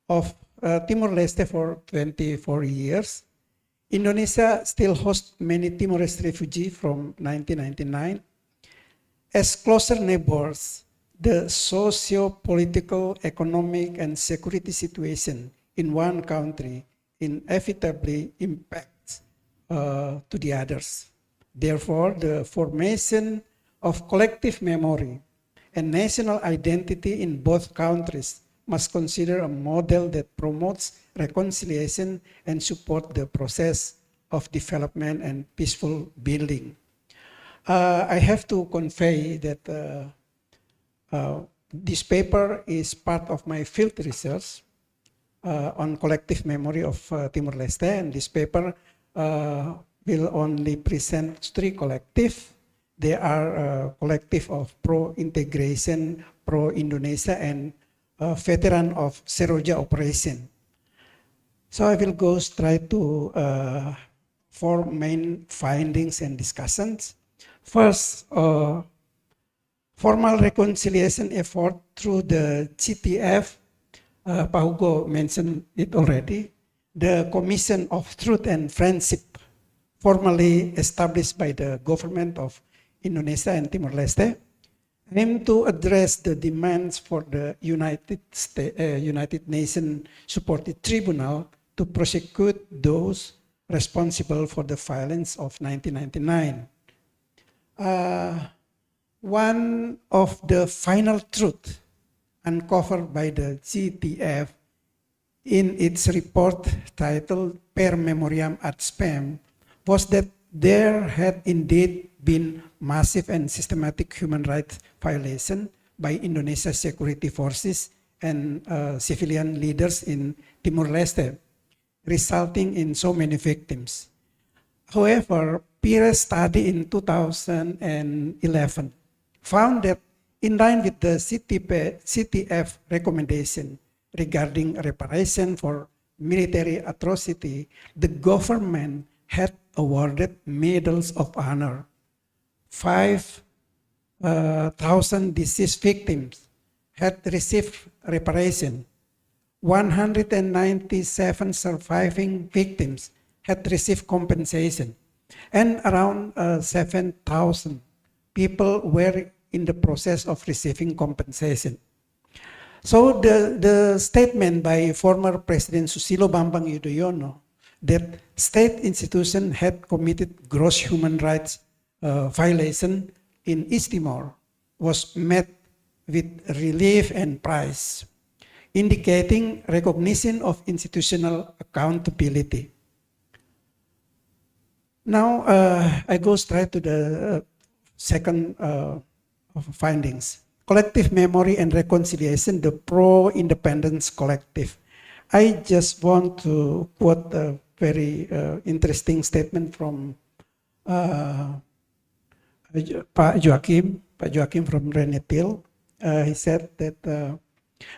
Speaker 16: of Timor-Leste for 24 years. Indonesia still hosts many Timorese refugees from 1999. As closer neighbors, the socio-political, economic, and security situation in one country inevitably impacts to the others. Therefore, the formation of collective memory and national identity in both countries must consider a model that promotes reconciliation and support the process of development and peaceful building. I have to convey that this paper is part of my field research on collective memory of Timor-Leste, and this paper will only present 3 collectives. They are collective of pro-integration, pro-Indonesia, and veteran of Seroja operation. So I will go straight to 4 main findings and discussions. First, formal reconciliation effort through the GTF, Pak Hugo mentioned it already, the Commission of Truth and Friendship, formally established by the government of Indonesia and Timor-Leste, aim to address the demands for the United Nations supported tribunal to prosecute those responsible for the violence of 1999. One of the final truths uncovered by the GTF in its report titled Per Memoriam ad Spem was that there had indeed been massive and systematic human rights violation by Indonesia's security forces and civilian leaders in Timor-Leste, resulting in so many victims. However, peer study in 2011 found that in line with the CTF recommendation regarding reparation for military atrocity, the government had awarded medals of honor. 5,000 deceased victims had received reparation. 197 surviving victims had received compensation. And around 7,000 people were in the process of receiving compensation. So the statement by former President Susilo Bambang Yudhoyono that state institutions had committed gross human rights violation in East Timor was met with relief and praise, indicating recognition of institutional accountability. Now I go straight to the second findings. Collective memory and reconciliation, the pro-independence collective. I just want to quote a very interesting statement from Pak Joachim from Renetil. He said that the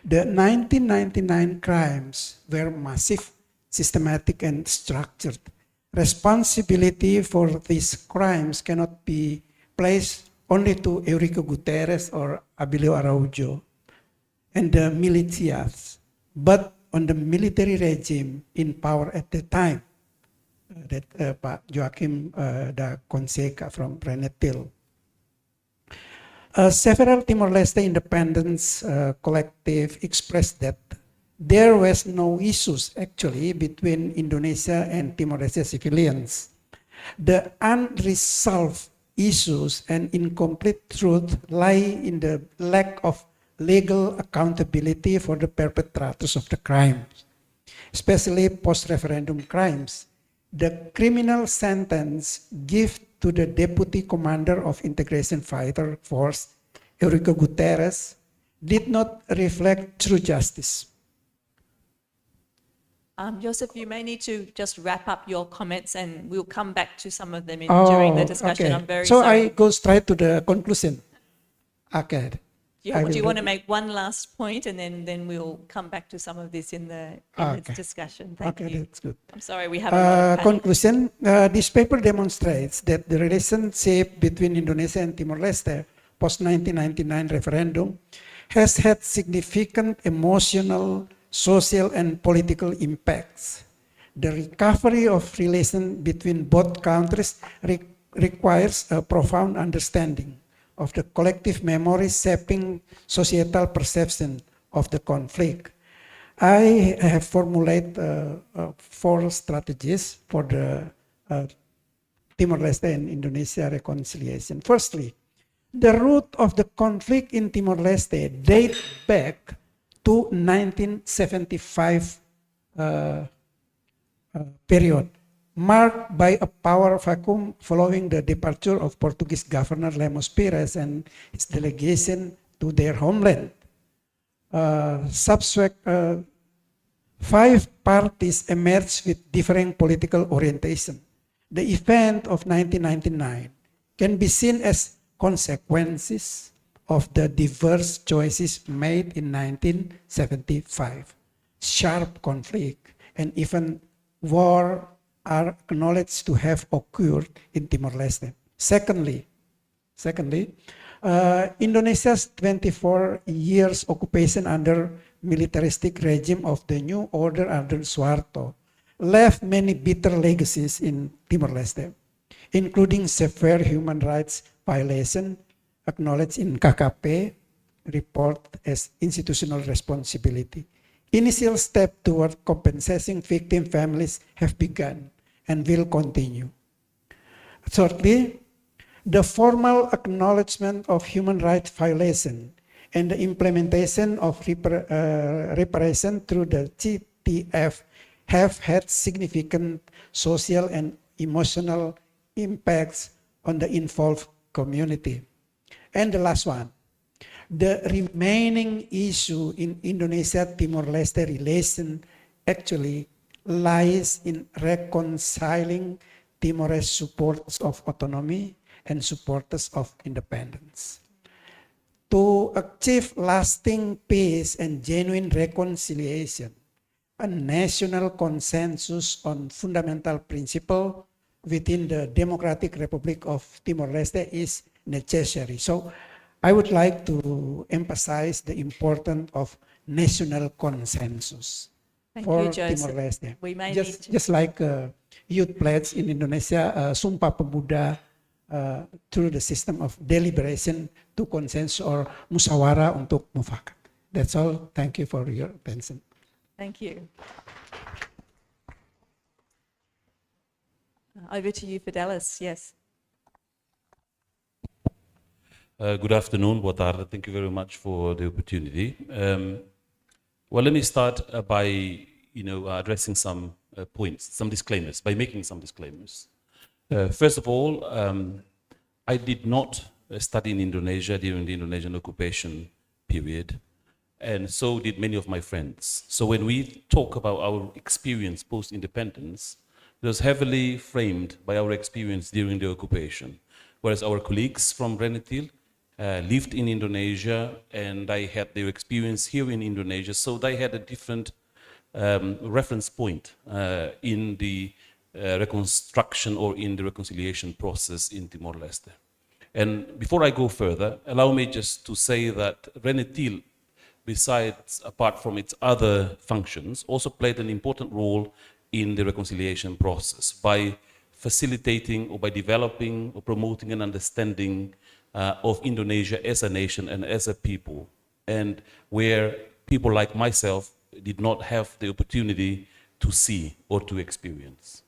Speaker 16: 1999 crimes were massive, systematic, and structured. Responsibility for these crimes cannot be placed only to Eurico Guterres or Abilio Araujo and the militias, but on the military regime in power at the time, that Pak Joachim da Conseca from Renetil. Several Timor-Leste independence collective expressed that there was no issues actually between Indonesia and Timor-Leste civilians. The unresolved issues and incomplete truth lie in the lack of legal accountability for the perpetrators of the crimes. especially post-referendum crimes. The criminal sentence given to the Deputy Commander of Integration Fighter Force, Eurico Guterres, did not reflect true justice.
Speaker 2: Joseph, you may need to just wrap up your comments and we'll come back to some of them
Speaker 16: Oh,
Speaker 2: during the discussion.
Speaker 16: okay.
Speaker 2: I'm very
Speaker 16: so
Speaker 2: sorry.
Speaker 16: I go straight to the conclusion. Okay.
Speaker 2: Do you want to make one last point and then we'll come back to some of this in the discussion? Thank you.
Speaker 16: That's good.
Speaker 2: I'm sorry, we have a lot of
Speaker 16: conclusion. This paper demonstrates that the relationship between Indonesia and Timor-Leste post-1999 referendum has had significant emotional, social, and political impacts. The recovery of relations between both countries requires a profound understanding of the collective memory shaping societal perception of the conflict. I have formulated 4 strategies for the Timor-Leste and Indonesia reconciliation. Firstly, the root of the conflict in Timor-Leste dates back to 1975 period, marked by a power vacuum following the departure of Portuguese Governor Lemos Pires and his delegation to their homeland. Subsequent 5 parties emerged with differing political orientation. The event of 1999 can be seen as consequences of the diverse choices made in 1975. Sharp conflict and even war are acknowledged to have occurred in Timor-Leste. Secondly, Indonesia's 24 years occupation under militaristic regime of the New Order under Suharto left many bitter legacies in Timor-Leste, including severe human rights violation acknowledged in KKP report as institutional responsibility. Initial steps toward compensating victim families have begun and will continue. Thirdly, the formal acknowledgement of human rights violation and the implementation of reparation through the TTF have had significant social and emotional impacts on the involved community. And the last one, the remaining issue in Indonesia-Timor-Leste relation actually lies in reconciling Timorese supporters of autonomy and supporters of independence. To achieve lasting peace and genuine reconciliation, a national consensus on fundamental principle within the Democratic Republic of Timor-Leste is necessary. So I would like to emphasize the importance of national consensus for Timor-Leste. Just like youth pledge in Indonesia, Sumpah Pemuda, through the system of deliberation to consensus or musyawarah untuk mufakat. That's all. Thank you for your attention.
Speaker 2: Thank you. Over to you, Fidelis. Yes.
Speaker 9: Good afternoon, boa tarde. Thank you very much for the opportunity. Well, let me start by addressing some points, some disclaimers, by making some disclaimers. First of all, I did not study in Indonesia during the Indonesian occupation period, and so did many of my friends. So when we talk about our experience post-independence, it was heavily framed by our experience during the occupation, whereas our colleagues from Renetil lived in Indonesia, and I had their experience here in Indonesia, so they had a different reference point in the reconstruction or in the reconciliation process in Timor-Leste. And before I go further, allow me just to say that Renetil, besides, apart from its other functions, also played an important role in the reconciliation process by facilitating or by developing or promoting an understanding of Indonesia as a nation and as a people, and where people like myself did not have the opportunity to see or to experience.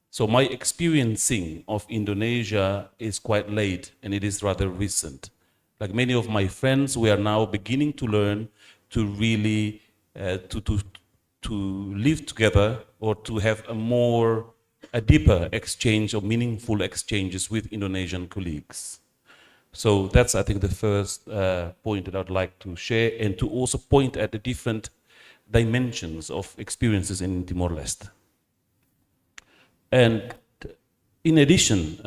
Speaker 9: So my experiencing of Indonesia is quite late, and it is rather recent. Like many of my friends, we are now beginning to learn to really to live together or to have a deeper exchange or meaningful exchanges with Indonesian colleagues. So that's, I think, the first point that I'd like to share, and to also point at the different dimensions of experiences in Timor-Leste. And in addition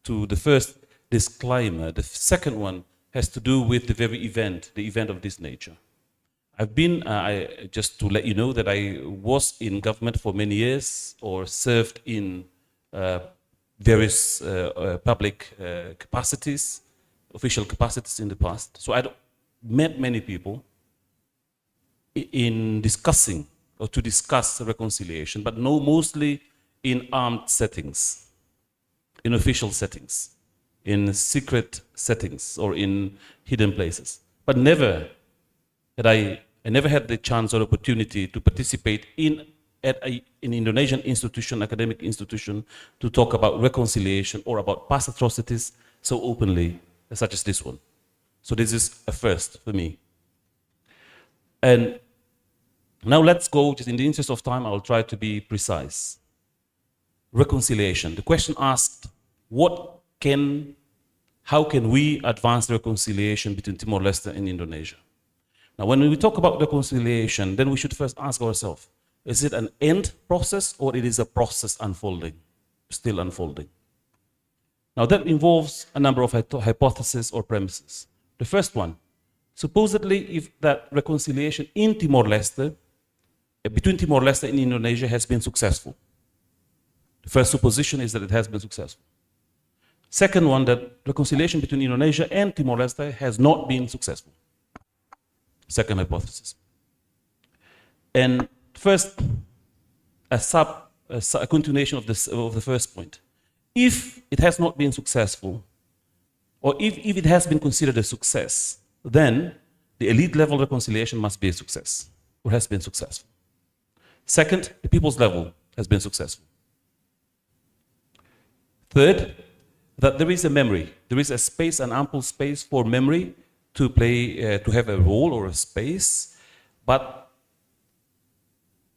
Speaker 9: to the first disclaimer, the second one has to do with the very event, the event of this nature. I've been, just to let you know that I was in government for many years, or served in various public capacities, official capacities in the past. So I'd met many people in discussing, or to discuss reconciliation, but no, mostly in armed settings, in official settings, in secret settings, or in hidden places. But never had I never had the chance or opportunity to participate in an Indonesian institution, academic institution, to talk about reconciliation or about past atrocities so openly, such as this one. So this is a first for me. And now let's go, just in the interest of time, I'll try to be precise. Reconciliation. The question asked, how can we advance reconciliation between Timor-Leste and Indonesia? Now, when we talk about reconciliation, then we should first ask ourselves, is it an end process, or it is a process unfolding, still unfolding? Now, that involves a number of hypotheses or premises. The first one, supposedly, if that reconciliation in Timor-Leste, between Timor-Leste and Indonesia, has been successful. The first supposition is that it has been successful. Second one, that reconciliation between Indonesia and Timor-Leste has not been successful. Second hypothesis. And first, a continuation of the first point. If it has not been successful, or if it has been considered a success, then the elite level reconciliation must be a success, or has been successful. Second, the people's level has been successful. Third, that there is a memory. There is a space, an ample space for memory to play, to have a role or a space, but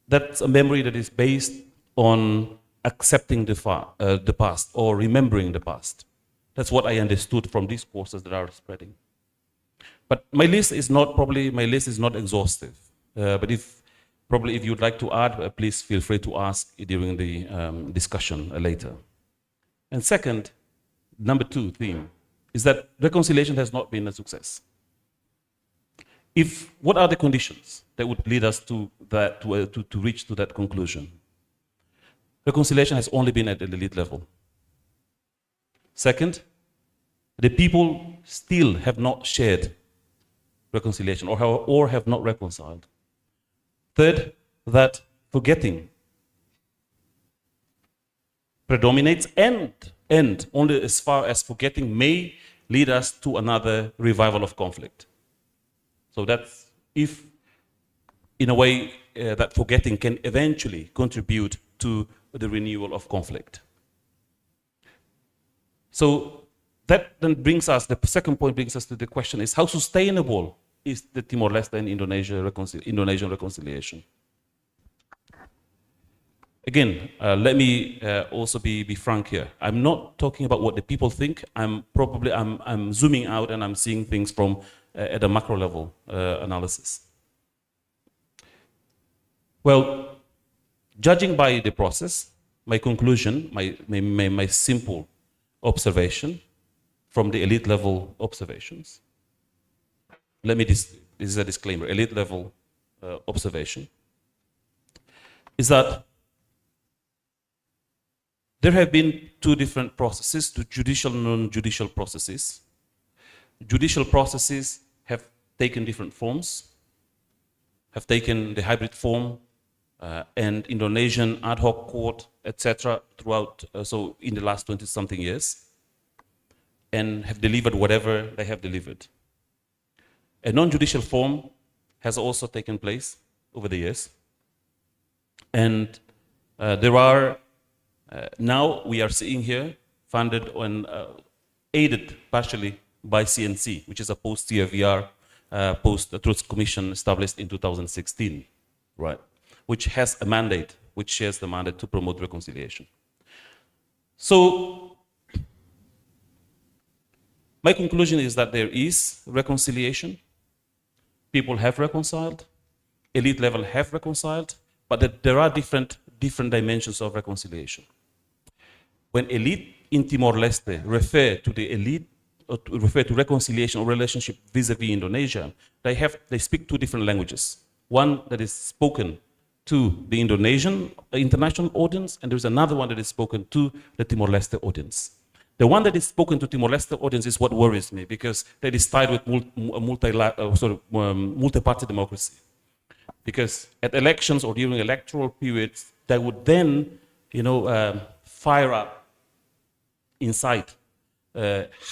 Speaker 9: that's a memory that is based on accepting the past or remembering the past. That's what I understood from these courses that are spreading. But my list is not exhaustive. But if you'd like to add, please feel free to ask during the discussion later. And second, number two theme is that reconciliation has not been a success. What are the conditions that would lead us to reach to that conclusion? Reconciliation has only been at the elite level. Second, the people still have not shared reconciliation or have not reconciled. Third, that forgetting predominates, and only as far as forgetting may lead us to another revival of conflict. So that's if, in a way, that forgetting can eventually contribute to the renewal of conflict. So that then brings us, the second point brings us to the question is, how sustainable is the Timor-Leste and Indonesian reconciliation? Again, let me also be frank here. I'm not talking about what the people think. I'm zooming out and I'm seeing things from at a macro level analysis. Well, judging by the process, my conclusion, my simple observation from the elite level observations. This is a disclaimer, elite level observation, is that there have been two different processes, two judicial and non-judicial processes. Judicial processes have taken different forms, have taken the hybrid form, and Indonesian ad hoc court, etc., throughout, so in the last 20-something years, and have delivered whatever they have delivered. A non-judicial form has also taken place over the years, and there are, now we are seeing here, funded and aided partially by CNC, which is a post-CFVR, post-Truth Commission established in 2016, right? which has a mandate, which shares the mandate to promote reconciliation. So my conclusion is that there is reconciliation. People have reconciled, elite level have reconciled, but that there are different dimensions of reconciliation. When elite in Timor-Leste refer to the elite, or to refer to reconciliation or relationship vis-a-vis Indonesia, they speak two different languages. One that is spoken to the Indonesian international audience, and there's another one that is spoken to the Timor-Leste audience. The one that is spoken to Timor-Leste audience is what worries me, because that is tied with multi-party democracy. Because at elections or during electoral periods, that would then, fire up inside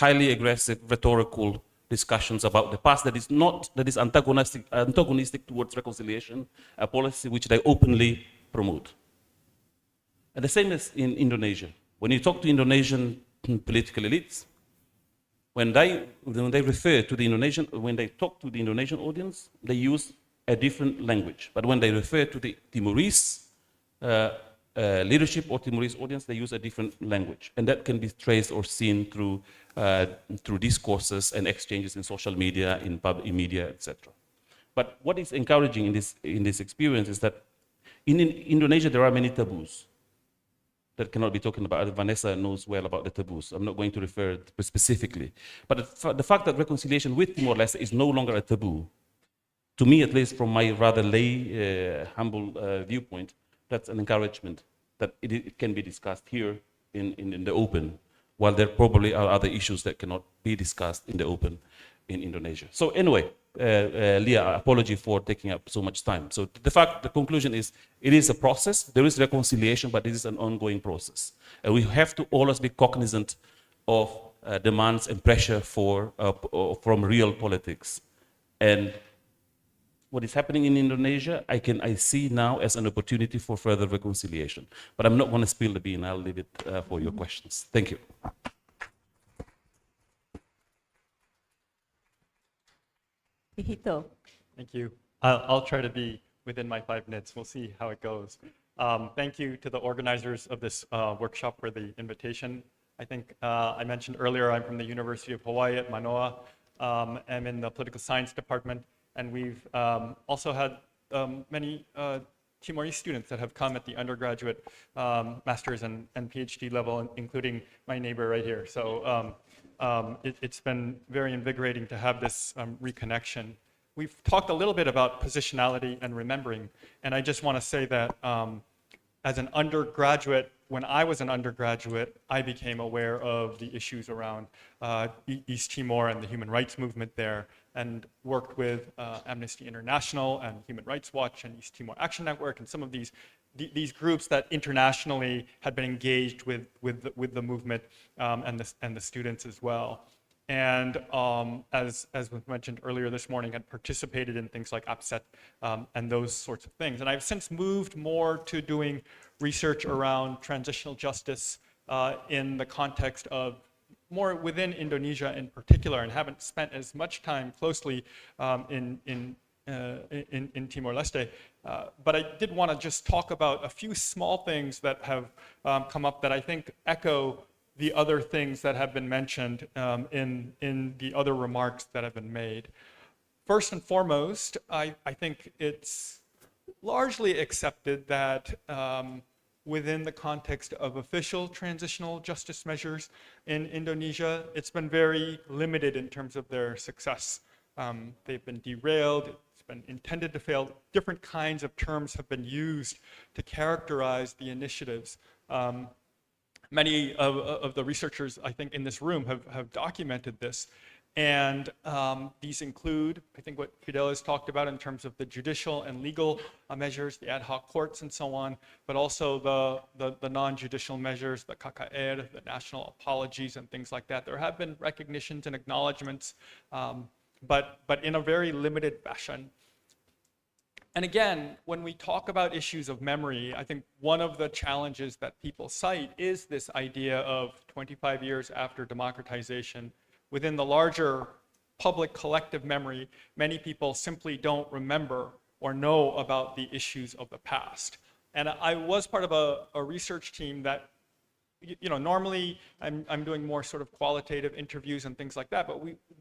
Speaker 9: highly aggressive rhetorical discussions about the past that is antagonistic towards reconciliation, a policy which they openly promote. And the same as in Indonesia. When you talk to Indonesian political elites, when they refer to the Indonesian, when they talk to the Indonesian audience, they use a different language. But when they refer to the Timorese leadership or Timorese audience, they use a different language. And that can be traced or seen through discourses and exchanges in social media, in media, etc. But what is encouraging in this experience is that in Indonesia, there are many taboos that cannot be talked about. Vanessa knows well about the taboos. I'm not going to refer specifically. But the fact that reconciliation with Timor-Leste is no longer a taboo, to me, at least from my rather lay, humble viewpoint, that's an encouragement that it can be discussed here in the open, while there probably are other issues that cannot be discussed in the open in Indonesia. So anyway, Leah, apology for taking up so much time. So the conclusion is, it is a process, there is reconciliation, but it is an ongoing process. And we have to always be cognizant of demands and pressure from real politics. And what is happening in Indonesia, I see now as an opportunity for further reconciliation. But I'm not going to spill the bean. I'll leave it for your questions. Thank you.
Speaker 2: Hito.
Speaker 17: Thank you. I'll try to be within my 5 minutes. We'll see how it goes. Thank you to the organizers of this workshop for the invitation. I think I mentioned earlier, I'm from the University of Hawaii at Manoa. I'm in the political science department. And we've also had many Timorese students that have come at the undergraduate, master's, and PhD level, including my neighbor right here. So it's been very invigorating to have this reconnection. We've talked a little bit about positionality and remembering, and I just want to say that as an undergraduate, when I was an undergraduate, I became aware of the issues around East Timor and the human rights movement there, and worked with Amnesty International and Human Rights Watch and East Timor Action Network and some of these groups that internationally had been engaged with the movement and the students as well. And as was mentioned earlier this morning, had participated in things like APSET and those sorts of things. And I've since moved more to doing research around transitional justice in the context of more within Indonesia in particular, and haven't spent as much time closely in Timor-Leste. But I did want to just talk about a few small things that have come up that I think echo the other things that have been mentioned in the other remarks that have been made. First and foremost, I think it's largely accepted that within the context of official transitional justice measures in Indonesia, it's been very limited in terms of their success. They've been derailed, it's been intended to fail. Different kinds of terms have been used to characterize the initiatives. Many of the researchers, I think, in this room have documented this. And these include, I think, what Fidel has talked about in terms of the judicial and legal measures, the ad hoc courts and so on, but also the non-judicial measures, the KKR, the national apologies and things like that. There have been recognitions and acknowledgements, but in a very limited fashion. And again, when we talk about issues of memory, I think one of the challenges that people cite is this idea of 25 years after democratization. Within the larger public collective memory, many people simply don't remember or know about the issues of the past. And I was part of a research team that, normally I'm doing more sort of qualitative interviews and things like that, but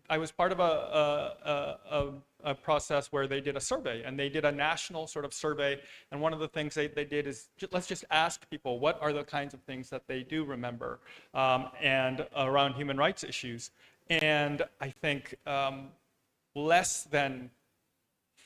Speaker 17: I was part of a process where they did a survey, and they did a national sort of survey. And one of the things they did is let's just ask people what are the kinds of things that they do remember and around human rights issues. And I think less than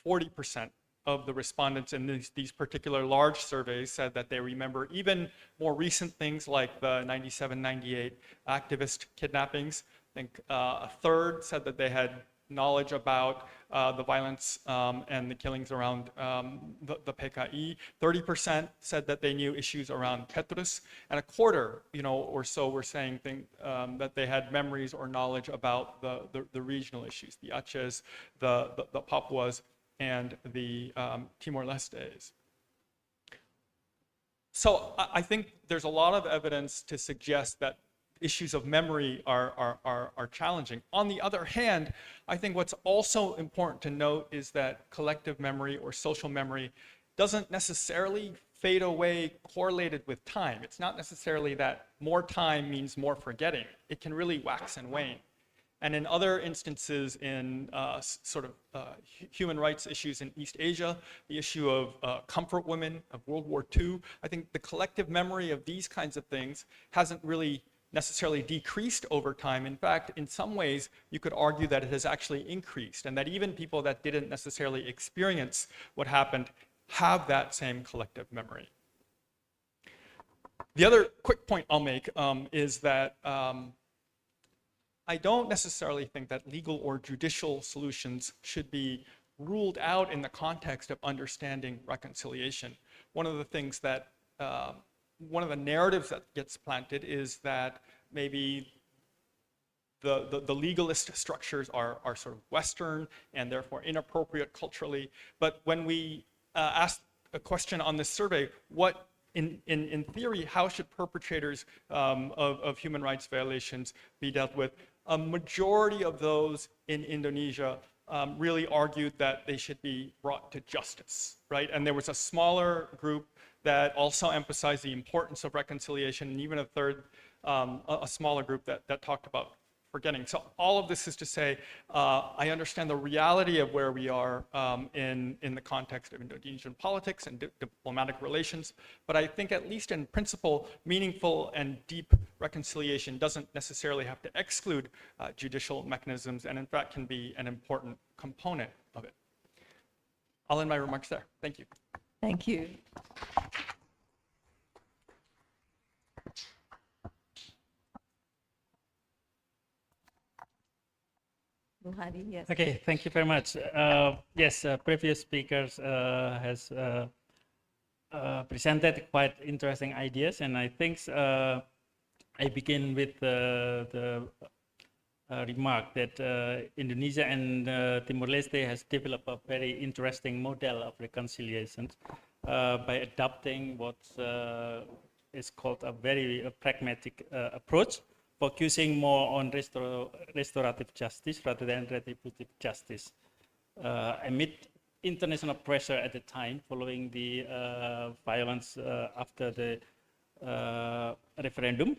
Speaker 17: 40% of the respondents in these particular large surveys said that they remember even more recent things like the 97-98 activist kidnappings. I think a third said that they had knowledge about the violence and the killings around the PKI. 30% said that they knew issues around Petrus, and a quarter, or so were saying that they had memories or knowledge about the regional issues, the Acehs, the Papuas, and the Timor-Lestes. So I think there's a lot of evidence to suggest that issues of memory are challenging. On the other hand, I think what's also important to note is that collective memory or social memory doesn't necessarily fade away correlated with time. It's not necessarily that more time means more forgetting. It can really wax and wane. And in other instances in human rights issues in East Asia, the issue of comfort women of World War II, I think the collective memory of these kinds of things hasn't really necessarily decreased over time. In fact, in some ways, you could argue that it has actually increased, and that even people that didn't necessarily experience what happened have that same collective memory. The other quick point I'll make is that I don't necessarily think that legal or judicial solutions should be ruled out in the context of understanding reconciliation. One of the things that, one of the narratives that gets planted is that maybe the legalist structures are sort of Western and therefore inappropriate culturally. But when we asked a question on this survey, what in theory, how should perpetrators of human rights violations be dealt with? A majority of those in Indonesia really argued that they should be brought to justice, right? And there was a smaller group that also emphasized the importance of reconciliation, and even a third, a smaller group that talked about forgetting. So all of this is to say, I understand the reality of where we are in the context of Indonesian politics and diplomatic relations, but I think at least in principle, meaningful and deep reconciliation doesn't necessarily have to exclude judicial mechanisms, and in fact can be an important component of it. I'll end my remarks there. Thank you.
Speaker 2: Thank you. Yes.
Speaker 19: Okay, thank you very much. Yes, previous speakers has presented quite interesting ideas, and I think I begin with the remark that Indonesia and Timor-Leste has developed a very interesting model of reconciliation by adopting what is called a very pragmatic approach, focusing more on restorative justice rather than retributive justice. Amid international pressure at the time following the violence after the referendum,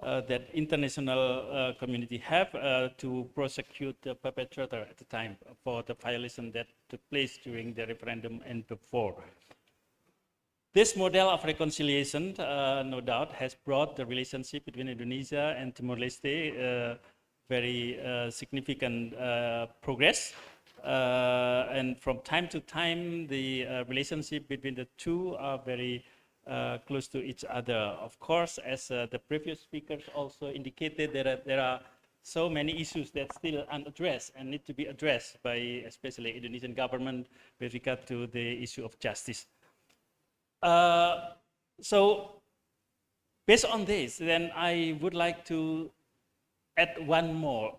Speaker 19: that international community have to prosecute the perpetrator at the time for the violation that took place during the referendum and before. This model of reconciliation, no doubt, has brought the relationship between Indonesia and Timor-Leste very significant progress. And from time to time, the relationship between the two are very close to each other. Of course, as the previous speakers also indicated, there are so many issues that still unaddressed and need to be addressed by especially Indonesian government with regard to the issue of justice. So based on this, then I would like to add one more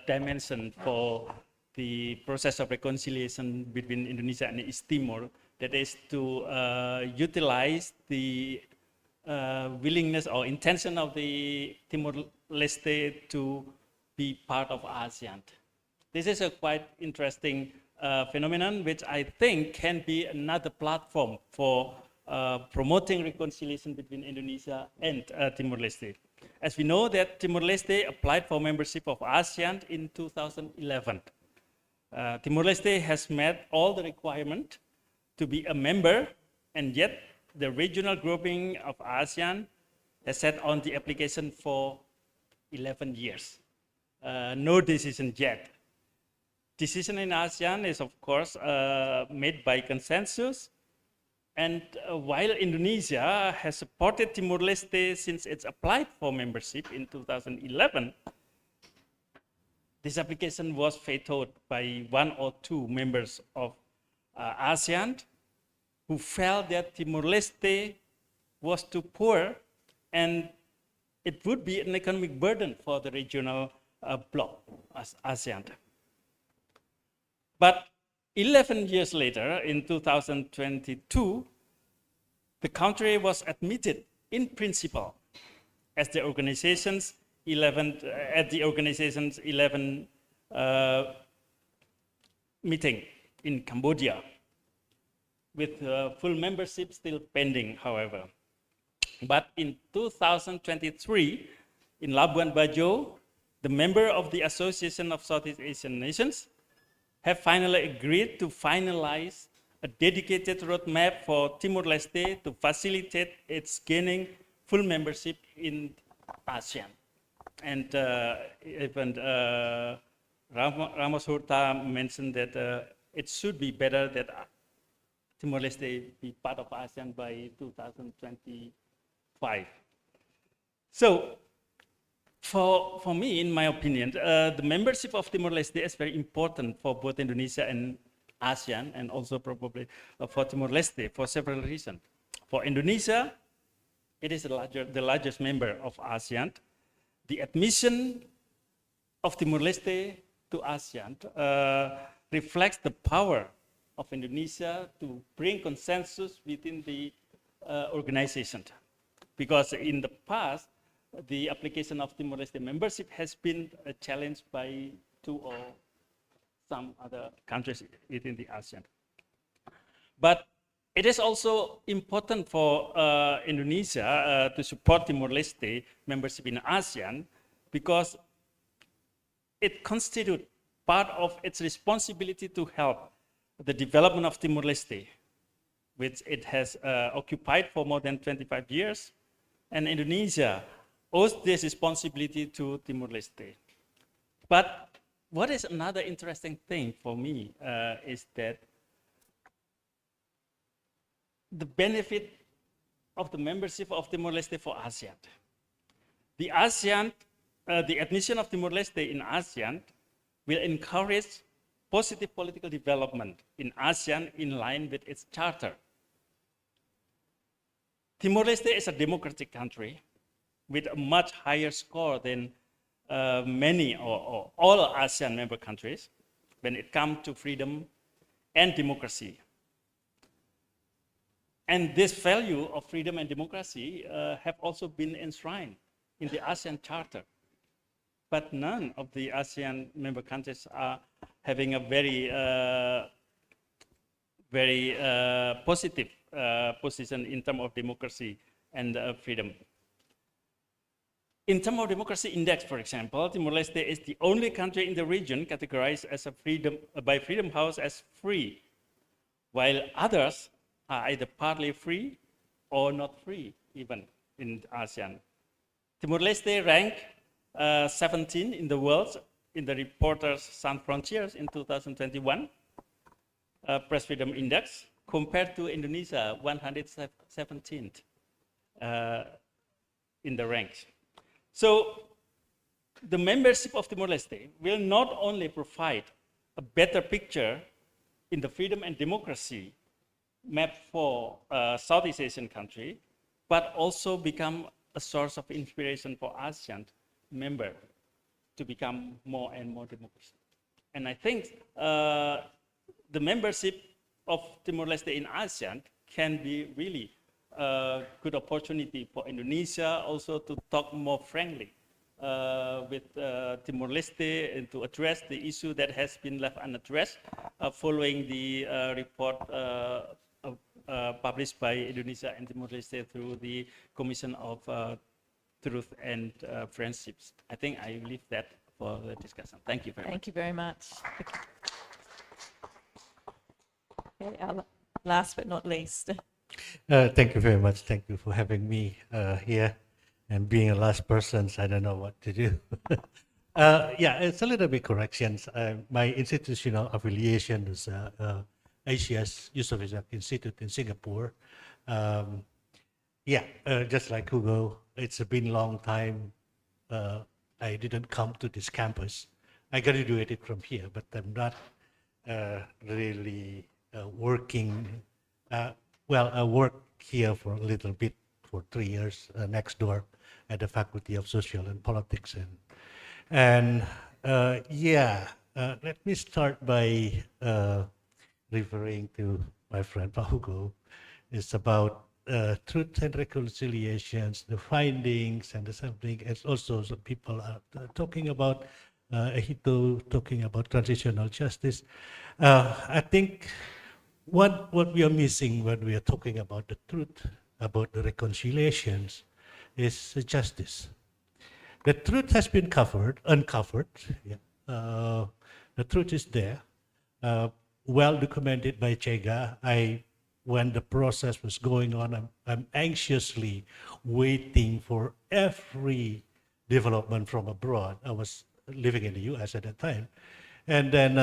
Speaker 19: dimension for the process of reconciliation between Indonesia and East Timor, that is to utilize the willingness or intention of the Timor-Leste to be part of ASEAN. This is a quite interesting phenomenon, which I think can be another platform for promoting reconciliation between Indonesia and Timor-Leste. As we know that Timor-Leste applied for membership of ASEAN in 2011. Timor-Leste has met all the requirements to be a member, and yet the regional grouping of ASEAN has sat on the application for 11 years. No decision yet. Decision in ASEAN is, of course, made by consensus. And while Indonesia has supported Timor-Leste since it's applied for membership in 2011, this application was vetoed by 1 or 2 members of ASEAN who felt that Timor-Leste was too poor and it would be an economic burden for the regional bloc as ASEAN. But 11 years later, in 2022, the country was admitted in principle as the organization's 11 meeting in Cambodia, with full membership still pending, however. But in 2023, in Labuan Bajo, the member of the Association of Southeast Asian Nations have finally agreed to finalize a dedicated roadmap for Timor-Leste to facilitate its gaining full membership in ASEAN. And even Ramos Horta mentioned that it should be better that Timor-Leste be part of ASEAN by 2025. So, for me, in my opinion, the membership of Timor-Leste is very important for both Indonesia and ASEAN, and also probably for Timor-Leste for several reasons. For Indonesia, it is the largest member of ASEAN. The admission of Timor-Leste to ASEAN reflects the power of Indonesia to bring consensus within the organization. Because in the past, the application of Timor-Leste membership has been challenged by 2 or some other countries within the ASEAN. But it is also important for Indonesia to support Timor-Leste membership in ASEAN because it constitutes part of its responsibility to help the development of Timor-Leste, which it has occupied for more than 25 years, and Indonesia owes this responsibility to Timor-Leste. But what is another interesting thing for me is that the benefit of the membership of Timor-Leste for ASEAN. The admission of Timor-Leste in ASEAN will encourage positive political development in ASEAN in line with its charter. Timor-Leste is a democratic country with a much higher score than many or all ASEAN member countries when it comes to freedom and democracy. And this value of freedom and democracy have also been enshrined in the ASEAN Charter. But none of the ASEAN member countries are having a very positive position in terms of democracy and freedom. In terms of democracy index, for example, Timor-Leste is the only country in the region categorized as by Freedom House as free, while others are either partly free or not free, even in ASEAN. Timor-Leste ranked 17 in the world in the Reporters Sans Frontiers in 2021 Press Freedom Index, compared to Indonesia, 117th in the ranks. So the membership of Timor-Leste will not only provide a better picture in the freedom and democracy map for Southeast Asian country, but also become a source of inspiration for ASEAN member to become more and more democratic. And I think the membership of Timor-Leste in ASEAN can be really a good opportunity for Indonesia also to talk more frankly with Timor-Leste and to address the issue that has been left unaddressed following the report published by Indonesia and Timor-Leste through the Commission of Truth and Friendships. I think I leave that for the discussion. Thank you very much.
Speaker 2: Thank you very much. Okay, last but not least.
Speaker 6: Thank you very much. Thank you for having me here. And being a last person, I don't know what to do. Yeah, it's a little bit corrections. My institutional affiliation is ACS Yusof Institute in Singapore. Yeah, just like Hugo, it's been a long time. I didn't come to this campus. I graduated from here, but I'm not really working. Well, I worked here for a little bit for 3 years next door at the Faculty of Social and Politics. And yeah, let me start by referring to my friend Hugo. It's about truth and reconciliations, the findings and the something. And also some people are talking about Hito, talking about transitional justice. I think what we are missing when we are talking about the truth, about the reconciliations, is justice. The truth has been uncovered. Yeah. The truth is there, well documented by Chega. When the process was going on, I'm anxiously waiting for every development from abroad. I was living in the US at that time. And then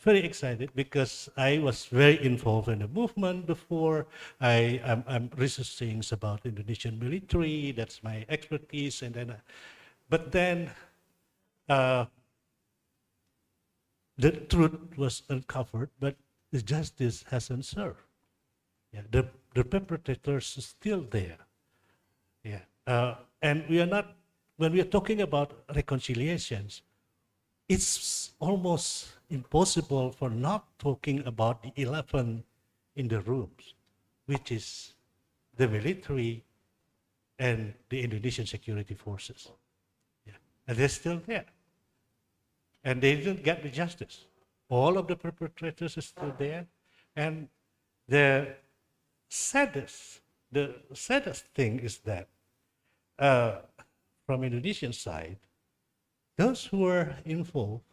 Speaker 6: very excited because I was very involved in the movement before. I'm researching things about Indonesian military. That's my expertise. And then, but then the truth was uncovered, but the justice hasn't served. Yeah, the perpetrators are still there. Yeah, and we are not. When we are talking about reconciliations, it's almost impossible for not talking about the 11 in the rooms, which is the military and the Indonesian security forces. Yeah. And they're still there. And they didn't get the justice. All of the perpetrators are still there. And the saddest thing is that from Indonesian side, those who were involved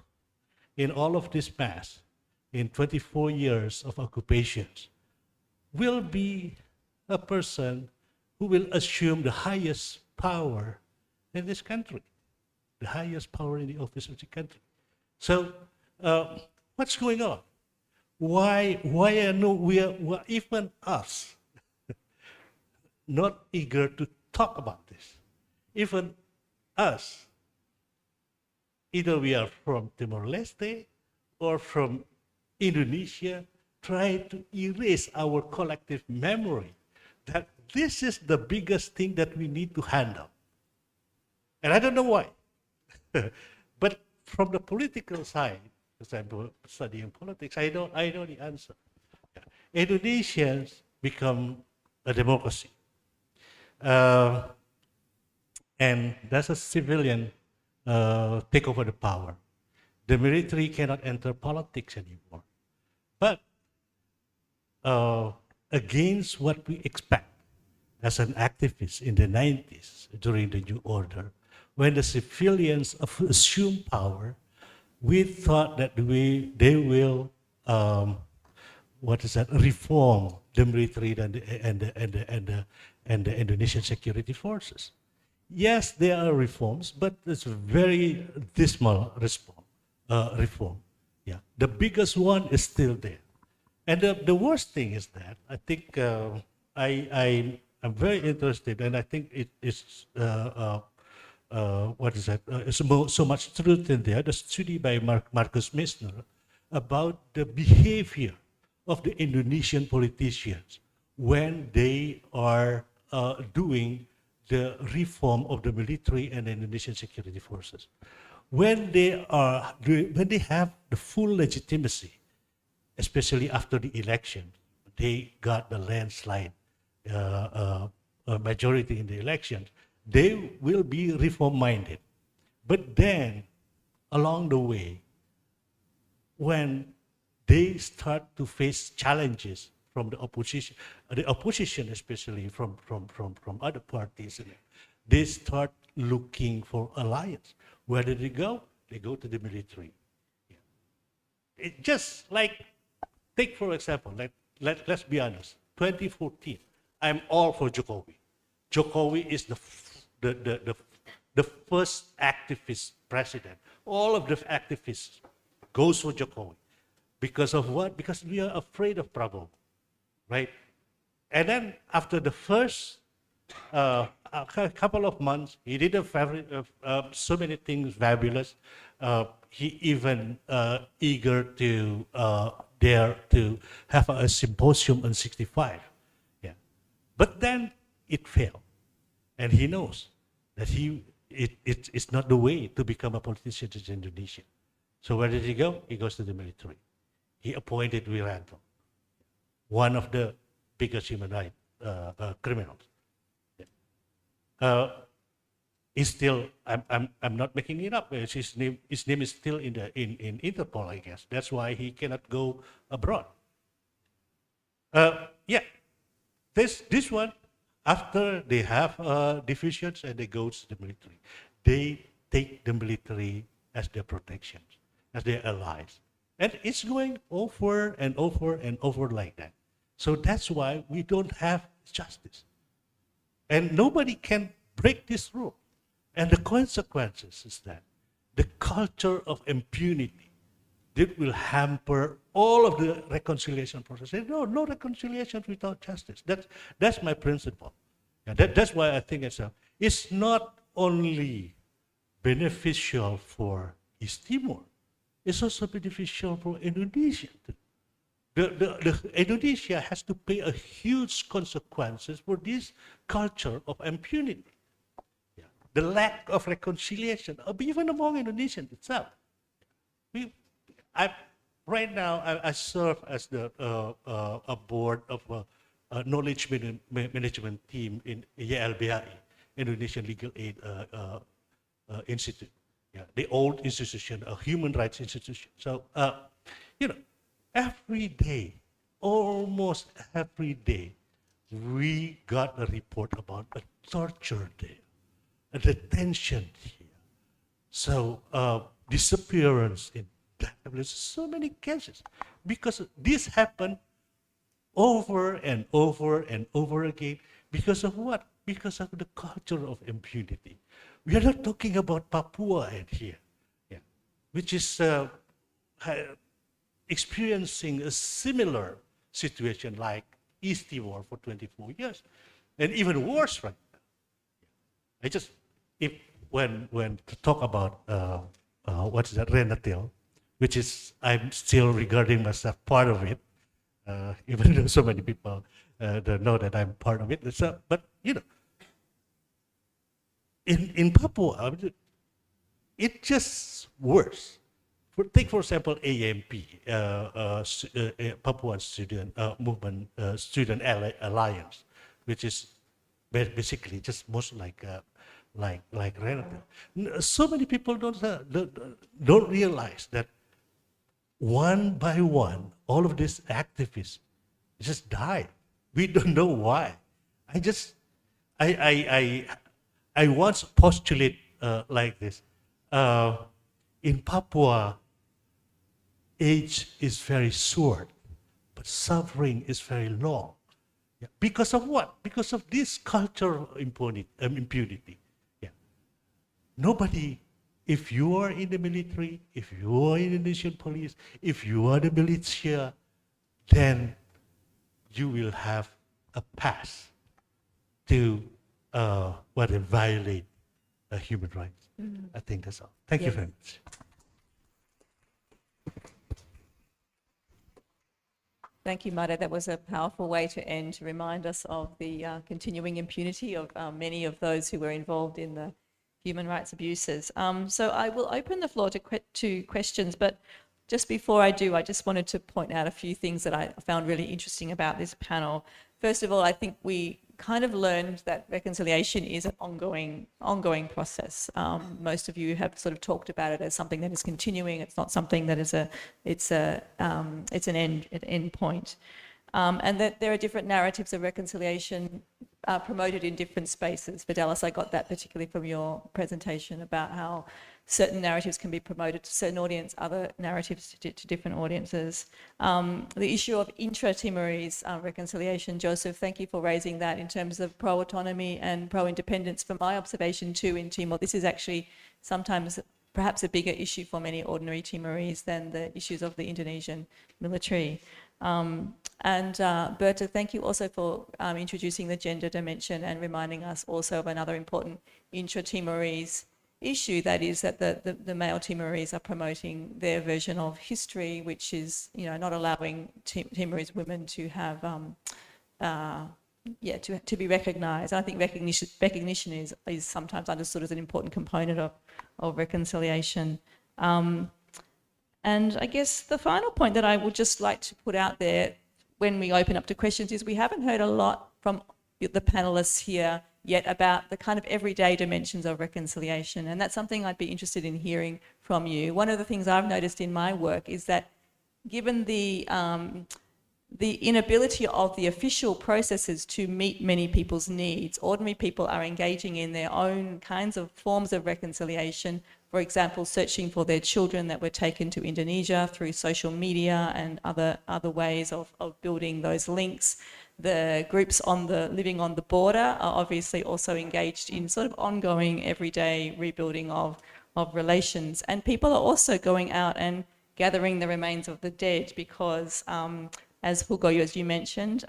Speaker 6: in all of this past, in 24 years of occupations, will be a person who will assume the highest power in this country, the highest power in the office of the country. So, what's going on? Why are even us not eager to talk about this? Even us, either we are from Timor-Leste or from Indonesia, try to erase our collective memory that this is the biggest thing that we need to handle. And I don't know why. But from the political side, because I'm studying politics, I know the answer. Indonesians become a democracy. And that's a civilian take over the power. The military cannot enter politics anymore. But against what we expect as an activist in the 90s during the New Order, when the civilians assume power, we thought that they will reform the military and the Indonesian security forces. Yes, there are reforms, but it's a very dismal reform. Yeah, the biggest one is still there, and the worst thing is that I think I'm very interested, and I think it is so much truth in there. The study by Marcus Misner about the behavior of the Indonesian politicians when they are doing the reform of the military and the Indonesian security forces. When they have the full legitimacy, especially after the election, they got the landslide majority in the elections, they will be reform-minded. But then, along the way, when they start to face challenges from the opposition especially from other parties, they start looking for alliance. Where did they go? They go to the military. It just like, take for example, let's be honest, 2014, I'm all for Jokowi. Jokowi is the first activist president. All of the activists goes for Jokowi. Because of what? Because we are afraid of Prabowo, right? And then after the first a couple of months, he did so many things fabulous. He even eager to dare to have a symposium on 65. Yeah, but then it failed, and he knows that it's not the way to become a politician in Indonesia. So where did he go? He goes to the military. He appointed Wiranto, one of the biggest human rights criminals. He's still, I'm not making it up. His name is still in Interpol, I guess. That's why he cannot go abroad. Yeah, this one, after they have divisions and they go to the military, they take the military as their protection, as their allies. And it's going over and over and over like that. So that's why we don't have justice. And nobody can break this rule. And the consequences is that the culture of impunity that will hamper all of the reconciliation process. No reconciliation without justice. That's my principle. And that's why I think it's not only beneficial for East Timor, it's also beneficial for Indonesia too. Indonesia has to pay a huge consequences for this culture of impunity. Yeah. The lack of reconciliation, even among Indonesians itself. Right now, I serve as a board of a knowledge management team in YLBHI, Indonesian Legal Aid Institute. Yeah, the old institution, a human rights institution. So, every day, almost every day, we got a report about a torture there, a detention here. So, disappearance in there's so many cases because this happened over and over and over again. Because of what? Because of the culture of impunity. We are not talking about Papua here, yeah, which is experiencing a similar situation like East Timor for 24 years, and even worse right now. When to talk about what's that, Renatil, which is, I'm still regarding myself part of it, even though so many people don't know that I'm part of it. But in Papua, it's just worse. Take for example AMP, Papuan Student Movement Student Alliance, which is basically just most like Renatil. So many people don't realize that one by one, all of these activists just died. We don't know why. I once postulated like this. In Papua, age is very short, but suffering is very long. Yeah. Because of what? Because of this culture of impunity. Yeah. Nobody, if you are in the military, if you are in the Indonesian police, if you are the militia, then you will have a pass to violate human rights. Mm-hmm. I think that's all. Thank you very much.
Speaker 2: Thank you, Mada. That was a powerful way to end, to remind us of the continuing impunity of many of those who were involved in the human rights abuses. So I will open the floor to questions, but just before I do, I just wanted to point out a few things that I found really interesting about this panel. First of all, I think we kind of learned that reconciliation is an ongoing process. Most of you have sort of talked about it as something that is continuing. It's not something that is it's an end point. And that there are different narratives of reconciliation promoted in different spaces. Fidelis, I got that particularly from your presentation about how certain narratives can be promoted to certain audience, other narratives to different audiences. The issue of intra-Timorese reconciliation, Joseph, thank you for raising that in terms of pro-autonomy and pro-independence. From my observation too in Timor, this is actually sometimes perhaps a bigger issue for many ordinary Timorese than the issues of the Indonesian military. Berta, thank you also for introducing the gender dimension and reminding us also of another important intra-Timorese issue, that is that the male Timorese are promoting their version of history, which is, you know, not allowing Timorese women to have, to be recognised. I think recognition is sometimes understood as an important component of reconciliation. And I guess the final point that I would just like to put out there when we open up to questions is we haven't heard a lot from the panelists here yet about the kind of everyday dimensions of reconciliation. And that's something I'd be interested in hearing from you. One of the things I've noticed in my work is that given the inability of the official processes to meet many people's needs, ordinary people are engaging in their own kinds of forms of reconciliation. For example, searching for their children that were taken to Indonesia through social media and other ways of building those links. The groups living on the border are obviously also engaged in sort of ongoing everyday rebuilding of relations. And people are also going out and gathering the remains of the dead because, as Hugo, as you mentioned,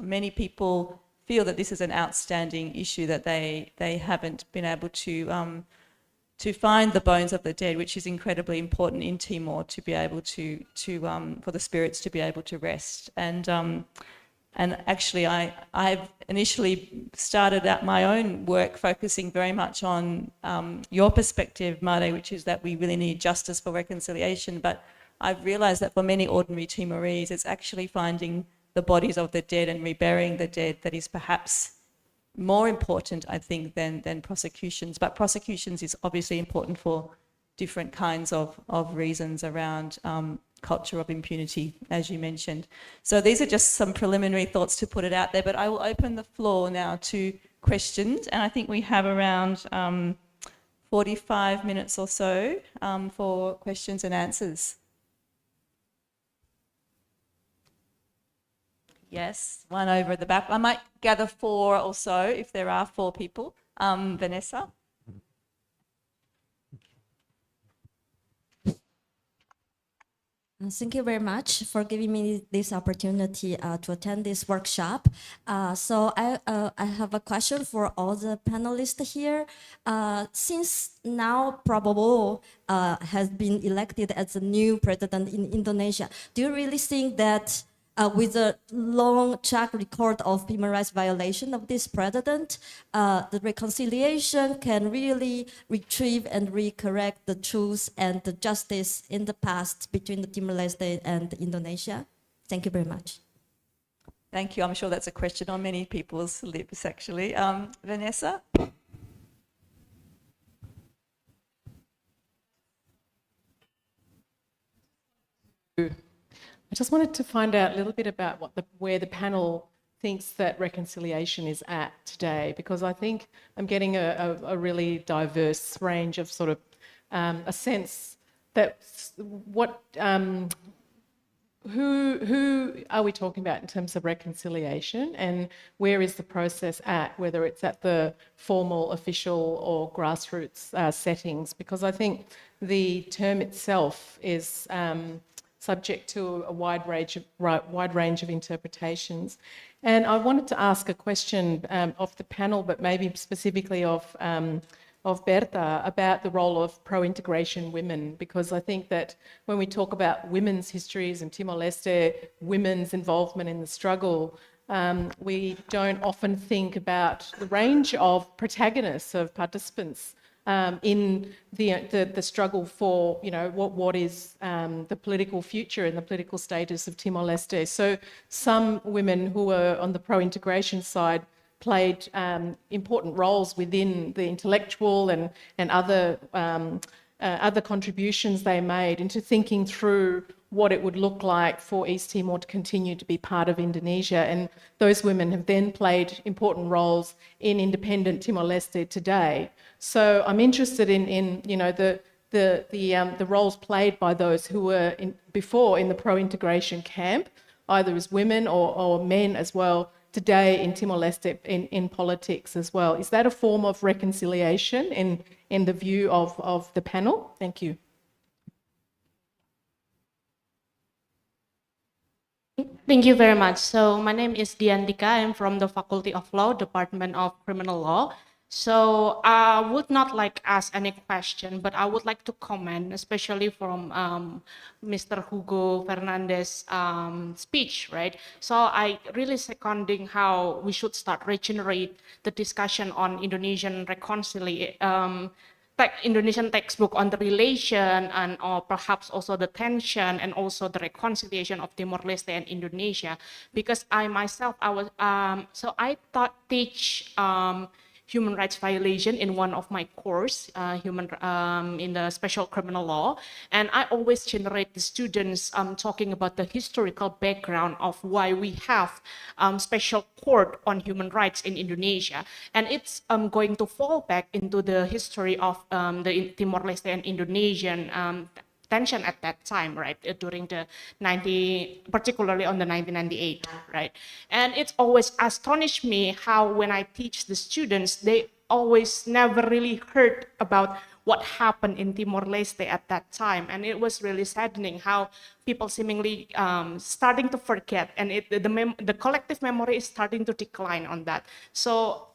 Speaker 2: many people feel that this is an outstanding issue, that they haven't been able to find the bones of the dead, which is incredibly important in Timor to be able to for the spirits to be able to rest. And actually, I've initially started out my own work focusing very much on your perspective, Mare, which is that we really need justice for reconciliation. But I've realised that for many ordinary Timorese, it's actually finding the bodies of the dead and reburying the dead that is perhaps more important, I think, than prosecutions. But prosecutions is obviously important for different kinds of reasons around culture of impunity, as you mentioned. So these are just some preliminary thoughts to put it out there, but I will open the floor now to questions, and I think we have around 45 minutes or so for questions and answers. Yes, one over at the back. I might gather 4 or so if there are 4 people. Vanessa?
Speaker 8: Thank you very much for giving me this opportunity to attend this workshop. So I have a question for all the panelists here. Since now Prabowo has been elected as the new president in Indonesia, do you really think that with a long track record of human rights violation of this president, the reconciliation can really retrieve and recorrect the truth and the justice in the past between the Timor-Leste and Indonesia? Thank you very much.
Speaker 2: Thank you. I'm sure that's a question on many people's lips, actually. Vanessa?
Speaker 10: I just wanted to find out a little bit about where the panel thinks that reconciliation is at today, because I think I'm getting a really diverse range of sort of a sense that who are we talking about in terms of reconciliation, and where is the process at, whether it's at the formal, official or grassroots settings, because I think the term itself is subject to a wide range of interpretations. And I wanted to ask a question of the panel, but maybe specifically of Berta, about the role of pro-integration women, because I think that when we talk about women's histories and Timor-Leste, women's involvement in the struggle, we don't often think about the range of protagonists, of participants in the struggle for, you know, what is the political future and the political status of Timor-Leste. So some women who are on the pro-integration side played important roles within the intellectual and other contributions they made into thinking through what it would look like for East Timor to continue to be part of Indonesia. And those women have then played important roles in independent Timor-Leste today. So I'm interested in you know, the roles played by those who were before in the pro-integration camp, either as women or men as well, today in Timor-Leste in politics as well. Is that a form of reconciliation in the view of the panel? Thank you.
Speaker 4: Thank you very much. So my name is Diantika. I'm from the Faculty of Law, Department of Criminal Law. So I would not like ask any question, but I would like to comment, especially from Mr. Hugo Fernandez' speech, right? So I really seconding how we should start regenerate the discussion on Indonesian reconciliation, Indonesian textbook on the relation and or perhaps also the tension and also the reconciliation of Timor-Leste and Indonesia, because I myself, I teach human rights violation in one of my course, in the special criminal law. And I always generate the students talking about the historical background of why we have special court on human rights in Indonesia. And it's going to fall back into the history of the Timor-Leste and Indonesian tension at that time, right, during the particularly on the 1998, right? And it's always astonished me how when I teach the students, they always never really heard about what happened in Timor-Leste at that time. And it was really saddening how people seemingly starting to forget, and the collective memory is starting to decline on that. So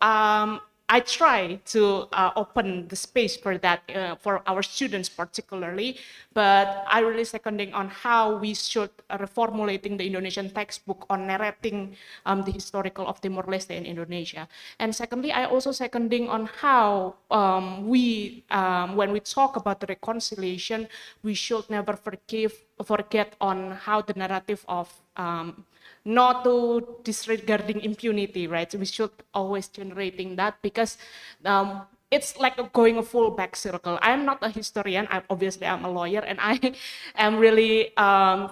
Speaker 4: I try to open the space for that, for our students particularly, but I really seconding on how we should reformulating the Indonesian textbook on narrating the historical of Timor-Leste in Indonesia. And secondly, I also seconding on how when we talk about the reconciliation, we should never forget on how the narrative of not to disregarding impunity, right? So we should always generating that, because it's like going a full back circle. I'm not a historian, I'm a lawyer, and I am really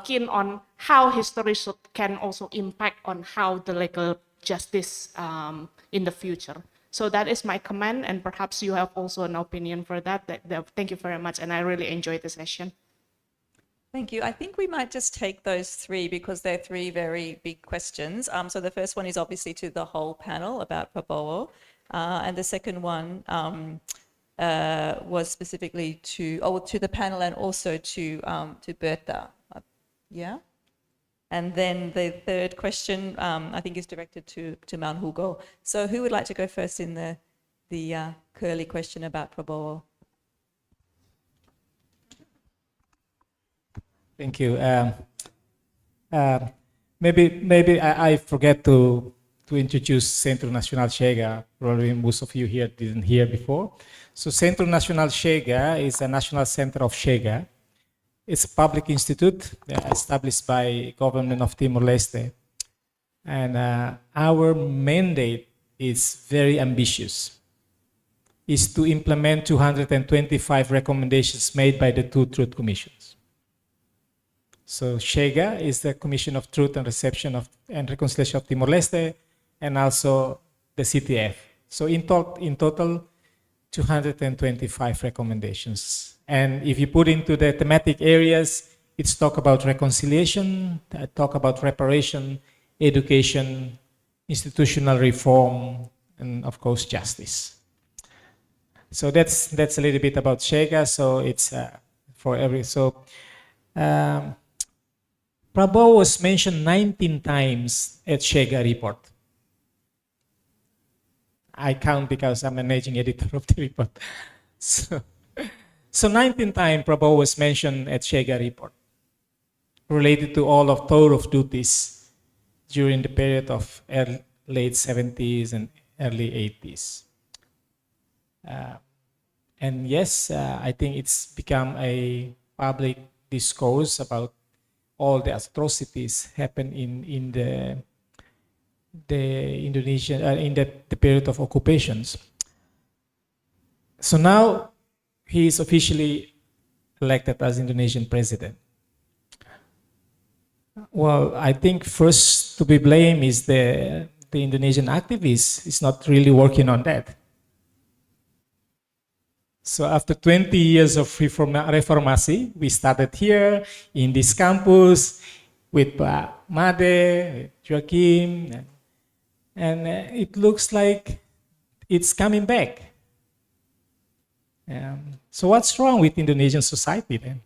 Speaker 4: keen on how history can also impact on how the legal justice in the future. So that is my comment, and perhaps you have also an opinion for that. Thank you very much, and I really enjoyed the session.
Speaker 2: Thank you. I think we might just take those three because they're three very big questions. So the first one is obviously to the whole panel about Prabowo, and the second one was specifically to the panel and also to Bertha. Yeah. And then the third question I think is directed to Mount Hugo. So who would like to go first in the curly question about Prabowo?
Speaker 18: Thank you. Maybe I forget to introduce Centro Nacional Chega. Probably most of you here didn't hear before. So Centro Nacional Chega is a national center of Chega. It's a public institute established by government of Timor-Leste. And our mandate is very ambitious. Is to implement 225 recommendations made by the two truth commissions. So Chega is the Commission of Truth and Reception and Reconciliation of Timor-Leste, and also the CTF. So in total, 225 recommendations. And if you put into the thematic areas, it's talk about reconciliation, talk about reparation, education, institutional reform, and of course justice. So that's a little bit about Chega. So it's for every Prabowo was mentioned 19 times at Chega report. I count because I'm managing editor of the report. So 19 times Prabowo was mentioned at Chega report, related to all of tour of duties during the period of late 70s and early 80s. And yes, I think it's become a public discourse about all the atrocities happen in the Indonesian in the period of occupations. So now he is officially elected as Indonesian president. Well, I think first to be blamed is the Indonesian activists is not really working on that. So after 20 years of reformasi, we started here in this campus with Made, Joachim, and it looks like it's coming back. So what's wrong with Indonesian society then?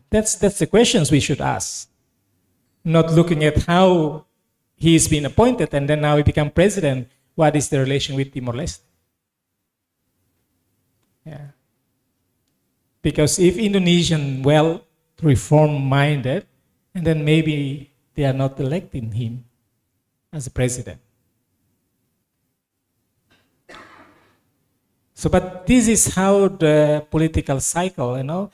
Speaker 18: That's the questions we should ask. Not looking at how he's been appointed and then now he become president. What is the relation with Timor-Leste? Because if Indonesian well reform-minded, and then maybe they are not electing him as a president. So, but this is how the political cycle, I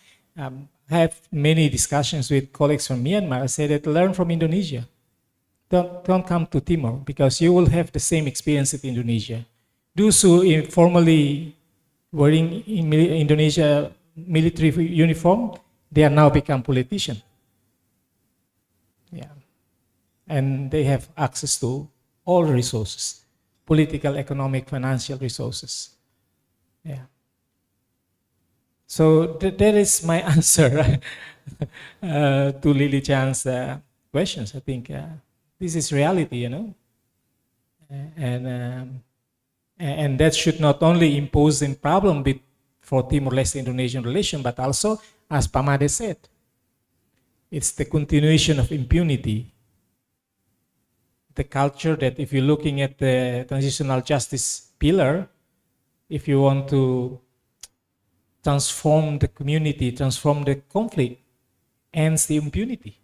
Speaker 18: have many discussions with colleagues from Myanmar. I say that learn from Indonesia. Don't come to Timor because you will have the same experience in Indonesia. Those who informally wearing in Indonesia military uniform, they are now become politicians. And they have access to all resources, political, economic, financial resources. So that is my answer to Lily Chan's questions. I think this is reality, and that should not only impose a problem for Timor-Leste-Indonesian relation, but also, as Pamade said, it's the continuation of impunity. The culture that if you're looking at the transitional justice pillar, if you want to transform the community, transform the conflict, ends the impunity.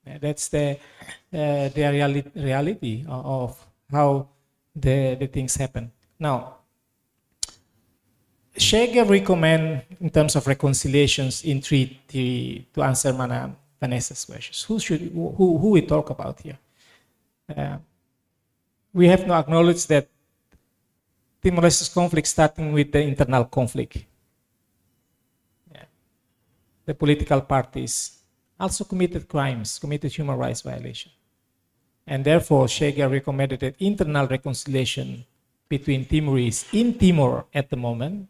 Speaker 18: That's the reality of how the things happen. Now, Shege recommend in terms of reconciliations in treaty to answer Vanessa's questions. Who we talk about here? We have to acknowledge that Timor-Leste's conflict starting with the internal conflict. The political parties also committed crimes, committed human rights violation. And therefore, Shege recommended that internal reconciliation between Timorese in Timor at the moment,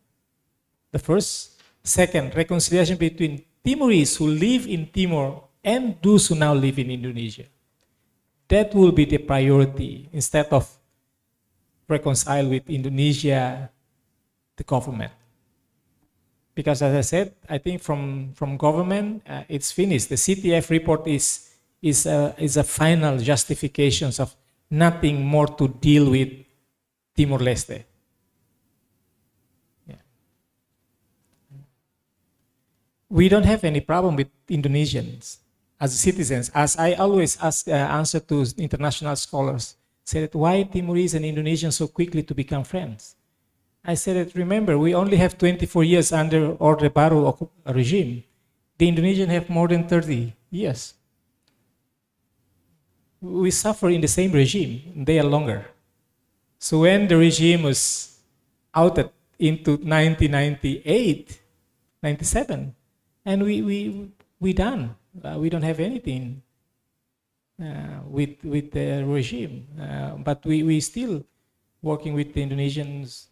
Speaker 18: the first. Second, reconciliation between Timorese who live in Timor and those who now live in Indonesia. That will be the priority instead of reconcile with Indonesia, the government. Because as I said, I think from government, it's finished. The CTF report is a final justification of nothing more to deal with Timor-Leste. We don't have any problem with Indonesians as citizens. As I always answer to international scholars, say that why Timorese and Indonesians so quickly to become friends? I said that remember, we only have 24 years under Orde Baru regime. The Indonesians have more than 30 years. We suffer in the same regime, they are longer. So when the regime was outed into 1998, 97, and we done. We don't have anything with the regime, but we still working with the Indonesians.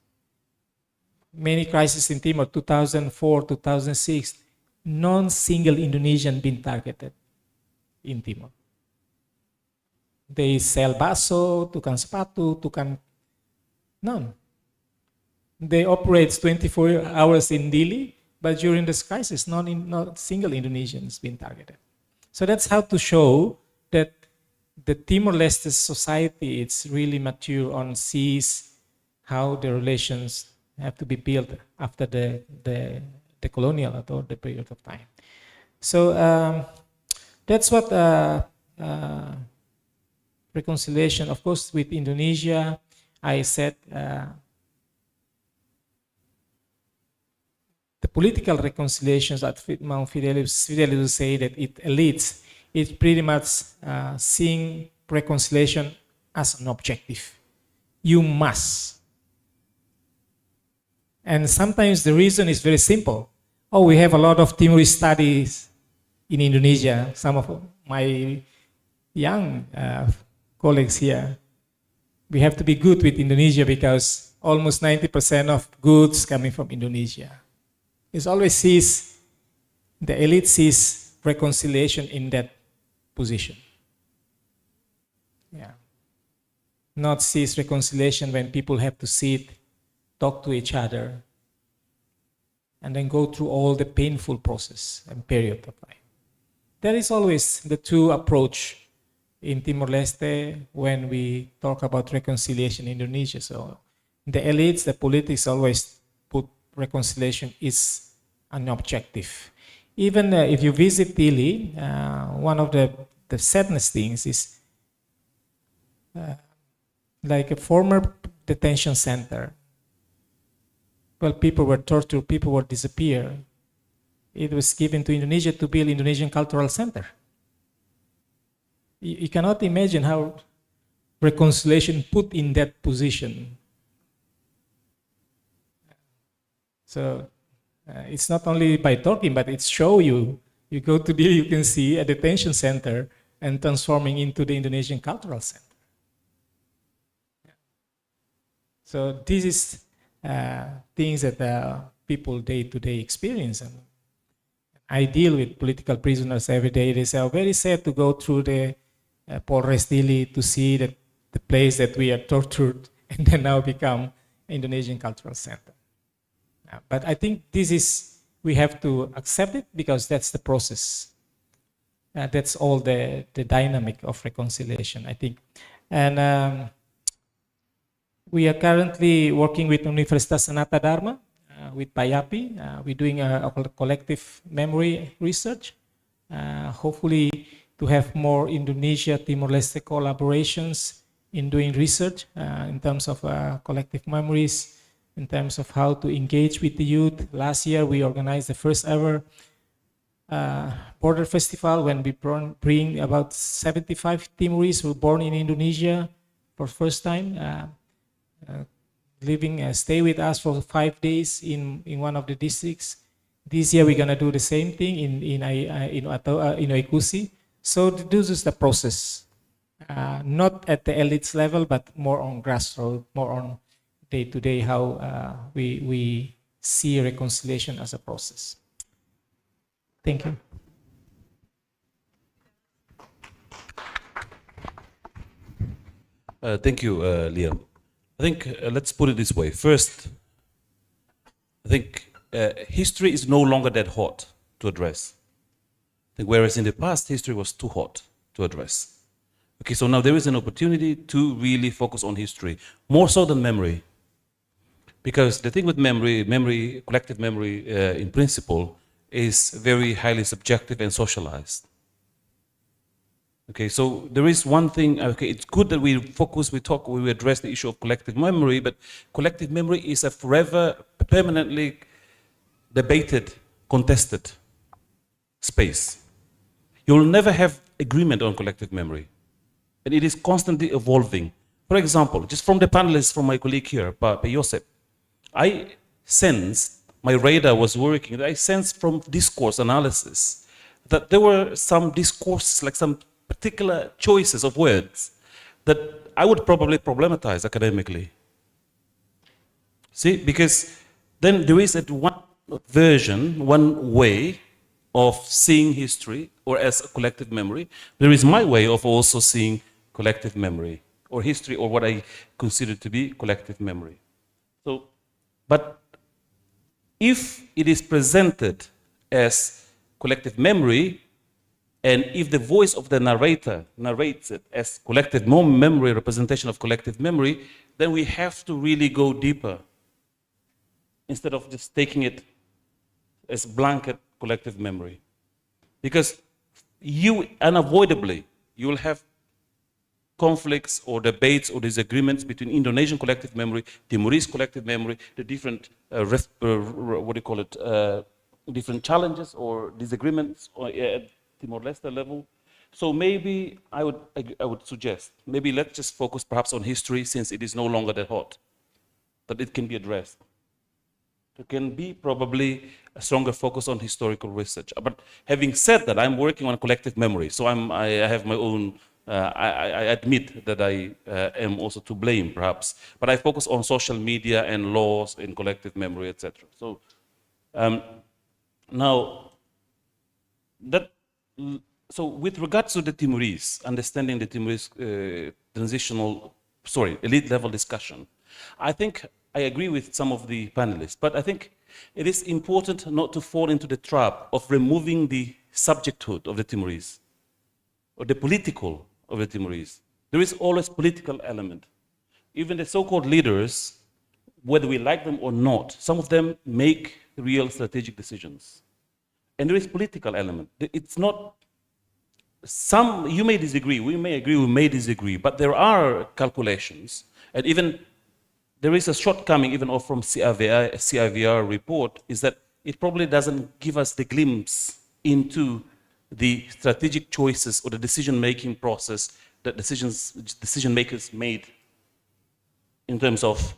Speaker 18: Many crises in Timor, 2004, 2006, non-single Indonesian been targeted in Timor. They sell baso, tukang sepatu, tukang none. They operate 24 hours in Dili, but during this crisis, not single Indonesians been targeted. So that's how to show that the Timor-Leste society, it's really mature on sees how the relations have to be built after the colonial or the period of time. So that's what reconciliation, of course, with Indonesia, I said the political reconciliations that Mount Fidelis would say that it elites, it's pretty much seeing reconciliation as an objective. You must. And sometimes the reason is very simple. Oh, we have a lot of Timorese studies in Indonesia. Some of my young colleagues here, we have to be good with Indonesia because almost 90% of goods coming from Indonesia. It always sees, the elite sees reconciliation in that position. Yeah. Not sees reconciliation when people have to sit, talk to each other, and then go through all the painful process and period of time. There is always the two approach in Timor-Leste when we talk about reconciliation in Indonesia. So the elites, the politics always put reconciliation is an objective. Even if you visit Dili, one of the sadness things is like a former detention center. Well, people were tortured, people were disappeared. It was given to Indonesia to build Indonesian Cultural Center. You cannot imagine how reconciliation put in that position. So it's not only by talking, but it's show you. You go to Dili, you can see a detention center and transforming into the Indonesian Cultural Center. So this is things that people day-to-day experience. And I deal with political prisoners every day. They say, very sad to go through the Polres Dili to see that the place that we are tortured and then now become Indonesian Cultural Center. But I think this is, we have to accept it because that's the process. That's all the dynamic of reconciliation, I think. And we are currently working with Universitas Sanata Dharma, with Payapi. We're doing a collective memory research. Hopefully to have more Indonesia, Timor-Leste collaborations in doing research in terms of collective memories, in terms of how to engage with the youth. Last year we organized the first ever border festival when we bring about 75 Timorese who were born in Indonesia for the first time. Stay with us for 5 days in one of the districts. This year we're gonna do the same thing in Oikusi. So this is the process, not at the elites level, but more on grassroots, more on day-to-day how we see reconciliation as a process. Thank you.
Speaker 9: Thank you, Liam. I think let's put it this way. First, I think history is no longer that hot to address. I think whereas in the past, history was too hot to address. Okay, so now there is an opportunity to really focus on history, more so than memory. Because the thing with memory, collective memory in principle, is very highly subjective and socialized. Okay, so there is one thing, okay, it's good that we focus, we address the issue of collective memory, but collective memory is a forever, permanently debated, contested space. You'll never have agreement on collective memory, and it is constantly evolving. For example, just from the panelists, from my colleague here, Pa Josep, I sensed, my radar was working, I sensed from discourse analysis that there were some discourses, like some particular choices of words that I would probably problematize academically. See, because then there is one version, one way of seeing history or as a collective memory. There is my way of also seeing collective memory or history or what I consider to be collective memory. So, but if it is presented as collective memory, and if the voice of the narrator narrates it as collective memory, representation of collective memory, then we have to really go deeper instead of just taking it as blanket collective memory. Because you unavoidably, you will have conflicts or debates or disagreements between Indonesian collective memory, Timorese collective memory, the different, different challenges or disagreements at Timor-Leste level. So maybe I would suggest, maybe let's just focus perhaps on history, since it is no longer that hot, that it can be addressed. There can be probably a stronger focus on historical research. But having said that, I'm working on collective memory, so I have my own, I admit that I am also to blame perhaps, but I focus on social media and laws in collective memory, etc. So now, so with regards to the Timorese, understanding the Timorese elite level discussion, I think I agree with some of the panelists, but I think it is important not to fall into the trap of removing the subjecthood of the Timorese, or the political of the Timorese. There is always political element. Even the so-called leaders, whether we like them or not, some of them make real strategic decisions. And there is political element. It's not, you may disagree, we may agree, we may disagree, but there are calculations, and even there is a shortcoming even from CIVR report, is that it probably doesn't give us the glimpse into the strategic choices or the decision-making process that decision makers made in terms of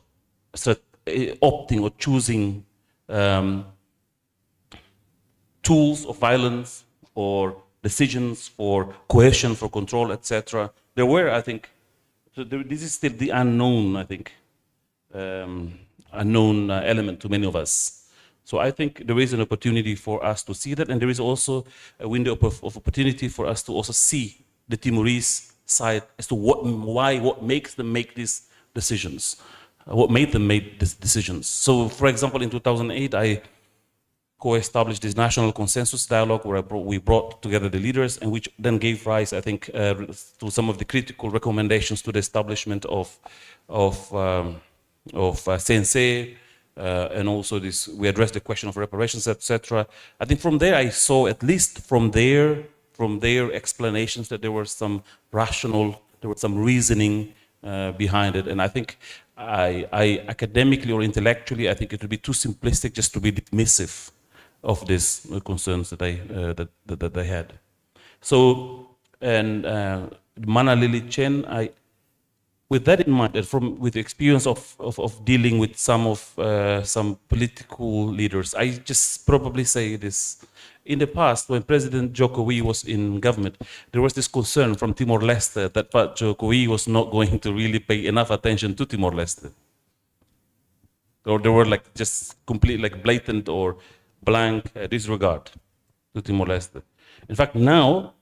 Speaker 9: opting or choosing tools of violence or decisions for coercion, for control, etc. There were, I think, so this is still the unknown, I think, unknown element to many of us. So I think there is an opportunity for us to see that, and there is also a window of opportunity for us to also see the Timorese side as to what makes them make these decisions, what made them make these decisions. So, for example, in 2008, I co-established this national consensus dialogue where we brought together the leaders, and which then gave rise, I think, to some of the critical recommendations to the establishment of Sensei, and also we addressed the question of reparations, etc. I think from there I saw, at least from their explanations, that there was some reasoning behind it. And I think I academically or intellectually, I think it would be too simplistic just to be dismissive of these concerns that they had. So, and Mana Lily Chen, with that in mind, with the experience of dealing with some political leaders, I just probably say this. In the past, when President Jokowi was in government, there was this concern from Timor-Leste that Jokowi was not going to really pay enough attention to Timor-Leste. Or there were just complete blatant or blank disregard to Timor-Leste. In fact, now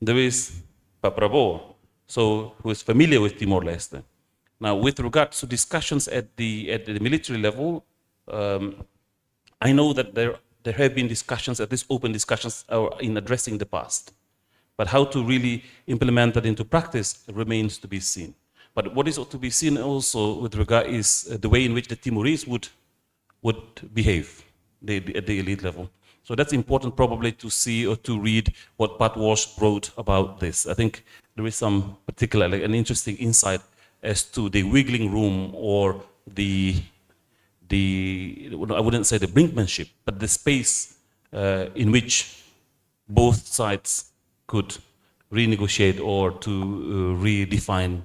Speaker 9: there is Pak Prabowo, who is familiar with Timor-Leste. Now, with regards to discussions at the military level, I know that there have been discussions, at least open discussions, in addressing the past. But how to really implement that into practice remains to be seen. But what is to be seen also with regard is the way in which the Timorese would behave at the elite level. So that's important probably to see or to read what Pat Walsh wrote about this. I think there is some particular, an interesting insight as to the wiggling room or I wouldn't say the brinkmanship, but the space in which both sides could renegotiate or to redefine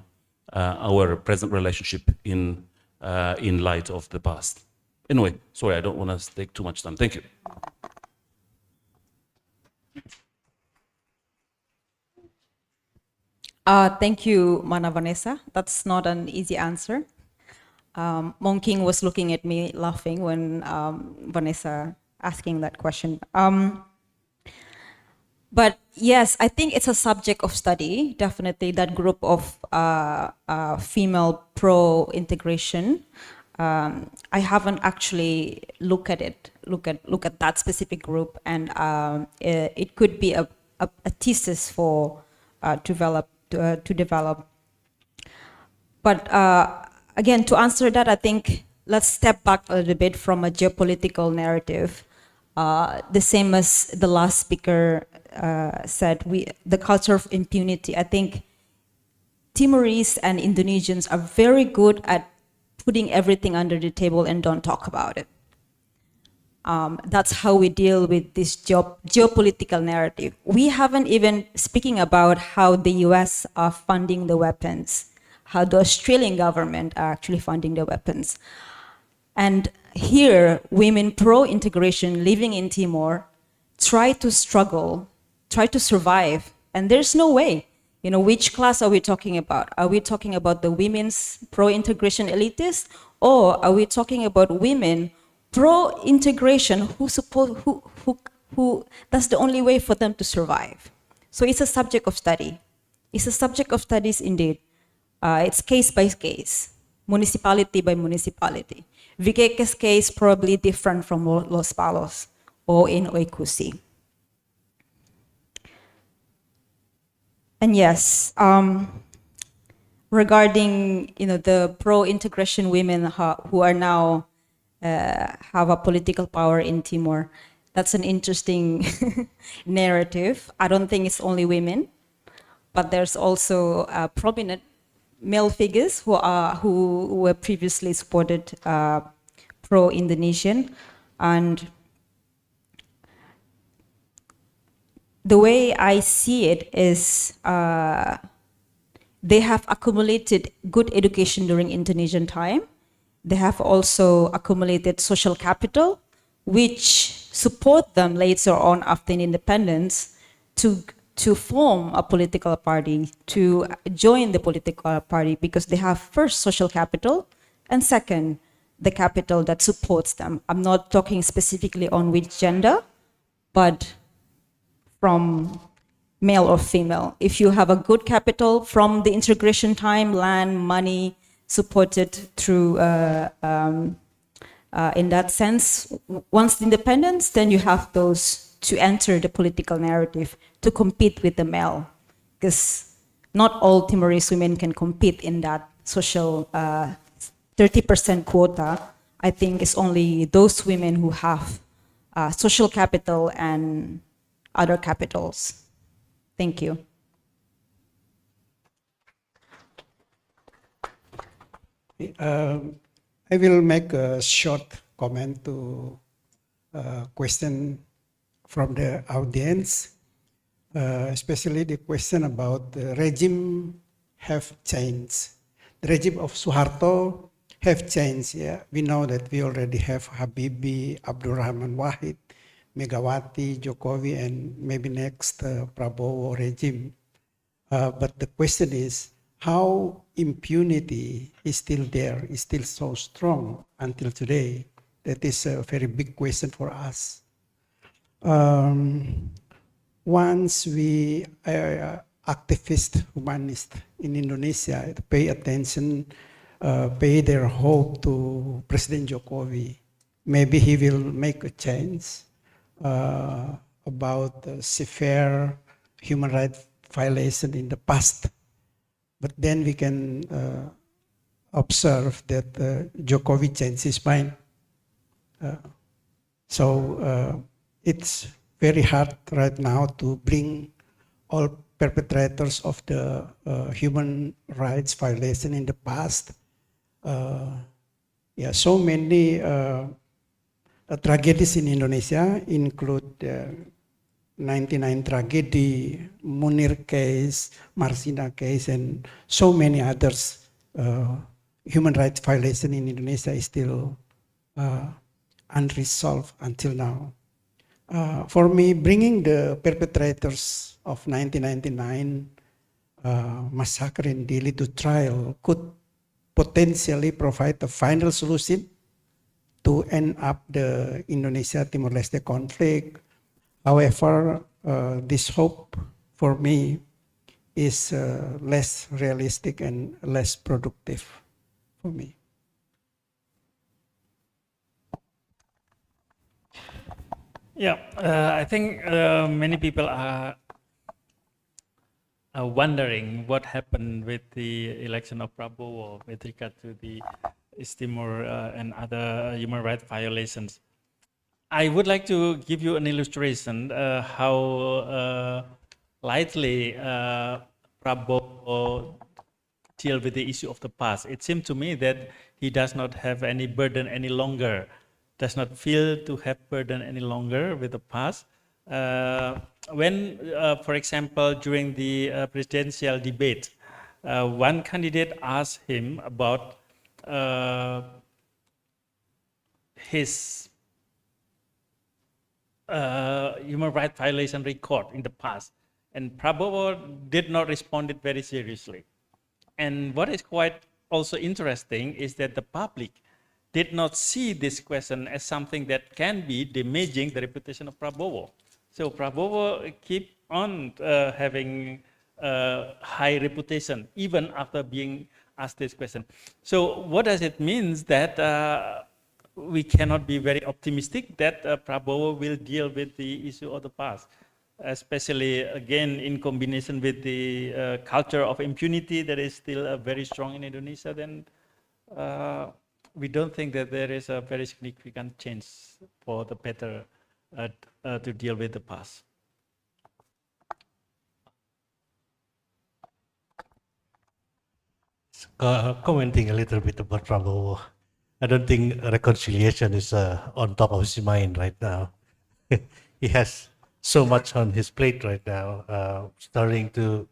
Speaker 9: our present relationship in light of the past. Anyway, sorry, I don't want to take too much time. Thank you.
Speaker 15: Thank you, Mana Vanessa. That's not an easy answer. Monking was looking at me laughing when Vanessa asking that question. But yes, I think it's a subject of study, definitely, that group of female pro-integration. I haven't actually looked at it, look at that specific group, and it could be a thesis for to develop. But again, to answer that, I think let's step back a little bit from a geopolitical narrative. The same as the last speaker said, the culture of impunity. I think Timorese and Indonesians are very good at putting everything under the table and don't talk about it. That's how we deal with this geopolitical narrative. We haven't even speaking about how the US are funding the weapons, how the Australian government are actually funding the weapons. And here, women pro-integration living in Timor try to struggle, try to survive, and there's no way. You know, which class are we talking about? Are we talking about the women's pro-integration elitists, or are we talking about women pro-integration who that's the only way for them to survive? So it's a subject of study. It's a subject of studies indeed. It's case by case, municipality by municipality. Vikeke's case probably different from Los Palos or in Oikusi. And yes, regarding the pro-integration women who are now have a political power in Timor, that's an interesting narrative. I don't think it's only women, but there's also prominent male figures who were previously supported pro-Indonesian, and the way I see it is they have accumulated good education during Indonesian time. They have also accumulated social capital, which support them later on after independence to form a political party, to join the political party, because they have first social capital and second, the capital that supports them. I'm not talking specifically on which gender, but from male or female. If you have a good capital from the integration time, land, money, supported through, in that sense, once the independence, then you have those to enter the political narrative to compete with the male. Because not all Timorese women can compete in that social 30% quota. I think it's only those women who have social capital and other capitals. Thank you.
Speaker 16: I will make a short comment to a question from the audience, especially the question about the regime have changed. The regime of Suharto have changed. Yeah, we know that we already have Habibie, Abdurrahman Wahid, Megawati, Jokowi, and maybe next Prabowo regime. But the question is, how impunity is still there, is still so strong until today? That is a very big question for us. Once we activist, humanist in Indonesia pay attention, pay their hope to President Jokowi, maybe he will make a change about severe human rights violation in the past. But then we can observe that Jokowi changed his mind. So it's very hard right now to bring all perpetrators of the human rights violation in the past. Yeah, so many tragedies in Indonesia include 99 tragedy, Munir case, Marsina case, and so many others. Human rights violation in Indonesia is still unresolved until now. For me, bringing the perpetrators of 1999 massacre in Delhi to trial could potentially provide a final solution to end up the Indonesia-Timor-Leste conflict. However, this hope for me is less realistic and less productive for me.
Speaker 19: Yeah, I think many people are wondering what happened with the election of Prabowo with regard to the East Timor and other human rights violations. I would like to give you an illustration how lightly Prabowo deal with the issue of the past. It seemed to me that he does not have any burden any longer, does not feel to have burden any longer with the past. When, for example, during the presidential debate, one candidate asked him about his human rights violation record in the past, and Prabowo did not respond it very seriously. And what is quite also interesting is that the public did not see this question as something that can be damaging the reputation of Prabowo. So Prabowo keep on having a high reputation even after being asked this question. So what does it mean that we cannot be very optimistic that Prabowo will deal with the issue of the past, especially again in combination with the culture of impunity that is still very strong in Indonesia? Then we don't think that there is a very significant change for the better to deal with the past.
Speaker 6: Commenting a little bit about Prabowo, I don't think reconciliation is on top of his mind right now. He has so much on his plate right now, starting to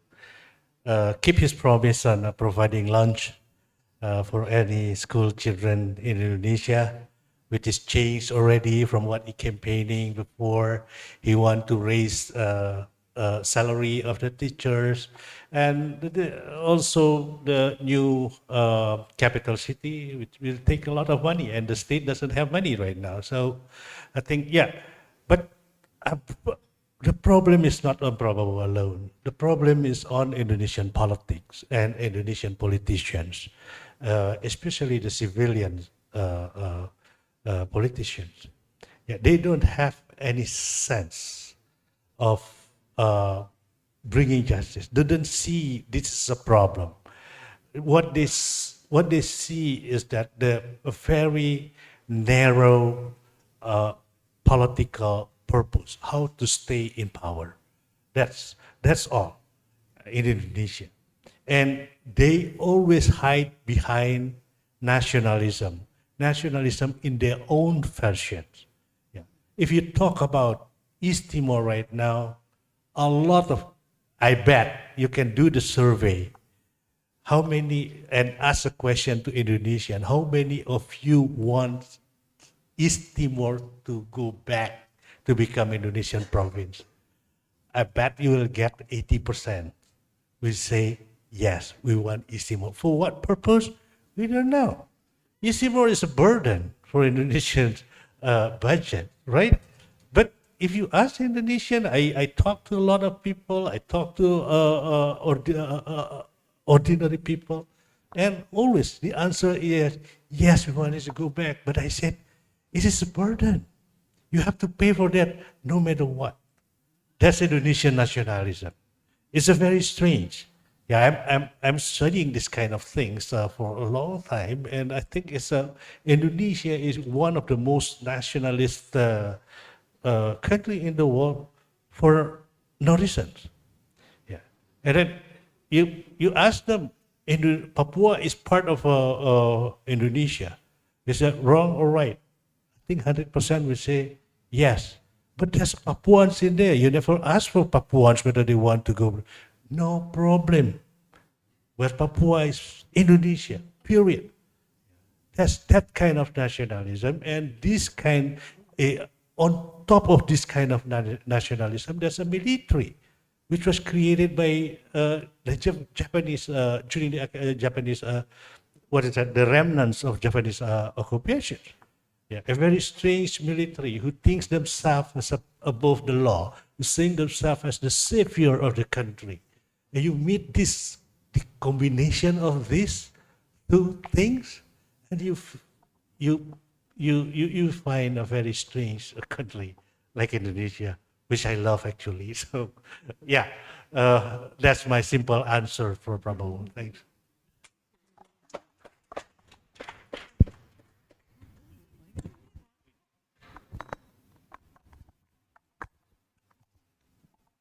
Speaker 6: keep his promise on providing lunch for any school children in Indonesia, which is changed already from what he campaigning before. He want to raise salary of the teachers, and also the new capital city, which will take a lot of money, and the state doesn't have money right now. So I think, yeah, but the problem is not on Prabowo alone. The problem is on Indonesian politics and Indonesian politicians, especially the civilian politicians. Yeah, they don't have any sense of bringing justice. They don't see this is a problem. What they see is that the very narrow political purpose, how to stay in power. That's all in Indonesia. And they always hide behind nationalism in their own versions. Yeah. If you talk about East Timor right now, a lot of, I bet you can do the survey. How many, and ask a question to Indonesian, how many of you want East Timor to go back to become Indonesian province? I bet you will get 80% will say, yes, we want East Timor. For what purpose? We don't know. East Timor is a burden for Indonesian budget, right? But if you ask Indonesian, I talk to a lot of people, I talk to ordinary people, and always the answer is, yes, we want it to go back. But I said, it is a burden. You have to pay for that no matter what. That's Indonesian nationalism. It's a very strange. Yeah, I'm studying this kind of things for a long time, and I think Indonesia is one of the most nationalist country in the world for no reasons. Yeah, and then you ask them, Papua is part of Indonesia. Is that wrong or right? I think 100% will say yes. But there's Papuans in there. You never ask for Papuans whether they want to go. No problem. Well, Papua is Indonesia, period. That's that kind of nationalism. And this kind, on top of this kind of nationalism, there's a military, which was created by the Japanese, during the Japanese, the remnants of Japanese occupation. Yeah, a very strange military who thinks themselves as above the law, who think themselves as the savior of the country. And you meet the combination of these two things, and you find a very strange country like Indonesia, which I love actually. So, yeah, that's my simple answer for Prabowo. Thanks.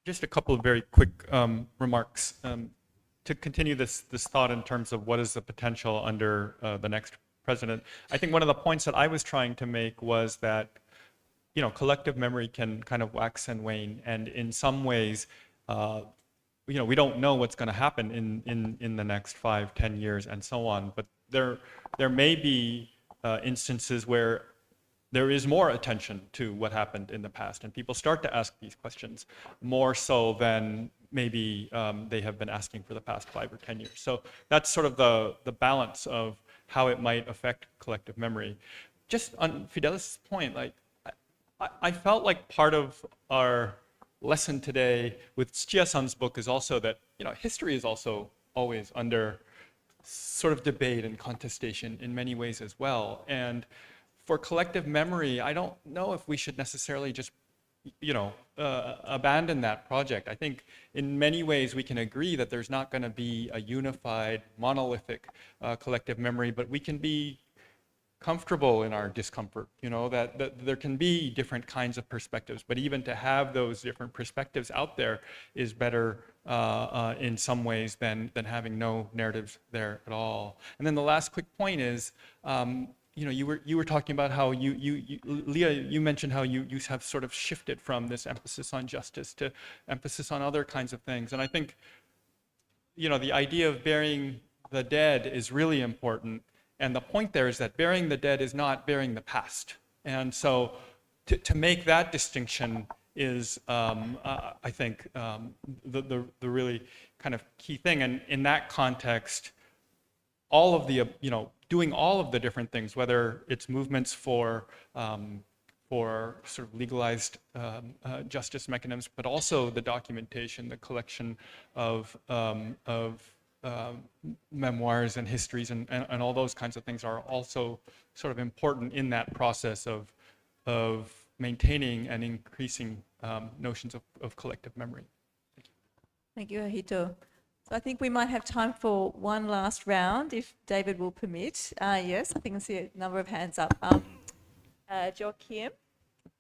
Speaker 17: Just a couple of very quick remarks. to continue this thought in terms of what is the potential under the next president, I think one of the points that I was trying to make was that, you know, collective memory can kind of wax and wane, and in some ways, you know, we don't know what's going to happen in the next 5, 10 years and so on, but there may be instances where there is more attention to what happened in the past, and people start to ask these questions more so than maybe they have been asking for the past 5 or 10 years. So that's sort of the balance of how it might affect collective memory. Just on Fidelis' point, like I felt like part of our lesson today with Chia-san's book is also that, you know, history is also always under sort of debate and contestation in many ways as well. And for collective memory, I don't know if we should necessarily just, you know, abandon that project. I think in many ways we can agree that there's not going to be a unified, monolithic collective memory, but we can be comfortable in our discomfort, you know, that there can be different kinds of perspectives, but even to have those different perspectives out there is better in some ways than having no narratives there at all. And then the last quick point is, you know, you were talking about how Leah, you mentioned how you have sort of shifted from this emphasis on justice to emphasis on other kinds of things. And I think, you know, the idea of burying the dead is really important. And the point there is that burying the dead is not burying the past. And so to make that distinction is, I think, the really kind of key thing. And in that context, all of the, you know, doing all of the different things, whether it's movements for sort of legalized justice mechanisms, but also the documentation, the collection of memoirs and histories and all those kinds of things are also sort of important in that process of maintaining and increasing notions of collective memory.
Speaker 2: Thank you, Ahito. So I think we might have time for one last round, if David will permit. Yes, I think I see a number of hands up. Joachim,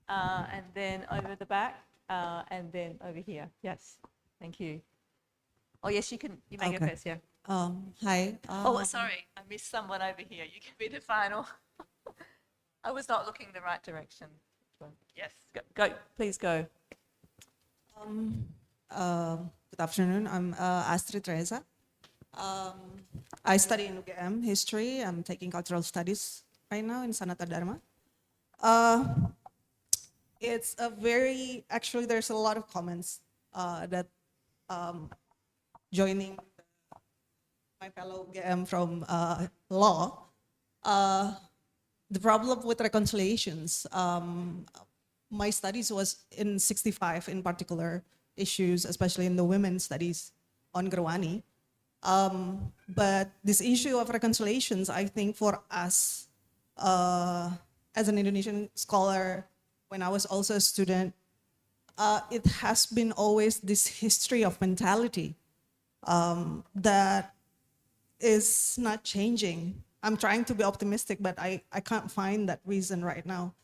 Speaker 2: and then over the back, and then over here. Yes, thank you. Oh, yes, you may go first, yeah.
Speaker 12: Hi.
Speaker 2: Oh, sorry, I missed someone over here. You can be the final. I was not looking the right direction. Yes, go, please go.
Speaker 12: Good afternoon. I'm Astrid Reza. I study in UGM history. I'm taking cultural studies right now in Sanata Dharma. It's a very, actually there's a lot of comments that joining my fellow UGM from law. The problem with reconciliations, my studies was in 65 in particular issues, especially in the women's studies on Gerwani. But this issue of reconciliations, I think for us, as an Indonesian scholar, when I was also a student, it has been always this history of mentality that is not changing. I'm trying to be optimistic, but I can't find that reason right now.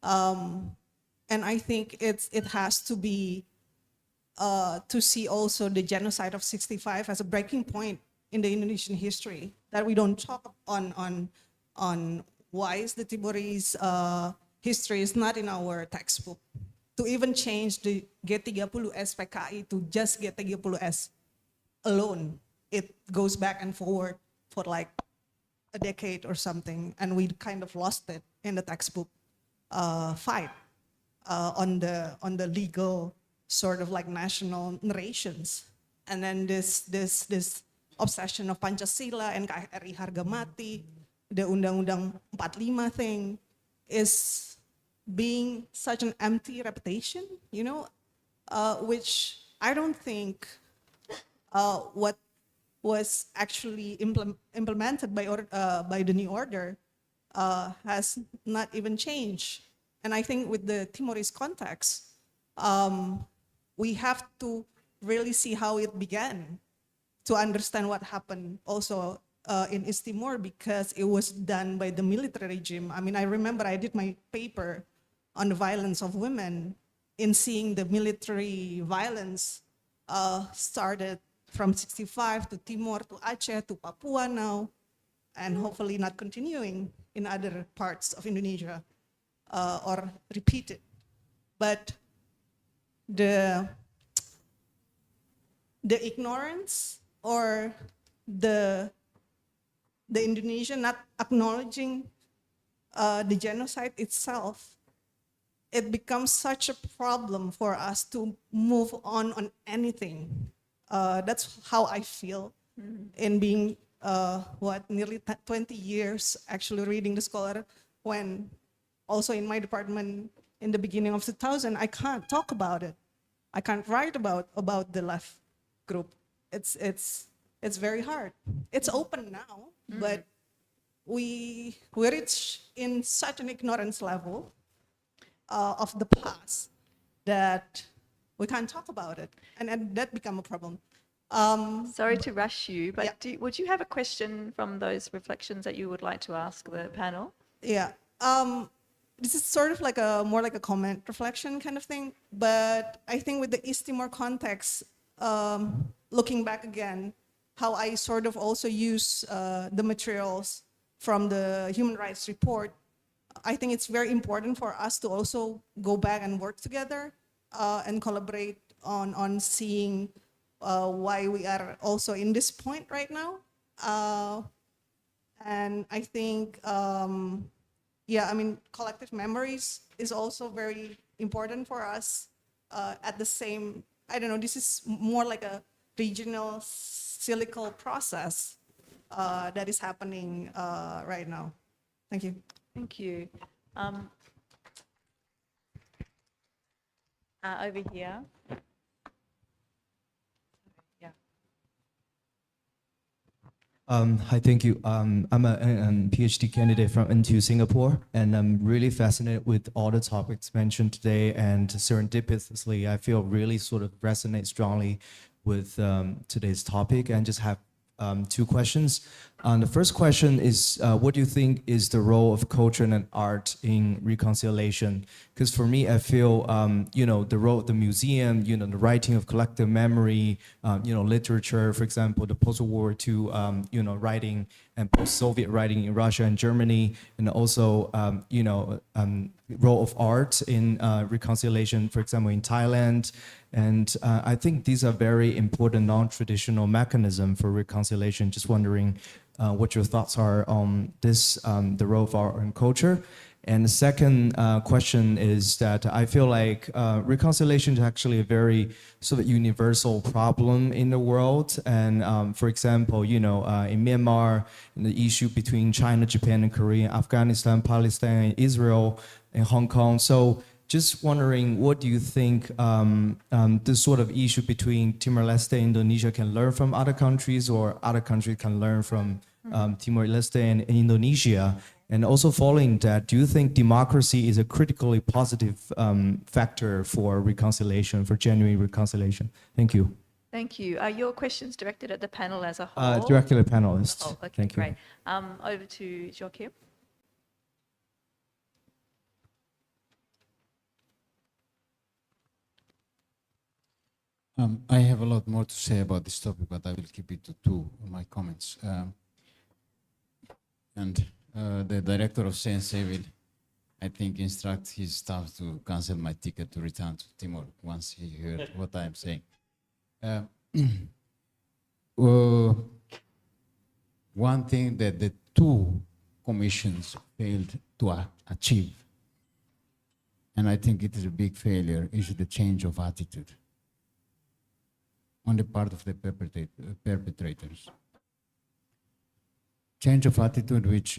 Speaker 12: And I think it has to be to see also the genocide of 65 as a breaking point in the Indonesian history, that we don't talk on why is the Timorese history is not in our textbook. To even change the G30S PKI to just G30S alone, it goes back and forward for like a decade or something, and we kind of lost it in the textbook fight on the legal sort of like national narrations. And then this obsession of Pancasila, NKRI harga mati, the Undang-Undang 45 thing is being such an empty repetition, you know, which I don't think what was actually implemented by the new order has not even changed. And I think with the Timorese context, we have to really see how it began to understand what happened also in East Timor, because it was done by the military regime. I mean, I remember I did my paper on the violence of women in seeing the military violence started from 65 to Timor to Aceh to Papua now, and hopefully not continuing in other parts of Indonesia or repeated. But the ignorance or the Indonesian not acknowledging the genocide itself, it becomes such a problem for us to move on anything. That's how I feel in being, nearly 20 years actually reading the scholar, when also in my department in the beginning of 2000, I can't talk about it. I can't write about the left group. It's very hard. It's open now, but we reach in such an ignorance level of the past that we can't talk about it, and that become a problem.
Speaker 2: Sorry to rush you, but
Speaker 12: Yeah.
Speaker 2: would you have a question from those reflections that you would like to ask the panel?
Speaker 12: Yeah. This is sort of like more like a comment reflection kind of thing, but I think with the East Timor context, looking back again, how I sort of also use the materials from the human rights report, I think it's very important for us to also go back and work together and collaborate on seeing why we are also in this point right now. And I think, collective memories is also very important for us. At the same, I don't know, this is more like a regional cyclical process that is happening right now. Thank you.
Speaker 2: Thank you. Over here. Yeah.
Speaker 20: Hi, thank you. I'm a PhD candidate from NTU Singapore, and I'm really fascinated with all the topics mentioned today. And serendipitously, I feel really sort of resonate strongly with today's topic, and just have two questions. The first question is, what do you think is the role of culture and art in reconciliation? Because for me, I feel, the role of the museum, the writing of collective memory, literature, for example, the post-World War II, writing and post-Soviet writing in Russia and Germany, and also, role of art in reconciliation, for example, in Thailand. And I think these are very important non-traditional mechanism for reconciliation. Just wondering what your thoughts are on this, the role of art and culture. And the second question is that I feel like reconciliation is actually a very sort of universal problem in the world. And for example, in Myanmar, the issue between China, Japan, and Korea, Afghanistan, Palestine, Israel, and Hong Kong. So just wondering, what do you think this sort of issue between Timor-Leste and Indonesia can learn from other countries, or other countries can learn from Timor-Leste and Indonesia? And also following that, do you think democracy is a critically positive factor for reconciliation, for genuine reconciliation? Thank you.
Speaker 2: Thank you. Are your questions directed at the panel as a whole?
Speaker 20: Directly to the panelists.
Speaker 2: Oh, okay,
Speaker 20: Thank you.
Speaker 2: great. Over to Joachim.
Speaker 5: I have a lot more to say about this topic, but I will keep it to two of my comments. The director of CNC will, I think, instruct his staff to cancel my ticket to return to Timor once he heard what I am saying. One thing that the two commissions failed to achieve, and I think it is a big failure, is the change of attitude on the part of the perpetrators. Change of attitude which,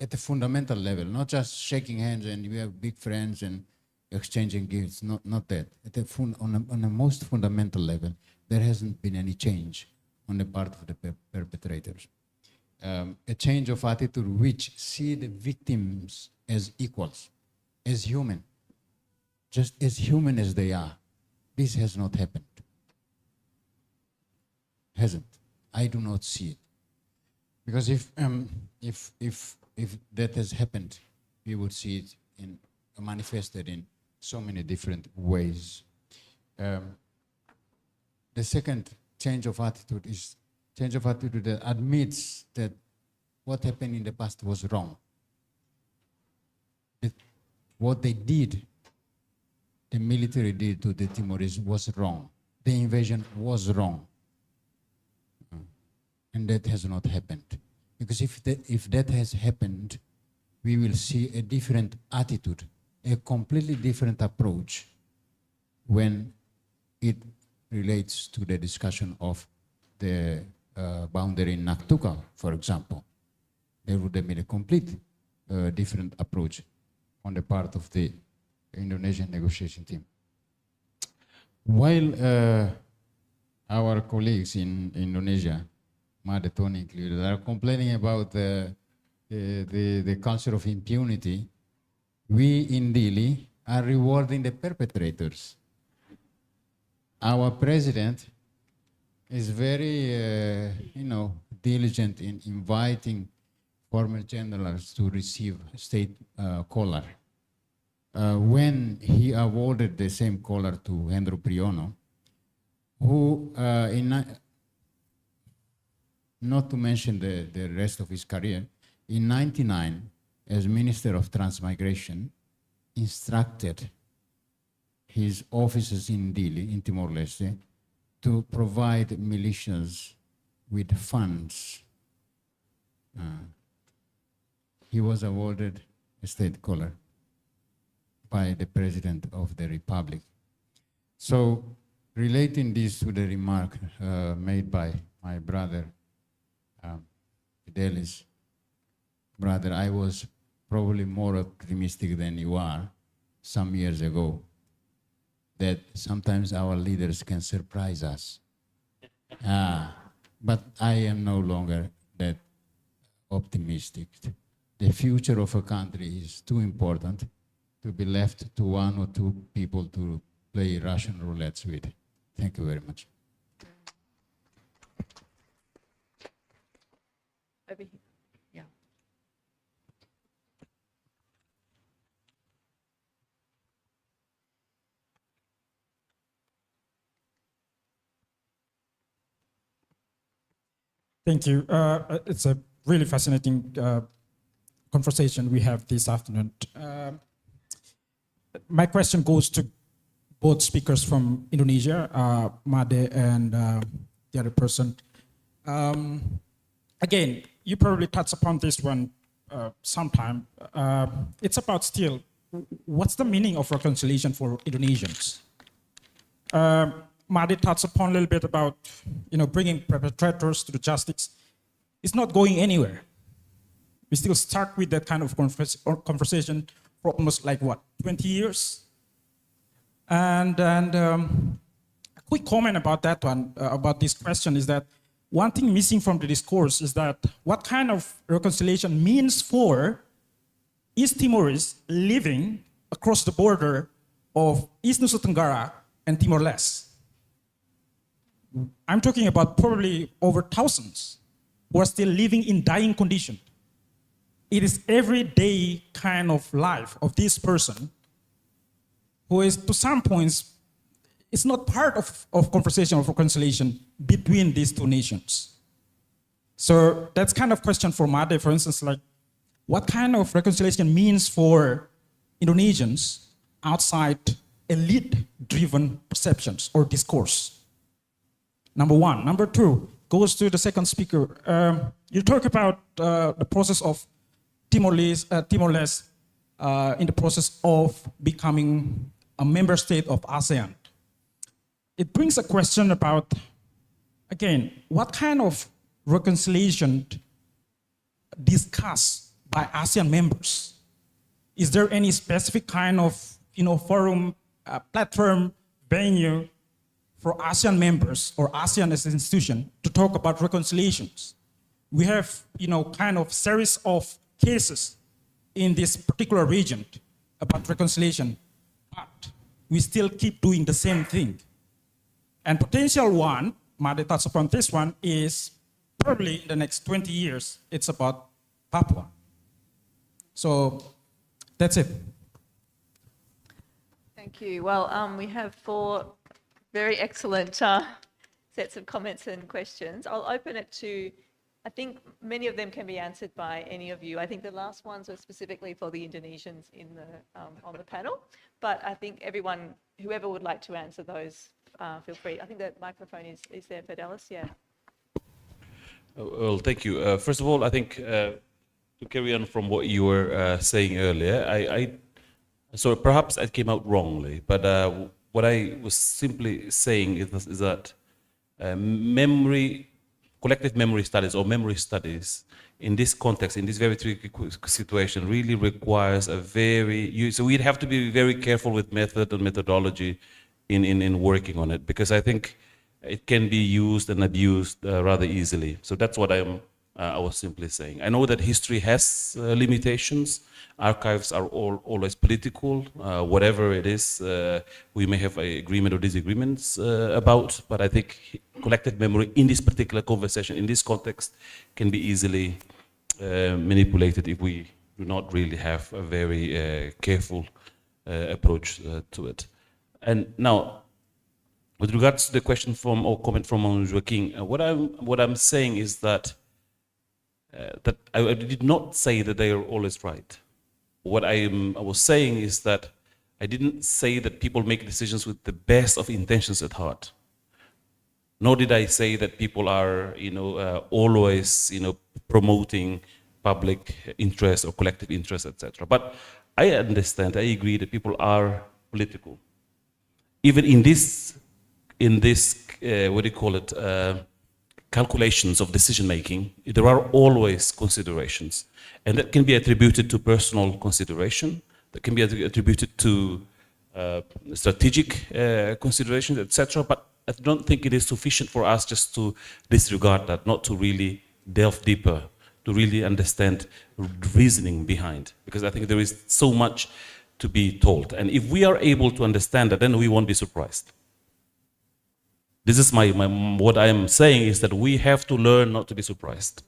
Speaker 5: at a fundamental level, not just shaking hands and we have big friends and exchanging gifts, not that. On a most fundamental level, there hasn't been any change on the part of the perpetrators. A change of attitude which see the victims as equals, as human, just as human as they are. This has not happened. Hasn't. I do not see it. Because if that has happened, we would see it manifested in so many different ways. The second change of attitude is change of attitude that admits that what happened in the past was wrong. What they did, the military did to the Timorese was wrong. The invasion was wrong. And that has not happened. Because if that has happened, we will see a different attitude, a completely different approach when it relates to the discussion of the boundary in Naktuka, for example. There would have been a complete different approach on the part of the Indonesian negotiation team. While our colleagues in Indonesia, Made Tony included, are complaining about the culture of impunity, we in Dili are rewarding the perpetrators. Our president is very, diligent in inviting former generals to receive state collar. When he awarded the same collar to Hendro Priyono, who, not to mention the rest of his career, in 1999, as Minister of Transmigration, instructed his officers in Dili, in Timor-Leste, to provide militias with funds. He was awarded a state collar by the President of the Republic. So, relating this to the remark made by my brother, Fidelis, brother, I was probably more optimistic than you are some years ago, that sometimes our leaders can surprise us. But I am no longer that optimistic. The future of a country is too important to be left to one or two people to play Russian roulette with. Thank you very much.
Speaker 2: Over here. Yeah.
Speaker 21: Thank you. It's a really fascinating conversation we have this afternoon. My question goes to both speakers from Indonesia, Made and the other person. Again, you probably touched upon this one sometime. It's about still, what's the meaning of reconciliation for Indonesians? Made touched upon a little bit about, bringing perpetrators to the justice. It's not going anywhere. We still stuck with that kind of conversation for almost 20 years? And a quick comment about that one, about this question, is that one thing missing from the discourse is that what kind of reconciliation means for East Timorese living across the border of East Nusa Tenggara and Timor-Leste. I'm talking about probably over thousands who are still living in dying condition. It is everyday kind of life of this person who is, to some points, it's not part of conversation of reconciliation between these two nations. So that's kind of question for Made, for instance, what kind of reconciliation means for Indonesians outside elite-driven perceptions or discourse? Number one. Number two goes to the second speaker. You talk about the process of Timor-Leste in the process of becoming a member state of ASEAN. It brings a question about, again, what kind of reconciliation discussed by ASEAN members? Is there any specific kind of forum, platform, venue for ASEAN members or ASEAN as an institution to talk about reconciliations? We have, kind of series of cases in this particular region about reconciliation, but we still keep doing the same thing. And potential one, Made touched upon this one, is probably in the next 20 years, it's about Papua. So that's it.
Speaker 2: Thank you. Well, we have 4 very excellent sets of comments and questions. I'll open it to, I think many of them can be answered by any of you. I think the last ones are specifically for the Indonesians in the on the panel, but I think everyone, whoever would like to answer those, feel free. I think the microphone is there for Dallas, yeah.
Speaker 9: Well, thank you. First of all, I think to carry on from what you were saying earlier, so perhaps I came out wrongly, but what I was simply saying is that collective memory studies or memory studies in this context, in this very tricky situation, really requires so we'd have to be very careful with method and methodology in working on it, because I think it can be used and abused rather easily. So that's what I was simply saying. I know that history has limitations. Archives are always political. Whatever it is, we may have agreement or disagreements about, but I think collective memory in this particular conversation, in this context, can be easily manipulated if we do not really have a very careful approach to it. And now, with regards to the question or comment from Joaquin, what I'm saying is that I did not say that they are always right. What I was saying is that I didn't say that people make decisions with the best of intentions at heart. Nor did I say that people are, always, promoting public interest or collective interest, etc. But I understand, I agree that people are political. Even in this, what do you call it, calculations of decision making, there are always considerations. And that can be attributed to personal consideration, that can be attributed to strategic considerations, etc. But I don't think it is sufficient for us just to disregard that, not to really delve deeper, to really understand the reasoning behind. Because I think there is so much to be told. And if we are able to understand that, then we won't be surprised. This is what I am saying is that we have to learn not to be surprised.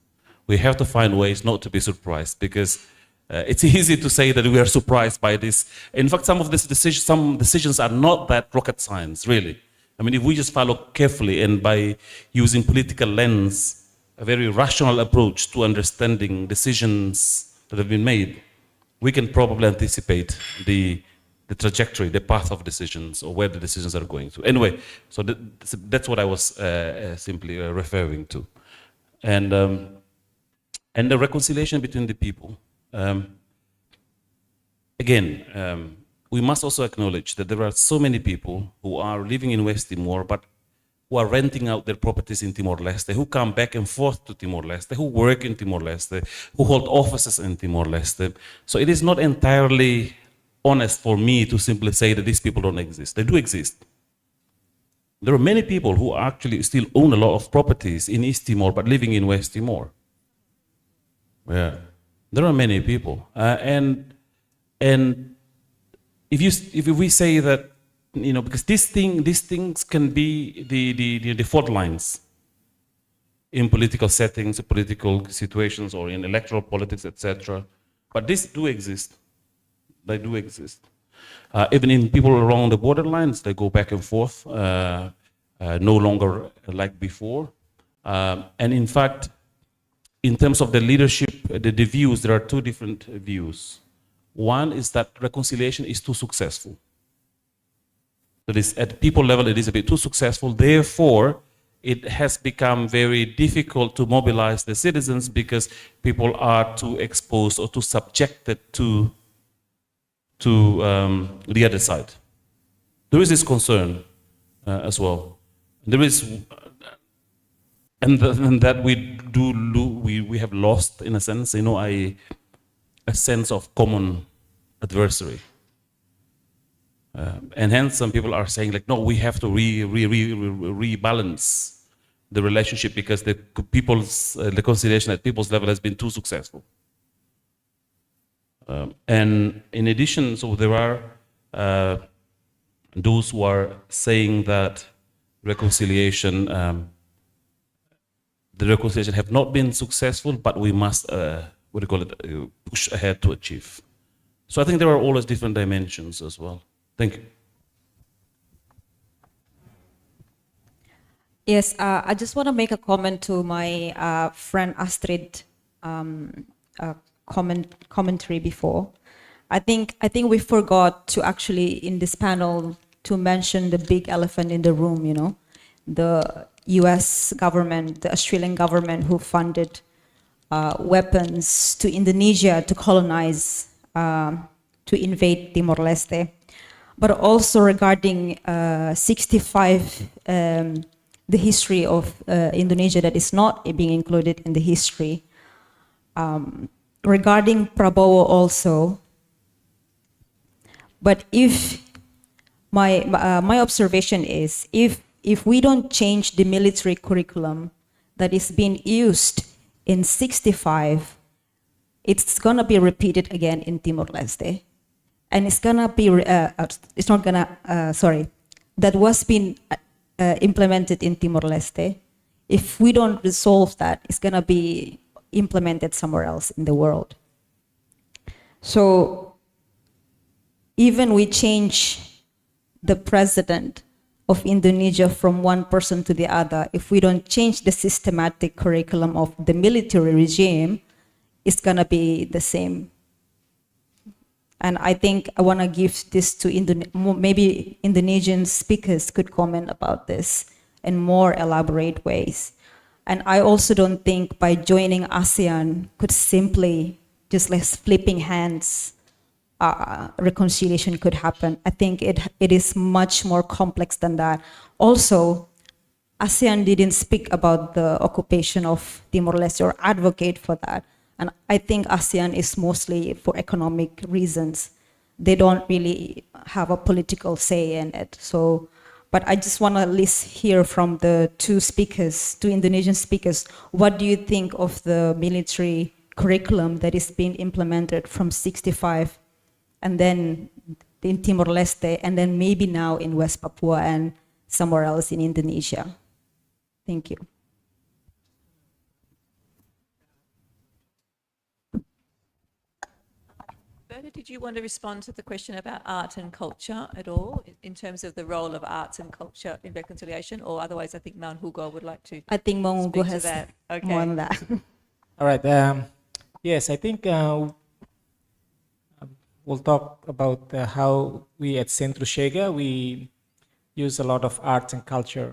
Speaker 9: We have to find ways not to be surprised, because it's easy to say that we are surprised by this. In fact, some decisions are not that rocket science, really. I mean, if we just follow carefully and by using political lens, a very rational approach to understanding decisions that have been made, we can probably anticipate the trajectory, the path of decisions, or where the decisions are going to. Anyway, so that's what I was simply referring to. And the reconciliation between the people. Again, we must also acknowledge that there are so many people who are living in West Timor, but who are renting out their properties in Timor-Leste, who come back and forth to Timor-Leste, who work in Timor-Leste, who hold offices in Timor-Leste. So it is not entirely honest for me to simply say that these people don't exist. They do exist. There are many people who actually still own a lot of properties in East Timor, but living in West Timor. Yeah, there are many people. And if we say that, because these things can be the fault lines in political settings, political situations, or in electoral politics, etc. But these do exist. They do exist. Even in people along the borderlines, they go back and forth, no longer like before. And in fact, in terms of the leadership, the views, there are two different views. One is that reconciliation is too successful. That is, at people level, it is a bit too successful. Therefore, it has become very difficult to mobilize the citizens because people are too exposed or too subjected to the other side. There is this concern as well. There is, and that we have lost, in a sense, a sense of common adversary. And hence some people are saying, like, no, we have to rebalance the relationship because the reconciliation at people's level has been too successful. And in addition, so there are those who are saying that the reconciliation have not been successful, but we must, push ahead to achieve. So I think there are always different dimensions as well. Thank you.
Speaker 15: Yes, I just want to make a comment to my friend Astrid commentary before. I think we forgot to actually in this panel to mention the big elephant in the room. You know, the U.S. government, the Australian government, who funded weapons to Indonesia to colonize, to invade Timor-Leste, but also regarding 65. The history of Indonesia that is not being included in the history. Regarding Prabowo also, but if my observation is if we don't change the military curriculum that is being used in 65, it's gonna be repeated again in Timor-Leste, and it's gonna be it's not gonna sorry, that was being implemented in Timor-Leste. If we don't resolve that, it's gonna be implemented somewhere else in the world. So even we change the president of Indonesia from one person to the other, if we don't change the systematic curriculum of the military regime, it's gonna be the same. And I think I want to give this to maybe Indonesian speakers could comment about this in more elaborate ways. And I also don't think by joining ASEAN could simply just like flipping hands, reconciliation could happen. I think it is much more complex than that. Also, ASEAN didn't speak about the occupation of Timor-Leste or advocate for that. And I think ASEAN is mostly for economic reasons. They don't really have a political say in it. So, but I just want to at least hear from the two Indonesian speakers, what do you think of the military curriculum that is being implemented from 65 and then in Timor-Leste and then maybe now in West Papua and somewhere else in Indonesia? Thank you.
Speaker 2: Berta, did you want to respond to the question about art and culture at all, in terms of the role of arts and culture in reconciliation? Or otherwise, I think Maun Hugo would like to.
Speaker 15: I think Maun Hugo
Speaker 2: speak to
Speaker 15: has
Speaker 2: that. Okay.
Speaker 15: more on that.
Speaker 18: All right. Yes, I think we'll talk about how we at Centro Chega, we use a lot of arts and culture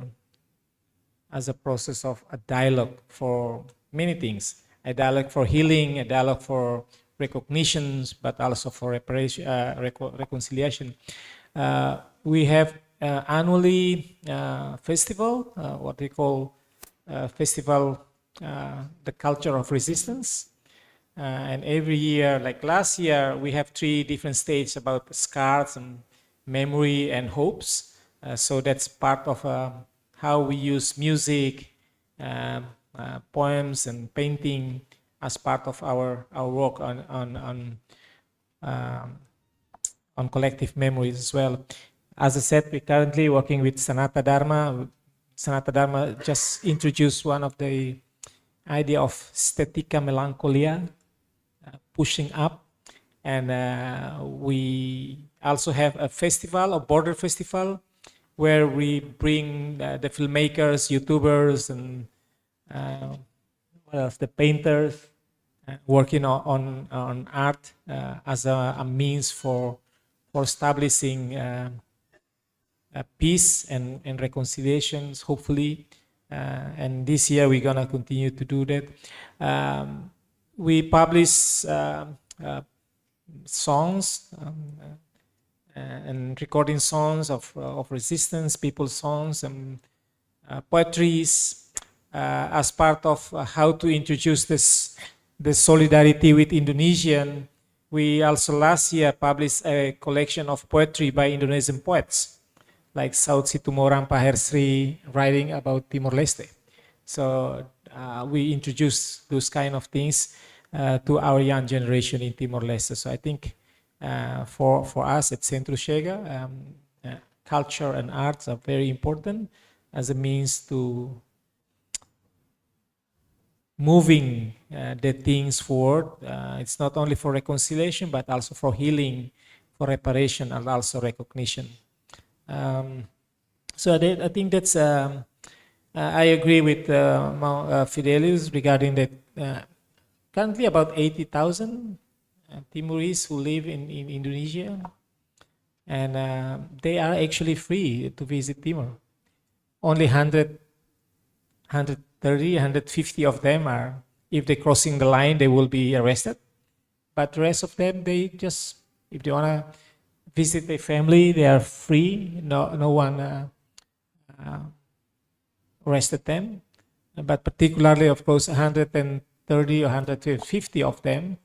Speaker 18: as a process of a dialogue for many things. A dialogue for healing, a dialogue for recognitions, but also for reparation, reconciliation. We have annually festival, what we call festival, the culture of resistance. And every year, like last year, we have 3 different stages about scars and memory and hopes. So that's part of how we use music, poems and painting as part of our work on collective memories as well. As I said, we're currently working with Sanata Dharma. Sanata Dharma just introduced one of the idea of Stetika Melancholia, pushing up. And we also have a festival, a border festival, where we bring the filmmakers, YouTubers, and what else, the painters, working on art as a means for establishing peace and reconciliations, hopefully. And this year we're gonna continue to do that. We publish songs and recording songs of resistance, people's songs and poetries as part of how to introduce this solidarity with Indonesian. We also last year published a collection of poetry by Indonesian poets, like Saud Situmorang Pahersri writing about Timor-Leste. So we introduce those kind of things to our young generation in Timor-Leste. So I think for us at Centro Chega, culture and arts are very important as a means to moving the things forward. It's not only for reconciliation, but also for healing, for reparation, and also recognition. So I think that's I agree with Fidelis regarding that currently about 80,000 Timorese who live in Indonesia, and they are actually free to visit Timor. Only 130, 150 of them are, if they're crossing the line, they will be arrested. But the rest of them, they just, if they want to visit their family, they are free. No one arrested them. But particularly, of course, 130 or 150 of them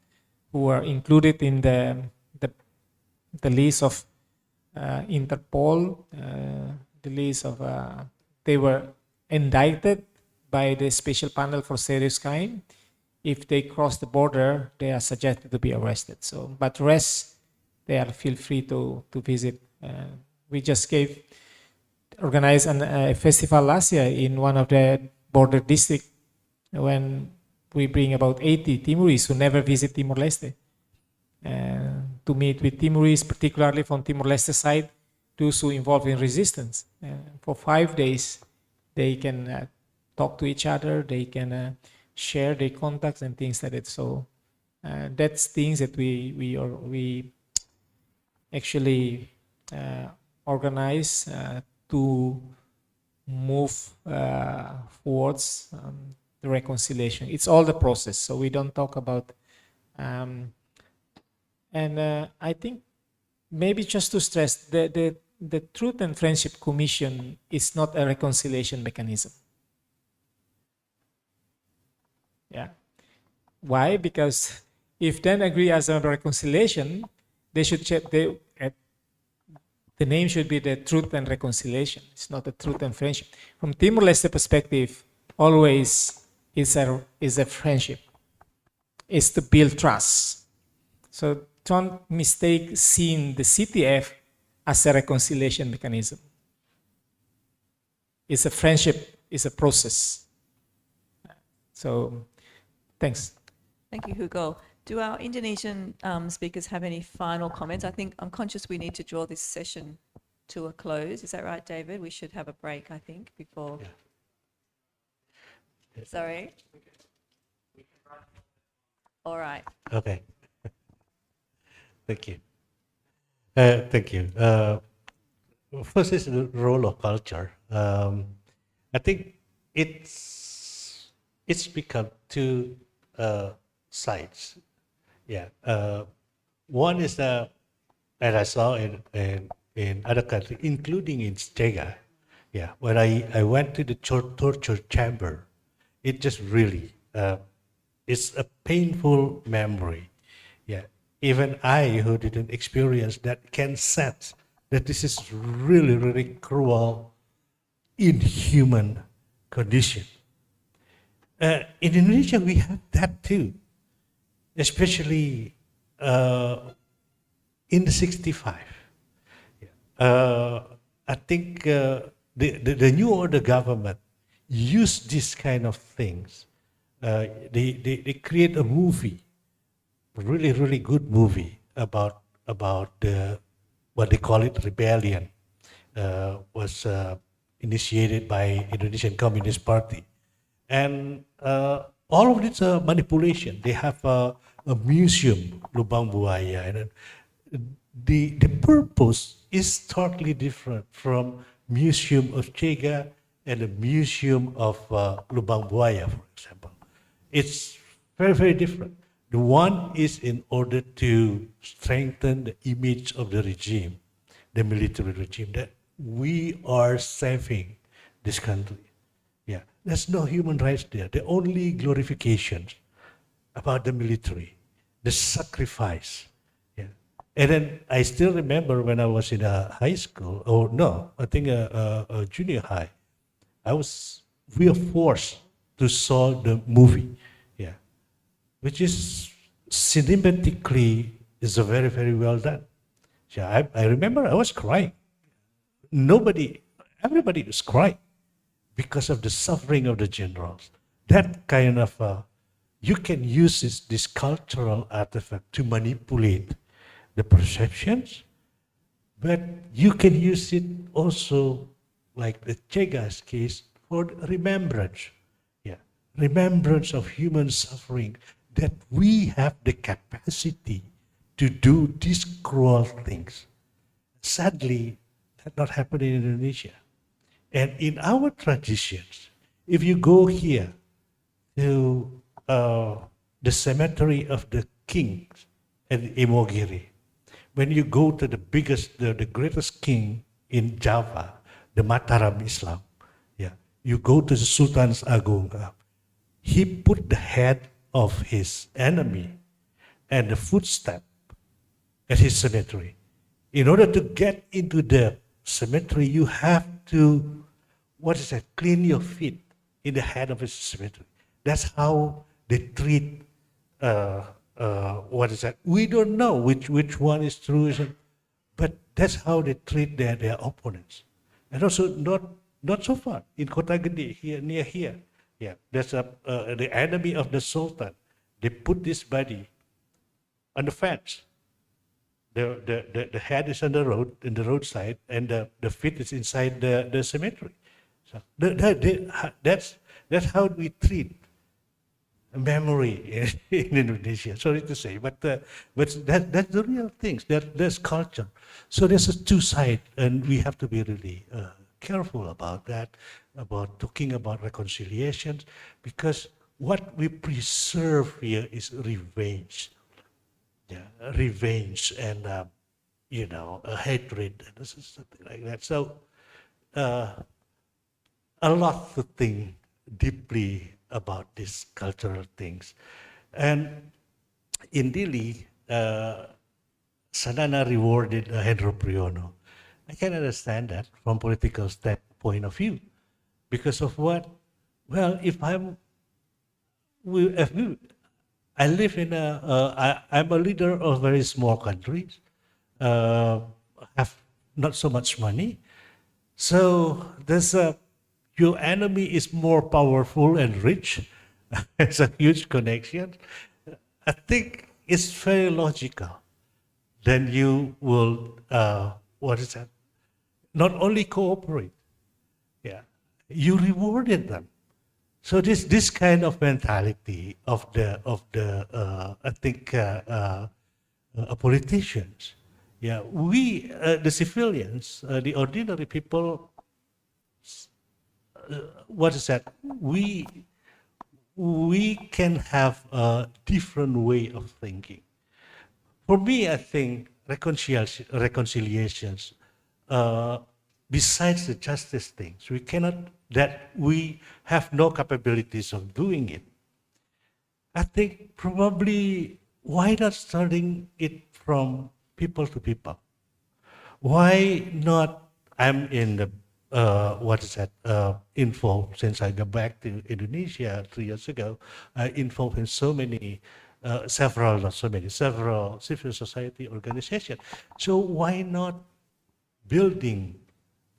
Speaker 18: who are included in the list of Interpol, the list of, they were indicted by the special panel for serious crime. If they cross the border, they are subjected to be arrested. So, but the rest, they are feel free to visit. We just organized a festival last year in one of the border districts when we bring about 80 Timorese who never visit Timor-Leste to meet with Timorese, particularly from Timor-Leste side, those who involved in resistance. For 5 days, they can talk to each other, they can share their contacts and things like that. So that's things that we actually organize to move towards the reconciliation. It's all the process, so we don't talk about. And I think maybe just to stress the Truth and Friendship Commission is not a reconciliation mechanism. Yeah. Why? Because if then agree as a reconciliation, they should check the name should be the Truth and Reconciliation. It's not the Truth and Friendship. From Timor-Leste perspective, always is a friendship. It's to build trust. So don't mistake seeing the CTF as a reconciliation mechanism. It's a friendship. It's a process. So. Thanks.
Speaker 2: Thank you, Hugo. Do our Indonesian speakers have any final comments? I'm conscious we need to draw this session to a close. Is that right, David? We should have a break, I think, before. Yeah. Sorry. All right.
Speaker 6: Okay. Thank you. Thank you. First is the role of culture. I think it's become two sides. Yeah. One is as I saw in other countries, including in Stega. Yeah. When I went to the torture chamber, it just really it's a painful memory. Yeah. Even I, who didn't experience that, can sense that this is really, really cruel, inhuman condition. In Indonesia, we have that too, especially in the 65. I think the new order government used this kind of things. They create a movie, really, really good movie about the what they call it rebellion, was initiated by Indonesian Communist Party. And all of it's a manipulation. They have a museum, Lubang Buaya, and the purpose is totally different from Museum of Chega and the Museum of Lubang Buaya, for example. It's very, very different. The one is in order to strengthen the image of the regime, the military regime, that we are saving this country. Yeah, there's no human rights there. The only glorifications about the military, the sacrifice. Yeah, and then I still remember when I was in a high school, or no, I think a junior high. We were forced to saw the movie. Yeah, which is cinematically is a very, very well done. Yeah, I remember I was crying. Everybody was crying because of the suffering of the generals. That kind of, you can use this cultural artifact to manipulate the perceptions, but you can use it also, like the Chega's case, for remembrance. Yeah, remembrance of human suffering, that we have the capacity to do these cruel things. Sadly, that not happening in Indonesia. And in our traditions, if you go here to the cemetery of the kings at Imogiri, when you go to the biggest, the greatest king in Java, the Mataram Islam, yeah, you go to the Sultan's Agung, he put the head of his enemy and the footstep at his cemetery. In order to get into the cemetery, you have to, clean your feet in the head of his cemetery. That's how they treat, we don't know which one is true, but that's how they treat their opponents. And also not so far, in Kota Gede, here, near here, yeah, there's the enemy of the Sultan. They put this body on the fence. The head is on the road, in the roadside, and the feet is inside the cemetery. So that's how we treat memory in Indonesia. Sorry to say, but that's the real things. There's culture. So there's a two sides, and we have to be really careful about that, about talking about reconciliations, because what we preserve here is revenge. Yeah, revenge and hatred and something like that. So a lot to think deeply about these cultural things. And in Dili, Sanana rewarded Hendro Priyono. I can understand that from political point of view, because of what? Well, if I live in I'm a leader of a very small country, have not so much money. So your enemy is more powerful and rich. It's a huge connection. I think it's very logical. Then you will, not only cooperate, yeah, you rewarded them. So this kind of mentality of the politicians, yeah, we the civilians, the ordinary people, we can have a different way of thinking. For me, I think reconciliations, besides the justice things, we have no capabilities of doing it. I think probably why not starting it from people to people? Why not? I'm in the involved since I got back to Indonesia 3 years ago. I involved in several civil society organizations. So why not building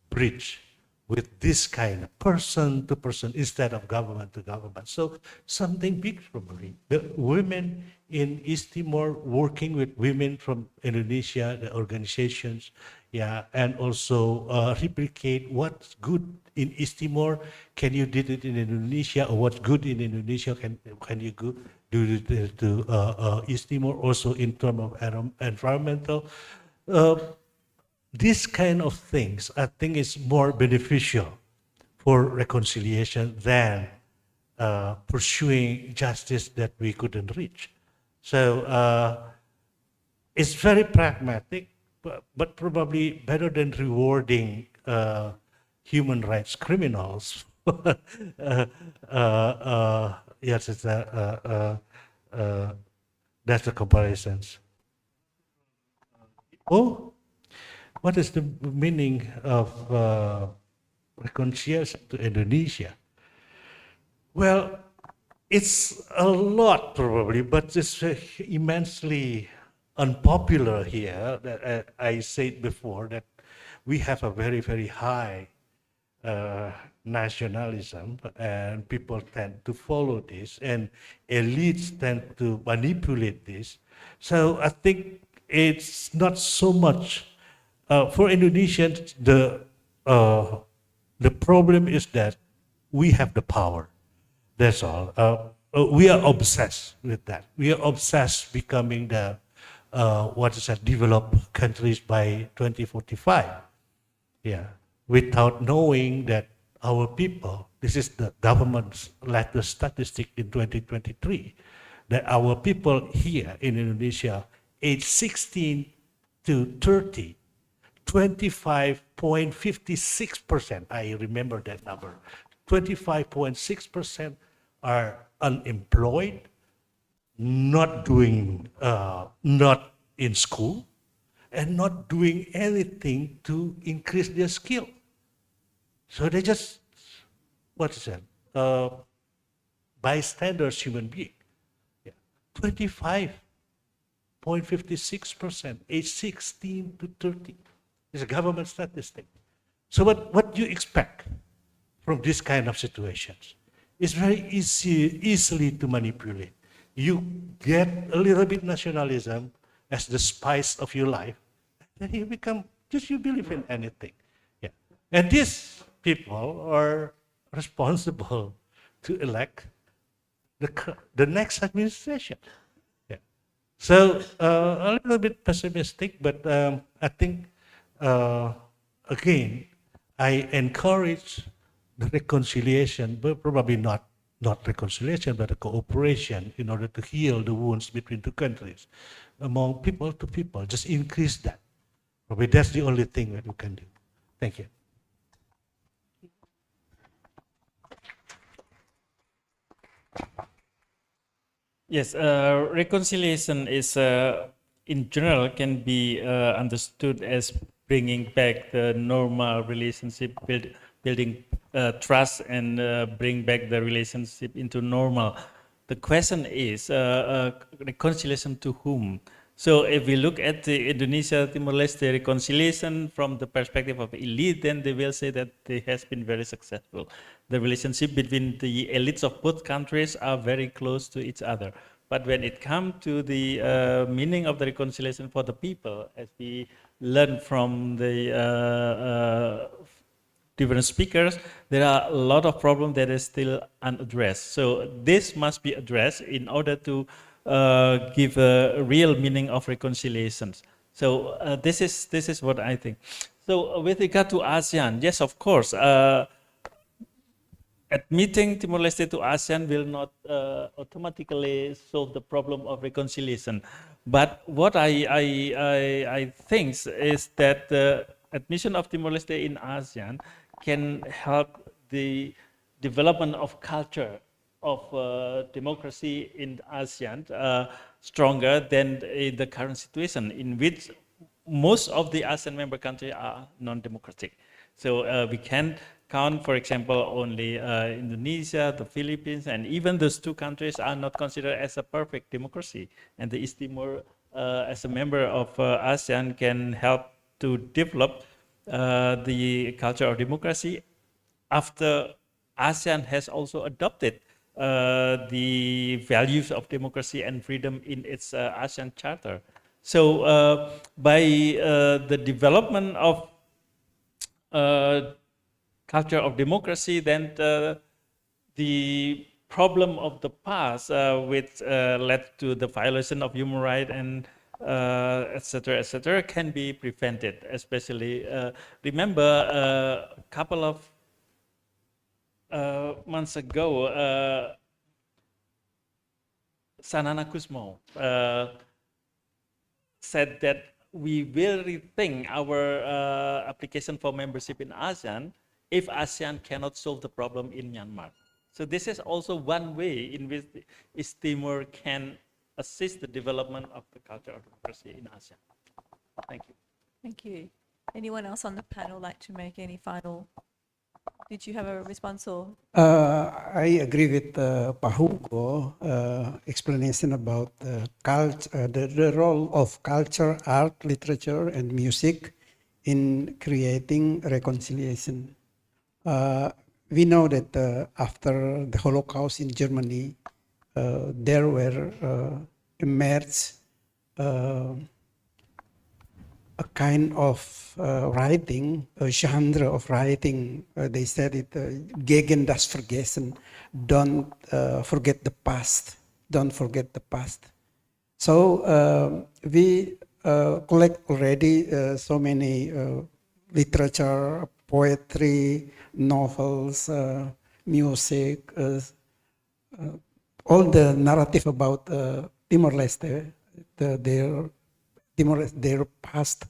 Speaker 6: bridge with this kind of person to person instead of government to government? So something big probably. The women in East Timor working with women from Indonesia, the organizations, yeah, and also replicate what's good in East Timor. Can you do it in Indonesia, or what's good in Indonesia? Can you do it to East Timor? Also in terms of environmental. This kind of things, I think, is more beneficial for reconciliation than pursuing justice that we couldn't reach. So it's very pragmatic, but probably better than rewarding human rights criminals. Yes, that's the comparisons. Oh. What is the meaning of reconciliation to Indonesia? Well, it's a lot probably, but it's immensely unpopular here. That I said before that we have a very, very high nationalism, and people tend to follow this, and elites tend to manipulate this. So I think it's not so much. For Indonesians, the problem is that we have the power. That's all. We are obsessed with that. We are obsessed becoming the developed countries by 2045. Yeah, without knowing that our people, this is the government's latest statistic in 2023, that our people here in Indonesia, age 16 to 30, 25.56%, I remember that number, 25.6% are unemployed, not in school, and not doing anything to increase their skill. So they just, bystanders human being. Yeah. 25.56%, age 16 to 30. It's a government statistic. So what do you expect from this kind of situations? It's very easily to manipulate. You get a little bit nationalism as the spice of your life, and then you become, you believe in anything. Yeah. And these people are responsible to elect the next administration. Yeah. So a little bit pessimistic, but I think, again, I encourage the reconciliation, but probably not reconciliation, but a cooperation in order to heal the wounds between two countries, among people to people. Just increase that. Probably that's the only thing that we can do. Thank you.
Speaker 19: Yes, reconciliation is, in general, can be understood as bringing back the normal relationship, building trust, and bring back the relationship into normal. The question is, reconciliation to whom? So if we look at the Indonesia Timor-Leste reconciliation from the perspective of elite, then they will say that it has been very successful. The relationship between the elites of both countries are very close to each other. But when it comes to the meaning of the reconciliation for the people, as we learn from the different speakers, there are a lot of problems that are still unaddressed. So this must be addressed in order to give a real meaning of reconciliations. So this is what I think. So with regard to ASEAN, yes, of course, admitting Timor-Leste to ASEAN will not automatically solve the problem of reconciliation. But what I think is that the admission of Timor-Leste in ASEAN can help the development of culture of democracy in ASEAN stronger than in the current situation, in which most of the ASEAN member countries are non-democratic. So we can count, for example, only Indonesia, the Philippines, and even those two countries are not considered as a perfect democracy. And the East Timor, as a member of ASEAN, can help to develop the culture of democracy after ASEAN has also adopted the values of democracy and freedom in its ASEAN Charter. So by the development of culture of democracy, then the problem of the past, which led to the violation of human rights and etc., can be prevented. Especially, remember a couple of months ago, Sanana Kusmo said that we will rethink our application for membership in ASEAN if ASEAN cannot solve the problem in Myanmar. So this is also one way in which East Timor can assist the development of the culture of democracy in ASEAN. Thank you.
Speaker 2: Thank you. Anyone else on the panel like to make any final? Did you have a response or?
Speaker 16: I agree with Pak Hugo explanation about the role of culture, art, literature, and music in creating reconciliation. We know that after the Holocaust in Germany, there were emerged a kind of writing, a genre of writing. They said it, gegen das Vergessen, don't forget the past, don't forget the past. So we collect already so many literature, poetry, novels, music, all the narrative about Timor-Leste, their past.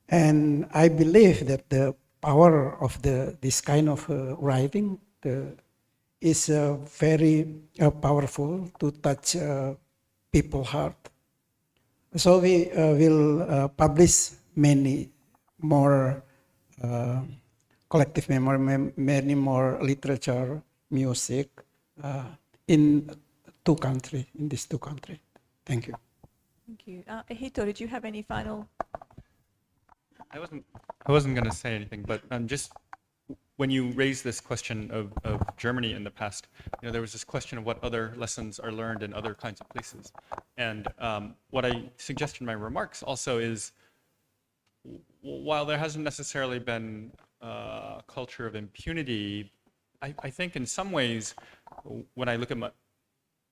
Speaker 16: And I believe that the power of this kind of writing is very powerful to touch people's heart. So we will publish many more collective memory, many more literature, music in these two countries. Thank you.
Speaker 2: Thank you. Hito, did you have any final?
Speaker 17: I wasn't going to say anything, but just when you raised this question of Germany in the past, there was this question of what other lessons are learned in other kinds of places. And what I suggest in my remarks also is, while there hasn't necessarily been a culture of impunity, I think in some ways, when I look at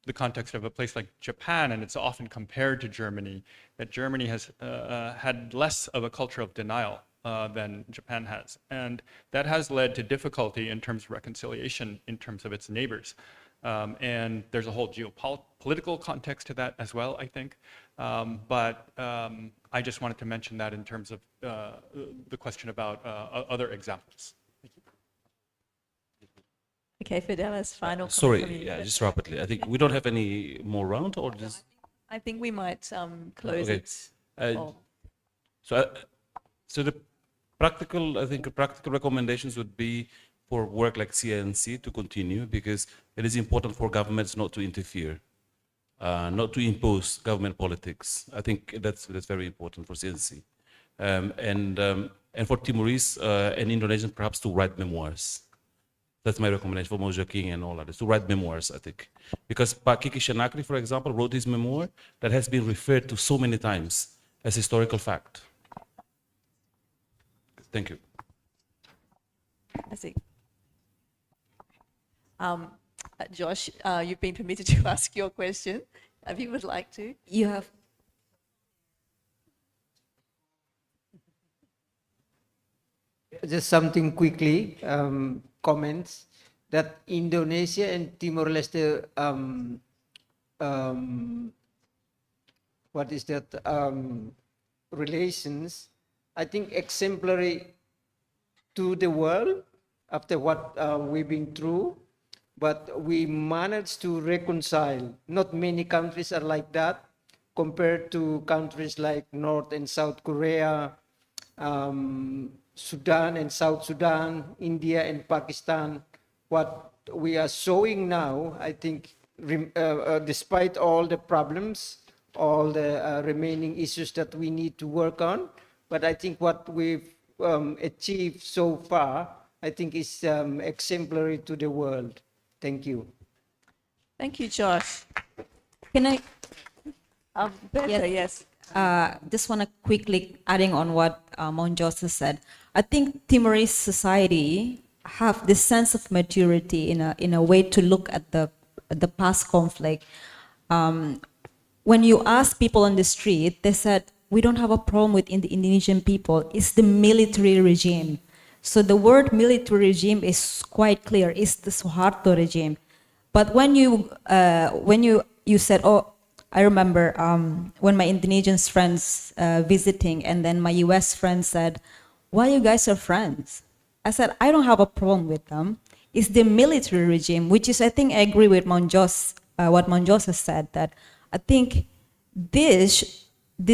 Speaker 17: the context of a place like Japan, and it's often compared to Germany, that Germany has had less of a culture of denial than Japan has. And that has led to difficulty in terms of reconciliation in terms of its neighbors. And there's a whole geopolitical context to that as well, I think. But I just wanted to mention that in terms of the question about other examples. Thank you.
Speaker 2: Okay, Fidelis, final.
Speaker 9: Sorry, yeah, just rapidly. I think we don't have any more round, or just.
Speaker 2: I think we might close
Speaker 9: Okay.
Speaker 2: it.
Speaker 9: So the practical, I think, practical recommendations would be for work like CNC to continue, because it is important for governments not to interfere, not to impose government politics. I think that's very important for CNC, and for Timorese and Indonesians perhaps to write memoirs. That's my recommendation for Mojo King and all others, to write memoirs, I think. Because Pak Kiki Shanakri, for example, wrote his memoir that has been referred to so many times as historical fact. Thank you.
Speaker 2: I see. Josh, you've been permitted to ask your question. If you would like to.
Speaker 11: You have. Just something quickly, comments that Indonesia and Timor-Leste, what is that, relations, I think exemplary to the world after what we've been through, but we managed to reconcile. Not many countries are like that compared to countries like North and South Korea, Sudan and South Sudan, India and Pakistan. What we are showing now, I think, despite all the problems, all the remaining issues that we need to work on, but I think what we've achieved so far, I think is exemplary to the world. Thank you.
Speaker 2: Thank you, Josh.
Speaker 22: Can I?
Speaker 2: Bertha, yes.
Speaker 22: Just want to quickly adding on what Monjos said. I think Timorese society have this sense of maturity in a way to look at the past conflict. When you ask people on the street, they said, we don't have a problem with the Indonesian people. It's the military regime. So the word military regime is quite clear. It's the Suharto regime. But when you said, oh, I remember when my Indonesian friends visiting, and then my US friends said, why you guys are friends? I said, I don't have a problem with them. It's the military regime, which is, I think, I agree with Monjos, what Monjos has said, that I think this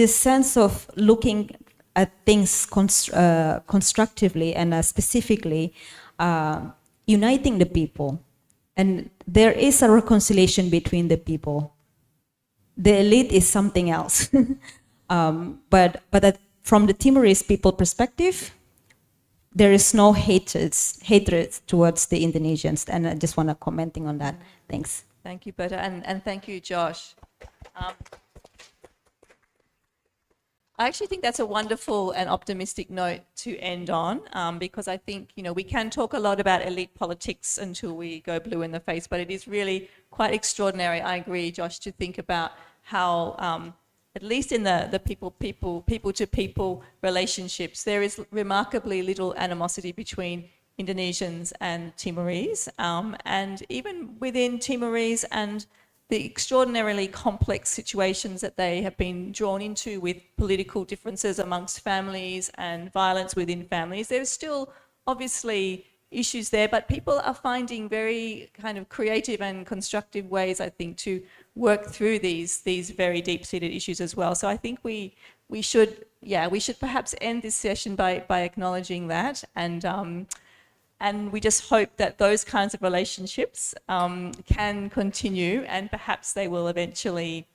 Speaker 22: sense of looking at things constructively and specifically uniting the people. And there is a reconciliation between the people. The elite is something else. But from the Timorese people perspective, there is no hatred towards the Indonesians. And I just want to commenting on that. Thanks.
Speaker 2: Thank you, Bertha, and thank you, Josh. I actually think that's a wonderful and optimistic note to end on, because I think, we can talk a lot about elite politics until we go blue in the face, but it is really quite extraordinary, I agree, Josh, to think about how, at least in the people-to-people relationships, there is remarkably little animosity between Indonesians and Timorese, and even within Timorese and the extraordinarily complex situations that they have been drawn into with political differences amongst families and violence within families. There's still obviously issues there, but people are finding very kind of creative and constructive ways, I think, to work through these very deep-seated issues as well. So I think we should perhaps end this session by acknowledging that, and we just hope that those kinds of relationships can continue, and perhaps they will eventually,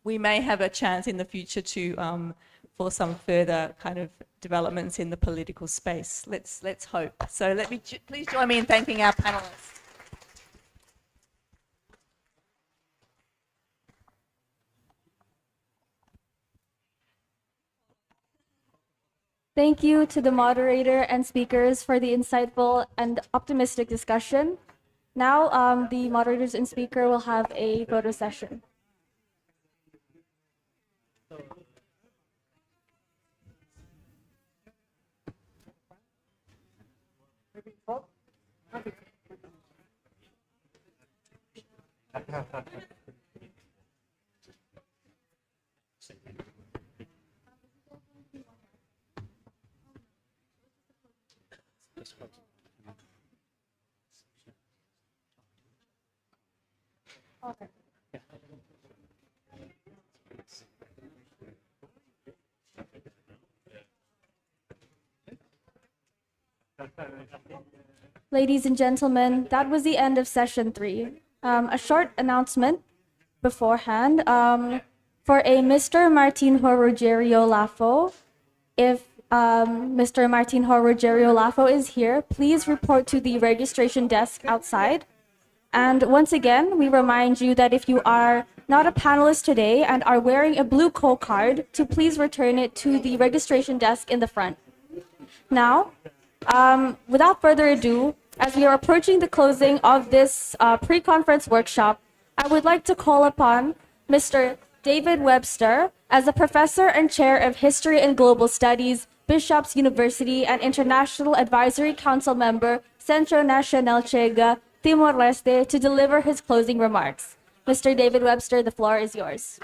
Speaker 2: we may have a chance in the future to, for some further kind of developments in the political space. Let's hope. So please join me in thanking our panelists.
Speaker 1: Thank you to the moderator and speakers for the insightful and optimistic discussion. Now, the moderators and speaker will have a photo session. Okay. Ladies and gentlemen, that was the end of session 3. A short announcement beforehand. For a Mr. Martinho Rogerio Lafo, if Mr. Martinho Rogerio Lafo is here, please report to the registration desk outside. And once again, we remind you that if you are not a panelist today and are wearing a blue coal card, to please return it to the registration desk in the front. Now, without further ado, as we are approaching the closing of this pre-conference workshop, I would like to call upon Mr. David Webster as a professor and chair of History and Global Studies, Bishop's University and International Advisory Council member, Centro Nacional Chega, Timor-Leste, to deliver his closing remarks. Mr. David Webster, the floor is yours.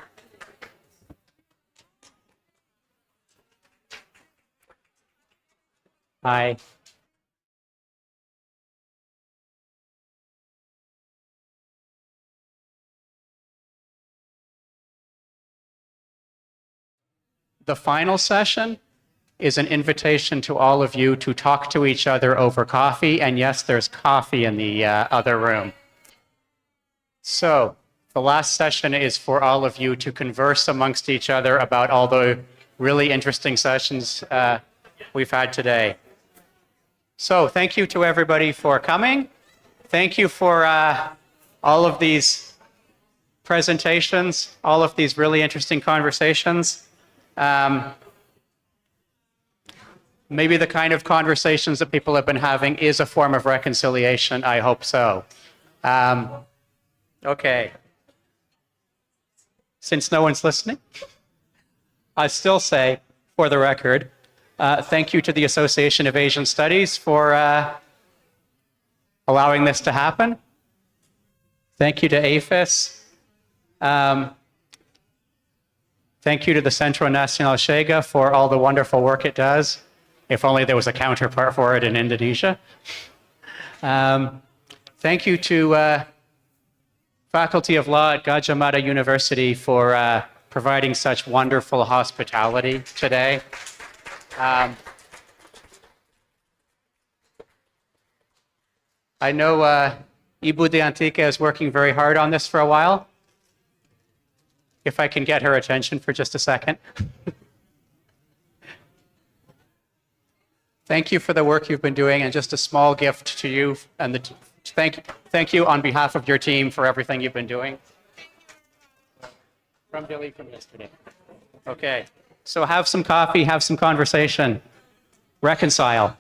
Speaker 7: Hi. The final session is an invitation to all of you to talk to each other over coffee, and yes, there's coffee in the other room. So, the last session is for all of you to converse amongst each other about all the really interesting sessions we've had today. So, thank you to everybody for coming. Thank you for all of these presentations, all of these really interesting conversations. Maybe the kind of conversations that people have been having is a form of reconciliation. I hope so. Okay. Since no one's listening, I still say, for the record, thank you to the Association of Asian Studies for allowing this to happen. Thank you to AFIS. Thank you to the Centro Nacional Chega for all the wonderful work it does. If only there was a counterpart for it in Indonesia. Thank you to Faculty of Law at Gajah Mada University for providing such wonderful hospitality today. I know Ibu de Antica is working very hard on this for a while. If I can get her attention for just a second. Thank you for the work you've been doing, and just a small gift to you, and thank you on behalf of your team for everything you've been doing. From Delhi from yesterday. Okay, So have some coffee, have some conversation, reconcile.